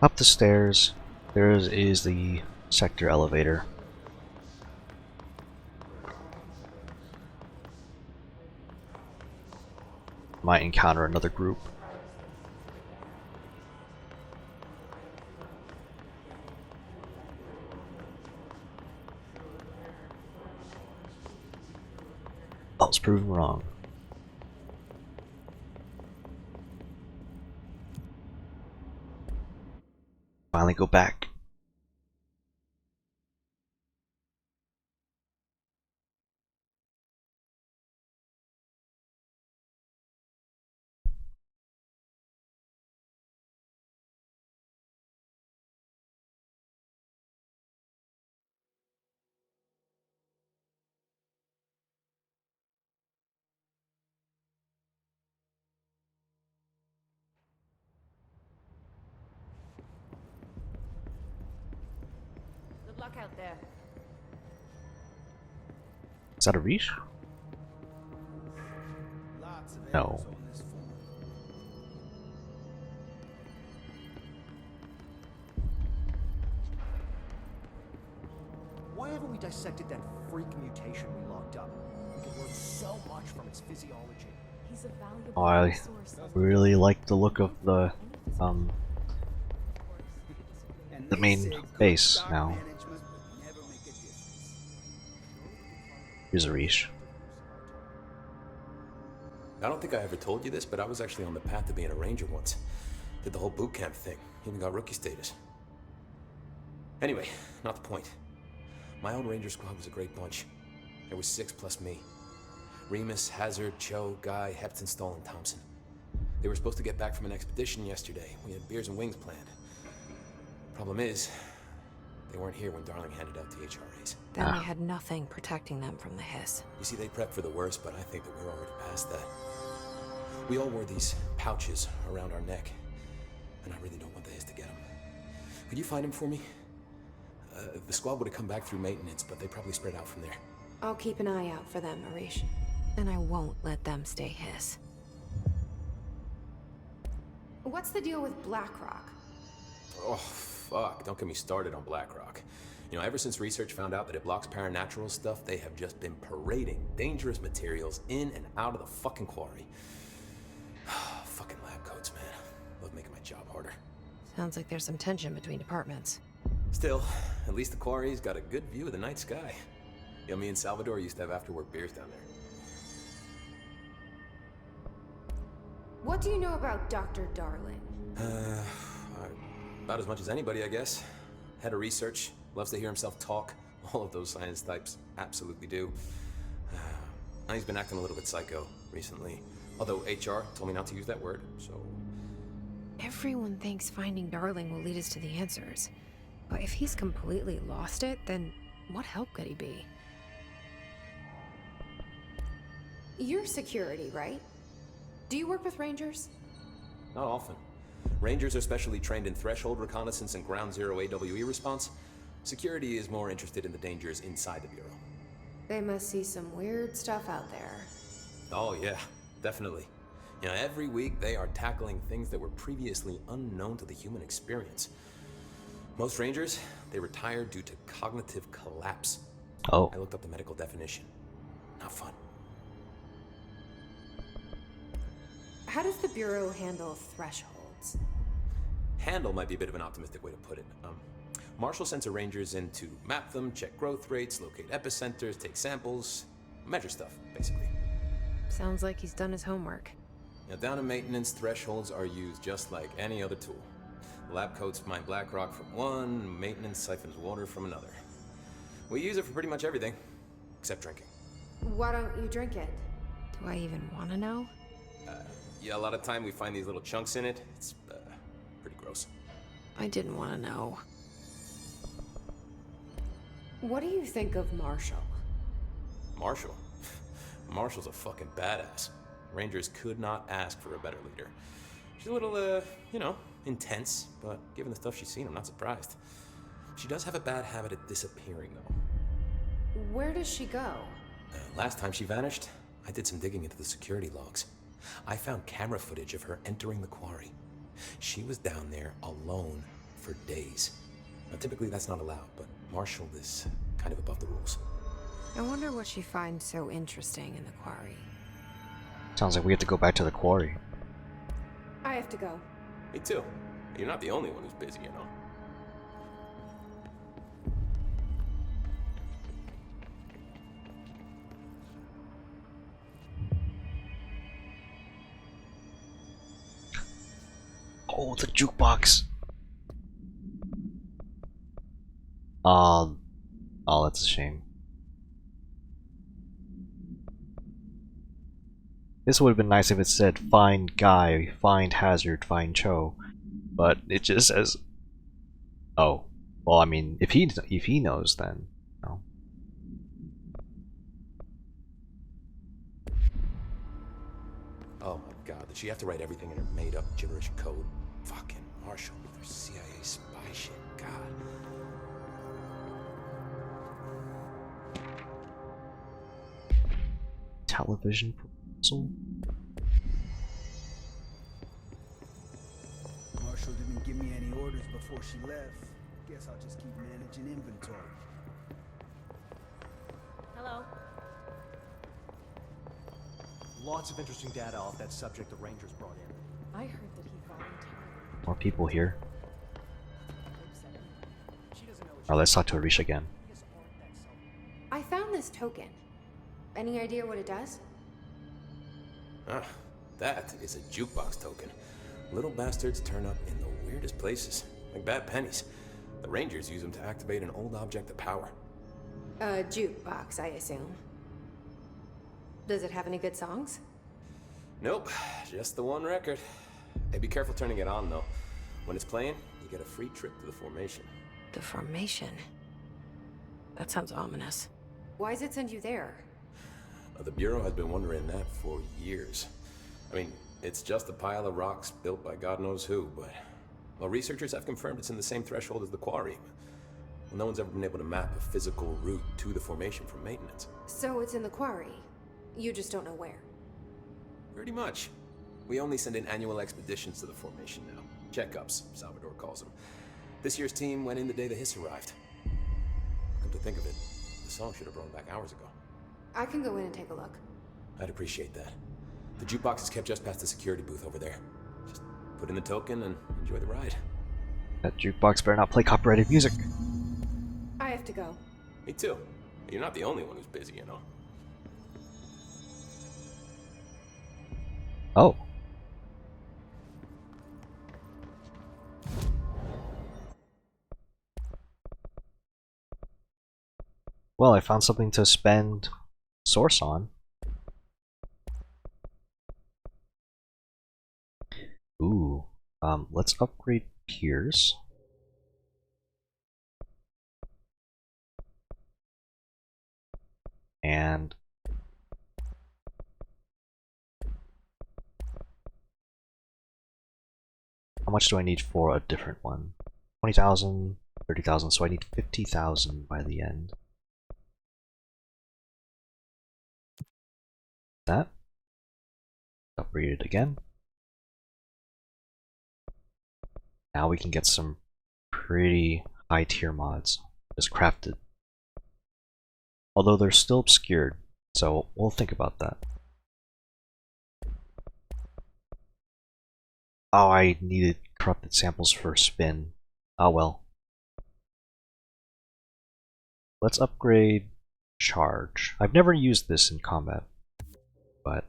Up the stairs, there is the sector elevator. Might encounter another group. I was proven wrong. Finally go back. Good luck out there. Is that a reach? No. Why haven't we dissected that freak mutation we locked up? We could learn so much from its physiology. He's a valuable I resource. really like the look of the main base now. Here's a reach. I don't think I ever told you this, but I was actually on the path to being a ranger once. Did the whole boot camp thing. Even got rookie status. Anyway, not the point. My old ranger squad was a great bunch. There was 6 plus me. Remus, Hazard, Cho, Guy, Heptonstall, and Thompson. They were supposed to get back from an expedition yesterday. We had beers and wings planned. Problem is, they weren't here when Darling handed out the HRAs. Then they had nothing protecting them from the hiss. You see, they prepped for the worst, but I think that we're already past that. We all wore these pouches around our neck, and I really don't want the hiss to get them. Could you find them for me? The squad would have come back through maintenance, but they probably spread out from there. I'll keep an eye out for them, Arish. And I won't let them stay hiss. What's the deal with Blackrock? Oh, fuck. Don't get me started on Blackrock. You know, ever since research found out that it blocks paranatural stuff, they have just been parading dangerous materials in and out of the fucking quarry. Fucking lab coats, man. with making my job harder. Sounds like there's some tension between departments. Still, at least the quarry's got a good view of the night sky. You know, me and Salvador used to have after-work beers down there. What do you know about Dr. Darling? About as much as anybody, I guess. Head of research, loves to hear himself talk. All of those science types absolutely do. Now he's been acting a little bit psycho recently. Although HR told me not to use that word, so... Everyone thinks finding Darling will lead us to the answers. But if he's completely lost it, then what help could he be? You're security, right? Do you work with Rangers? Not often. Rangers are specially trained in threshold reconnaissance and ground zero AWE response. Security is more interested in the dangers inside the Bureau. They must see some weird stuff out there. Oh yeah, definitely. You know, every week they are tackling things that were previously unknown to the human experience. Most Rangers, they retire due to cognitive collapse. Oh. I looked up the medical definition. Not fun. How does the Bureau handle thresholds? Handle might be a bit of an optimistic way to put it. Marshall sends her Rangers in to map them, check growth rates, locate epicenters, take samples, measure stuff, basically. Sounds like he's done his homework. Now, down in maintenance, thresholds are used just like any other tool. The lab coats mine black rock from one, maintenance siphons water from another. We use it for pretty much everything, except drinking. Why don't you drink it? Do I even want to know? Yeah, a lot of time we find these little chunks in it. It's pretty gross. I didn't want to know. What do you think of Marshall? Marshall? Marshall's a fucking badass. Rangers could not ask for a better leader. She's a little, you know, intense, but given the stuff she's seen, I'm not surprised. She does have a bad habit of disappearing, though. Where does she go? Last time she vanished, I did some digging into the security logs. I found camera footage of her entering the quarry. She was down there alone for days. Now, typically that's not allowed, but Marshall is kind of above the rules. I wonder what she finds so interesting in the quarry. Sounds like we have to go back to the quarry. I have to go. Me too. You're not the only one who's busy, you know. Oh, the jukebox. Oh, that's a shame. This would have been nice if it said find Guy, find Hazard, find Cho, but it just says, oh, well, I mean, if he knows, then no. Oh my god, did she have to write everything in her made-up gibberish code? Fucking Marshall with her CIA spy shit, god. Television proposal? Marshall didn't give me any orders before she left. Guess I'll just keep managing inventory. Hello. Lots of interesting data off that subject the Rangers brought in. I heard that he voluntarily. More people here. Alright, let's talk to Arisha again. I found this token. Any idea what it does? Ah, that is a jukebox token. Little bastards turn up in the weirdest places, like bad pennies. The Rangers use them to activate an old object of power. A jukebox, I assume. Does it have any good songs? Nope, just the one record. Hey, be careful turning it on, though. When it's playing, you get a free trip to the formation. The formation? That sounds ominous. Why does it send you there? The Bureau has been wondering that for years. I mean, it's just a pile of rocks built by God knows who, but... Well, researchers have confirmed it's in the same threshold as the quarry. Well, no one's ever been able to map a physical route to the formation from maintenance. So it's in the quarry. You just don't know where. Pretty much. We only send in annual expeditions to the formation now. Checkups, Salvador calls them. This year's team went in the day the hiss arrived. Come to think of it, the song should have brought back hours ago. I can go in and take a look. I'd appreciate that. The jukebox is kept just past the security booth over there. Just put in the token, and enjoy the ride. That jukebox better not play copyrighted music. I have to go. Me too. You're not the only one who's busy, you know. Oh. Well, I found something to spend source on. Ooh. Let's upgrade piers. And how much do I need for a different one? 20,000, 30,000, so I need 50,000 by the end. That. Upgrade it again. Now we can get some pretty high tier mods just crafted. Although they're still obscured, so we'll think about that. Oh, I needed corrupted samples for spin. Oh well. Let's upgrade charge. I've never used this in combat, but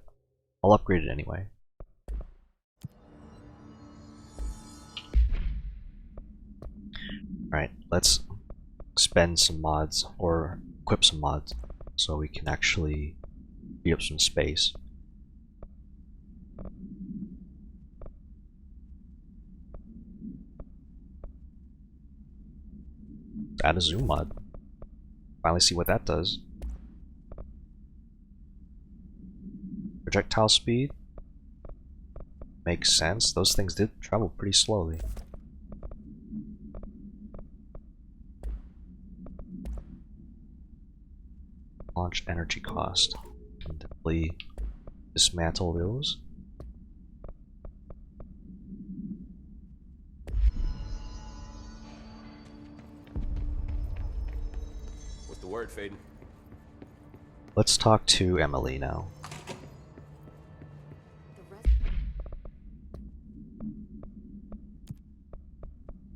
I'll upgrade it anyway. Alright, let's spend some mods, or equip some mods, so we can actually free up some space. Let's add a zoom mod. Finally see what that does. Projectile speed. Makes sense. Those things did travel pretty slowly. Launch energy cost. Can definitely dismantle those. What's the word, Faden? Let's talk to Emily now.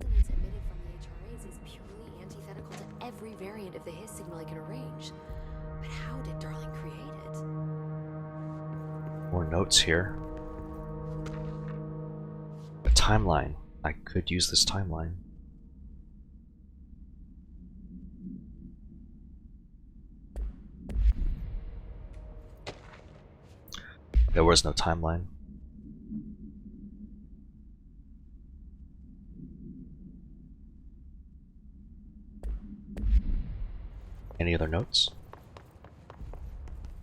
Resonance emitted from the HRAs is purely antithetical to every variant of the Hiss signal I can arrange. But how did Darling create it? More notes here. A timeline. I could use this timeline. There was no timeline. Any other notes?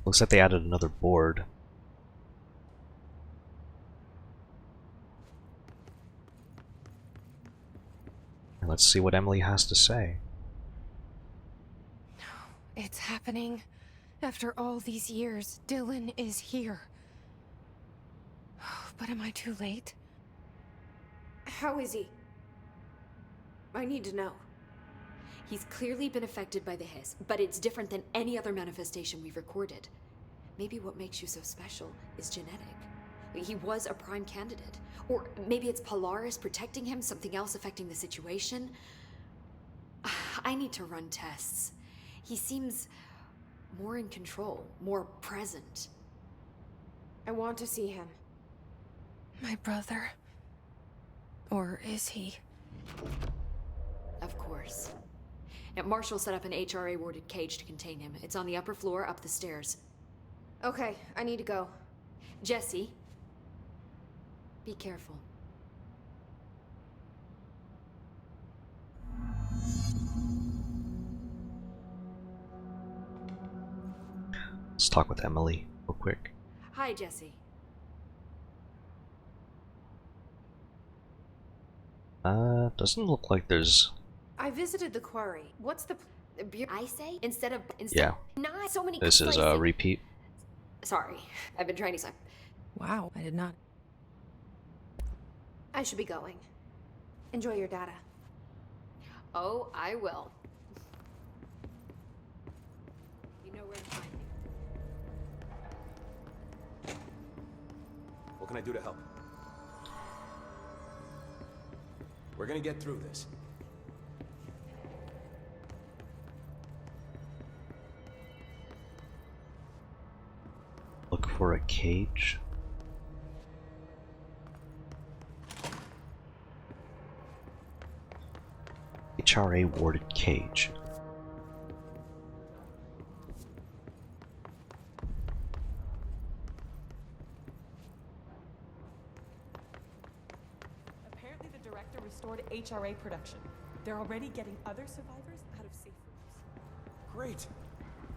Looks like they added another board. And let's see what Emily has to say. It's happening. After all these years, Dylan is here. But am I too late? How is he? I need to know. He's clearly been affected by the Hiss, but it's different than any other manifestation we've recorded. Maybe what makes you so special is genetic. He was a prime candidate. Or maybe it's Polaris protecting him, something else affecting the situation. I need to run tests. He seems more in control, more present. I want to see him. My brother? Or is he? Of course. Now, Marshall set up an HRA-warded cage to contain him. It's on the upper floor, up the stairs. Okay, I need to go. Jesse, be careful. Let's talk with Emily real quick. Hi, Jesse. Doesn't look like there's... I visited the quarry. What's the... I say instead of... Yeah. Not so many... This is a repeat. Sorry, I've been trying to... Wow, I did not... I should be going. Enjoy your data. Oh, I will. You know where to find me. What can I do to help? We're gonna get through this. Look for a cage. HRA warded cage. Apparently the director restored HRA production. They're already getting other survivors out of safe rooms. Great.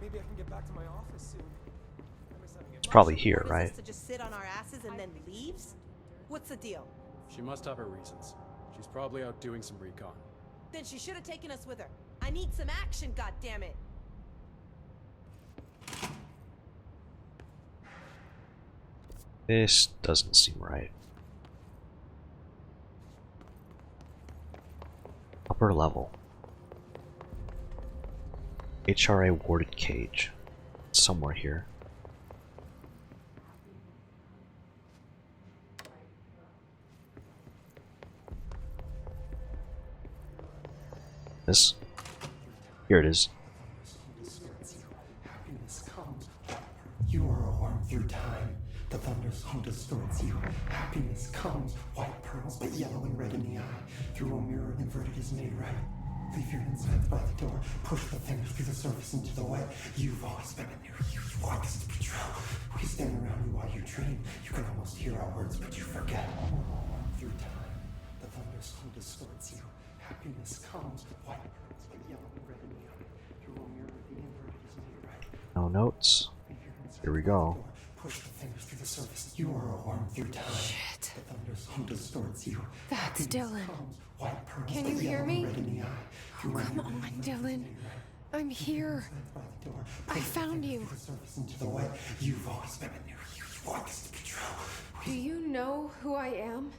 Maybe I can get back to my office soon. It's probably here, Orders right? us to just sit on our asses and then leaves? What's the deal? She must have her reasons. She's probably out doing some recon. Then she should have taken us with her. I need some action, goddammit! This doesn't seem right. Upper level. HRA warded cage. It's somewhere here. This? Here it is. Happiness comes. You are a worm through time. The thunderstorm distorts you. Happiness comes. White pearls, but yellow and red in the eye. Through a mirror, inverted is made right. Leave your insides by the door. Push the fingers through the surface into the wet. You've always been a new you. You want this to be true. We stand around you while you dream. You can almost hear our words, but you forget. Through time, the thunderstorm distorts you. Happiness comes. White pearls, but yellow and red in the eye. Through a mirror, the inverted is made right. No notes. Here we go. Push the fingers through the surface. You are a worm through time. Shit. The thunderstorm distorts you. That's Dylan. White pearls, Can but you hear yellow me? and red in the eye. Oh, come on, Dylan. I'm here. I found you. Into the wet. You've always been a new you. You want this to be true. Do you know who I am?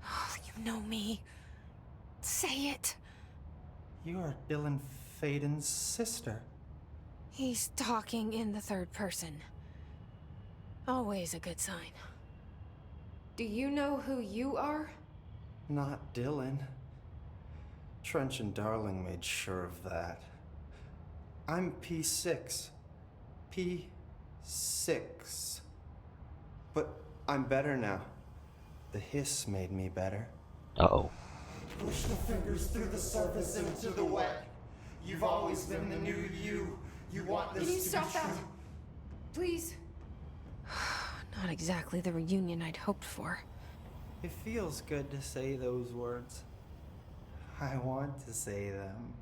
Oh, you know me. Say it. You are Dylan Faden's sister. He's talking in the third person. Always a good sign. Do you know who you are? Not Dylan. Trench and Darling made sure of that. I'm P6. P6. But I'm better now. The hiss made me better. Uh-oh. Push the fingers through the surface into the wet. You've always been the new you. You want this Can you to stop be that? true. Please? Not exactly the reunion I'd hoped for. It feels good to say those words. I want to say them.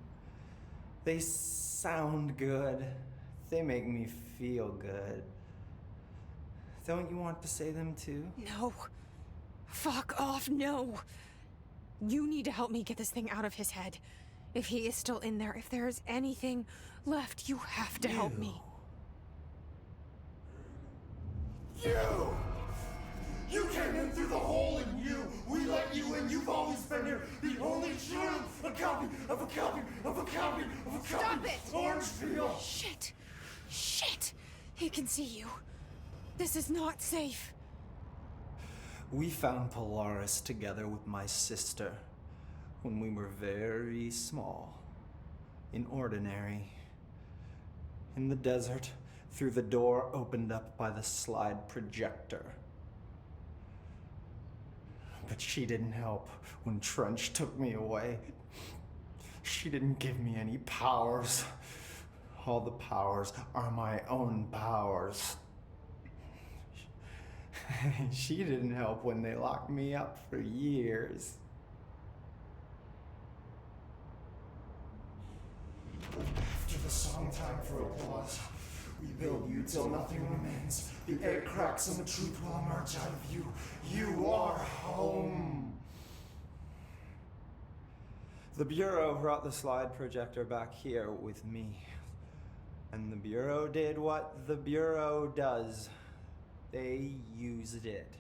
They sound good. They make me feel good. Don't you want to say them too? No. Fuck off, no. You need to help me get this thing out of his head. If he is still in there, if there is anything left, you have to help me. You came in through the hole in you. We let you in. You've always been here. The only true. A copy of a copy of a copy of a copy. Stop it! Orange peel. Shit. Shit. He can see you. This is not safe. We found Polaris together with my sister when we were very small. In Ordinary. In the desert, through the door opened up by the slide projector. But she didn't help when Trench took me away. She didn't give me any powers. All the powers are my own powers. She didn't help when they locked me up for years. After the song time for applause, we build you till nothing remains. The air cracks and the truth will emerge out of you. You are home. The Bureau brought the slide projector back here with me. And the Bureau did what the Bureau does. They used it.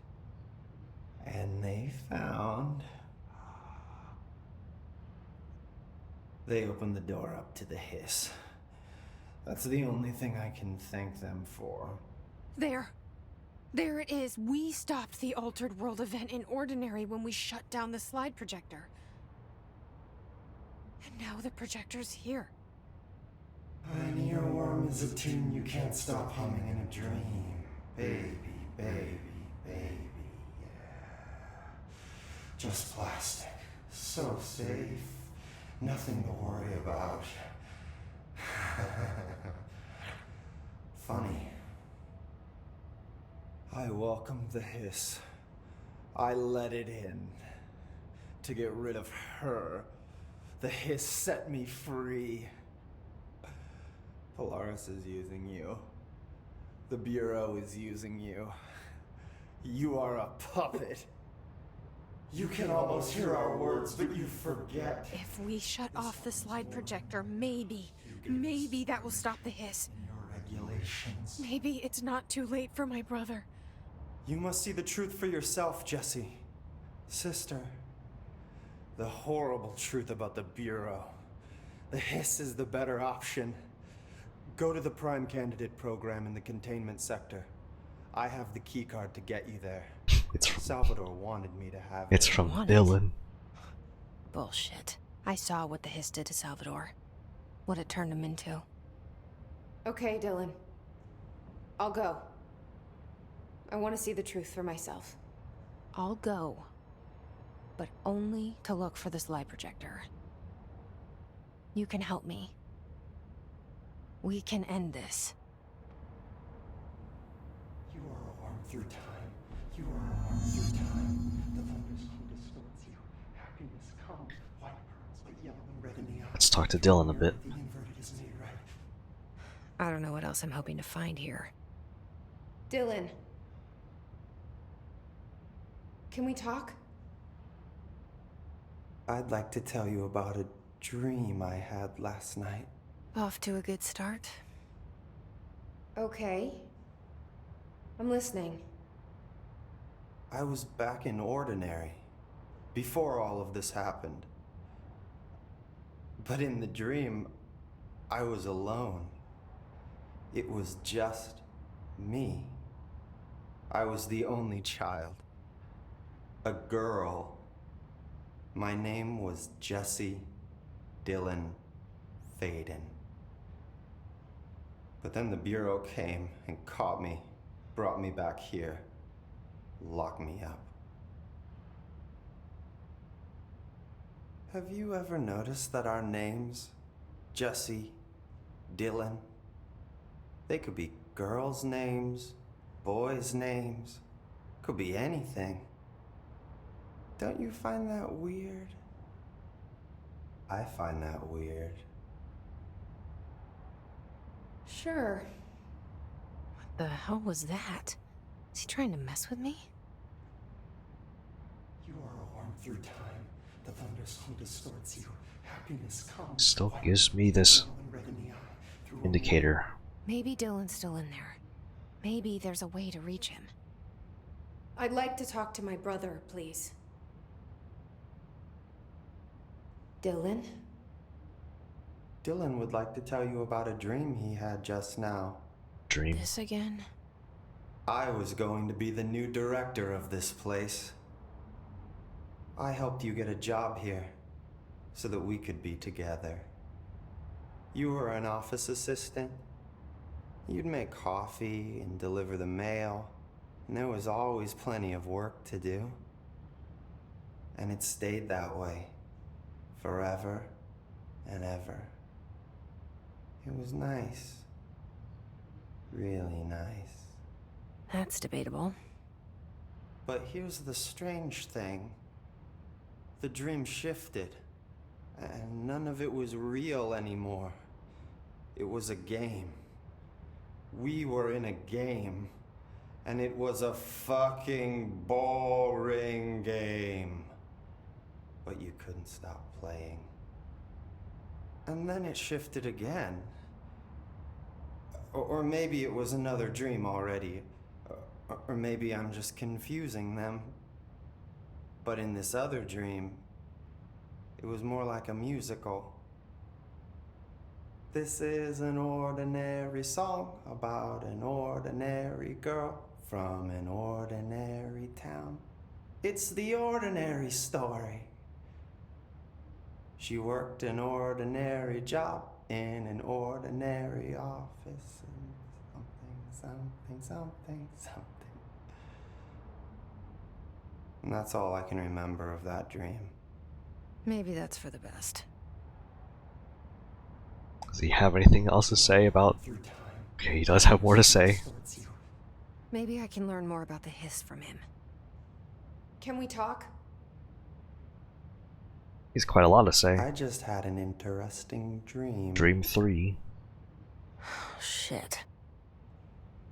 And they found... They opened the door up to the hiss. That's the only thing I can thank them for. There. There it is. We stopped the Altered World event in Ordinary when we shut down the slide projector. And now the projector's here. An earworm is a tune you can't stop humming in a dream. Baby, baby, baby, yeah. Just plastic. So safe. Nothing to worry about. Funny. I welcomed the hiss. I let it in. To get rid of her. The hiss set me free. Polaris is using you. The Bureau is using you. You are a puppet. You can almost hear our words, but you forget. If we shut off the slide projector, maybe that will stop the hiss. Your regulations. Maybe it's not too late for my brother. You must see the truth for yourself, Jesse. Sister. The horrible truth about the Bureau. The hiss is the better option. Go to the Prime Candidate program in the containment sector. I have the keycard to get you there. Salvador wanted me to have it. It's from Dylan. Bullshit. I saw what the hiss did to Salvador. What it turned him into. Okay, Dylan. I'll go. I want to see the truth for myself. I'll go. But only to look for this light projector. You can help me. We can end this. You are a worm through time. You are a worm through time. The thunderstorm distorts you. Happiness comes. White pearls, but yellow and red in the eye. Let's talk to Dylan a bit. The inverted is made right. I don't know what else I'm hoping to find here. Dylan. Can we talk? I'd like to tell you about a dream I had last night. Off to a good start. Okay. I'm listening. I was back in Ordinary, before all of this happened. But in the dream, I was alone. It was just me. I was the only child. A girl. My name was Jesse Dylan Faden. But then the Bureau came and caught me, brought me back here, locked me up. Have you ever noticed that our names, Jesse, Dylan, they could be girls' names, boys' names, could be anything. Don't you find that weird? I find that weird. Sure. What the hell was that? Is he trying to mess with me? You are a worm through time. The thunderstorm distorts you. Happiness comes. Still gives me this indicator. Maybe Dylan's still in there. Maybe there's a way to reach him. I'd like to talk to my brother, please. Dylan? Dylan would like to tell you about a dream he had just now. Dream? This again? I was going to be the new director of this place. I helped you get a job here, so that we could be together. You were an office assistant. You'd make coffee and deliver the mail, and there was always plenty of work to do. And it stayed that way, forever and ever. It was nice. Really nice. That's debatable. But here's the strange thing. The dream shifted, and none of it was real anymore. It was a game. We were in a game, and it was a fucking boring game. But you couldn't stop playing. And then it shifted again. Or maybe it was another dream already. Or maybe I'm just confusing them. But in this other dream, it was more like a musical. This is an ordinary song about an ordinary girl from an ordinary town. It's the ordinary story. She worked an ordinary job in an ordinary office. And something. And that's all I can remember of that dream. Maybe that's for the best. Does he have anything else to say about... Okay, he does have more to say. Maybe I can learn more about the hiss from him. Can we talk? He's quite a lot to say. I just had an interesting dream. Dream 3. Shit.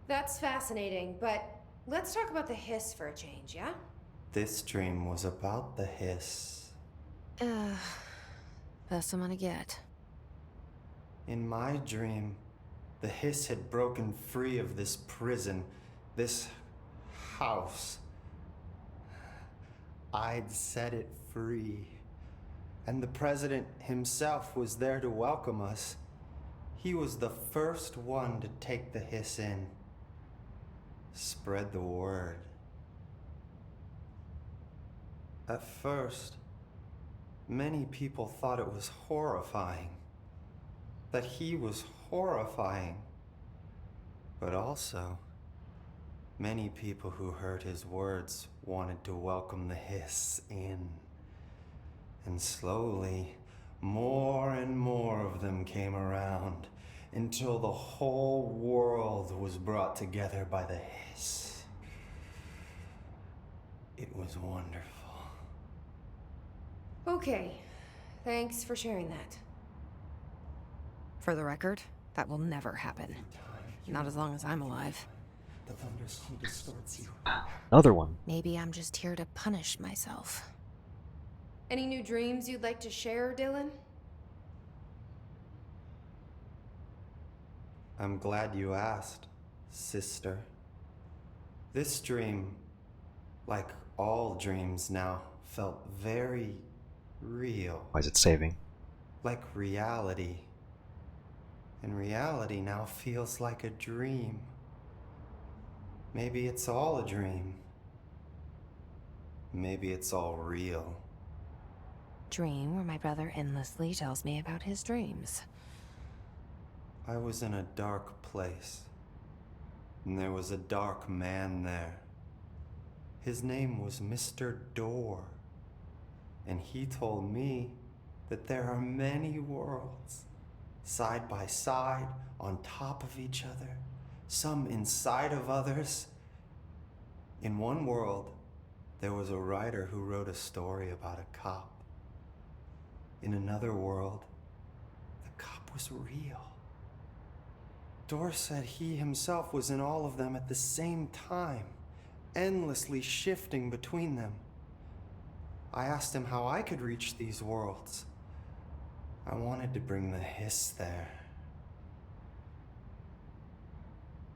That's fascinating, but let's talk about the hiss for a change, yeah? This dream was about the hiss. Best I'm gonna get. In my dream, the hiss had broken free of this prison, this house. I'd set it free. And the president himself was there to welcome us. He was the first one to take the hiss in. Spread the word. At first, many people thought it was horrifying. That he was horrifying. But also, many people who heard his words wanted to welcome the hiss in. And slowly, more and more of them came around until the whole world was brought together by the hiss. It was wonderful. Okay, thanks for sharing that. For the record, that will never happen. Not as long as I'm alive. The thunderstorm distorts you. Another one. Maybe I'm just here to punish myself. Any new dreams you'd like to share, Dylan? I'm glad you asked, sister. This dream, like all dreams now, felt very real. Why is it saving? Like reality. And reality now feels like a dream. Maybe it's all a dream. Maybe it's all real. Dream where my brother endlessly tells me about his dreams. I was in a dark place, and there was a dark man there. His name was Mr. Door, and he told me that there are many worlds, side by side, on top of each other, some inside of others. In one world, there was a writer who wrote a story about a cop. In another world, the cop was real. Dor said he himself was in all of them at the same time, endlessly shifting between them. I asked him how I could reach these worlds. I wanted to bring the hiss there.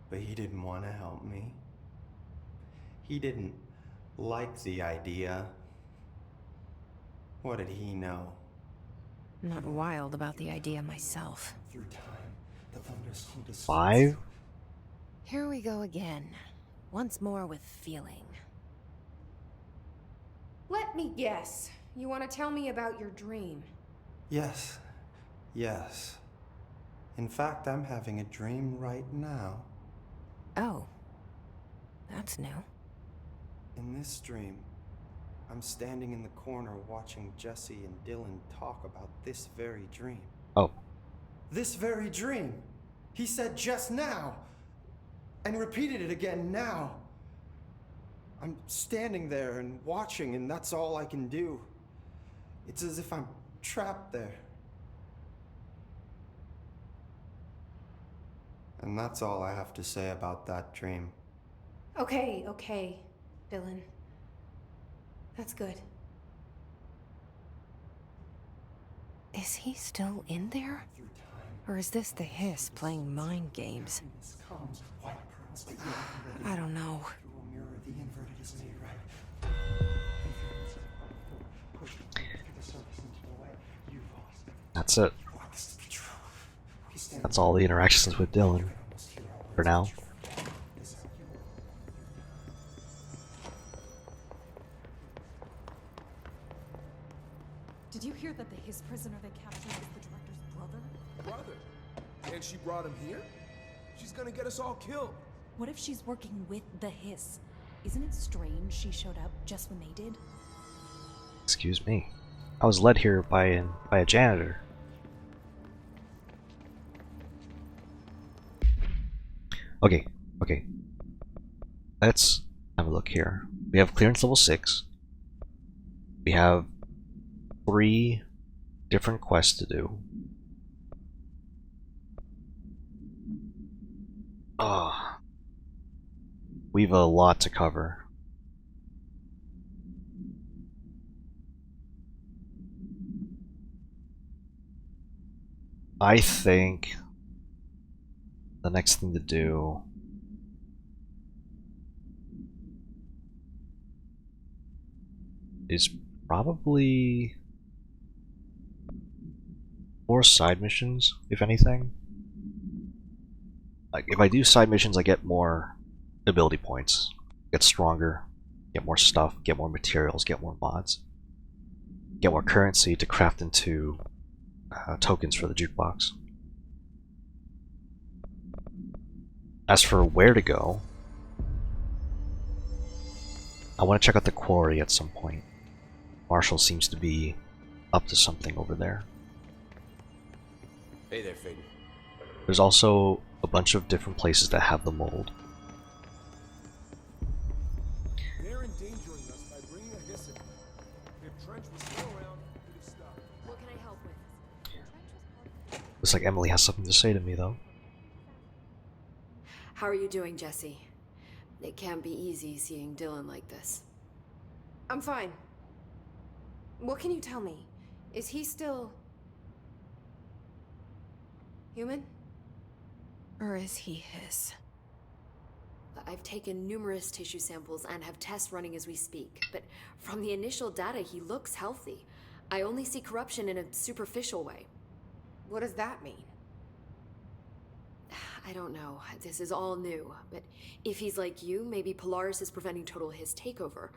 But he didn't want to help me. He didn't like the idea. What did he know? I'm not wild about the idea myself. Through time, the thunderstorm distorts 5? Here we go again. Once more with feeling. Let me guess. You want to tell me about your dream? Yes. In fact, I'm having a dream right now. Oh. That's new. In this dream, I'm standing in the corner watching Jesse and Dylan talk about this very dream. Oh. This very dream! He said just now! And repeated it again now! I'm standing there and watching, and that's all I can do. It's as if I'm trapped there. And that's all I have to say about that dream. Okay, Dylan. That's good. Is he still in there? Or is this the hiss playing mind games? I don't know. That's it. That's all the interactions with Dylan. For now. Did you hear that the Hiss prison brought him here? She's gonna get us all killed. What if she's working with the Hiss? Isn't it strange she showed up just when they did? Excuse me. I was led here by a janitor. Okay. Let's have a look here. We have clearance level 6. We have 3 different quests to do. We've a lot to cover. I think the next thing to do is probably more side missions, if anything. Like, if I do side missions, I get more ability points, get stronger, get more stuff, get more materials, get more mods, get more currency to craft into tokens for the jukebox. As for where to go, I want to check out the quarry at some point. Marshall seems to be up to something over there. Hey there, Faden. There's also a bunch of different places that have the mold. They're endangering us by bringing a Hiss in. If Trench was still around, we'd have stopped. What can I help with? Looks like Emily has something to say to me, though. How are you doing, Jesse? It can't be easy seeing Dylan like this. I'm fine. What can you tell me? Is he still... human? Or is he his? I've taken numerous tissue samples and have tests running as we speak, but from the initial data, he looks healthy. I only see corruption in a superficial way. What does that mean? I don't know. This is all new, but if he's like you, maybe Polaris is preventing total Hiss takeover.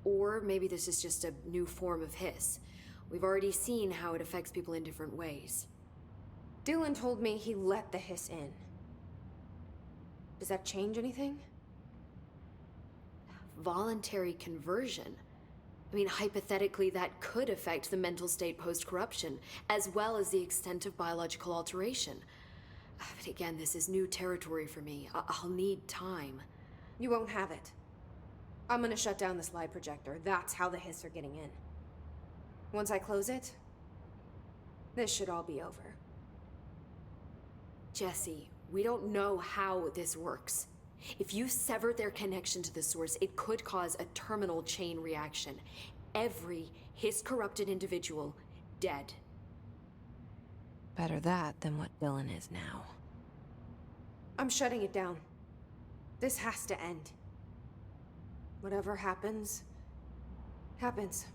Or maybe this is just a new form of Hiss. We've already seen how it affects people in different ways. Dylan told me he let the Hiss in. Does that change anything? Voluntary conversion. I mean, hypothetically, that could affect the mental state post-corruption, as well as the extent of biological alteration. But again, this is new territory for me. I'll need time. You won't have it. I'm gonna shut down this lie projector. That's how the Hiss are getting in. Once I close it, this should all be over. Jesse, we don't know how this works. If you sever their connection to the source, it could cause a terminal chain reaction. Every Hiss-corrupted individual dead. Better that than what Dylan is now. I'm shutting it down. This has to end. Whatever happens, happens.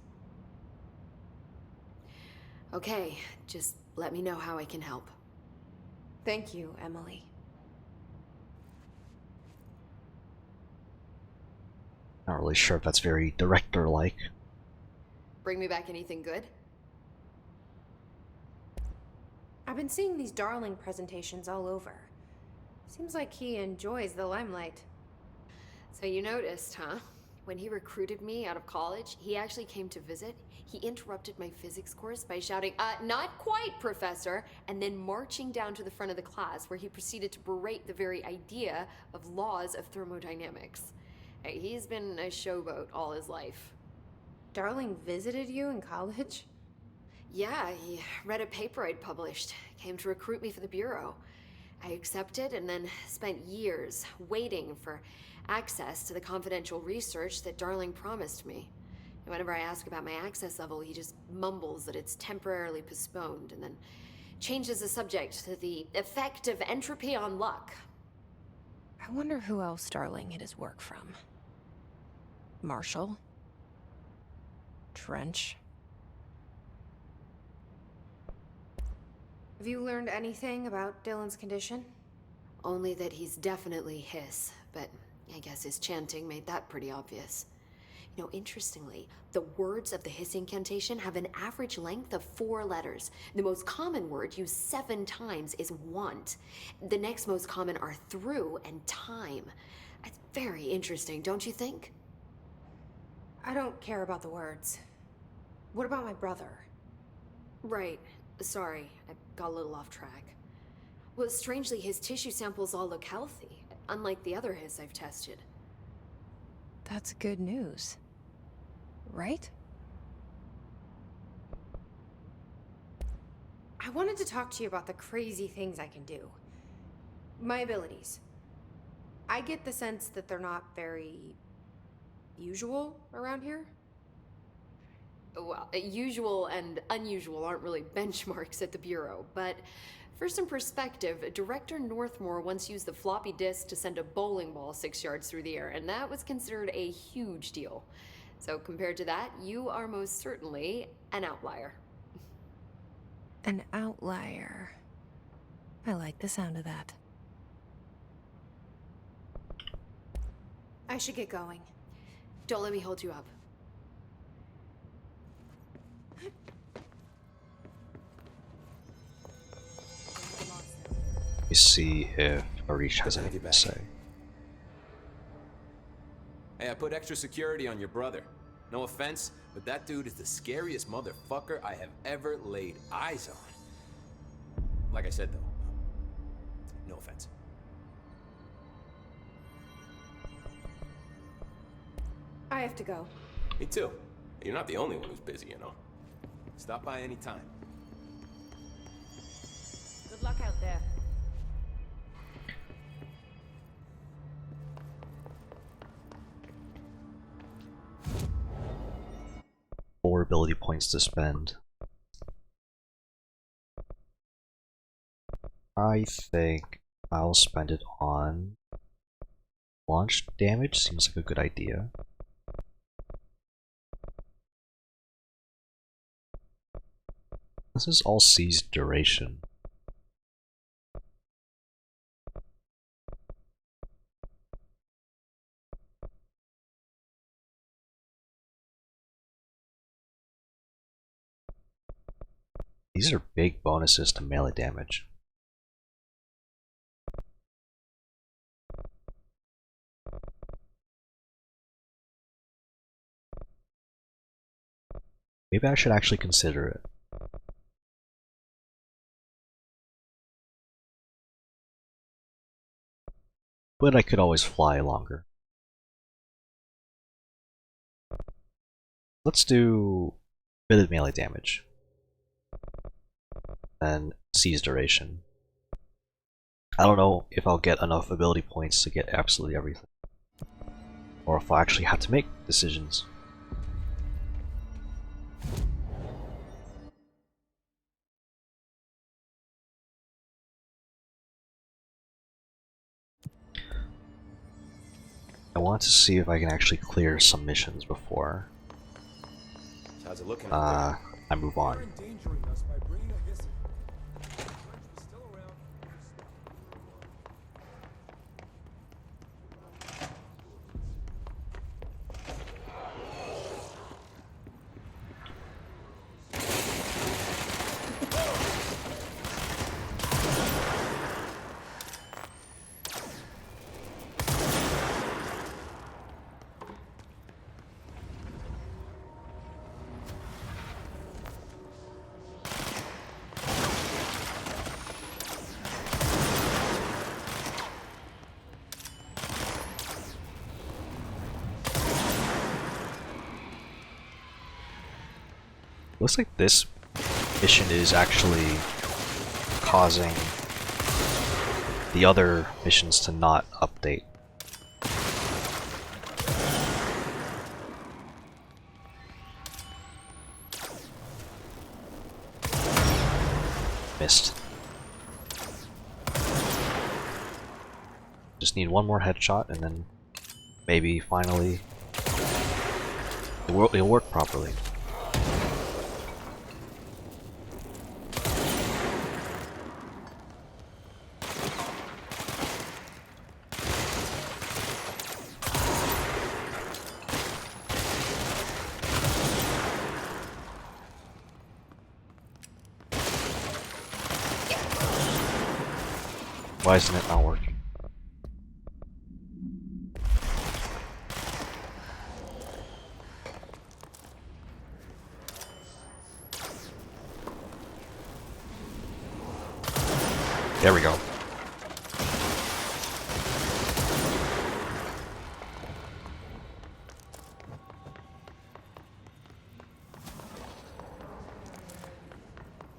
Okay, just let me know how I can help. Thank you, Emily. Not really sure if that's very director-like. Bring me back anything good? I've been seeing these Darling presentations all over. Seems like he enjoys the limelight. So you noticed, huh? When he recruited me out of college, he actually came to visit. He interrupted my physics course by shouting, "Not quite, Professor," and then marching down to the front of the class where he proceeded to berate the very idea of laws of thermodynamics. Hey, he's been a showboat all his life. Darling visited you in college? Yeah, he read a paper I'd published, came to recruit me for the Bureau. I accepted and then spent years waiting for access to the confidential research that Darling promised me. And whenever I ask about my access level, he just mumbles that it's temporarily postponed and then changes the subject to the effect of entropy on luck. I wonder who else Darling hid his work from. Marshall? Trench? Have you learned anything about Dylan's condition? Only that he's definitely Hiss, but I guess his chanting made that pretty obvious. You know, interestingly, the words of the Hiss incantation have an average length of 4 letters. The most common word used 7 times is want. The next most common are through and time. It's very interesting, don't you think? I don't care about the words. What about my brother? Right. Sorry, I got a little off track. Well, strangely, his tissue samples all look healthy, unlike the other Hiss I've tested. That's good news. Right? I wanted to talk to you about the crazy things I can do. My abilities. I get the sense that they're not very usual around here. Well, usual and unusual aren't really benchmarks at the Bureau, but for some perspective, Director Northmore once used the floppy disk to send a bowling ball 6 yards through the air, and that was considered a huge deal. So compared to that, you are most certainly an outlier. An outlier. I like the sound of that. I should get going. Don't let me hold you up. Let me see if Arish has anything to say. Hey, I put extra security on your brother. No offense, but that dude is the scariest motherfucker I have ever laid eyes on. Like I said, though, no offense. I have to go. Me too. You're not the only one who's busy, you know. Stop by any time. Good luck out there. Four ability points to spend. I think I'll spend it on launch damage. Seems like a good idea. This is all seized duration. These are big bonuses to melee damage. Maybe I should actually consider it. But I could always fly longer. Let's do a bit of melee damage. And seize duration. I don't know if I'll get enough ability points to get absolutely everything. Or if I actually have to make decisions. I want to see if I can actually clear some missions before How's it looking? I move on. Endangering us by bringing a hiss in. The French was still around. Looks like this mission is actually causing the other missions to not update. Missed. Just need one more headshot and then maybe finally it'll work properly. Why isn't it not working? There we go.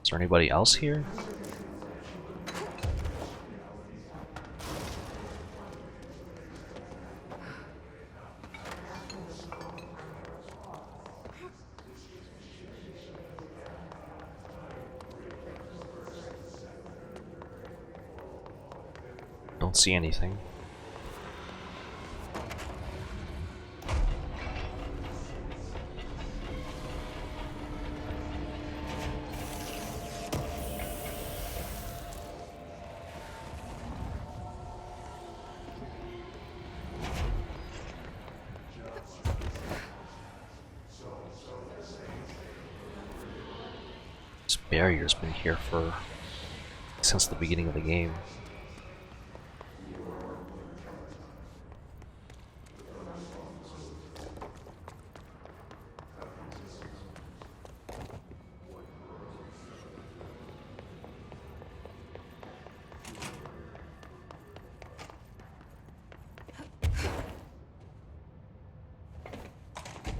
Is there anybody else here? Don't see anything. This barrier's been here since the beginning of the game.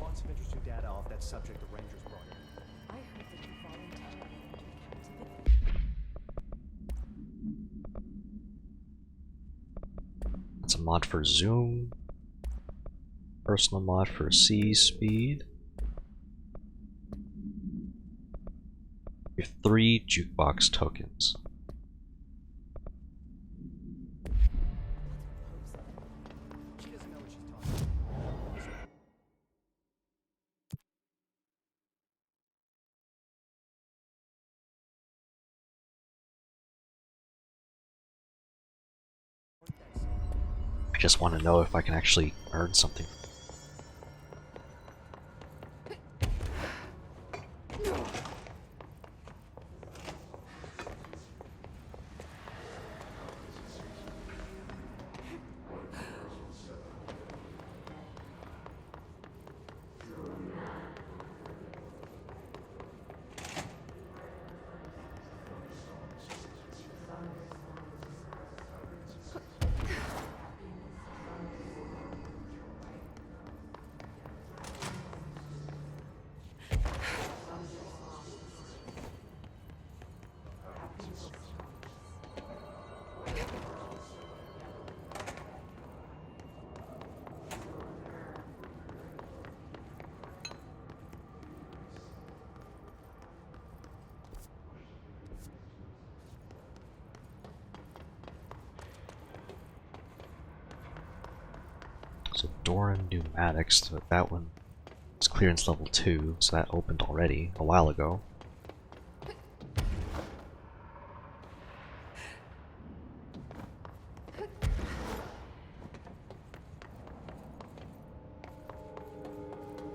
Lots of interesting data off that subject the Rangers brought in. I heard that you voluntarily That's a mod for zoom. Personal mod for C speed. We have 3 jukebox tokens. She doesn't know what she's talking about. I just want to know if I can actually earn something. So Doran Pneumatics, that one is clearance level 2, so that opened already a while ago.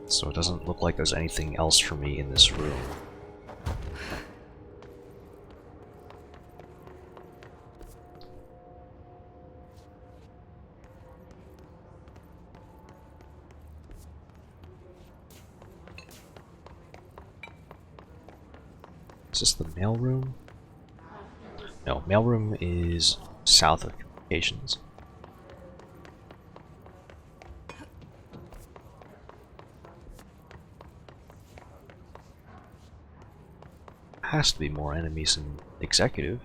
So it doesn't look like there's anything else for me in this room. Is this the mailroom? No, mailroom is south of communications. Has to be more enemies in executive.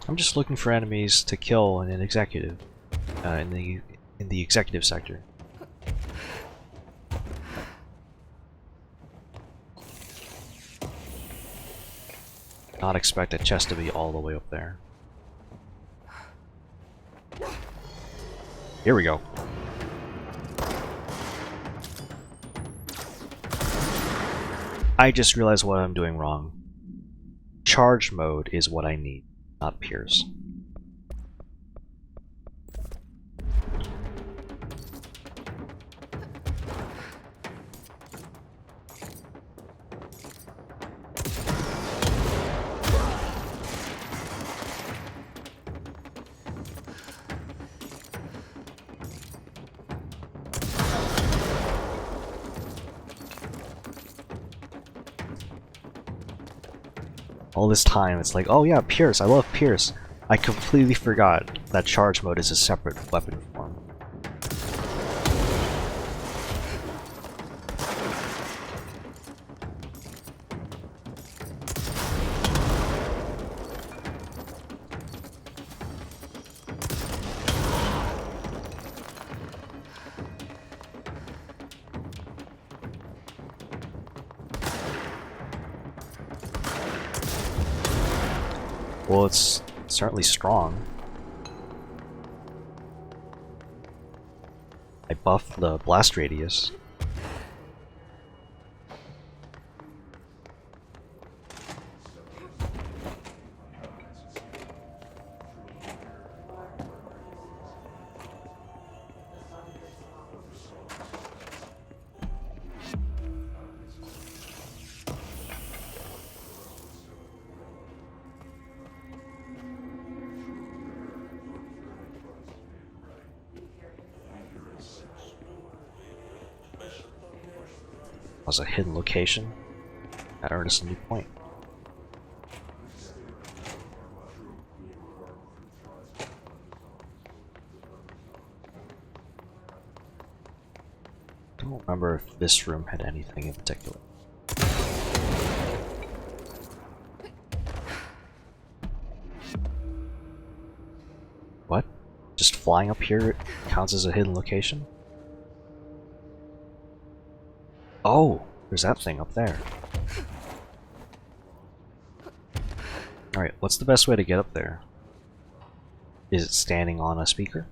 I'm just looking for enemies to kill in an executive, in the executive sector. not expect a chest to be all the way up there. Here we go. I just realized what I'm doing wrong. Charge mode is what I need, not Pierce. All this time, it's like, oh yeah, Pierce, I love Pierce. I completely forgot that charge mode is a separate weapon form. Well, it's certainly strong. I buffed the blast radius. Was a hidden location that earned us a new point. Don't remember if this room had anything in particular. What? Just flying up here counts as a hidden location? Oh, there's that thing up there. Alright, what's the best way to get up there? Is it standing on a speaker?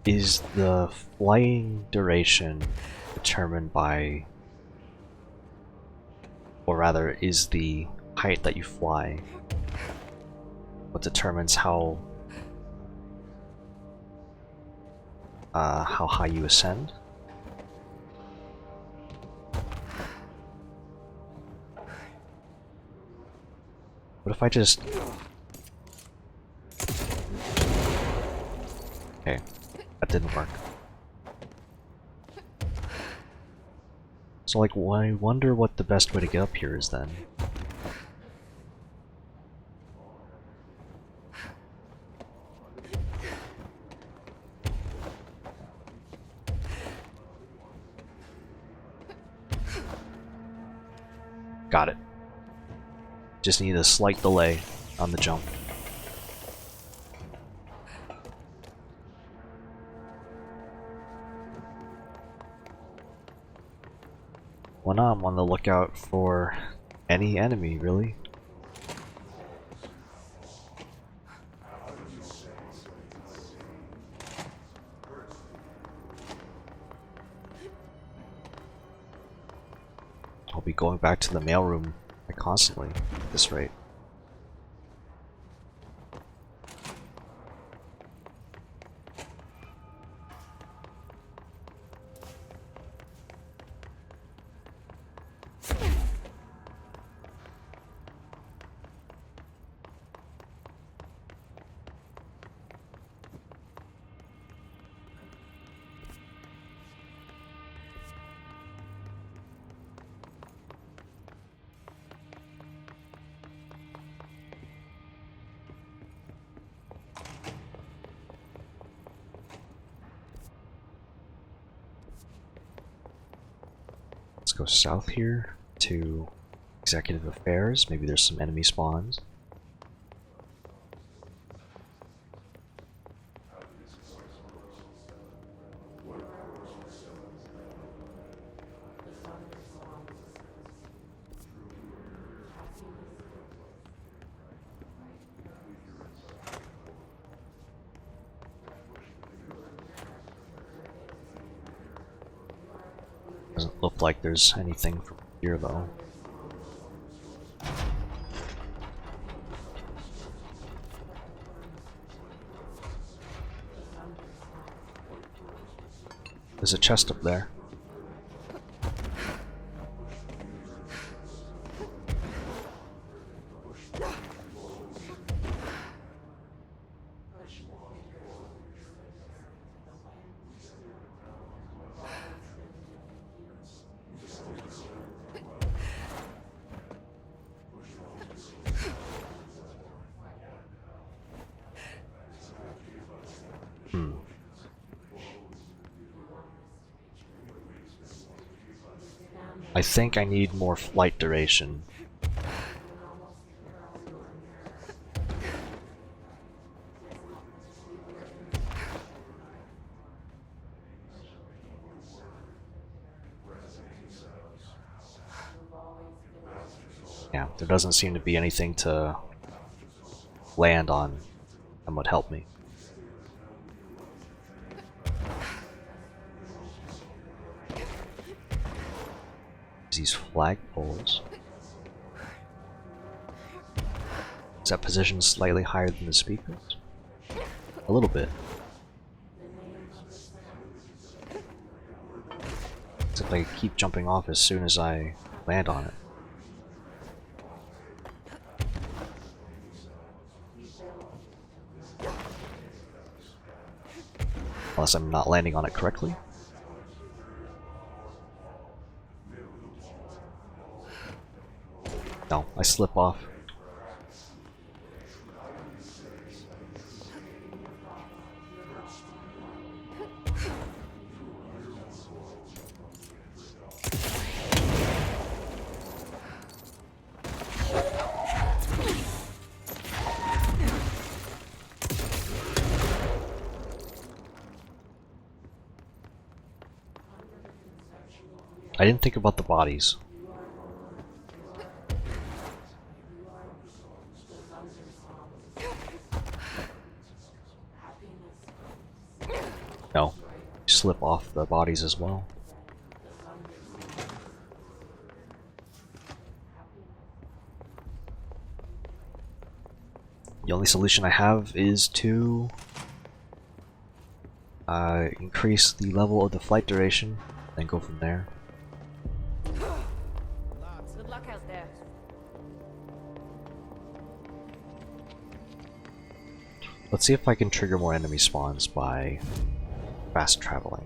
Is the flying duration determined by... or rather, is the height that you fly what determines how high you ascend? What if I just... Okay, that didn't work. So like, I wonder what the best way to get up here is then. Got it. Just need a slight delay on the jump. Well, now I'm on the lookout for any enemy, really. I'll be going back to the mailroom constantly at this rate. Let's go south here to Executive Affairs. Maybe there's some enemy spawns. Doesn't look like there's anything from here though. There's a chest up there. I think I need more flight duration. Yeah, there doesn't seem to be anything to land on that would help me. These flagpoles. Is that position slightly higher than the speakers? A little bit. Except I keep jumping off as soon as I land on it. Unless I'm not landing on it correctly. No, I slip off. I didn't think about the bodies. No, you slip off the bodies as well. The only solution I have is to increase the level of the flight duration, then go from there. Good luck out there. Let's see if I can trigger more enemy spawns by fast traveling.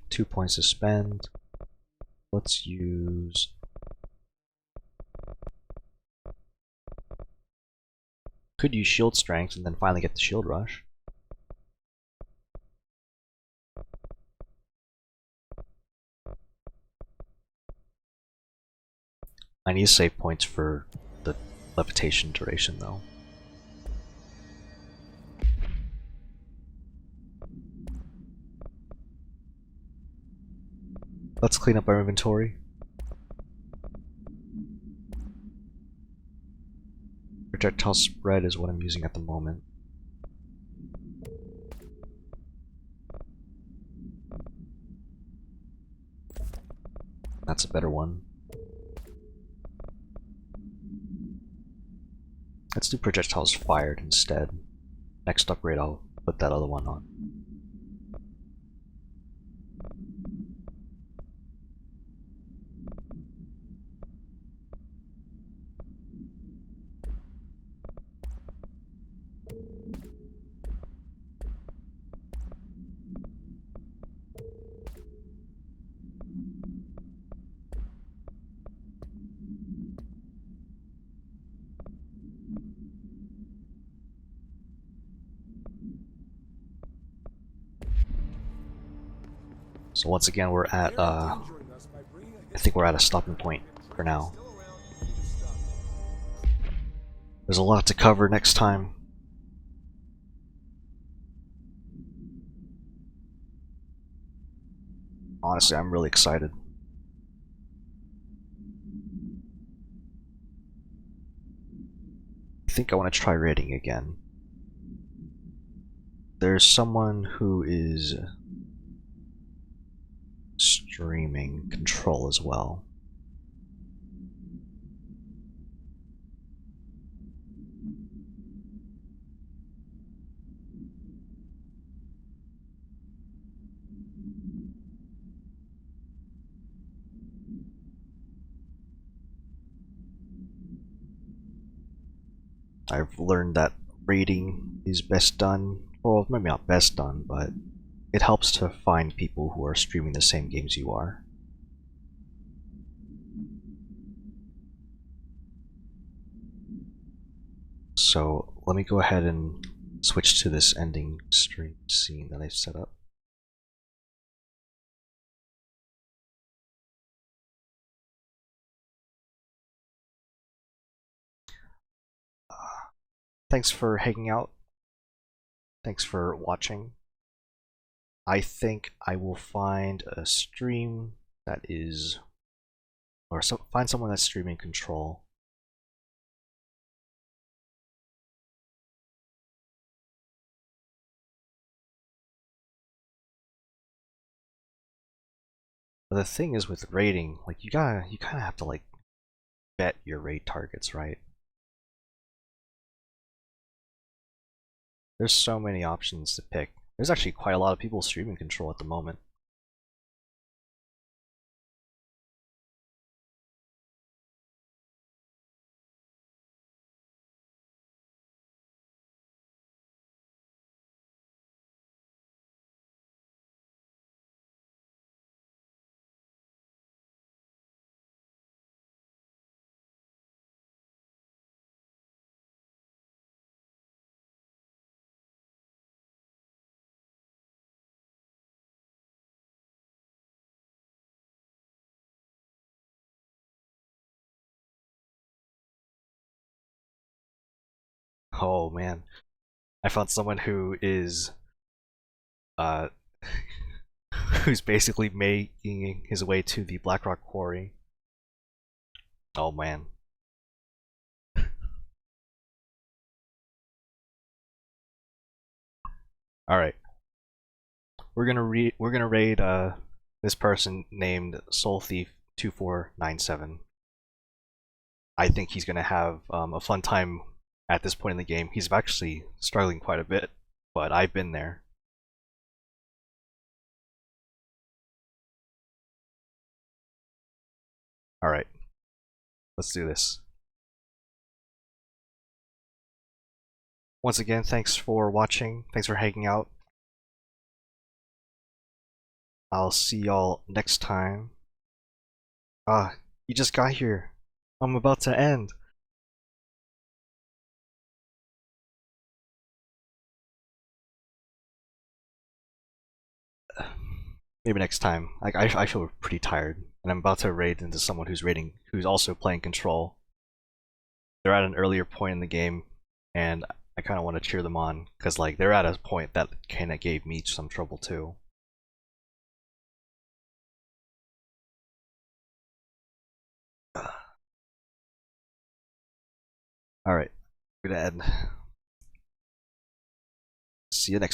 Two points to spend. Let's use could use shield strength and then finally get the shield rush. I need to save points for the levitation duration though. Let's clean up our inventory. Projectile spread is what I'm using at the moment. That's a better one. Let's do projectiles fired instead. Next upgrade I'll put that other one on. So once again we're at I think we're at a stopping point for now. There's a lot to cover next time. Honestly, I'm really excited. I think I want to try raiding again. There's someone who is streaming Control as well. I've learned that raiding is best done, well, maybe not best done, but it helps to find people who are streaming the same games you are. So let me go ahead and switch to this ending stream scene that I set up. Thanks for hanging out. Thanks for watching. I think I will find a stream that is, or find someone that's streaming Control. But the thing is with raiding, like you kind of have to like vet your raid targets, right? There's so many options to pick. There's actually quite a lot of people streaming Control at the moment. Oh man, I found someone who is who's basically making his way to the Blackrock Quarry. Oh man. Alright. We're gonna raid this person named Soul Thief 2497. I think he's gonna have a fun time at this point in the game. He's actually struggling quite a bit, but I've been there. Alright. Let's do this. Once again, thanks for watching. Thanks for hanging out. I'll see y'all next time. Ah, you just got here. I'm about to end. Maybe next time. I feel pretty tired, and I'm about to raid into someone who's also playing Control. They're at an earlier point in the game, and I kind of want to cheer them on because like they're at a point that kind of gave me some trouble too. All right, I'm gonna end. See you next.